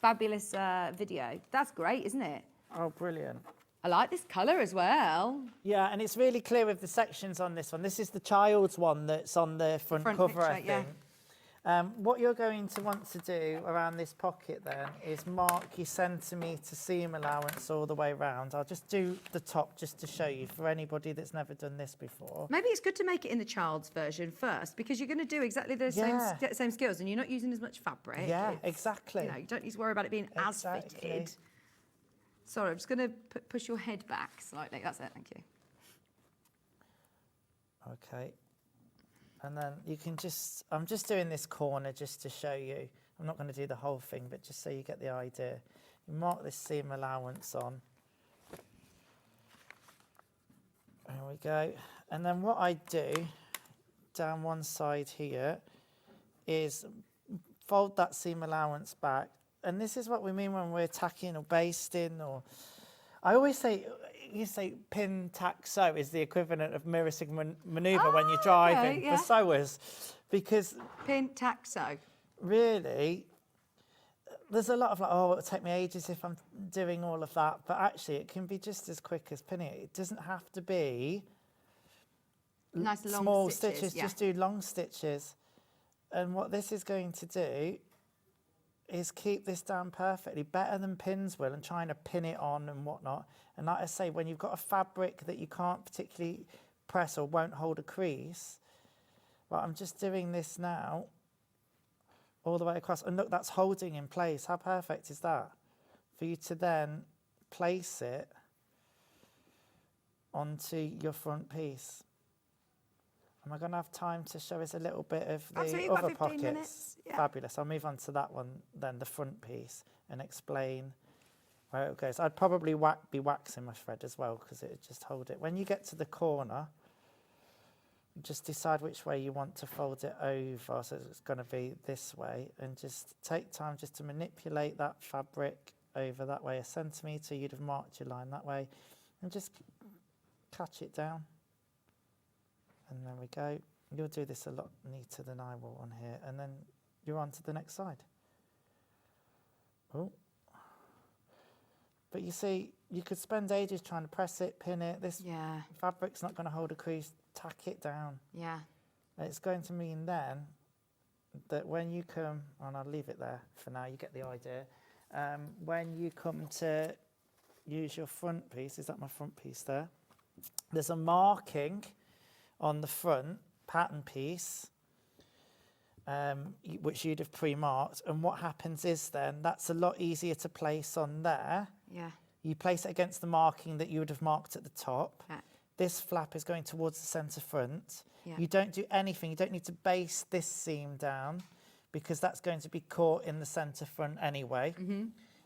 C: fabulous video. That's great, isn't it?
J: Oh, brilliant.
C: I like this colour as well.
J: Yeah, and it's really clear with the sections on this one. This is the child's one that's on the front cover,
C: picture,
J: I think.
C: yeah.
J: What you're going to want to do around this pocket then is mark your centimetre seam allowance all the way around. I'll just do the top just to show you for anybody that's never done this before.
C: Maybe it's good to make it in the child's version first, because you're going to do exactly the same skills and you're not using as much fabric.
J: Yeah, exactly.
C: You know, you don't need to worry about it being as fitted. Sorry, I'm just going to push your head back slightly. That's it, thank you.
J: Okay. And then you can just, I'm just doing this corner just to show you. I'm not going to do the whole thing, but just so you get the idea. You mark this seam allowance on. There we go. And then what I do down one side here is fold that seam allowance back. And this is what we mean when we're tacking or basting, or I always say, you say pin, tack, sew is the equivalent of mirror signal manoeuvre when you're driving for sewers, because
C: pin, tack, sew.
J: Really, there's a lot of like, oh, it'll take me ages if I'm doing all of that, but actually it can be just as quick as pinning it. It doesn't have to be
C: nice long
J: small
C: stitches.
J: Just do long stitches. And what this is going to do is keep this down perfectly, better than pins will, and trying to pin it on and whatnot. And like I say, when you've got a fabric that you can't particularly press or won't hold a crease, well, I'm just doing this now all the way across. And look, that's holding in place. How perfect is that? For you to then place it onto your front piece. Am I going to have time to show us a little bit of the other pockets?
C: Minutes. Yeah.
J: Fabulous. I'll move on to that one then, the front piece. and explain where it goes. I'd probably be waxing my thread as well because it would just hold it. When you get to the corner, just decide which way you want to fold it over, so it's going to be this way, and just take time just to manipulate that fabric over that way, a centimetre. You'd have marked your line that way, and just catch it down. And there we go. You'll do this a lot neater than I will on here, and then you're on to the next side. Oh. But you see, you could spend ages trying to press it, pin it. This fabric's not going to hold a crease. Tack it down.
C: Yeah.
J: It's going to mean then that when you come, and I'll leave it there for now, you get the idea. When you come to use your front piece, is that my front piece there? There's a marking on the front pattern piece, which you'd have pre-marked. And what happens is then, that's a lot easier to place on there.
C: Yeah.
J: You place it against the marking that you would have marked at the top.
C: Yeah.
J: This flap is going towards the centre front.
C: Yeah.
J: You don't do anything. You don't need to base this seam down because that's going to be caught in the centre front anyway.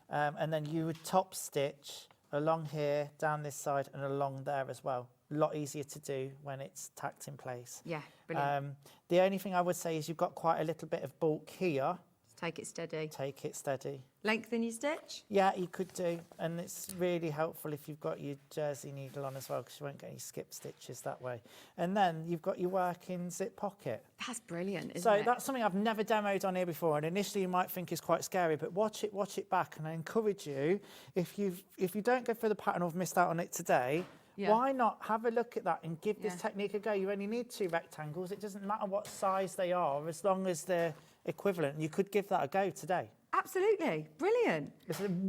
J: And then you would top stitch along here, down this side and along there as well. A lot easier to do when it's tacked in place.
C: Yeah, brilliant.
J: The only thing I would say is you've got quite a little bit of bulk here.
C: Take it steady.
J: Take it steady.
C: Lengthen your stitch?
J: Yeah, you could do. And it's really helpful if you've got your jersey needle on as well, because you won't get any skip stitches that way. And then you've got your working zip pocket.
C: That's brilliant, isn't
J: so
C: it?
J: That's something I've never demoed on here before, and initially you might think is quite scary, but watch it back. And I encourage you, if you don't go for the pattern or have missed out on it today, why not have a look at that and give this technique a go? You only need 2 rectangles. It doesn't matter what size they are, as long as they're equivalent. You could give that a go today.
C: Absolutely. Brilliant.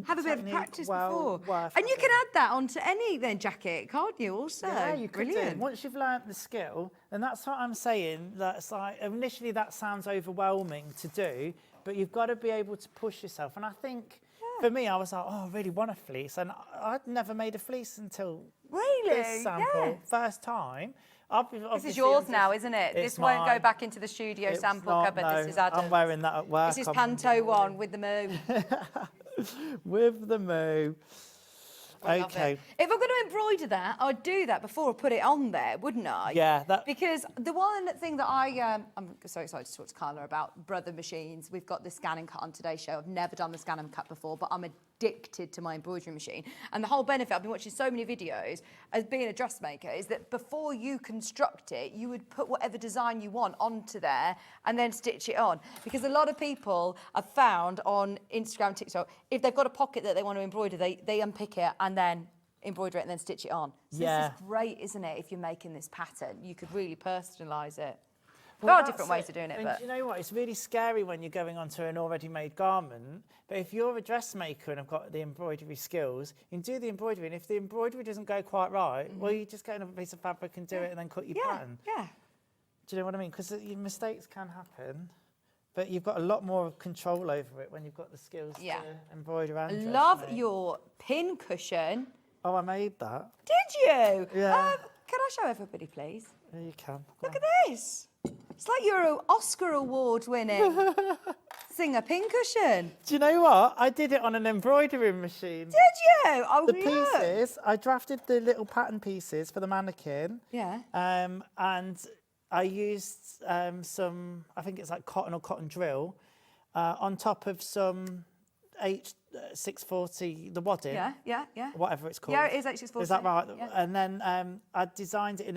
C: Have a bit of practice before.
J: And
C: you can add that onto any then jacket, can't you, also?
J: Yeah, you could
C: Brilliant.
J: do. Once you've learnt the skill, and that's what I'm saying, that's like, initially that sounds overwhelming to do, but you've got to be able to push yourself. And I think, for me, I was like, oh, I really want a fleece. And I'd never made a fleece until this sample, first time.
C: This is yours now, isn't it? This won't go back into the studio sample cupboard.
J: No,
C: this is Adam's.
J: I'm wearing that at work.
C: This is Panto one with the moo.
J: With the moo. Okay.
C: If I'm going to embroider that, I'd do that before I put it on there, wouldn't I?
J: Yeah.
C: Because the one thing that I'm so excited to talk to Carla about, Brother machines. We've got the ScanNcut on today's show. I've never done the ScanNcut before, but I'm addicted to my embroidery machine. And the whole benefit, I've been watching so many videos as being a dressmaker, is that before you construct it, you would put whatever design you want onto there and then stitch it on. Because a lot of people I've found on Instagram, TikTok, if they've got a pocket that they want to embroider, they unpick it and then embroider it and then stitch it on. So this is great, isn't it? If you're making this pattern, you could really personalise it. There are different ways of doing it.
J: And you know what? It's really scary when you're going onto an already made garment. But if you're a dressmaker and have got the embroidery skills, you can do the embroidery. And if the embroidery doesn't go quite right, well, you just get another piece of fabric and do it and then cut your pattern.
C: Yeah.
J: Do you know what I mean? Because mistakes can happen. But you've got a lot more control over it when you've got the skills to embroider and
C: Love your pin cushion.
J: Oh, I made that.
C: Did you?
J: Yeah.
C: Can I show everybody, please?
J: Yeah, you can.
C: Look at this. It's like you're an Oscar Award winning singer pin cushion.
J: Do you know what? I did it on an embroidery machine.
C: Did you? Oh,
J: the pieces, I drafted the little pattern pieces for the mannequin.
C: Yeah.
J: And I used some, I think it's like cotton or cotton drill, on top of some H640, the wadding.
C: Yeah.
J: Whatever it's called.
C: Yeah, it is H640.
J: Is that right?
C: Yeah.
J: And then I designed it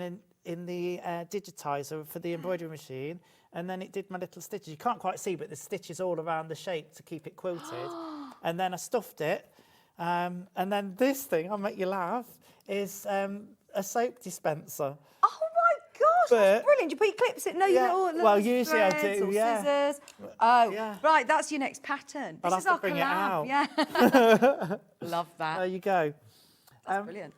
J: in the digitizer for the embroidery machine, and then it did my little stitches. You can't quite see, but there's stitches all around the shape to keep it quilted. And then I stuffed it. And then this thing, I'll make you laugh, is a soap dispenser.
C: Oh my gosh, that's brilliant. You put your clips in? No, you little
J: well, usually I
C: threads
J: do,
C: or
J: yeah.
C: scissors. Oh, right, that's your next pattern.
J: I'll
C: This is
J: have
C: our
J: to bring
C: collab.
J: it
C: Yeah. Love that.
J: There you go.
C: That's brilliant.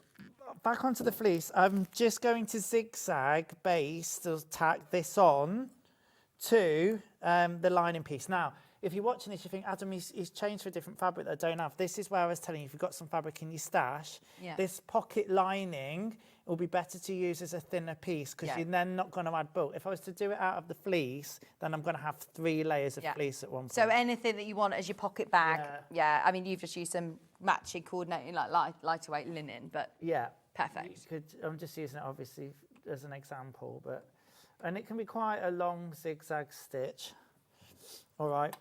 J: Back onto the fleece. I'm just going to zigzag base to tack this on to the lining piece. Now, if you're watching this, you think, Adam, he's changed for a different fabric that I don't have. This is where I was telling you, if you've got some fabric in your stash, this pocket lining will be better to use as a thinner piece because you're then not going to add bulk. If I was to do it out of the fleece, then I'm going to have 3 layers of fleece at one point.
C: So anything that you want as your pocket bag, I mean, you've just used some matching coordinating, like lighter weight linen, but perfect.
J: I'm just using it obviously as an example, and it can be quite a long zigzag stitch. All right,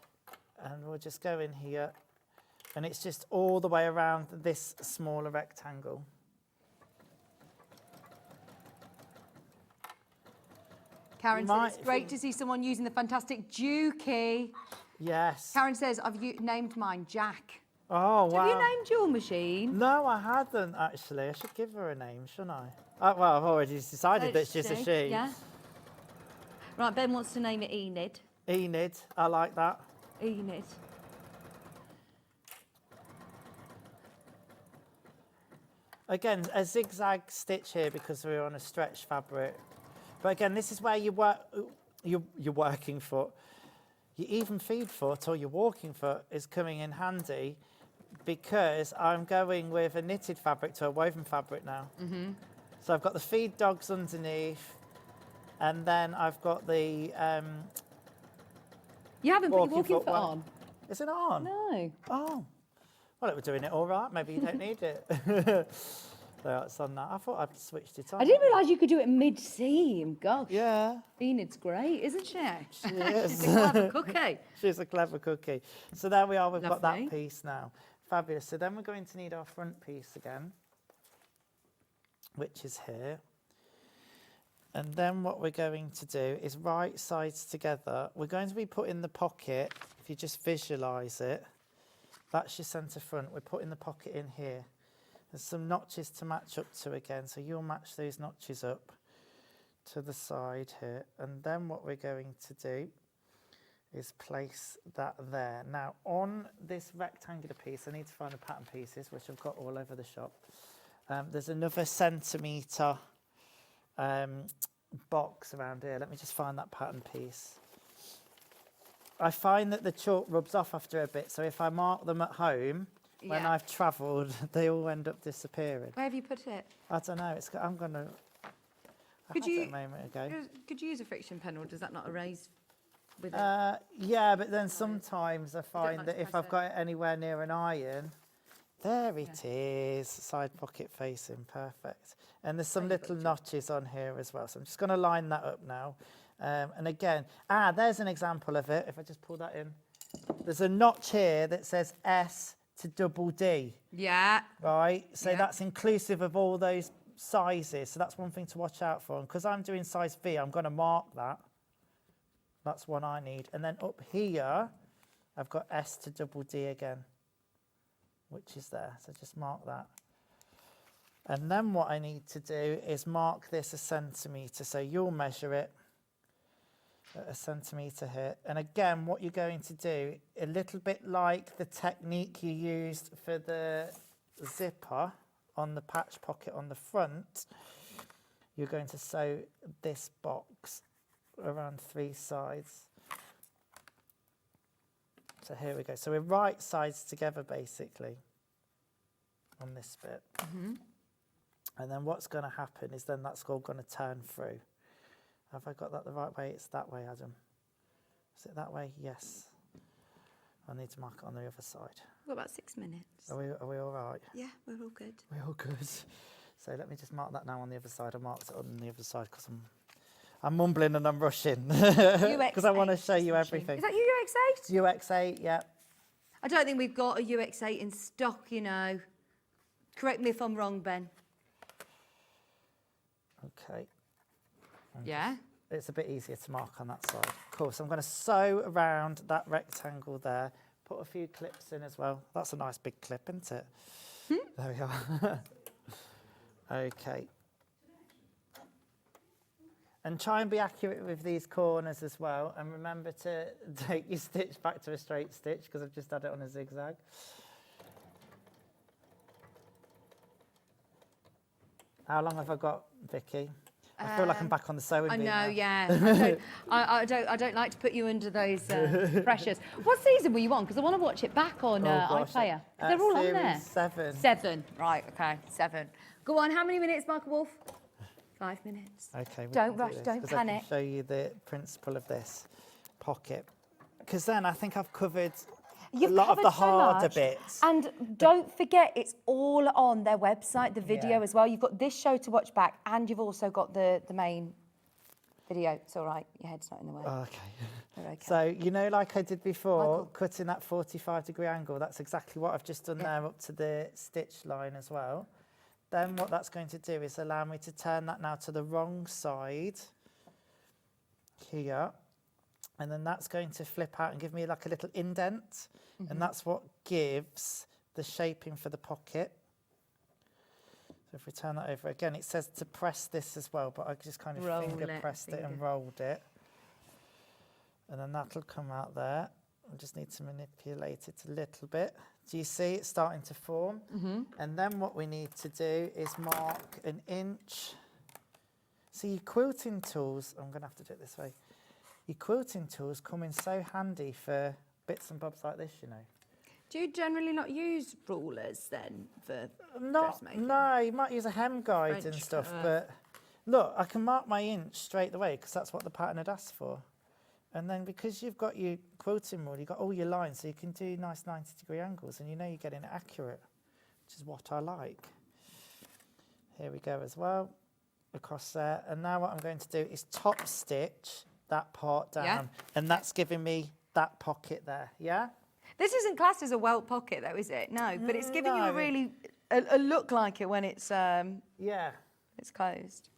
J: and we'll just go in here, and it's just all the way around this smaller rectangle.
C: Karen says it's great to see someone using the fantastic Dukey.
J: Yes.
C: Karen says, I've named mine Jack.
J: Oh, wow.
C: Have you named your machine?
J: No, I hadn't, actually. I should give her a name, shouldn't I? Well, I've already decided that she's a she.
C: Yeah. Right, Ben wants to name it Enid.
J: Enid, I like that.
C: Enid.
J: Again, a zigzag stitch here because we're on a stretch fabric. But again, this is where your working foot, your even feed foot or your walking foot is coming in handy because I'm going with a knitted fabric to a woven fabric now. So I've got the feed dogs underneath, and then I've got the
C: you haven't put your walking foot on?
J: Is it on?
C: No.
J: Oh. Well, it was doing it all right. Maybe you don't need it. So it's on that. I thought I'd switched it on.
C: I didn't realise you could do it mid-seam. Gosh.
J: Yeah.
C: Enid's great, isn't she?
J: She is.
C: She's a clever cookie.
J: She's a clever cookie. So there we are. We've got that piece now. Fabulous. So then we're going to need our front piece again, which is here. And then what we're going to do is right sides together. We're going to be putting the pocket, if you just visualise it, that's your centre front. We're putting the pocket in here. There's some notches to match up to again, so you'll match those notches up to the side here. And then what we're going to do is place that there. Now, on this rectangular piece, I need to find the pattern pieces, which I've got all over the shop. There's another centimetre box around here. Let me just find that pattern piece. I find that the chalk rubs off after a bit, so if I mark them at home, when I've travelled, they all end up disappearing.
C: Where have you put it?
J: I don't know. I'm going to...
C: Could you,
J: a moment ago.
C: Could you use a friction pen, or does that not erase with it?
J: Yeah, but then sometimes I find that if I've got it anywhere near an iron, there it is, side pocket facing, perfect. And there's some little notches on here as well. So I'm just going to line that up now. And again, there's an example of it. If I just pull that in, there's a notch here that says S to double D.
C: Yeah.
J: Right. So that's inclusive of all those sizes. So that's one thing to watch out for. And because I'm doing size V, I'm going to mark that. That's one I need. And then up here, I've got S to double D again, which is there. So just mark that. And then what I need to do is mark this a centimetre. So you'll measure it at a centimetre here. And again, what you're going to do, a little bit like the technique you used for the zipper on the patch pocket on the front, you're going to sew this box around 3 sides. So here we go. So we're right sides together basically on this bit. And then what's going to happen is then that's all going to turn through. Have I got that the right way? It's that way, Adam. Is it that way? Yes. I need to mark it on the other side.
C: We've got about 6 minutes.
J: Are we all right?
C: Yeah, we're all good.
J: We're all good. So let me just mark that now on the other side. I marked it on the other side because I'm mumbling and I'm rushing. Because I want to show you everything.
C: Is that your UX8?
J: UX8, yeah.
C: I don't think we've got a UX8 in stock, you know. Correct me if I'm wrong, Ben.
J: Okay.
C: Yeah.
J: It's a bit easier to mark on that side. Cool. So I'm going to sew around that rectangle there. Put a few clips in as well. That's a nice big clip, isn't it? There we are. Okay. And try and be accurate with these corners as well. And remember to take your stitch back to a straight stitch because I've just had it on a zigzag. How long have I got, Vicky? I feel like I'm back on the sewing
C: I
J: bee
C: know,
J: now.
C: yeah. I don't like to put you under those pressures. What season were you on? Because I want to watch it back on iPlayer. They're all on there.
J: Series 7.
C: 7. Right, okay, 7. Go on, how many minutes, Michael Wolf? 5 minutes.
J: Okay.
C: Don't rush, don't panic.
J: I can show you the principle of this pocket. Because then I think I've covered a lot of the harder bits.
C: And don't forget, it's all on their website, the video as well. You've got this show to watch back, and you've also got the main video. It's all right, your head's not in the way.
J: Okay.
C: Okay.
J: So, you know, like I did before, cutting that 45-degree angle, that's exactly what I've just done there up to the stitch line as well. Then what that's going to do is allow me to turn that now to the wrong side here. And then that's going to flip out and give me like a little indent. And that's what gives the shaping for the pocket. So if we turn that over again, it says to press this as well, but I just kind of finger pressed it and rolled it. And then that'll come out there. I just need to manipulate it a little bit. Do you see it's starting to form? And then what we need to do is mark an inch. So your quilting tools, I'm going to have to do it this way. Your quilting tools come in so handy for bits and bobs like this, you know.
C: Do you generally not use rulers then for
J: dressmaking? No, you might use a hem guide and stuff, but look, I can mark my inch straight away because that's what the pattern had asked for. And then because you've got your quilting rule, you've got all your lines, so you can do nice 90-degree angles, and you know you're getting it accurate, which is what I like. Here we go as well, across there. And now what I'm going to do is top stitch that part down, and that's giving me that pocket there, yeah?
C: This isn't classed as a welt pocket though, is it? No, but it's giving you a really, a look like it when it's, it's closed.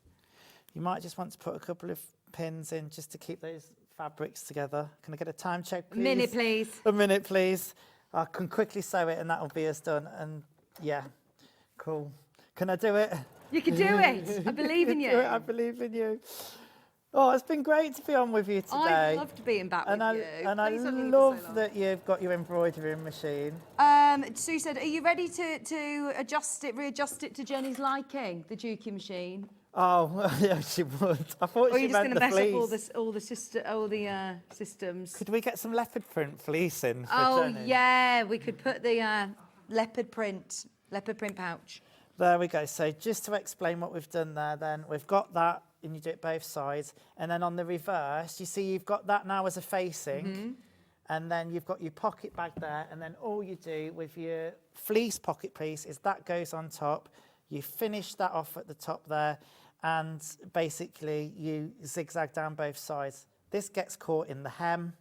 J: You might just want to put a couple of pins in just to keep those fabrics together. Can I get a time check, please?
C: A minute, please.
J: A minute, please. I can quickly sew it and that'll be us done. And yeah, cool. Can I do it?
C: You can do it. I believe in you.
J: I believe in you. Oh, it's been great to be on with you today.
C: I loved being back with you.
J: And I love that you've got your embroidery machine.
C: Sue said, are you ready to readjust it to Jenny's liking, the Dukey machine?
J: Oh, yeah, she would. I thought she meant the fleece.
C: Or are you just going to mess up all the systems?
J: Could we get some leopard print fleece in for Jenny?
C: Yeah, we could put the leopard print pouch.
J: There we go. So just to explain what we've done there then, we've got that, and you do it both sides. And then on the reverse, you see you've got that now as a facing. And then you've got your pocket bag there. And then all you do with your fleece pocket piece is that goes on top. You finish that off at the top there. And basically you zigzag down both sides. This gets caught in the hem.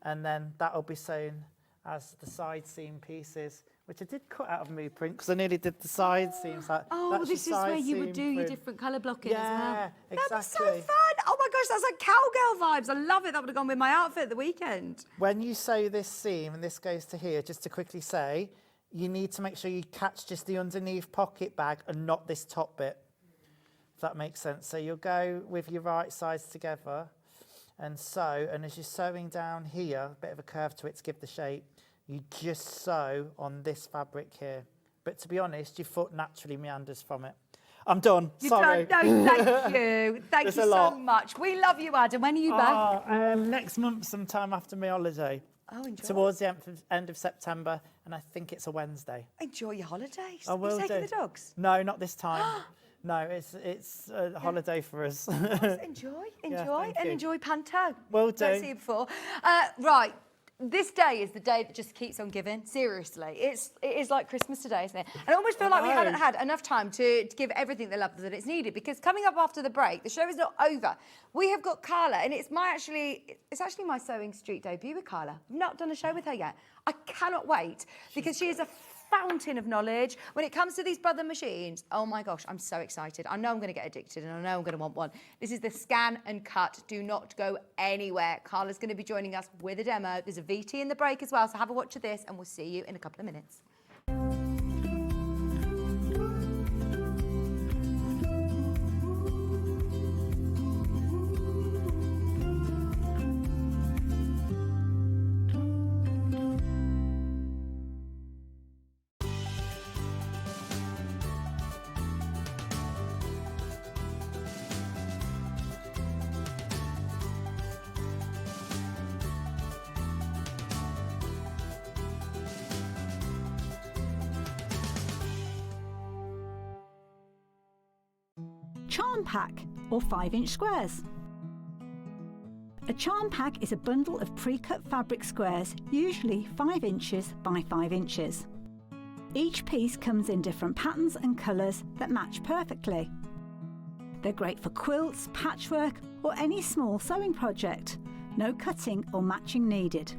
J: And then that'll be sewn as the side seam pieces, which I did cut out of Moo print because I nearly did the side seams. Like,
C: this is where you would do your different colour blocking as well.
J: Yeah, exactly.
C: That'd be so fun. Oh my gosh, that's like cowgirl vibes. I love it. That would have gone with my outfit at the weekend.
J: When you sew this seam, and this goes to here, just to quickly say, you need to make sure you catch just the underneath pocket bag and not this top bit, if that makes sense. So you'll go with your right sides together and sew, and as you're sewing down here, a bit of a curve to it to give the shape, you just sew on this fabric here. But to be honest, your foot naturally meanders from it. I'm done. Sorry.
C: No, thank you. Thank you so much. We love you, Adam. When are you back?
J: Next month, sometime after my holiday.
C: Oh, enjoy.
J: Towards the end of September, and I think it's a Wednesday.
C: Enjoy your holidays.
J: I will
C: Are you taking the dogs?
J: No, not this time. No, it's a holiday for us.
C: Enjoy, and enjoy Panto.
J: Will do.
C: Don't see you before. Right. This day is the day that just keeps on giving. Seriously, it is like Christmas today, isn't it? And I almost feel like we haven't had enough time to give everything the love that it's needed, because coming up after the break, the show is not over. We have got Carla, and it's actually my Sewing Street debut with Carla. I've not done a show with her yet. I cannot wait, because she is a fountain of knowledge when it comes to these brother machines. Oh my gosh, I'm so excited. I know I'm going to get addicted, and I know I'm going to want one. This is the Scan and Cut. Do not go anywhere. Carla's going to be joining us with a demo. There's a VT in the break as well, so have a watch of this, and we'll see you in a couple of minutes.
A: charm pack or 5-inch squares. A charm pack is a bundle of pre-cut fabric squares, usually 5 inches by 5 inches. Each piece comes in different patterns and colours that match perfectly. They're great for quilts, patchwork or any small sewing project. No cutting or matching needed.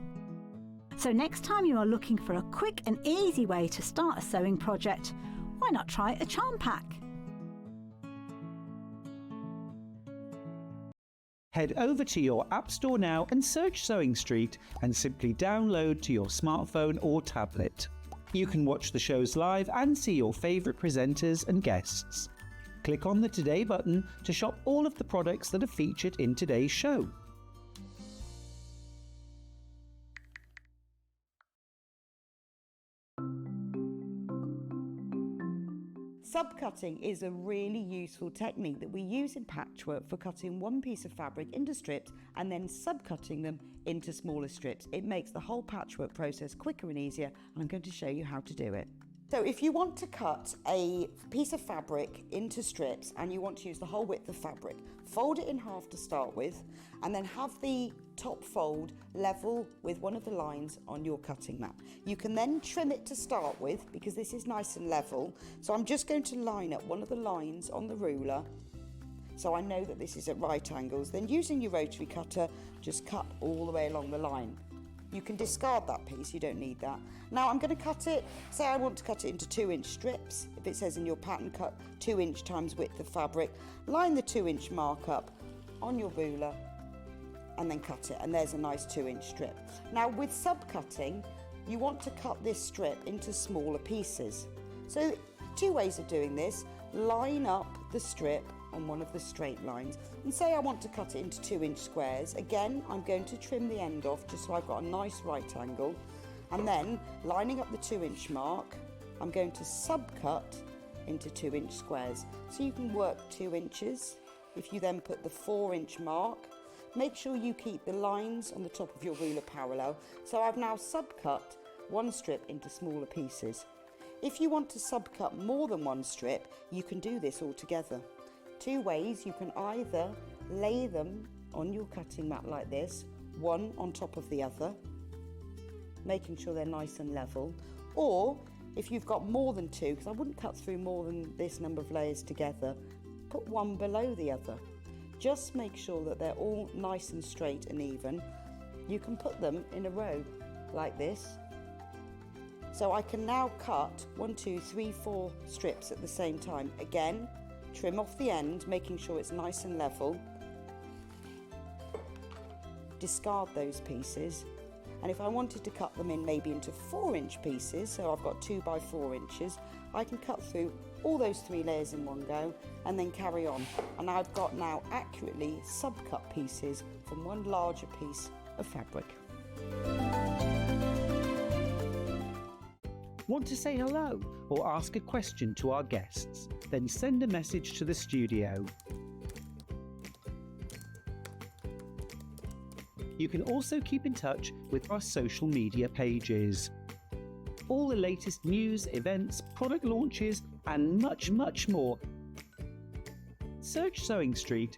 A: So next time you are looking for a quick and easy way to start a sewing project, why not try a charm pack?
H: Head over to your App Store now and search Sewing Street and simply download to your smartphone or tablet. You can watch the shows live and see your favourite presenters and guests. Click on the Today button to shop all of the products that are featured in today's show.
G: Subcutting is a really useful technique that we use in patchwork for cutting one piece of fabric into strips and then subcutting them into smaller strips. It makes the whole patchwork process quicker and easier, and I'm going to show you how to do it. So if you want to cut a piece of fabric into strips and you want to use the whole width of fabric, fold it in half to start with and then have the top fold level with one of the lines on your cutting mat. You can then trim it to start with because this is nice and level. So I'm just going to line up one of the lines on the ruler so I know that this is at right angles. Then using your rotary cutter, just cut all the way along the line. You can discard that piece, you don't need that. Now I'm going to cut it, say I want to cut it into 2-inch strips. If it says in your pattern cut 2 inch times width of fabric, line the 2-inch mark up on your ruler and then cut it, and there's a nice 2-inch strip. Now with subcutting, you want to cut this strip into smaller pieces. So 2 ways of doing this: line up the strip on one of the straight lines and say I want to cut it into 2-inch squares. Again, I'm going to trim the end off just so I've got a nice right angle, and then lining up the 2-inch mark, I'm going to subcut into 2-inch squares. So you can work 2 inches. If you then put the 4-inch mark, make sure you keep the lines on the top of your ruler parallel. So I've now subcut one strip into smaller pieces. If you want to subcut more than one strip, you can do this all together. 2 ways: you can either lay them on your cutting mat like this, one on top of the other, making sure they're nice and level, or if you've got more than 2, because I wouldn't cut through more than this number of layers together, put one below the other. Just make sure that they're all nice and straight and even. You can put them in a row like this. So I can now cut 1, 2, 3, 4 strips at the same time. Again, trim off the end, making sure it's nice and level. Discard those pieces. And if I wanted to cut them in maybe into 4-inch pieces, so I've got 2 by 4 inches, I can cut through all those 3 layers in one go and then carry on. And I've got now accurately subcut pieces from one larger piece of fabric.
H: Want to say hello or ask a question to our guests? Then send a message to the studio. You can also keep in touch with our social media pages. All the latest news, events, product launches and much, much more. Search Sewing Street.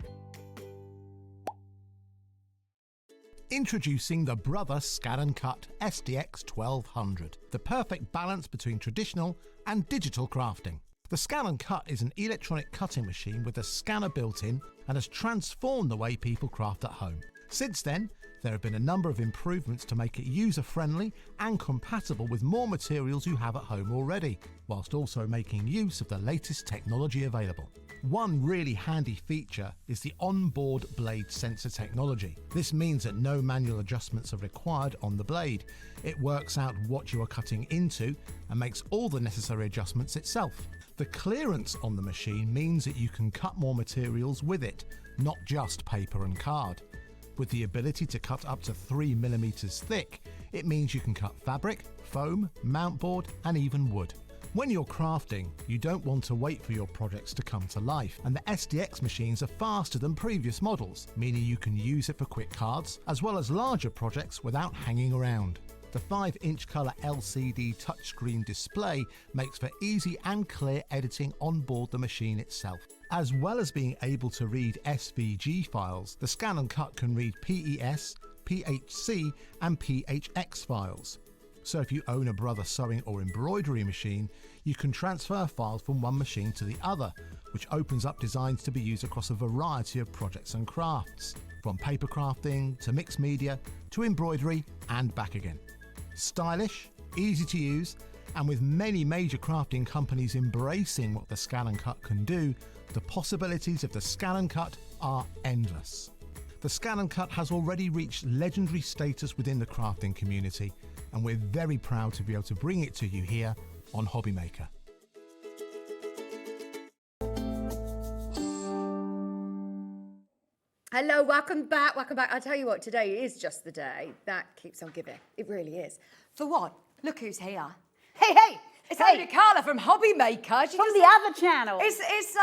O: Introducing the Brother ScanNcut SDX 1200, the perfect balance between traditional and digital crafting. The ScanNcut is an electronic cutting machine with a scanner built in and has transformed the way people craft at home. Since then, there have been a number of improvements to make it user-friendly and compatible with more materials you have at home already, whilst also making use of the latest technology available. One really handy feature is the onboard blade sensor technology. This means that no manual adjustments are required on the blade. It works out what you are cutting into and makes all the necessary adjustments itself. The clearance on the machine means that you can cut more materials with it, not just paper and card. With the ability to cut up to 3 millimeters thick, it means you can cut fabric, foam, mount board and even wood. When you're crafting, you don't want to wait for your projects to come to life, and the SDX machines are faster than previous models, meaning you can use it for quick cards as well as larger projects without hanging around. The 5-inch colour LCD touchscreen display makes for easy and clear editing on board the machine itself. As well as being able to read SVG files, the ScanNcut can read PES, PHC and PHX files. So if you own a Brother sewing or embroidery machine, you can transfer files from one machine to the other, which opens up designs to be used across a variety of projects and crafts, from paper crafting to mixed media to embroidery and back again. Stylish, easy to use, and with many major crafting companies embracing what the ScanNcut can do, the possibilities of the ScanNcut are endless. The ScanNcut has already reached legendary status within the crafting community, and we're very proud to be able to bring it to you here on Hobbymaker.
C: Hello, welcome back, welcome back. I tell you what, today is just the day that keeps on giving. It really is. For what? Look who's here. Hey, hey! It's only Carla from Hobbymaker.
N: From the other channel.
C: It's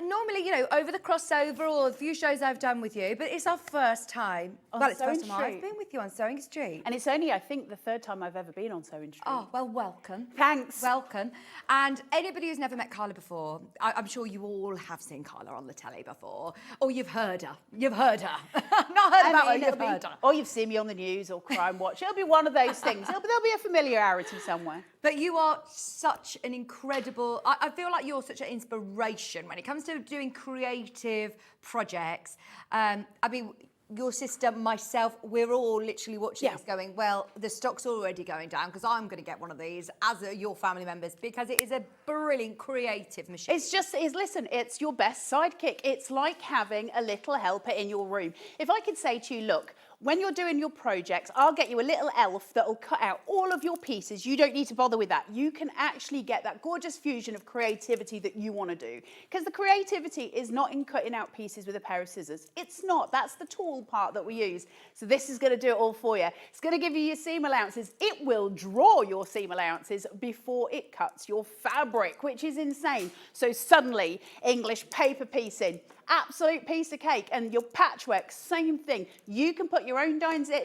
C: normally, you know, over the crossover or a few shows I've done with you, but it's our first time. Well, it's the first time I've been with you on Sewing Street.
N: And it's only, I think, the third time I've ever been on Sewing Street.
C: Oh, well, welcome.
N: Thanks.
C: Welcome. And anybody who's never met Carla before, I'm sure you all have seen Carla on the telly before, or you've heard her. You've heard her. Not heard about her, you've heard her.
N: Or you've seen me on the news or Crime Watch. It'll be one of those things. There'll be a familiarity somewhere.
C: But you are such an incredible, I feel like you're such an inspiration when it comes to doing creative projects. I mean, your sister, myself, we're all literally watching this going, well, the stock's already going down because I'm going to get one of these, as are your family members, because it is a brilliant creative machine.
N: Listen, it's your best sidekick. It's like having a little helper in your room. If I could say to you, look, when you're doing your projects, I'll get you a little elf that'll cut out all of your pieces. You don't need to bother with that. You can actually get that gorgeous fusion of creativity that you want to do. Because the creativity is not in cutting out pieces with a pair of scissors. It's not. That's the tool part that we use. So this is going to do it all for you. It's going to give you your seam allowances. It will draw your seam allowances before it cuts your fabric, which is insane. So suddenly, English paper piecing, absolute piece of cake. And your patchwork, same thing. You can put your own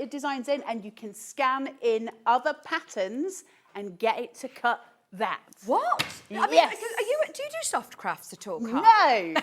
N: designs in and you can scan in other patterns and get it to cut that.
C: What? I mean, do you do soft crafts at all, Carl?
N: No.
C: I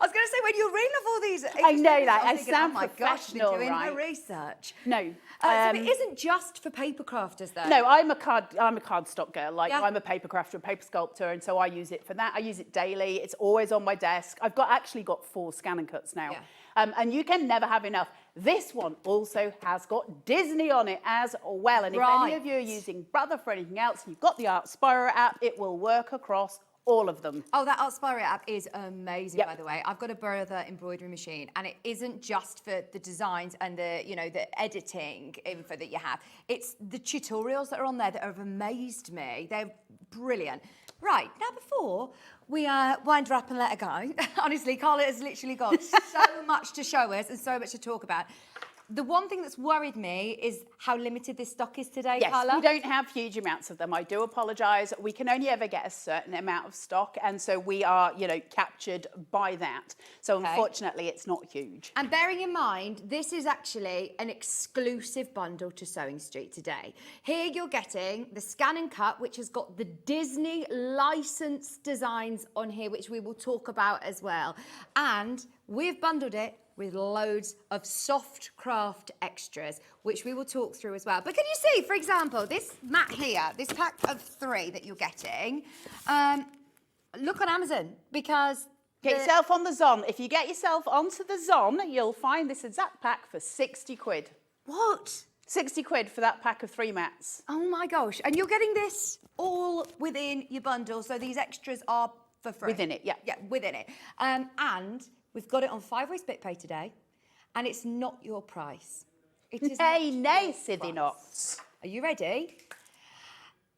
C: was going to say, when you're reading off all these...
N: I know that. I
C: thinking,
N: sound
C: oh my
N: professional,
C: gosh, doing
N: right?
C: her research.
N: No.
C: So it isn't just for paper crafters, though?
N: No, I'm a cardstock girl. Like, I'm a paper crafter, a paper sculptor, and so I use it for that. I use it daily. It's always on my desk. I've actually got 4 ScanNcuts now. Yeah. And you can never have enough. This one also has got Disney on it as well. And if any of you are using Brother for anything else, you've got the Art Spiro app. It will work across all of them.
C: Oh, that Art Spiro app is amazing, by the way. I've got a Brother embroidery machine, and it isn't just for the designs and the, you know, the editing info that you have. It's the tutorials that are on there that have amazed me. They're brilliant. Right, now before we wind her up and let her go, honestly, Carla has literally got so much to show us and so much to talk about. The one thing that's worried me is how limited this stock is today, Carla.
N: We don't have huge amounts of them. I do apologise. We can only ever get a certain amount of stock, and so we are, you know, captured by that. So unfortunately, it's not huge.
C: And bearing in mind, this is actually an exclusive bundle to Sewing Street today. Here you're getting the ScanNcut, which has got the Disney licensed designs on here, which we will talk about as well. And we've bundled it with loads of soft craft extras, which we will talk through as well. But can you see, for example, this mat here, this pack of 3 that you're getting, look on Amazon, because...
N: Get yourself on the Zon. If you get yourself onto the Zon, you'll find this exact pack for 60 quid.
C: What?
N: 60 quid for that pack of 3 mats.
C: Oh my gosh. And you're getting this all within your bundle, so these extras are for free.
N: Within it, yeah.
C: Yeah, within it. And we've got it on 5-way split pay today, and it's not your price. It is
N: nay, silly not.
C: Are you ready?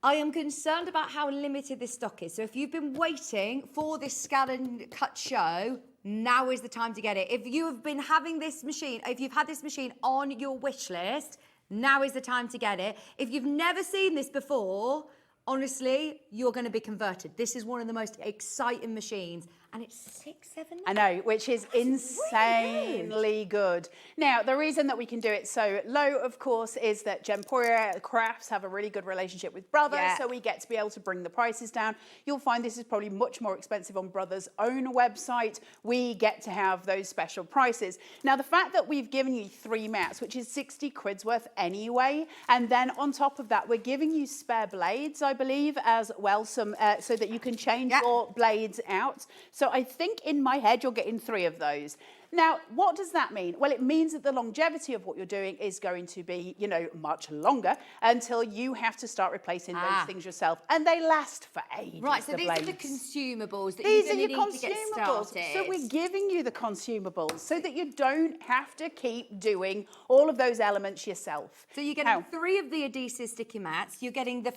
C: I am concerned about how limited this stock is. So if you've been waiting for this ScanNcut show, now is the time to get it. If you have been having this machine, if you've had this machine on your wish list, now is the time to get it. If you've never seen this before, honestly, you're going to be converted. This is one of the most exciting machines and it's 6-7.
P: I know, which is insanely good. Now, the reason that we can do it so low, of course, is that Gemporia Crafts have a really good relationship with Brother, so we get to be able to bring the prices down. You'll find this is probably much more expensive on Brother's own website. We get to have those special prices. Now, the fact that we've given you 3 mats, which is 60 quid's worth anyway, and then on top of that, we're giving you spare blades, I believe, as well, some so that you can change your blades out. So I think in my head, you're getting 3 of those. Now, what does that mean? Well, it means that the longevity of what you're doing is going to be, you know, much longer until you have to start replacing those things yourself. And they last for ages.
C: Right, so
P: the
C: these
P: blades.
C: are the consumables that
P: These
C: you're
P: are your
C: going to need to get
P: consumables.
C: started.
P: So we're giving you the consumables so that you don't have to keep doing all of those elements yourself.
C: So you're getting 3 of the adhesive sticky mats. You're getting the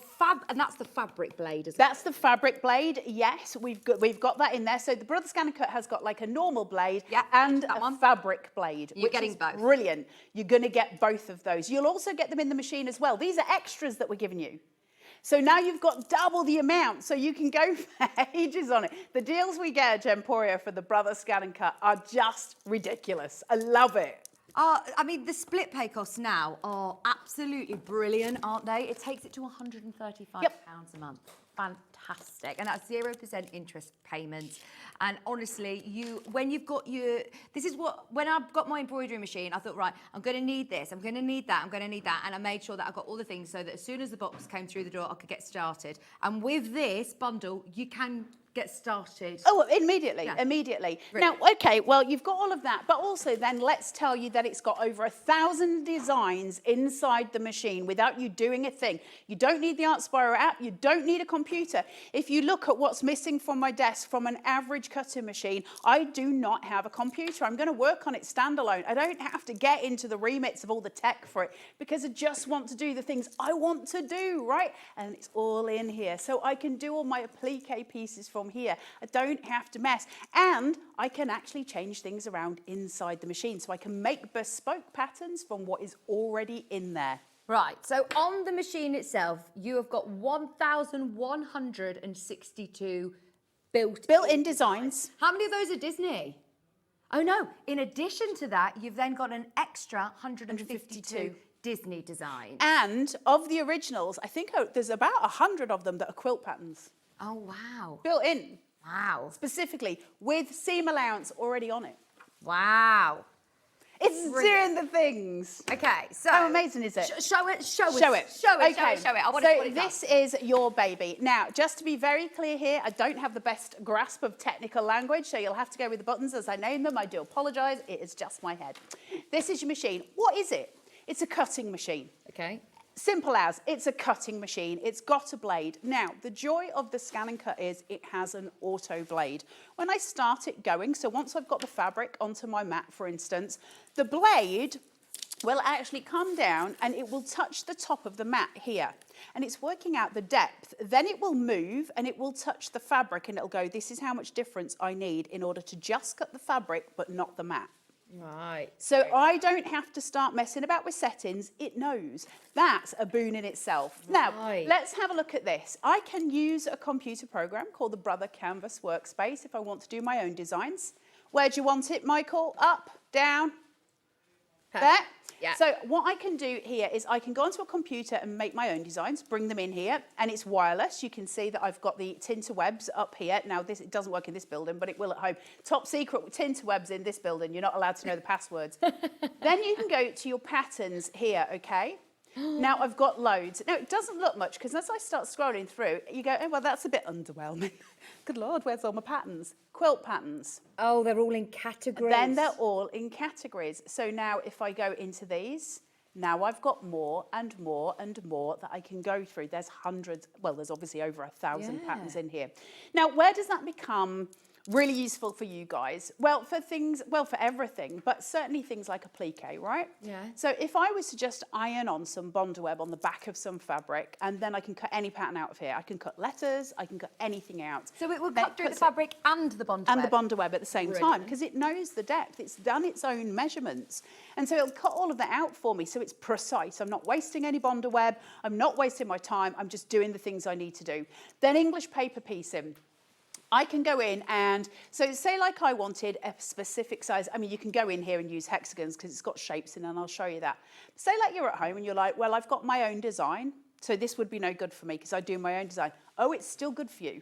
C: and that's the fabric blade, isn't
P: That's the fabric blade, yes. We've got that in there. So the Brother ScanNcut has got like a normal blade and a fabric blade.
C: You're getting both.
P: Brilliant. You're going to get both of those. You'll also get them in the machine as well. These are extras that we're giving you. So now you've got double the amount, so you can go for ages on it. The deals we get at Gemporia for the Brother ScanNcut are just ridiculous. I love it.
C: I mean, the split pay costs now are absolutely brilliant, aren't they? It takes it to £135 a month. Fantastic. And that's 0% interest payments. And honestly, when you've got when I've got my embroidery machine, I thought, right, I'm going to need this, I'm going to need that, I'm going to need that. And I made sure that I got all the things so that as soon as the box came through the door, I could get started. And with this bundle, you can get started.
P: Oh, immediately. Now, okay, well, you've got all of that, but also then let's tell you that it's got over 1,000 designs inside the machine without you doing a thing. You don't need the ArtSpiro app. You don't need a computer. If you look at what's missing from my desk from an average cutting machine, I do not have a computer. I'm going to work on it standalone. I don't have to get into the remits of all the tech for it because I just want to do the things I want to do, right? And it's all in here. So I can do all my applique pieces from here. I don't have to mess. And I can actually change things around inside the machine. So I can make bespoke patterns from what is already in there.
C: Right, so on the machine itself, you have got 1,162 built-in
P: designs.
C: How many of those are Disney? Oh no, in addition to that, you've then got an extra 152 Disney designs.
P: And of the originals, I think there's about 100 of them that are quilt patterns.
C: Oh, wow.
P: Built in.
C: Wow.
P: Specifically, with seam allowance already on it.
C: Wow.
P: It's doing the things.
C: Okay, so
P: how amazing is it?
C: Show it.
P: Show it.
C: Okay. Show it. I want to put it
P: this is your baby. Now, just to be very clear here, I don't have the best grasp of technical language, so you'll have to go with the buttons as I name them. I do apologise. It is just my head. This is your machine. What is it? It's a cutting machine.
C: Okay.
P: Simple as, it's a cutting machine. It's got a blade. Now, the joy of the ScanNcut is it has an auto blade. When I start it going, so once I've got the fabric onto my mat, for instance, the blade will actually come down and it will touch the top of the mat here. And it's working out the depth. Then it will move and it will touch the fabric and it'll go, this is how much difference I need in order to just cut the fabric, but not the mat.
C: Right.
P: So I don't have to start messing about with settings. It knows. That's a boon in itself. Now, let's have a look at this. I can use a computer program called the Brother Canvas Workspace if I want to do my own designs. Where do you want it, Michael? Up, down, there?
C: Yeah.
P: So what I can do here is I can go onto a computer and make my own designs, bring them in here, and it's wireless. You can see that I've got the Tinterwebs up here. Now, it doesn't work in this building, but it will at home. Top secret Tinterwebs in this building. You're not allowed to know the passwords. Then you can go to your patterns here, okay? Now, I've got loads. Now, it doesn't look much, because as I start scrolling through, you go, oh, well, that's a bit underwhelming. Good Lord, where's all my patterns? Quilt patterns.
C: Oh, they're all in categories.
P: Then they're all in categories. So now if I go into these, now I've got more and more and more that I can go through. There's hundreds, well, there's obviously over 1,000 patterns in here. Now, where does that become really useful for you guys? Well, for everything, but certainly things like applique, right?
C: Yeah.
P: So if I was to just iron on some bondweb on the back of some fabric, and then I can cut any pattern out of here. I can cut letters, I can cut anything out.
C: So it will cut through the fabric and the bondweb?
P: And the bondweb at the same time, because it knows the depth. It's done its own measurements. And so it'll cut all of that out for me, so it's precise. I'm not wasting any bondweb, I'm not wasting my time, I'm just doing the things I need to do. Then English paper piecing. I can go in and, so say like I wanted a specific size. I mean, you can go in here and use hexagons because it's got shapes in, and I'll show you that. Say like you're at home and you're like, well, I've got my own design, so this would be no good for me because I do my own design. Oh, it's still good for you.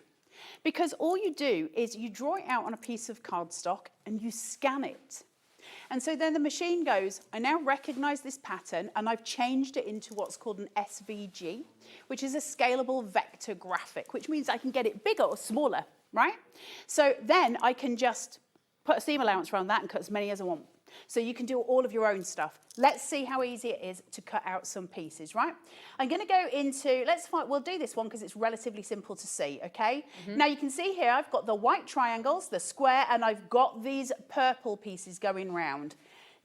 P: Because all you do is you draw it out on a piece of cardstock and you scan it. And so then the machine goes, I now recognize this pattern and I've changed it into what's called an SVG, which is a scalable vector graphic, which means I can get it bigger or smaller, right? So then I can just put a seam allowance around that and cut as many as I want. So you can do all of your own stuff. Let's see how easy it is to cut out some pieces, right? I'm going to go into, we'll do this one because it's relatively simple to see, okay? Now you can see here I've got the white triangles, the square, and I've got these purple pieces going round.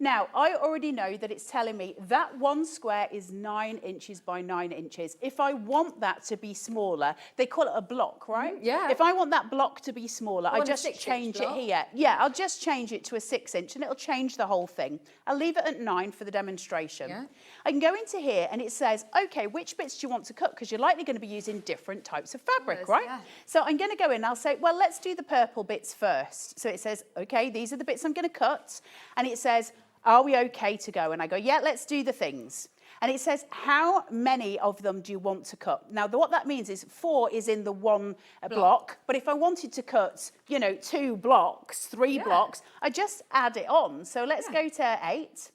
P: Now, I already know that it's telling me that one square is 9 inches by 9 inches. If I want that to be smaller, they call it a block, right?
C: Yeah.
P: If I want that block to be smaller, I just change it here. Yeah, I'll just change it to a 6 inch and it'll change the whole thing. I'll leave it at 9 for the demonstration. Yeah. I can go into here and it says, okay, which bits do you want to cut? Because you're likely going to be using different types of fabric, right? Yeah. So I'm going to go in and I'll say, well, let's do the purple bits first. So it says, okay, these are the bits I'm going to cut. And it says, are we okay to go? And I go, yeah, let's do the things. And it says, how many of them do you want to cut? Now, what that means is 4 is in the one block. But if I wanted to cut, 2 blocks, 3 blocks, I just add it on. So let's go to 8.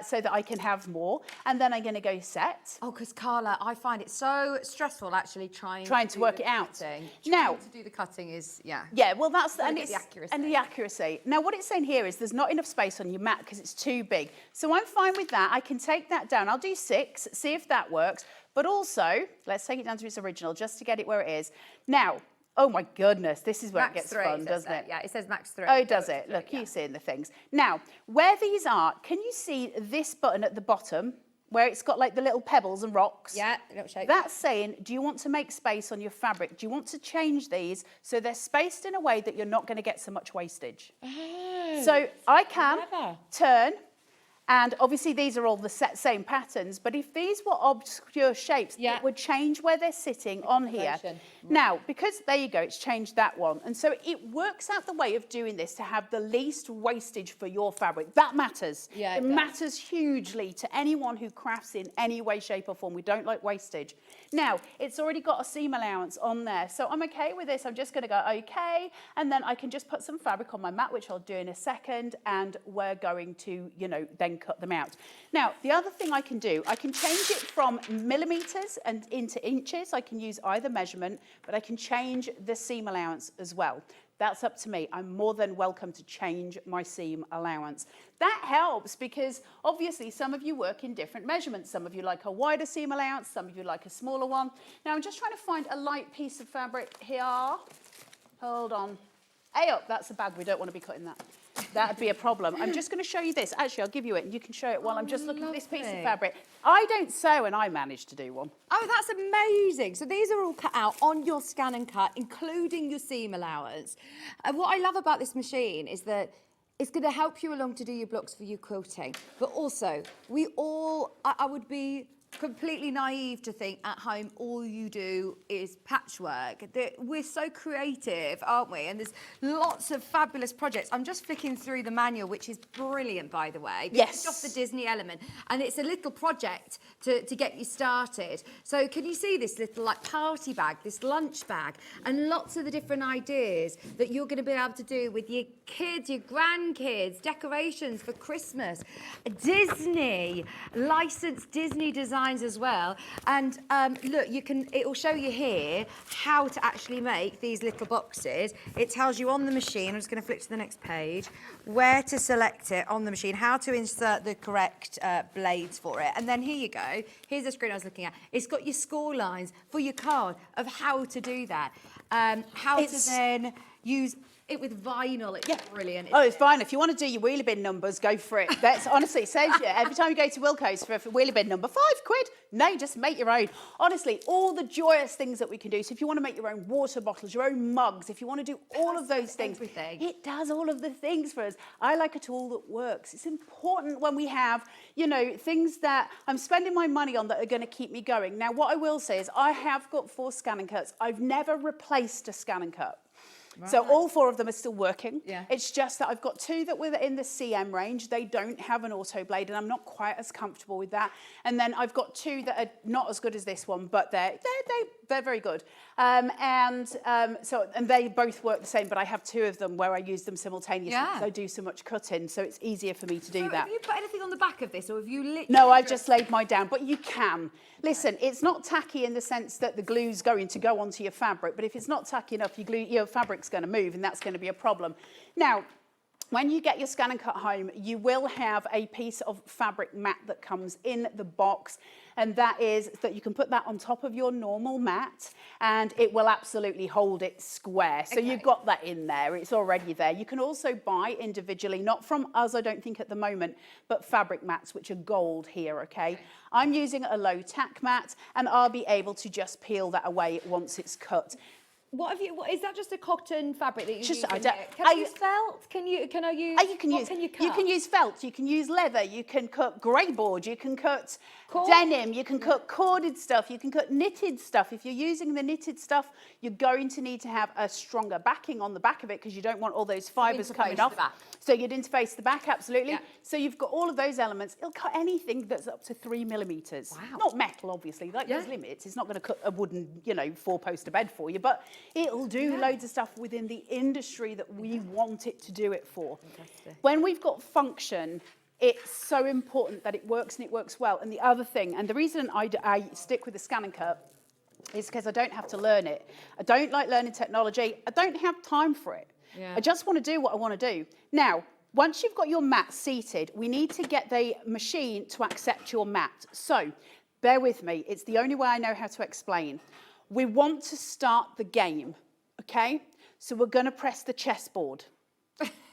P: So that I can have more. And then I'm going to go set.
C: Oh, because Carla, I find it so stressful actually trying to
P: work it out.
C: Now, to do the cutting is,
P: Yeah, well, that's the
C: accuracy.
P: And the accuracy. Now, what it's saying here is there's not enough space on your mat because it's too big. So I'm fine with that. I can take that down. I'll do 6, see if that works. But also, let's take it down to its original just to get it where it is. Now, oh my goodness, this is where it gets fun, doesn't it?
C: Yeah, it says max 3.
P: Oh, does it? Look, you're seeing the things. Now, where these are, can you see this button at the bottom where it's got like the little pebbles and rocks?
C: Yeah, little shape.
P: That's saying, do you want to make space on your fabric? Do you want to change these so they're spaced in a way that you're not going to get so much wastage?
K: Oh,
P: so I can turn. And obviously these are all the same patterns, but if these were obscure shapes, it would change where they're sitting on here. Now, because there you go, it's changed that one. And so it works out the way of doing this to have the least wastage for your fabric. That matters. Yeah, it matters hugely to anyone who crafts in any way, shape or form. We don't like wastage. Now, it's already got a seam allowance on there. So I'm okay with this. I'm just going to go okay. And then I can just put some fabric on my mat, which I'll do in a second. And we're going to, then cut them out. Now, the other thing I can do, I can change it from millimeters and into inches. I can use either measurement, but I can change the seam allowance as well. That's up to me. I'm more than welcome to change my seam allowance. That helps because obviously some of you work in different measurements. Some of you like a wider seam allowance, some of you like a smaller one. Now I'm just trying to find a light piece of fabric here. Hold on. Hey up, that's a bag. We don't want to be cutting that. That'd be a problem. I'm just going to show you this. Actually, I'll give you it and you can show it while I'm just looking at this piece of fabric. I don't sew and I managed to do one.
C: Oh, that's amazing. So these are all cut out on your scan and cut, including your seam allowance. And what I love about this machine is that it's going to help you along to do your blocks for your quilting. But also, I would be completely naive to think at home all you do is patchwork. We're so creative, aren't we? And there's lots of fabulous projects. I'm just flicking through the manual, which is brilliant, by the way.
P: Yes.
C: It's just the Disney element. And it's a little project to get you started. So can you see this little like party bag, this lunch bag, and lots of the different ideas that you're going to be able to do with your kids, your grandkids, decorations for Christmas, Disney, licensed Disney designs as well. And look, it will show you here how to actually make these little boxes. It tells you on the machine, I'm just going to flip to the next page, where to select it on the machine, how to insert the correct blades for it. And then here you go. Here's the screen I was looking at. It's got your score lines for your card of how to do that. How to then use it with vinyl. It's brilliant.
P: It's fine. If you want to do your wheelie bin numbers, go for it. That's honestly, it saves you. Every time you go to Wilko's for a wheelie bin number, £5. No, just make your own. Honestly, all the joyous things that we can do. So if you want to make your own water bottles, your own mugs, if you want to do all of those things, it does all of the things for us. I like a tool that works. It's important when we have, things that I'm spending my money on that are going to keep me going. Now, what I will say is I have got 4 scan and cuts. I've never replaced a scan and cut. So all 4 of them are still working.
C: Yeah.
P: It's just that I've got 2 that were in the CM range. They don't have an auto blade, and I'm not quite as comfortable with that. And then I've got 2 that are not as good as this one, but they're very good. So they both work the same, but I have 2 of them where I use them simultaneously because I do so much cutting, so it's easier for me to do that.
C: Have you put anything on the back of this, or have you literally...
P: No, I've just laid mine down, but you can. Listen, it's not tacky in the sense that the glue's going to go onto your fabric, but if it's not tacky enough, your fabric's going to move, and that's going to be a problem. Now, when you get your ScanNcut home, you will have a piece of fabric mat that comes in the box, and that is that you can put that on top of your normal mat, and it will absolutely hold it square. So you've got that in there, it's already there. You can also buy individually, not from us, I don't think at the moment, but fabric mats, which are gold here, okay? I'm using a low tack mat, and I'll be able to just peel that away once it's cut.
C: What is that just a cotton fabric that you use?
P: Can
C: I use felt? Can I use?
P: You can use felt. You can use leather. You can cut grey board. You can cut denim. You can cut corded stuff. You can cut knitted stuff. If you're using the knitted stuff, you're going to need to have a stronger backing on the back of it because you don't want all those fibres coming off. So you'd interface the back, absolutely. Yeah. So you've got all of those elements. It'll cut anything that's up to 3 millimetres. Wow. Not metal, obviously. There's limits. It's not going to cut a wooden, 4-poster bed for you, but it'll do loads of stuff within the industry that we want it to do it for. Fantastic. When we've got function, it's so important that it works and it works well. And the other thing, and the reason I stick with the ScanNcut is because I don't have to learn it. I don't like learning technology. I don't have time for it. Yeah. I just want to do what I want to do. Now, once you've got your mat seated, we need to get the machine to accept your mat. So, bear with me. It's the only way I know how to explain. We want to start the game, okay? So we're going to press the chessboard,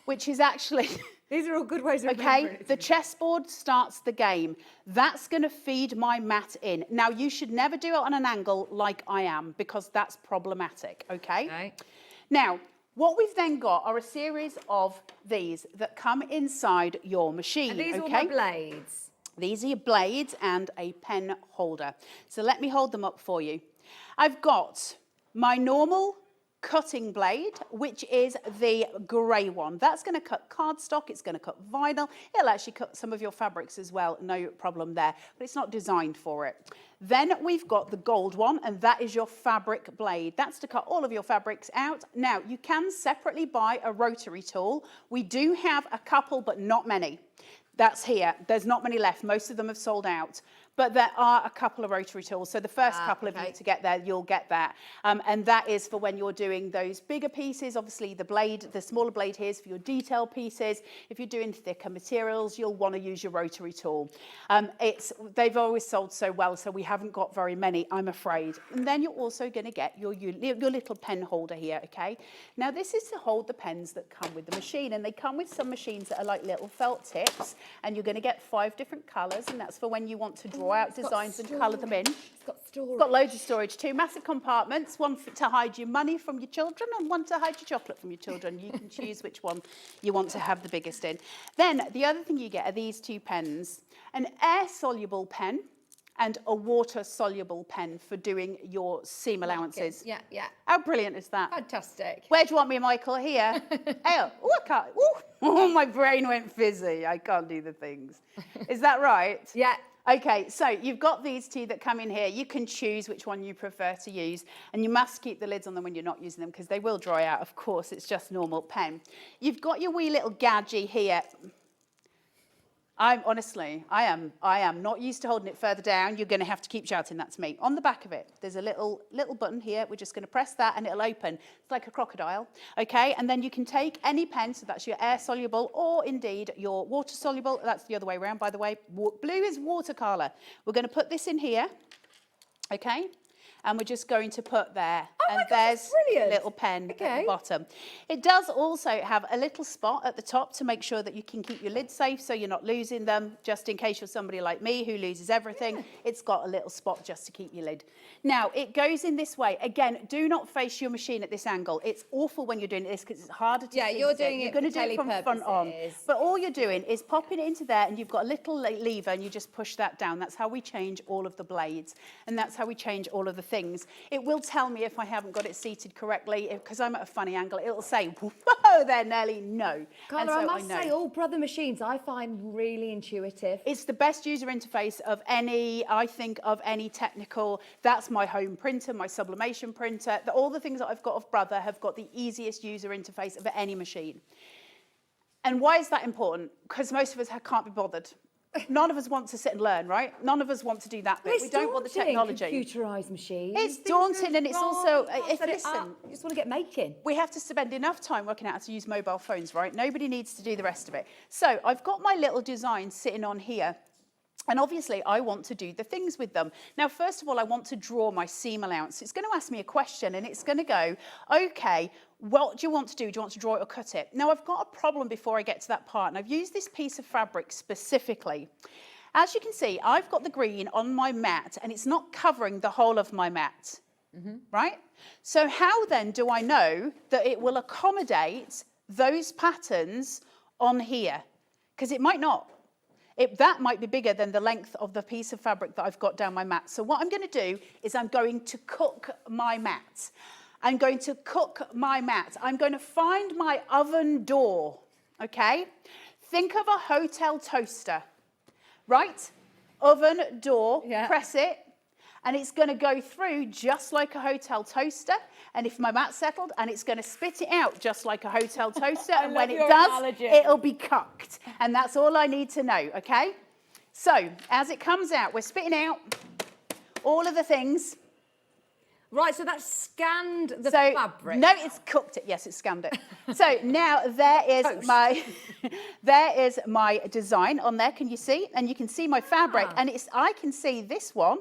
P: which is actually...
C: These are all good ways of remembering it.
P: Okay, the chessboard starts the game. That's going to feed my mat in. Now, you should never do it on an angle like I am because that's problematic, okay? Now, what we've then got are a series of these that come inside your machine,
C: and these are my blades.
P: These are your blades and a pen holder. So let me hold them up for you. I've got my normal cutting blade, which is the grey one. That's going to cut cardstock, it's going to cut vinyl, it'll actually cut some of your fabrics as well, no problem there, but it's not designed for it. Then we've got the gold one, and that is your fabric blade. That's to cut all of your fabrics out. Now, you can separately buy a rotary tool. We do have a couple, but not many. That's here. There's not many left. Most of them have sold out. But there are a couple of rotary tools. So the first couple of you to get there, you'll get that. And that is for when you're doing those bigger pieces. Obviously, the blade, the smaller blade here is for your detail pieces. If you're doing thicker materials, you'll want to use your rotary tool. They've always sold so well, so we haven't got very many, I'm afraid. And then you're also going to get your little pen holder here, okay? Now, this is to hold the pens that come with the machine. And they come with some machines that are like little felt tips. And you're going to get 5 different colours. And that's for when you want to draw out designs and colour them in.
C: It's got storage.
P: It's got loads of storage too. Massive compartments, one to hide your money from your children and one to hide your chocolate from your children. You can choose which one you want to have the biggest in. Then the other thing you get are these 2 pens. An air-soluble pen and a water-soluble pen for doing your seam allowances.
C: Yeah, yeah.
P: How brilliant is that?
C: Fantastic.
P: Where do you want me, Michael? Here? I can't. Oh, my brain went fizzy. I can't do the things. Is that right?
C: Yeah.
P: Okay, so you've got these 2 that come in here. You can choose which one you prefer to use, and you must keep the lids on them when you're not using them because they will dry out, of course. It's just normal pen. You've got your wee little gadget here. I am not used to holding it further down. You're going to have to keep shouting, that's me. On the back of it, there's a little button here. We're just going to press that and it'll open. It's like a crocodile, okay? And then you can take any pen, so that's your air soluble or indeed your water soluble. That's the other way around, by the way. Blue is water, Carla. We're going to put this in here, okay? And we're just going to put there.
C: Oh,
P: and there's a little pen at the bottom. It does also have a little spot at the top to make sure that you can keep your lids safe so you're not losing them, just in case you're somebody like me who loses everything. Yeah. It's got a little spot just to keep your lid. Now, it goes in this way. Again, do not face your machine at this angle. It's awful when you're doing this because it's harder to see.
C: Yeah, you're doing
P: You're
C: it
P: going to do it from front on. But all you're doing is popping it into there and you've got a little lever and you just push that down. That's how we change all of the blades. And that's how we change all of the things. It will tell me if I haven't got it seated correctly, because I'm at a funny angle, it'll say, whoa there, Nelly, no.
C: Carla, I must say, all Brother machines I find really intuitive.
P: It's the best user interface of any, I think, of any technical. That's my home printer, my sublimation printer. All the things that I've got of Brother have got the easiest user interface of any machine. And why is that important? Because most of us can't be bothered. None of us want to sit and learn, right? None of us want to do that bit. We don't want the technology.
C: Computerised machines.
P: It's daunting, and it's also,
C: listen, you just want to get making.
P: We have to spend enough time working out how to use mobile phones, right? Nobody needs to do the rest of it. So I've got my little design sitting on here. And obviously, I want to do the things with them. Now, first of all, I want to draw my seam allowance. It's going to ask me a question, and it's going to go, OK, what do you want to do? Do you want to draw it or cut it? Now, I've got a problem before I get to that part, and I've used this piece of fabric specifically. As you can see, I've got the green on my mat, and it's not covering the whole of my mat, right? So how then do I know that it will accommodate those patterns on here? Because it might not. That might be bigger than the length of the piece of fabric that I've got down my mat. So what I'm going to do is I'm going to cook my mat. I'm going to cook my mat. I'm going to find my oven door, okay? Think of a hotel toaster, right? Oven door, press it, and it's going to go through just like a hotel toaster. And if my mat's settled, and it's going to spit it out just like a hotel toaster. And when it does, it'll be cooked. And that's all I need to know, okay? So as it comes out, we're spitting out all of the things.
C: Right, so that's scanned the fabric.
P: No, it's cooked it. Yes, it's scanned it. So now there is my design on there. Can you see? And you can see my fabric, and I can see this one.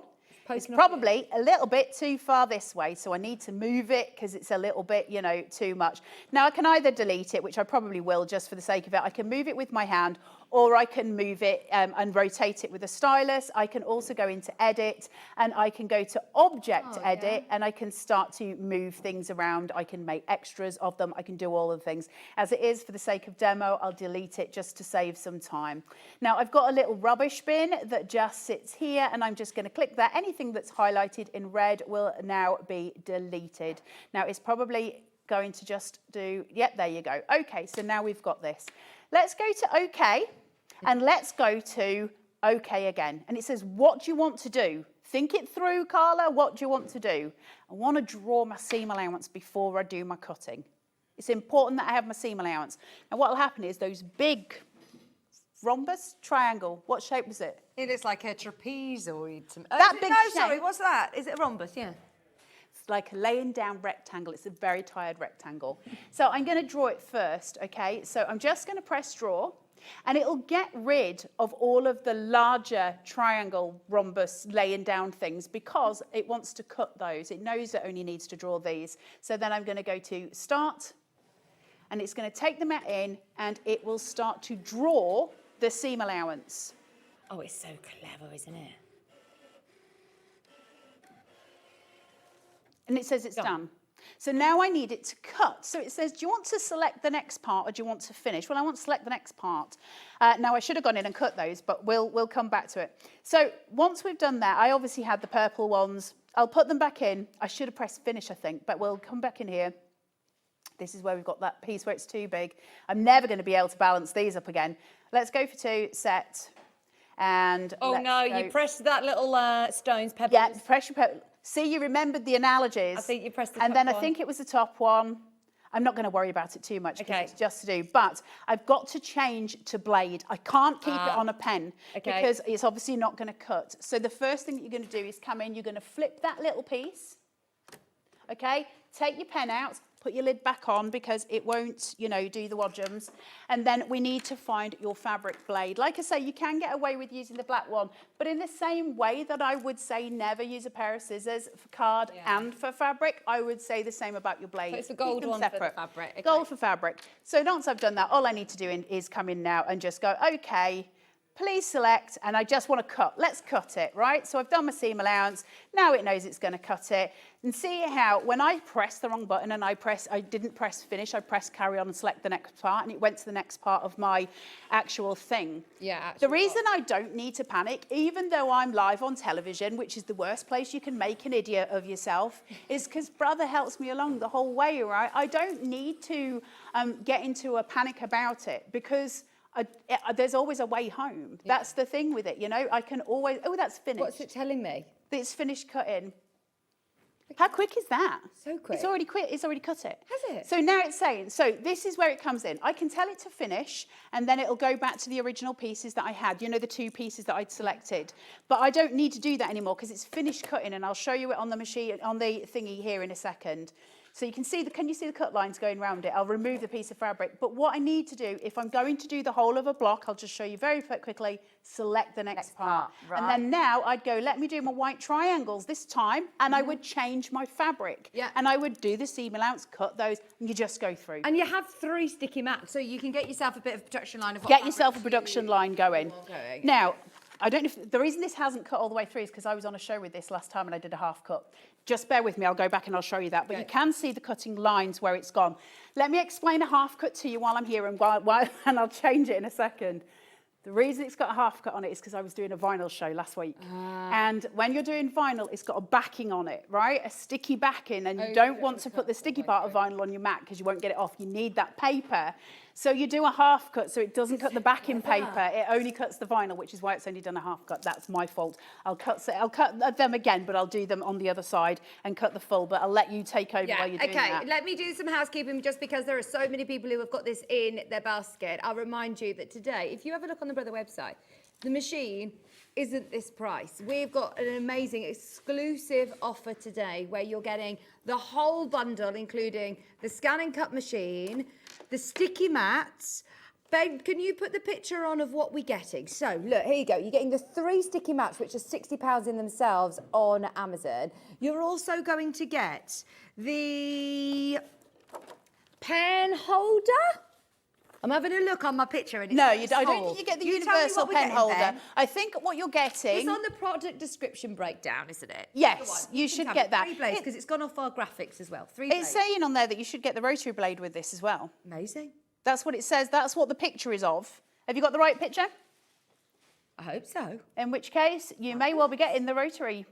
P: It's probably a little bit too far this way, so I need to move it because it's a little bit, you know, too much. Now, I can either delete it, which I probably will just for the sake of it. I can move it with my hand, or I can move it and rotate it with a stylus. I can also go into edit, and I can go to object edit, and I can start to move things around. I can make extras of them. I can do all of the things. As it is, for the sake of demo, I'll delete it just to save some time. Now, I've got a little rubbish bin that just sits here, and I'm just going to click that. Anything that's highlighted in red will now be deleted. Now, it's probably going to just do, yep, there you go. Okay, so now we've got this. Let's go to OK. And let's go to OK again. And it says, what do you want to do? Think it through, Carla. What do you want to do? I want to draw my seam allowance before I do my cutting. It's important that I have my seam allowance. Now, what will happen is those big rhombus, triangle, what shape was it?
C: It looks like a trapezoid.
P: That big shape.
C: Sorry, what's that? Is it a rhombus? Yeah.
P: It's like a laying down rectangle. It's a very tired rectangle. So I'm going to draw it first, okay? So I'm just going to press draw. And it'll get rid of all of the larger triangle, rhombus, laying down things because it wants to cut those. It knows it only needs to draw these. So then I'm going to go to Start, and it's going to take the mat in, and it will start to draw the seam allowance.
C: Oh, it's so clever, isn't it?
P: And it says it's done. So now I need it to cut. So it says, do you want to select the next part or do you want to finish? Well, I want to select the next part. Now, I should have gone in and cut those, but we'll come back to it. So once we've done that, I obviously had the purple ones. I'll put them back in. I should have pressed finish, I think, but we'll come back in here. This is where we've got that piece where it's too big. I'm never going to be able to balance these up again. Let's go for 2, set, and
C: oh no, you pressed that little stones, pebbles.
P: Yeah, press your pebbles. See, you remembered the analogies.
C: I think you pressed the
P: top one. And then
C: I
P: think it was the top one. I'm not going to worry about it too much because it's just to do. But I've got to change to blade. I can't keep it on a pen because it's obviously not going to cut. So the first thing that you're going to do is come in, you're going to flip that little piece. Okay, take your pen out, put your lid back on because it won't, you know, do the wadgems. And then we need to find your fabric blade. Like I say, you can get away with using the black one, but in the same way that I would say never use a pair of scissors for card and for fabric, I would say the same about your blade.
C: So it's a gold one
P: separate.
C: for the fabric. Okay.
P: Gold for fabric. So once I've done that, all I need to do is come in now and just go, okay, please select, and I just want to cut. Let's cut it, right? So I've done my seam allowance. Now it knows it's going to cut it. And see how when I pressed the wrong button and I didn't press finish, I pressed carry on and select the next part, and it went to the next part of my actual thing.
C: Yeah.
P: The reason I don't need to panic, even though I'm live on television, which is the worst place you can make an idiot of yourself, is because Brother helps me along the whole way, right? I don't need to get into a panic about it because there's always a way home. Yeah. That's the thing with it, you know? I can always, oh, that's finished.
C: What's it telling me?
P: It's finished cutting. How quick is that?
C: So quick.
P: It's already quit. It's already cut it.
C: Has it?
P: So now it's saying, so this is where it comes in. I can tell it to finish, and then it'll go back to the original pieces that I had, you know, the 2 pieces that I'd selected. But I don't need to do that anymore because it's finished cutting, and I'll show you it on the machine, on the thingy here in a second. So you can see can you see the cut lines going around it? I'll remove the piece of fabric. But what I need to do, if I'm going to do the whole of a block, I'll just show you very quickly, select the next part. Right. And then now I'd go, let me do my white triangles this time, and I would change my fabric. Yeah. And I would do the seam allowance, cut those, and you just go through.
C: And you have 3 sticky mats, so you can get yourself a bit of production line of what
P: Get yourself a production line going.
C: Okay.
P: Now, I don't know if the reason this hasn't cut all the way through is because I was on a show with this last time and I did a half cut. Just bear with me, I'll go back and I'll show you that. But you can see the cutting lines where it's gone. Let me explain a half cut to you while I'm here and and I'll change it in a second. The reason it's got a half cut on it is because I was doing a vinyl show last week. And when you're doing vinyl, it's got a backing on it, right? A sticky backing, and you don't want to put the sticky part of vinyl on your mat because you won't get it off. You need that paper. So you do a half cut so it doesn't cut the backing paper. It only cuts the vinyl, which is why it's only done a half cut. That's my fault. I'll cut them again, but I'll do them on the other side and cut the full. But I'll let you take over while you're doing that.
C: Okay, let me do some housekeeping just because there are so many people who have got this in their basket. I'll remind you that today, if you have a look on the Brother website, the machine isn't this price. We've got an amazing exclusive offer today where you're getting the whole bundle, including the scan and cut machine, the sticky mats. Babe, can you put the picture on of what we're getting? So, look, here you go. You're getting the 3 sticky mats, which are £60 in themselves on Amazon. You're also going to get the pen holder. I'm having a look on my picture and it's
P: no, I don't think you get the universal pen holder.
C: Then.
P: I think what you're getting...
C: It's on the product description breakdown, isn't it?
P: Yes, you should get that.
C: 3 blades, because it's gone off our graphics as well. 3
P: It's
C: blades.
P: saying on there that you should get the rotary blade with this as well.
C: Amazing.
P: That's what it says. That's what the picture is of. Have you got the right picture?
C: I hope so.
P: In which case, you may well be getting the rotary.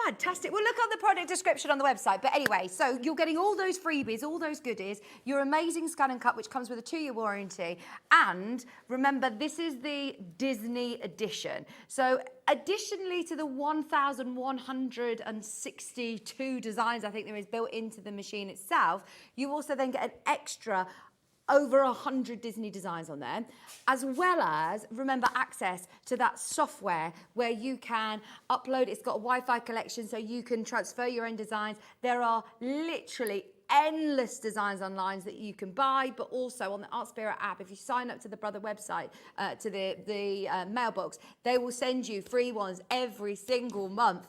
C: Fantastic. Well, look on the product description on the website. But anyway, so you're getting all those freebies, all those goodies, your amazing scan and cut, which comes with a 2-year warranty. And remember, this is the Disney edition. So additionally to the 1,162 designs I think there is built into the machine itself, you also then get an extra over 100 Disney designs on there, as well as, remember, access to that software where you can upload. It's got a Wi-Fi collection so you can transfer your own designs. There are literally endless designs online that you can buy, but also on the Art Spirit app, if you sign up to the Brother website, to the mailbox, they will send you free ones every single month.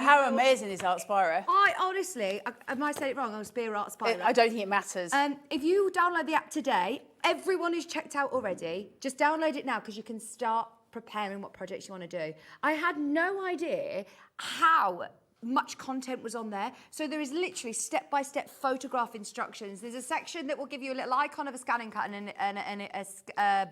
P: How amazing is Art Spirit?
C: I honestly, I might say it wrong, Art Spirit.
P: I don't think it matters.
C: If you download the app today, everyone who's checked out already, just download it now because you can start preparing what projects you want to do. I had no idea how much content was on there. So there is literally step-by-step photograph instructions. There's a section that will give you a little icon of a scan and cut and an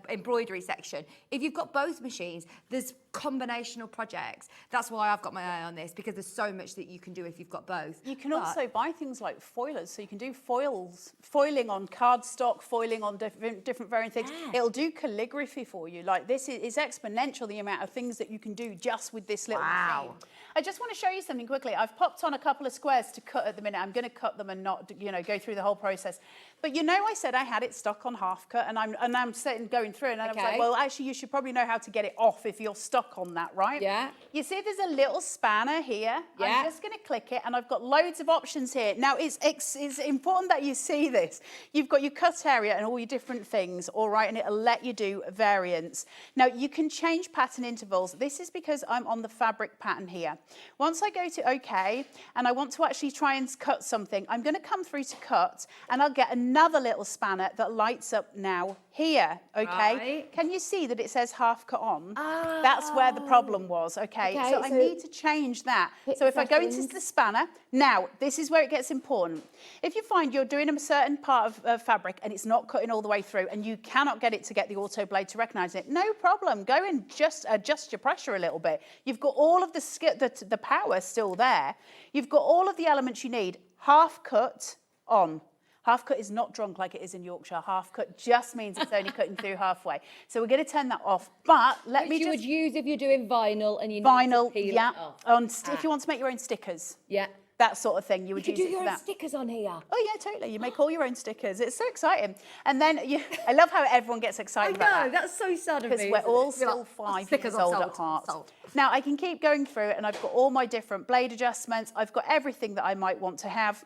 C: embroidery section. If you've got both machines, there's combinational projects. That's why I've got my eye on this, because there's so much that you can do if you've got both.
P: You can also buy things like foilers, so you can do foiling on cardstock, foiling on different variant things. Yeah. It'll do calligraphy for you. Like, this is exponential, the amount of things that you can do just with this little machine. I just want to show you something quickly. I've popped on a couple of squares to cut at the minute. I'm going to cut them and not, go through the whole process. But I said I had it stuck on half cut, and I'm sitting going through, and I was like, well, actually, you should probably know how to get it off if you're stuck on that, right? Yeah. You see, there's a little spanner here. Yeah. I'm just going to click it, and I've got loads of options here. Now, it's important that you see this. You've got your cut area and all your different things, all right, and it'll let you do variants. Now, you can change pattern intervals. This is because I'm on the fabric pattern here. Once I go to OK, and I want to actually try and cut something, I'm going to come through to cut, and I'll get a another little spanner that lights up now here, okay?
C: Right.
P: Can you see that it says half cut on? That's where the problem was, okay?
C: Okay,
P: so I need to change that. So if I go into the spanner, now, this is where it gets important. If you find you're doing a certain part of fabric and it's not cutting all the way through and you cannot get it to get the auto blade to recognise it, no problem. Go and just adjust your pressure a little bit. You've got all of the power still there. You've got all of the elements you need. Half cut on. Half cut is not drunk like it is in Yorkshire. Half cut just means it's only cutting through halfway. So we're going to turn that off. But let me
Q: you
P: just...
Q: would use if you're doing vinyl and you need
P: vinyl,
Q: to peel
P: yeah.
Q: it off.
P: If you want to make your own stickers.
Q: Yeah.
P: That sort of thing, you would
Q: You
P: use
Q: could do
P: it
Q: your
P: for
Q: own
P: that.
Q: stickers on here.
P: Oh yeah, totally. You make all your own stickers. It's so exciting. And then I love how everyone gets excited about that.
C: that's so sad of me.
P: Because we're all still 5 years old at heart. Now I can keep going through and I've got all my different blade adjustments. I've got everything that I might want to have.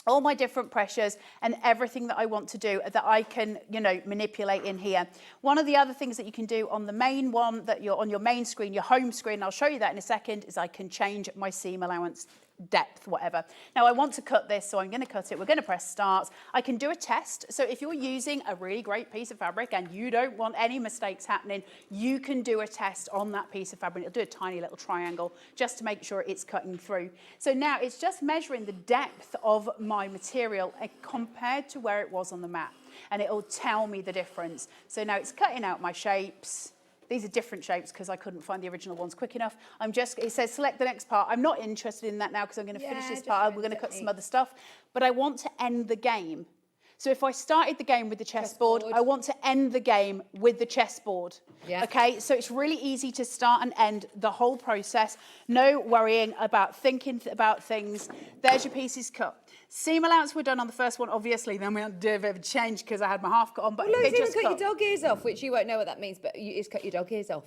P: All my different pressures and everything that I want to do that I can, manipulate in here. One of the other things that you can do on the main one that you're on your main screen, your home screen, I'll show you that in a second, is I can change my seam allowance depth, whatever. Now I want to cut this, so I'm going to cut it. We're going to press start. I can do a test. So if you're using a really great piece of fabric and you don't want any mistakes happening, you can do a test on that piece of fabric. It'll do a tiny little triangle just to make sure it's cutting through. So now it's just measuring the depth of my material compared to where it was on the mat, and it'll tell me the difference. So now it's cutting out my shapes. These are different shapes because I couldn't find the original ones quick enough. It says select the next part. I'm not interested in that now because I'm going to finish this part. We're going to cut some other stuff. But I want to end the game. So if I started the game with the chessboard, I want to end the game with the chessboard. Yeah. Okay, so it's really easy to start and end the whole process. No worrying about thinking about things. There's your pieces cut. Seam allowance were done on the first one, obviously. Then we had to do a bit of a change because I had my half cut on. But
Q: Well,
P: they
Q: Lou's
P: just
Q: even cut your dog ears off, which you won't know what that means, but it's cut your dog ears off.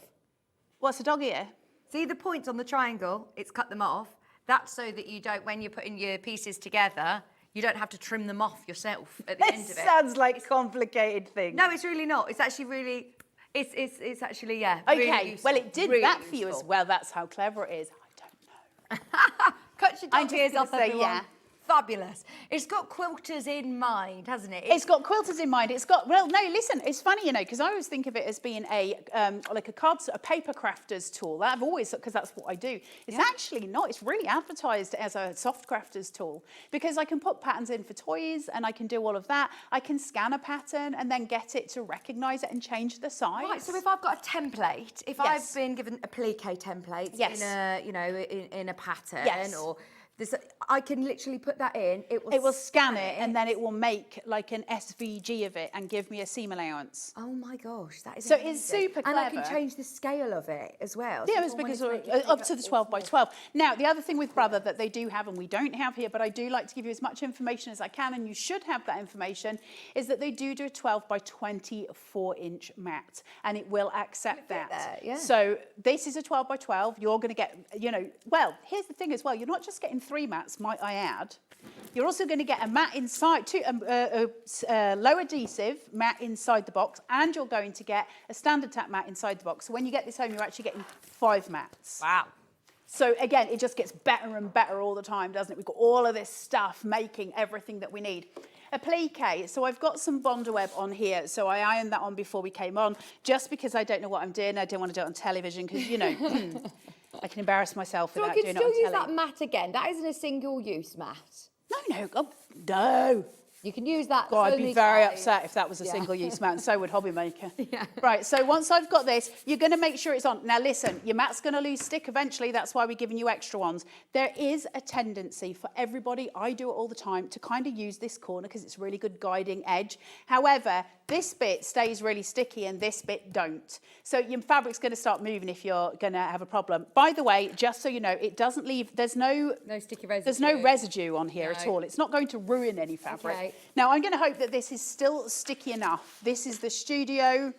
P: What's a dog ear?
C: See the points on the triangle? It's cut them off. That's so that you don't, when you're putting your pieces together, you don't have to trim them off yourself at the end of it.
P: Sounds like a complicated thing.
C: No, it's really not. It's actually really, it's actually, yeah.
P: Okay,
C: really useful.
P: well, it did
C: really
P: that for you as
C: useful.
P: well. That's how clever it is. I don't know.
C: Cut your
P: I'm
C: dog
P: just
C: ears
P: gonna
C: off,
P: say,
C: everyone.
P: yeah.
C: Fabulous. It's got quilters in mind, hasn't it?
P: It's got quilters in mind. It's got, well, no, listen, it's funny, because I always think of it as being a paper crafter's tool. I've always, because that's what I do. It's actually not. It's really advertised as a soft crafter's tool because I can put patterns in for toys and I can do all of that. I can scan a pattern and then get it to recognise it and change the size.
C: Right, so if I've got a template, if I've been given a plique template in a, in a pattern or this, I can literally put that in. It will
P: scan it and then it will make like an SVG of it and give me a seam allowance.
C: Oh my gosh, that is
P: so
C: amazing.
P: It's super clever.
C: And I can change the scale of it as well.
P: Yeah,
C: So
P: it's
C: if I
P: because
C: wanted to make it
P: up to the 12 by 12. Now, the other thing with Brother that they do have and we don't have here, but I do like to give you as much information as I can, and you should have that information, is that they do a 12 by 24 inch mat, and it will accept that. So this is a 12 by 12. You're going to get, well, here's the thing as well. You're not just getting 3 mats, might I add. You're also going to get a mat inside, a low adhesive mat inside the box, and you're going to get a standard tack mat inside the box. So when you get this home, you're actually getting 5 mats.
C: Wow.
P: So again, it just gets better and better all the time, doesn't it? We've got all of this stuff making everything that we need. A plique. So I've got some Bonder web on here. So I ironed that on before we came on, just because I don't know what I'm doing. I don't want to do it on television because, I can embarrass myself without doing it on telly.
Q: So I can still use that mat again. That isn't a single-use mat.
P: No.
Q: You can use that.
P: God,
Q: so
P: I'd be
Q: many
P: very
Q: times.
P: upset if that was a
Q: Yeah.
P: single-use mat, and so would Hobbymaker. Right, so once I've got this, you're going to make sure it's on. Now, listen, your mat's going to lose stick eventually. That's why we're giving you extra ones. There is a tendency for everybody, I do it all the time, to kind of use this corner because it's really good guiding edge. However, this bit stays really sticky and this bit don't. So your fabric's going to start moving if you're going to have a problem. By the way, just so you know, it doesn't leave, there's no
Q: sticky residue.
P: There's no residue on here at all. It's not going to ruin any fabric.
Q: Okay.
P: Now, I'm going to hope that this is still sticky enough. This is the studio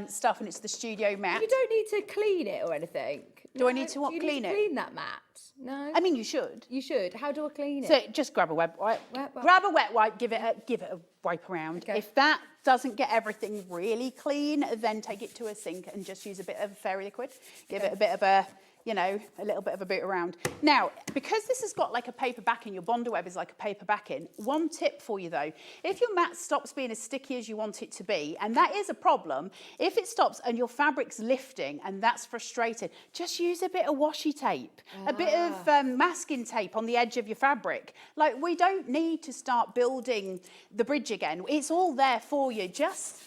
P: stuff and it's the studio mat.
Q: You don't need to clean it or anything.
P: Do I need to
Q: Do you
P: clean
Q: need
P: it?
Q: to clean that mat? No.
P: I mean, you should.
Q: You should. How do I clean it?
P: So just grab a wet wipe. Grab a wet wipe, give it a wipe around.
Q: Okay.
P: If that doesn't get everything really clean, then take it to a sink and just use a bit of fairy liquid. Give it a bit of a, you know, a little bit of a boot around. Now, because this has got like a paper backing, your Bondo web is like a paper backing. One tip for you though, if your mat stops being as sticky as you want it to be, and that is a problem, if it stops and your fabric's lifting and that's frustrating, just use a bit of washi tape, a bit of masking tape on the edge of your fabric. Like, we don't need to start building the bridge again. It's all there for you. Just,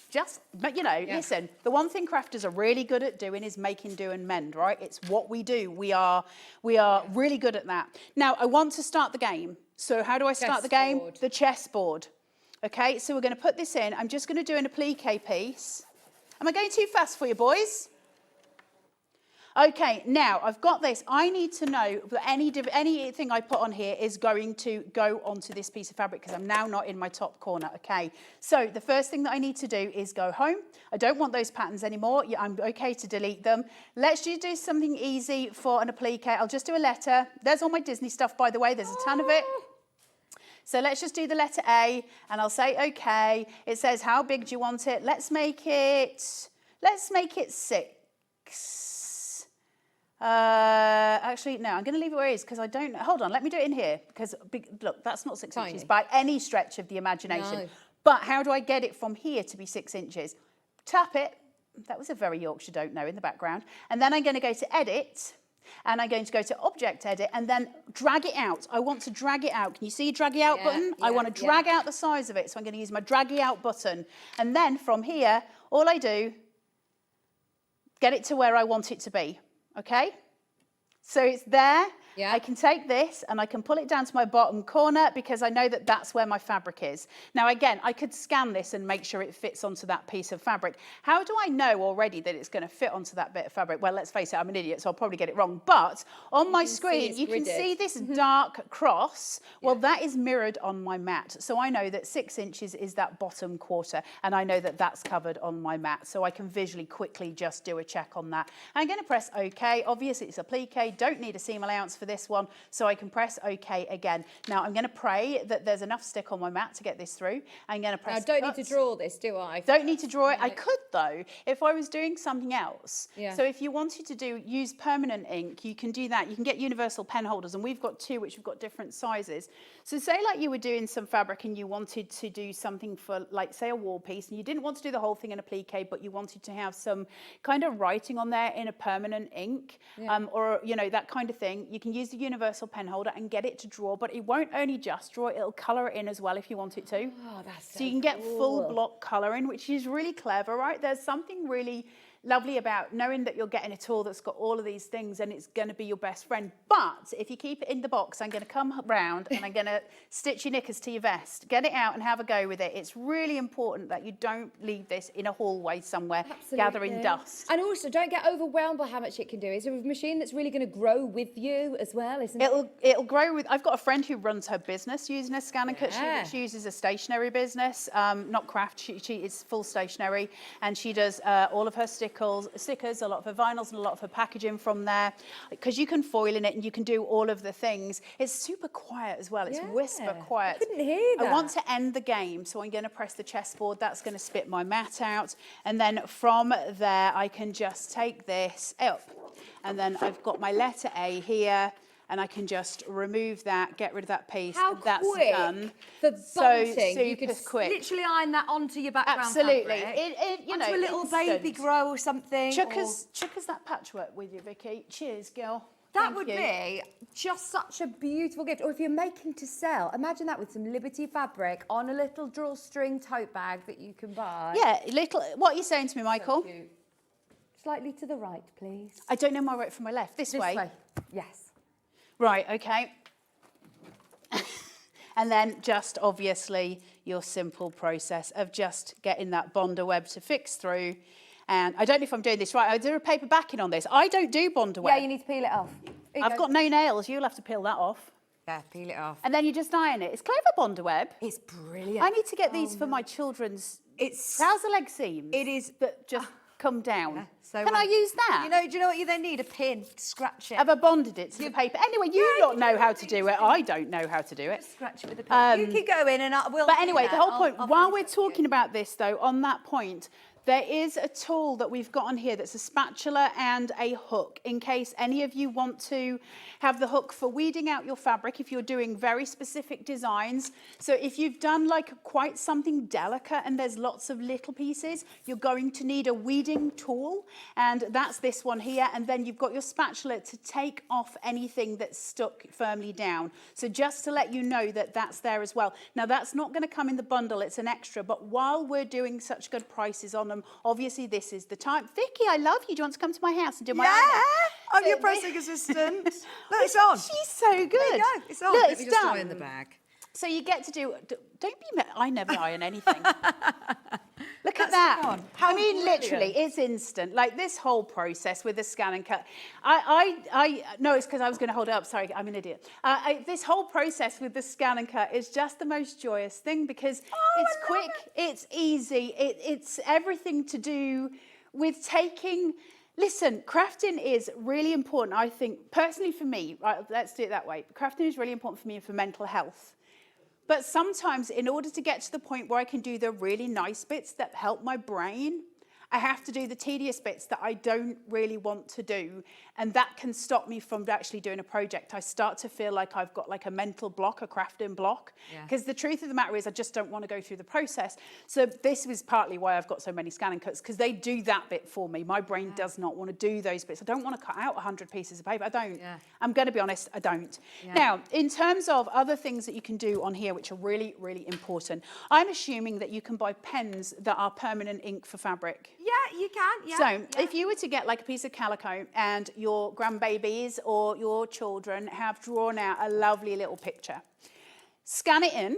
P: you know, listen, the one thing crafters are really good at doing is making, do and mend, right? It's what we do. We are really good at that. Now, I want to start the game. So how do I start the game? The chessboard. Okay, so we're going to put this in. I'm just going to do an applique piece. Am I going too fast for you, boys? Okay, now I've got this. I need to know that anything I put on here is going to go onto this piece of fabric because I'm now not in my top corner, okay? So the first thing that I need to do is go home. I don't want those patterns anymore. Yeah, I'm okay to delete them. Let's just do something easy for an applique. I'll just do a letter. There's all my Disney stuff, by the way. There's a ton of it. So let's just do the letter A and I'll say, okay. It says, how big do you want it? Let's make it 6. Actually, no, I'm going to leave it where it is because I don't know. Hold on, let me do it in here because, look, that's not 6 inches by any stretch of the imagination. No. But how do I get it from here to be 6 inches? Tap it. That was a very Yorkshire don't know in the background. And then I'm going to go to edit and I'm going to go to object edit and then drag it out. I want to drag it out. Can you see draggy out button? I want to drag out the size of it. So I'm going to use my draggy out button. And then from here, all I do, get it to where I want it to be. Okay, so it's there. Yeah. I can take this and I can pull it down to my bottom corner because I know that that's where my fabric is. Now, again, I could scan this and make sure it fits onto that piece of fabric. How do I know already that it's going to fit onto that bit of fabric? Well, let's face it, I'm an idiot, so I'll probably get it wrong. But on my screen, you can see this dark cross. Well, that is mirrored on my mat. So I know that 6 inches is that bottom quarter. And I know that that's covered on my mat. So I can visually quickly just do a check on that. I'm going to press OK. Obviously, it's applique. Don't need a seam allowance for this one, so I can press OK again. Now I'm going to pray that there's enough stick on my mat to get this through. I'm going to press.
Q: I don't need to draw this, do I?
P: Don't need to draw it. I could though, if I was doing something else. Yeah. So if you wanted to use permanent ink, you can do that. You can get universal pen holders, and we've got 2 which have got different sizes. So say like you were doing some fabric and you wanted to do something for, like, say a wall piece, and you didn't want to do the whole thing in applique, but you wanted to have some kind of writing on there in a permanent ink, or you know, that kind of thing. You can use the universal pen holder and get it to draw, but it won't only just draw, it'll colour it in as well if you want it to.
Q: Oh, that's
P: so you can get full block colouring, which is really clever, right? There's something really lovely about knowing that you're getting a tool that's got all of these things and it's going to be your best friend. But if you keep it in the box, I'm going to come round and I'm going to stitch your knickers to your vest. Get it out and have a go with it. It's really important that you don't leave this in a hallway somewhere gathering dust.
Q: And also, don't get overwhelmed by how much it can do. It's a machine that's really going to grow with you as well, isn't it?
P: It'll grow with. I've got a friend who runs her business using a ScanNcut. She uses a stationery business, not craft. She is full stationery, and she does all of her stickers, a lot of her vinyls, and a lot of her packaging from there, because you can foil in it and you can do all of the things. It's super quiet as well. It's whisper quiet.
Q: I couldn't hear that.
P: I want to end the game, so I'm going to press the chessboard. That's going to spit my mat out, and then from there I can just take this up, and then I've got my letter A here. And I can just remove that, get rid of that piece.
Q: How
P: that's
Q: quick
P: done.
Q: for bunting.
P: So
Q: you could
P: quick.
Q: literally iron that onto your background
P: Absolutely.
Q: fabric.
P: You know,
Q: onto a little
P: instant.
Q: baby grow or something.
P: Chuck us that patchwork with you, Vicky. Cheers, girl.
Q: That would be just such a beautiful gift. Or if you're making to sell, imagine that with some Liberty fabric on a little drawstring tote bag that you can buy.
P: Yeah, little. What are you saying to me, Michael?
Q: So cute. Slightly to the right, please.
P: I don't know my right from my left. This way?
Q: Yes.
P: Right, okay. And then just obviously your simple process of just getting that Bondo web to fix through. And I don't know if I'm doing this right. I do a paper backing on this. I don't do Bondo web.
Q: Yeah, you need to peel it off.
P: I've got no nails. You'll have to peel that off.
Q: Yeah, peel it off.
P: And then you just iron it. It's clever, Bondo web.
Q: It's brilliant.
P: I need to get these for my children's trouser leg seams.
Q: It is.
P: That just come down.
C: Yeah, so
P: Can I use that?
C: Do you know what you then need? A pin to scratch it.
P: Have I bonded it to the paper? Anyway, you lot know how to do it. I don't know how to do it.
C: Scratch it with a pin. You keep going and I will.
P: But anyway, the whole point, while we're talking about this though, on that point, there is a tool that we've got on here that's a spatula and a hook, in case any of you want to have the hook for weeding out your fabric if you're doing very specific designs. So if you've done like quite something delicate and there's lots of little pieces, you're going to need a weeding tool, and that's this one here. And then you've got your spatula to take off anything that's stuck firmly down. So just to let you know that that's there as well. Now that's not going to come in the bundle, it's an extra, but while we're doing such good prices on them, obviously this is the time. Vicky, I love you. Do you want to come to my house and do my
C: I'm your pressing assistant. Look, it's on.
P: She's so good.
C: There you go. It's on.
P: Look,
C: Let
P: it's
C: me just
P: done.
C: iron the bag.
P: So you get to do, don't be, I never iron anything. Look at
C: That's
P: that.
C: on.
P: I mean, literally, it's instant. Like this whole process with the scan and cut. No, it's because I was going to hold it up. Sorry, I'm an idiot. This whole process with the scan and cut is just the most joyous thing because it's quick, it's easy, it's everything to do with taking. Listen, crafting is really important, I think, personally for me, right, let's do it that way. Crafting is really important for me and for mental health. But sometimes in order to get to the point where I can do the really nice bits that help my brain, I have to do the tedious bits that I don't really want to do. And that can stop me from actually doing a project. I start to feel like I've got like a mental block, a crafting block. Because the truth of the matter is I just don't want to go through the process. So this was partly why I've got so many scan and cuts, because they do that bit for me. My brain does not want to do those bits. I don't want to cut out 100 pieces of paper. I don't. I'm going to be honest, I don't. Now, in terms of other things that you can do on here, which are really, really important, I'm assuming that you can buy pens that are permanent ink for fabric.
C: Yeah, you can. Yeah.
P: So if you were to get like a piece of calico and your grandbabies or your children have drawn out a lovely little picture, scan it in.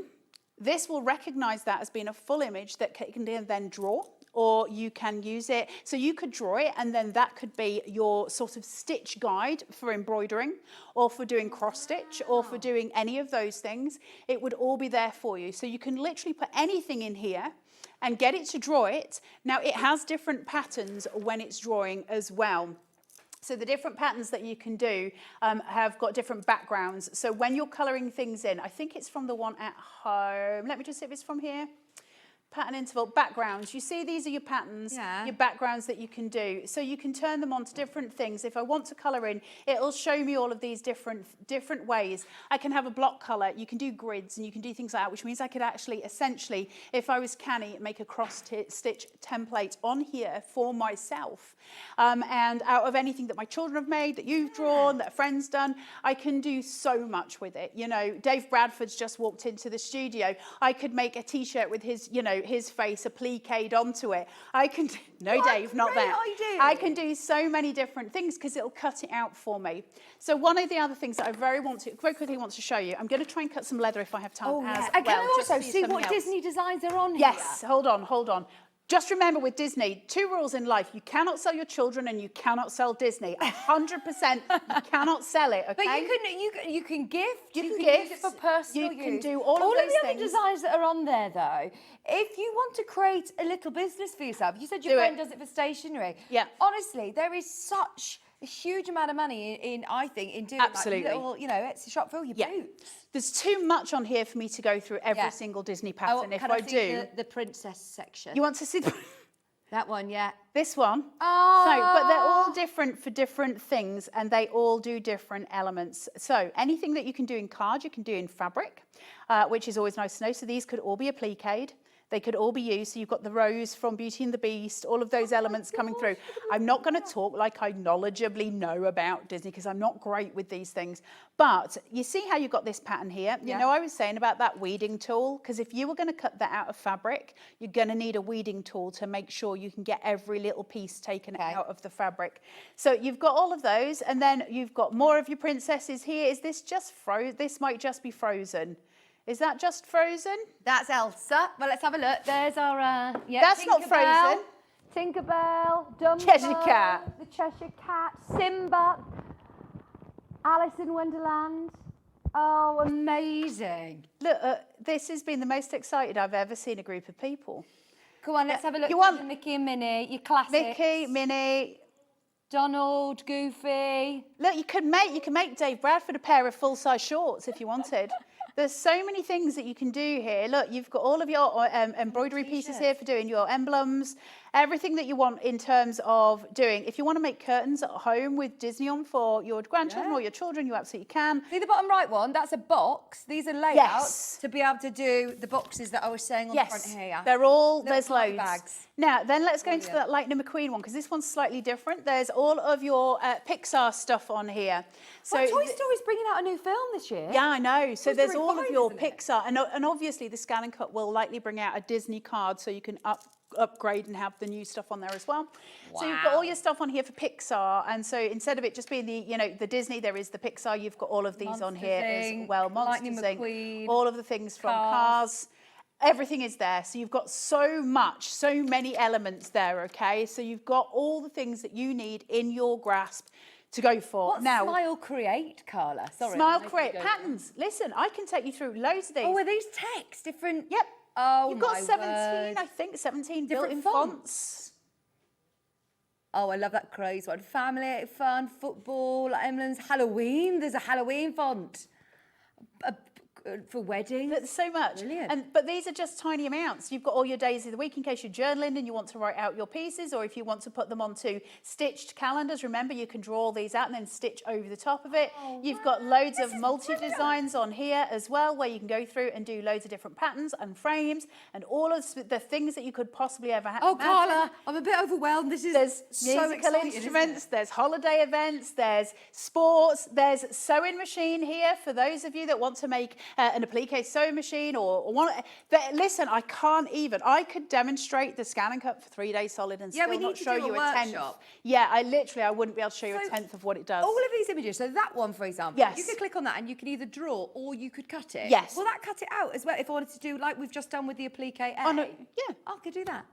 P: This will recognize that as being a full image that can then draw, or you can use it. So you could draw it and then that could be your sort of stitch guide for embroidering or for doing cross stitch or for doing any of those things. It would all be there for you. So you can literally put anything in here and get it to draw it. Now it has different patterns when it's drawing as well. So the different patterns that you can do have got different backgrounds. So when you're colouring things in, I think it's from the one at home. Let me just see if it's from here. Pattern interval, backgrounds. You see these are your patterns, your backgrounds that you can do. So you can turn them on to different things. If I want to colour in, it'll show me all of these different ways. I can have a block colour, you can do grids and you can do things like that, which means I could actually essentially, if I was canny, make a cross stitch template on here for myself. And out of anything that my children have made, that you've drawn, that a friend's done, I can do so much with it. You know, Dave Bradford's just walked into the studio. I could make a t-shirt with his, you know, his face appliqued onto it. I can do, no, Dave, not that.
C: Idea.
P: I can do so many different things because it'll cut it out for me. So one of the other things that I very quickly want to show you, I'm going to try and cut some leather if I have time as well.
C: And can I also
P: just
C: see what
P: something else.
C: Disney designs are on here?
P: Yes, hold on. Just remember with Disney, 2 rules in life. You cannot sell your children and you cannot sell Disney. 100% you cannot sell it, okay?
C: But you can gift.
P: You can
C: use it for
P: gift,
C: personal
P: you
C: use.
P: can do all of
C: of
P: those
C: the other
P: things.
C: designs that are on there, though. If you want to create a little business for yourself, you said your friend does it for stationery.
P: Yeah.
C: Honestly, there is such a huge amount of money in I think, in doing
P: Absolutely.
C: like little, you know, Etsy shop for all your boots.
P: There's too much on here for me to go through every single Disney pattern. If
C: can
P: I
C: see
P: do,
C: the princess section.
P: you want to see
C: that one, yeah.
P: This one.
C: Oh.
P: So, but they're all different for different things and they all do different elements. So anything that you can do in card, you can do in fabric, which is always nice to know. So these could all be appliqued. They could all be used. So you've got the rose from Beauty and the Beast, all of those elements coming through. I'm not going to talk like I knowledgeably know about Disney because I'm not great with these things. But you see how you've got this pattern here? You know I was saying about that weeding tool? Because if you were going to cut that out of fabric, you're going to need a weeding tool to make sure you can get every little piece taken out of the fabric. So you've got all of those. And then you've got more of your princesses here. Is this just frozen? This might just be frozen. Is that just frozen?
C: That's Elsa. Well, let's have a look. There's our,
P: That's not frozen.
C: Tinkerbell, Dumbo,
P: Cheshire Cat.
C: the Cheshire Cat, Simba, Alice in Wonderland. Oh, amazing.
P: Look, this has been the most excited I've ever seen a group of people.
Q: Come on, let's have a look.
P: You want
Q: Mickey and Minnie, your classics.
P: Mickey, Minnie,
Q: Donald, Goofy.
P: Look, you can make Dave Bradford a pair of full-size shorts if you wanted. There's so many things that you can do here. Look, you've got all of your embroidery pieces here for doing your emblems, everything that you want in terms of doing. If you want to make curtains at home with Disney on for your grandchildren or your children, you absolutely can.
Q: See the bottom right one? That's a box. These are layouts to be able to do the boxes that I was saying on the front here.
P: They're all,
Q: Little
P: there's
Q: party
P: loads.
Q: bags.
P: Now, then let's go into that Lightning McQueen one, because this one's slightly different. There's all of your Pixar stuff on here. So
Q: Toy Story's bringing out a new film this year.
P: Yeah, I know. So
Q: Toy
P: there's
Q: Story
P: all of
Q: 5,
P: your
Q: isn't it?
P: Pixar, and obviously the Scan and Cut will likely bring out a Disney card, so you can upgrade and have the new stuff on there as well. So you've got all your stuff on here for Pixar, and so instead of it just being the Disney, there is the Pixar. You've got all of these on here as well.
Q: Lightning
P: Monsters,
Q: McQueen,
P: all of the things from Cars. Everything is there. So you've got so many elements there, okay? So you've got all the things that you need in your grasp to go for.
Q: What's
P: now,
Q: Smile Create, Carla? Sorry.
P: Smile Create patterns. Listen, I can take you through loads of these.
Q: Oh, are these text? Different?
P: Yep.
Q: Oh,
P: You've got
Q: my
P: 17,
Q: word.
P: I think, 17
Q: Different
P: built-in fonts.
Q: Oh, I love that craze one. Family, fun, football, emblems, Halloween. There's a Halloween font. For weddings.
P: That's so much.
Q: Brilliant.
P: But these are just tiny amounts. You've got all your days of the week in case you're journaling and you want to write out your pieces, or if you want to put them onto stitched calendars. Remember, you can draw all these out and then stitch over the top of it. You've got loads of multi-designs on here as well, where you can go through and do loads of different patterns and frames and all of the things that you could possibly ever have.
Q: Oh, Carla, I'm a bit overwhelmed. There's so
P: musical
Q: exciting,
P: instruments, there's holiday events, there's sports, there's sewing machine here for those of you that want to make an applique sewing machine or want. Listen, I could demonstrate the Scan and Cut for 3 days solid and still not show you a tenth. Yeah, I wouldn't be able to show you a tenth of what it does.
Q: All of these images, so that one, for example,
P: Yes.
Q: you could click on that and you can either draw or you could cut it.
P: Yes.
Q: Will that cut it out as well if I wanted to do like we've just done with the applique A?
P: Oh, no, yeah.
Q: I could do that.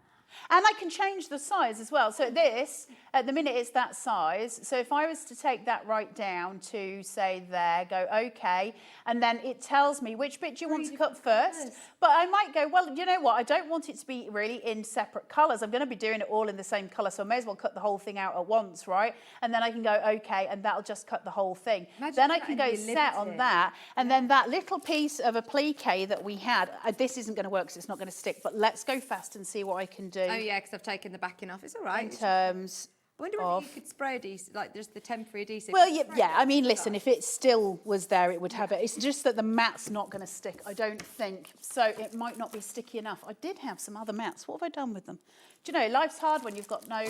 P: And I can change the size as well. So this, at the minute, it's that size. So if I was to take that right down to, say, there, go OK, and then it tells me which bit you want to cut first. But I might go, well, you know what? I don't want it to be really in separate colours. I'm going to be doing it all in the same colour, so I may as well cut the whole thing out at once, right? And then I can go OK, and that'll just cut the whole thing. Then I can go set on that, and then that little piece of applique that we had, this isn't going to work because it's not going to stick, but let's go fast and see what I can do.
Q: Oh, yeah, because I've taken the backing off. It's all right.
P: In terms
Q: I wonder if you could spray adhesive, like just the temporary adhesive.
P: Well, yeah, I mean, listen, if it still was there, it would have it. It's just that the mat's not going to stick, I don't think. So it might not be sticky enough. I did have some other mats. What have I done with them? Do you know, life's hard when you've got no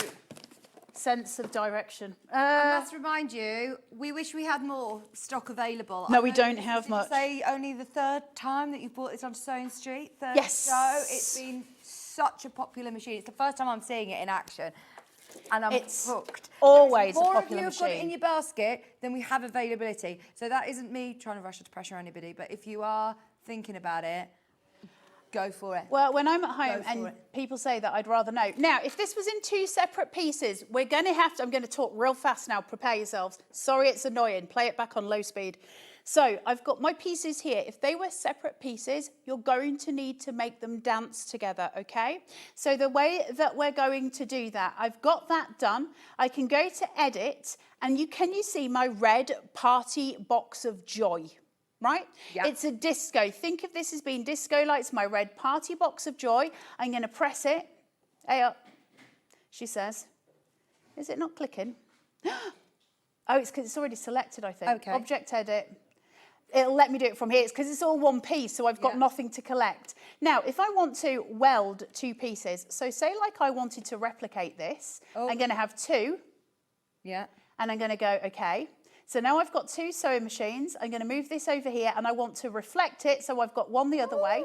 P: sense of direction.
Q: I must remind you, we wish we had more stock available.
P: No, we don't have much.
Q: Did you say only the third time that you've brought this onto Sewing Street? Third
P: Yes.
Q: show. It's been such a popular machine. It's the first time I'm seeing it in action. And I'm hooked.
P: Always a
Q: more
P: popular
Q: of you have got it
P: machine.
Q: in your basket than we have availability. So that isn't me trying to rush to pressure anybody, but if you are thinking about it, go for it.
P: Well, when I'm at home and people say that, I'd rather know. Now, if this was in 2 separate pieces, we're going to have to, I'm going to talk real fast now, prepare yourselves. Sorry, it's annoying. Play it back on low speed. So I've got my pieces here. If they were separate pieces, you're going to need to make them dance together, okay? So the way that we're going to do that, I've got that done. I can go to edit, and can you see my red party box of joy? Right? Yep. It's a disco. Think of this as being disco lights, my red party box of joy. I'm going to press it. Hey up, she says. Is it not clicking? Oh, it's because it's already selected, I think.
Q: Okay.
P: Object edit. It'll let me do it from here. It's because it's all one piece, so I've got nothing to collect. Now, if I want to weld 2 pieces, so say like I wanted to replicate this, I'm going to have 2.
Q: Yeah.
P: And I'm going to go, okay. So now I've got 2 sewing machines. I'm going to move this over here, and I want to reflect it, so I've got one the other way,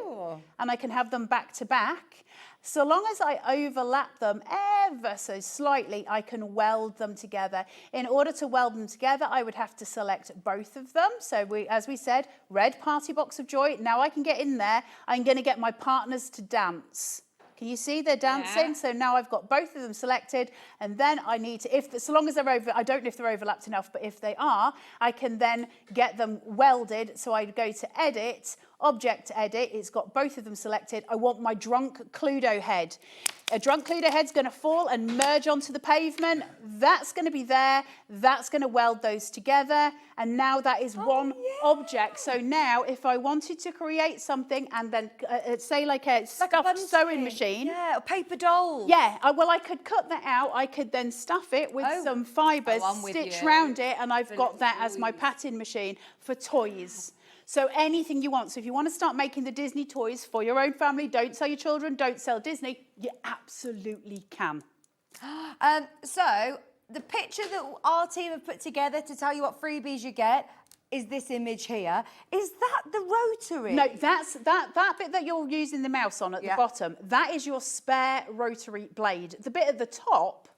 P: and I can have them back to back. So long as I overlap them ever so slightly, I can weld them together. In order to weld them together, I would have to select both of them. So as we said, red party box of joy. Now I can get in there. I'm going to get my partners to dance. Can you see they're dancing? Yeah. So now I've got both of them selected, and then I need to, so long as they're over, I don't know if they're overlapped enough, but if they are, I can then get them welded. So I go to edit, object edit. It's got both of them selected. I want my drunk Cluedo head. A drunk Cluedo head's going to fall and merge onto the pavement. That's going to be there. That's going to weld those together. And now that is one object. So now if I wanted to create something and then say like a stuffed sewing machine.
Q: Yeah, or paper dolls.
P: Yeah, well, I could cut that out. I could then stuff it with some fibres, stitch round it, and I've got that as my pattern machine for toys. So anything you want. So if you want to start making the Disney toys for your own family, don't sell your children, don't sell Disney, you absolutely can.
Q: So the picture that our team have put together to tell you what freebies you get is this image here. Is that the rotary?
P: No, that's that bit that you're using the mouse on at the bottom. That is your spare rotary blade. The bit at the top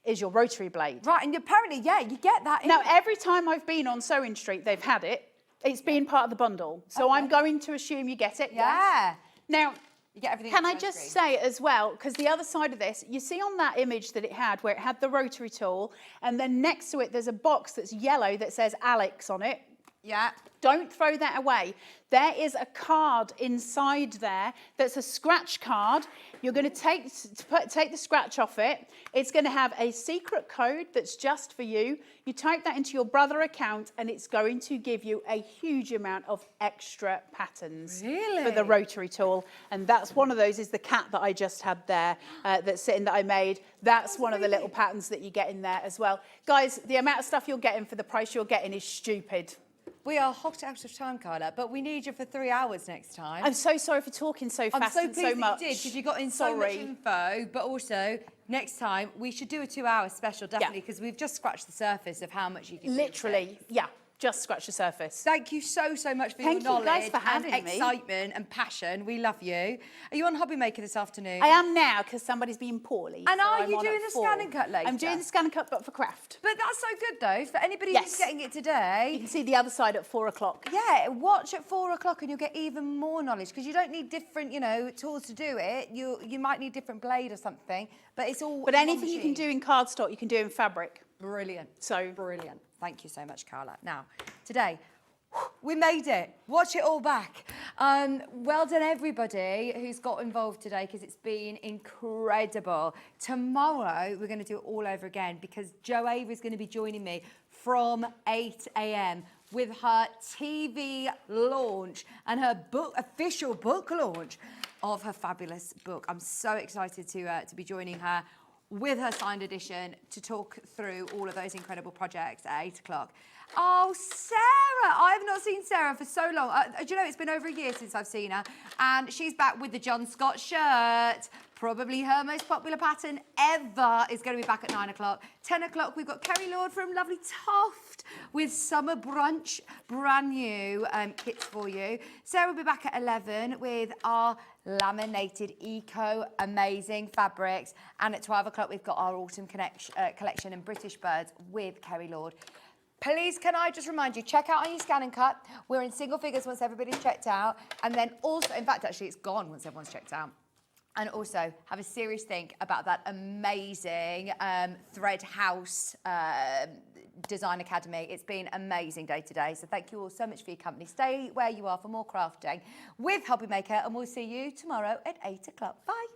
P: is your rotary blade.
Q: Right, and apparently, you get that.
P: Now, every time I've been on Sewing Street, they've had it. It's been part of the bundle. So I'm going to assume you get it.
Q: Yeah.
P: Now,
Q: you get everything.
P: Can I just say as well, because the other side of this, you see on that image that it had, where it had the rotary tool, and then next to it, there's a box that's yellow that says Alex on it.
Q: Yeah.
P: Don't throw that away. There is a card inside there that's a scratch card. You're going to take the scratch off it. It's going to have a secret code that's just for you. You type that into your Brother account and it's going to give you a huge amount of extra patterns for the rotary tool. And that's one of those is the cat that I just had there that's sitting that I made. That's one of the little patterns that you get in there as well. Guys, the amount of stuff you're getting for the price you're getting is stupid.
Q: We are hot out of time, Carla, but we need you for 3 hours next time.
P: I'm so sorry for talking so fast and so much.
Q: I'm so pleased that you did, because you got in so much info, but also next time we should do a 2-hour special, definitely, because we've just scratched the surface of how much you can do.
P: Literally, just scratch the surface.
Q: Thank you so much for your knowledge
P: guys for having
Q: and
P: me.
Q: excitement and passion. We love you. Are you on Hobby Maker this afternoon?
P: I am now because somebody's been poorly.
Q: And
P: so
Q: are
P: I'm
Q: you
P: on
Q: doing
P: at
Q: the
P: 4.
Q: scan and cut later?
P: I'm doing the scan and cut, but for craft.
Q: But that's so good though, for anybody who's getting it today.
P: You can see the other side at 4 o'clock.
Q: Yeah, watch at 4 o'clock and you'll get even more knowledge, because you don't need different, tools to do it. You might need different blade or something, but it's all.
P: But anything you can do in cardstock, you can do in fabric.
Q: Brilliant.
P: So
Q: brilliant. Thank you so much, Carla. Now, today, we made it. Watch it all back. Well done, everybody who's got involved today, because it's been incredible. Tomorrow, we're going to do it all over again, because Jo Avery is going to be joining me from 8 a.m. with her TV launch and her official book launch of her fabulous book. I'm so excited to be joining her with her signed edition to talk through all of those incredible projects at 8 o'clock. Oh, Sarah! I've not seen Sarah for so long. Do you know, it's been over a year since I've seen her. And she's back with the John Scott shirt. Probably her most popular pattern ever is going to be back at 9 o'clock. 10 o'clock, we've got Kerry Lord from lovely Toft with Summer Brunch, brand new kits for you. Sarah will be back at 11 with our laminated eco amazing fabrics. And at 12 o'clock, we've got our autumn collection and British Birds with Kerry Lord. Please, can I just remind you, check out on your scan and cut. We're in single figures once everybody's checked out. And then also, in fact, actually, it's gone once everyone's checked out. And also, have a serious think about that amazing Thread House Design Academy. It's been an amazing day today. So thank you all so much for your company. Stay where you are for more crafting with Hobby Maker. And we'll see you tomorrow at 8 o'clock. Bye.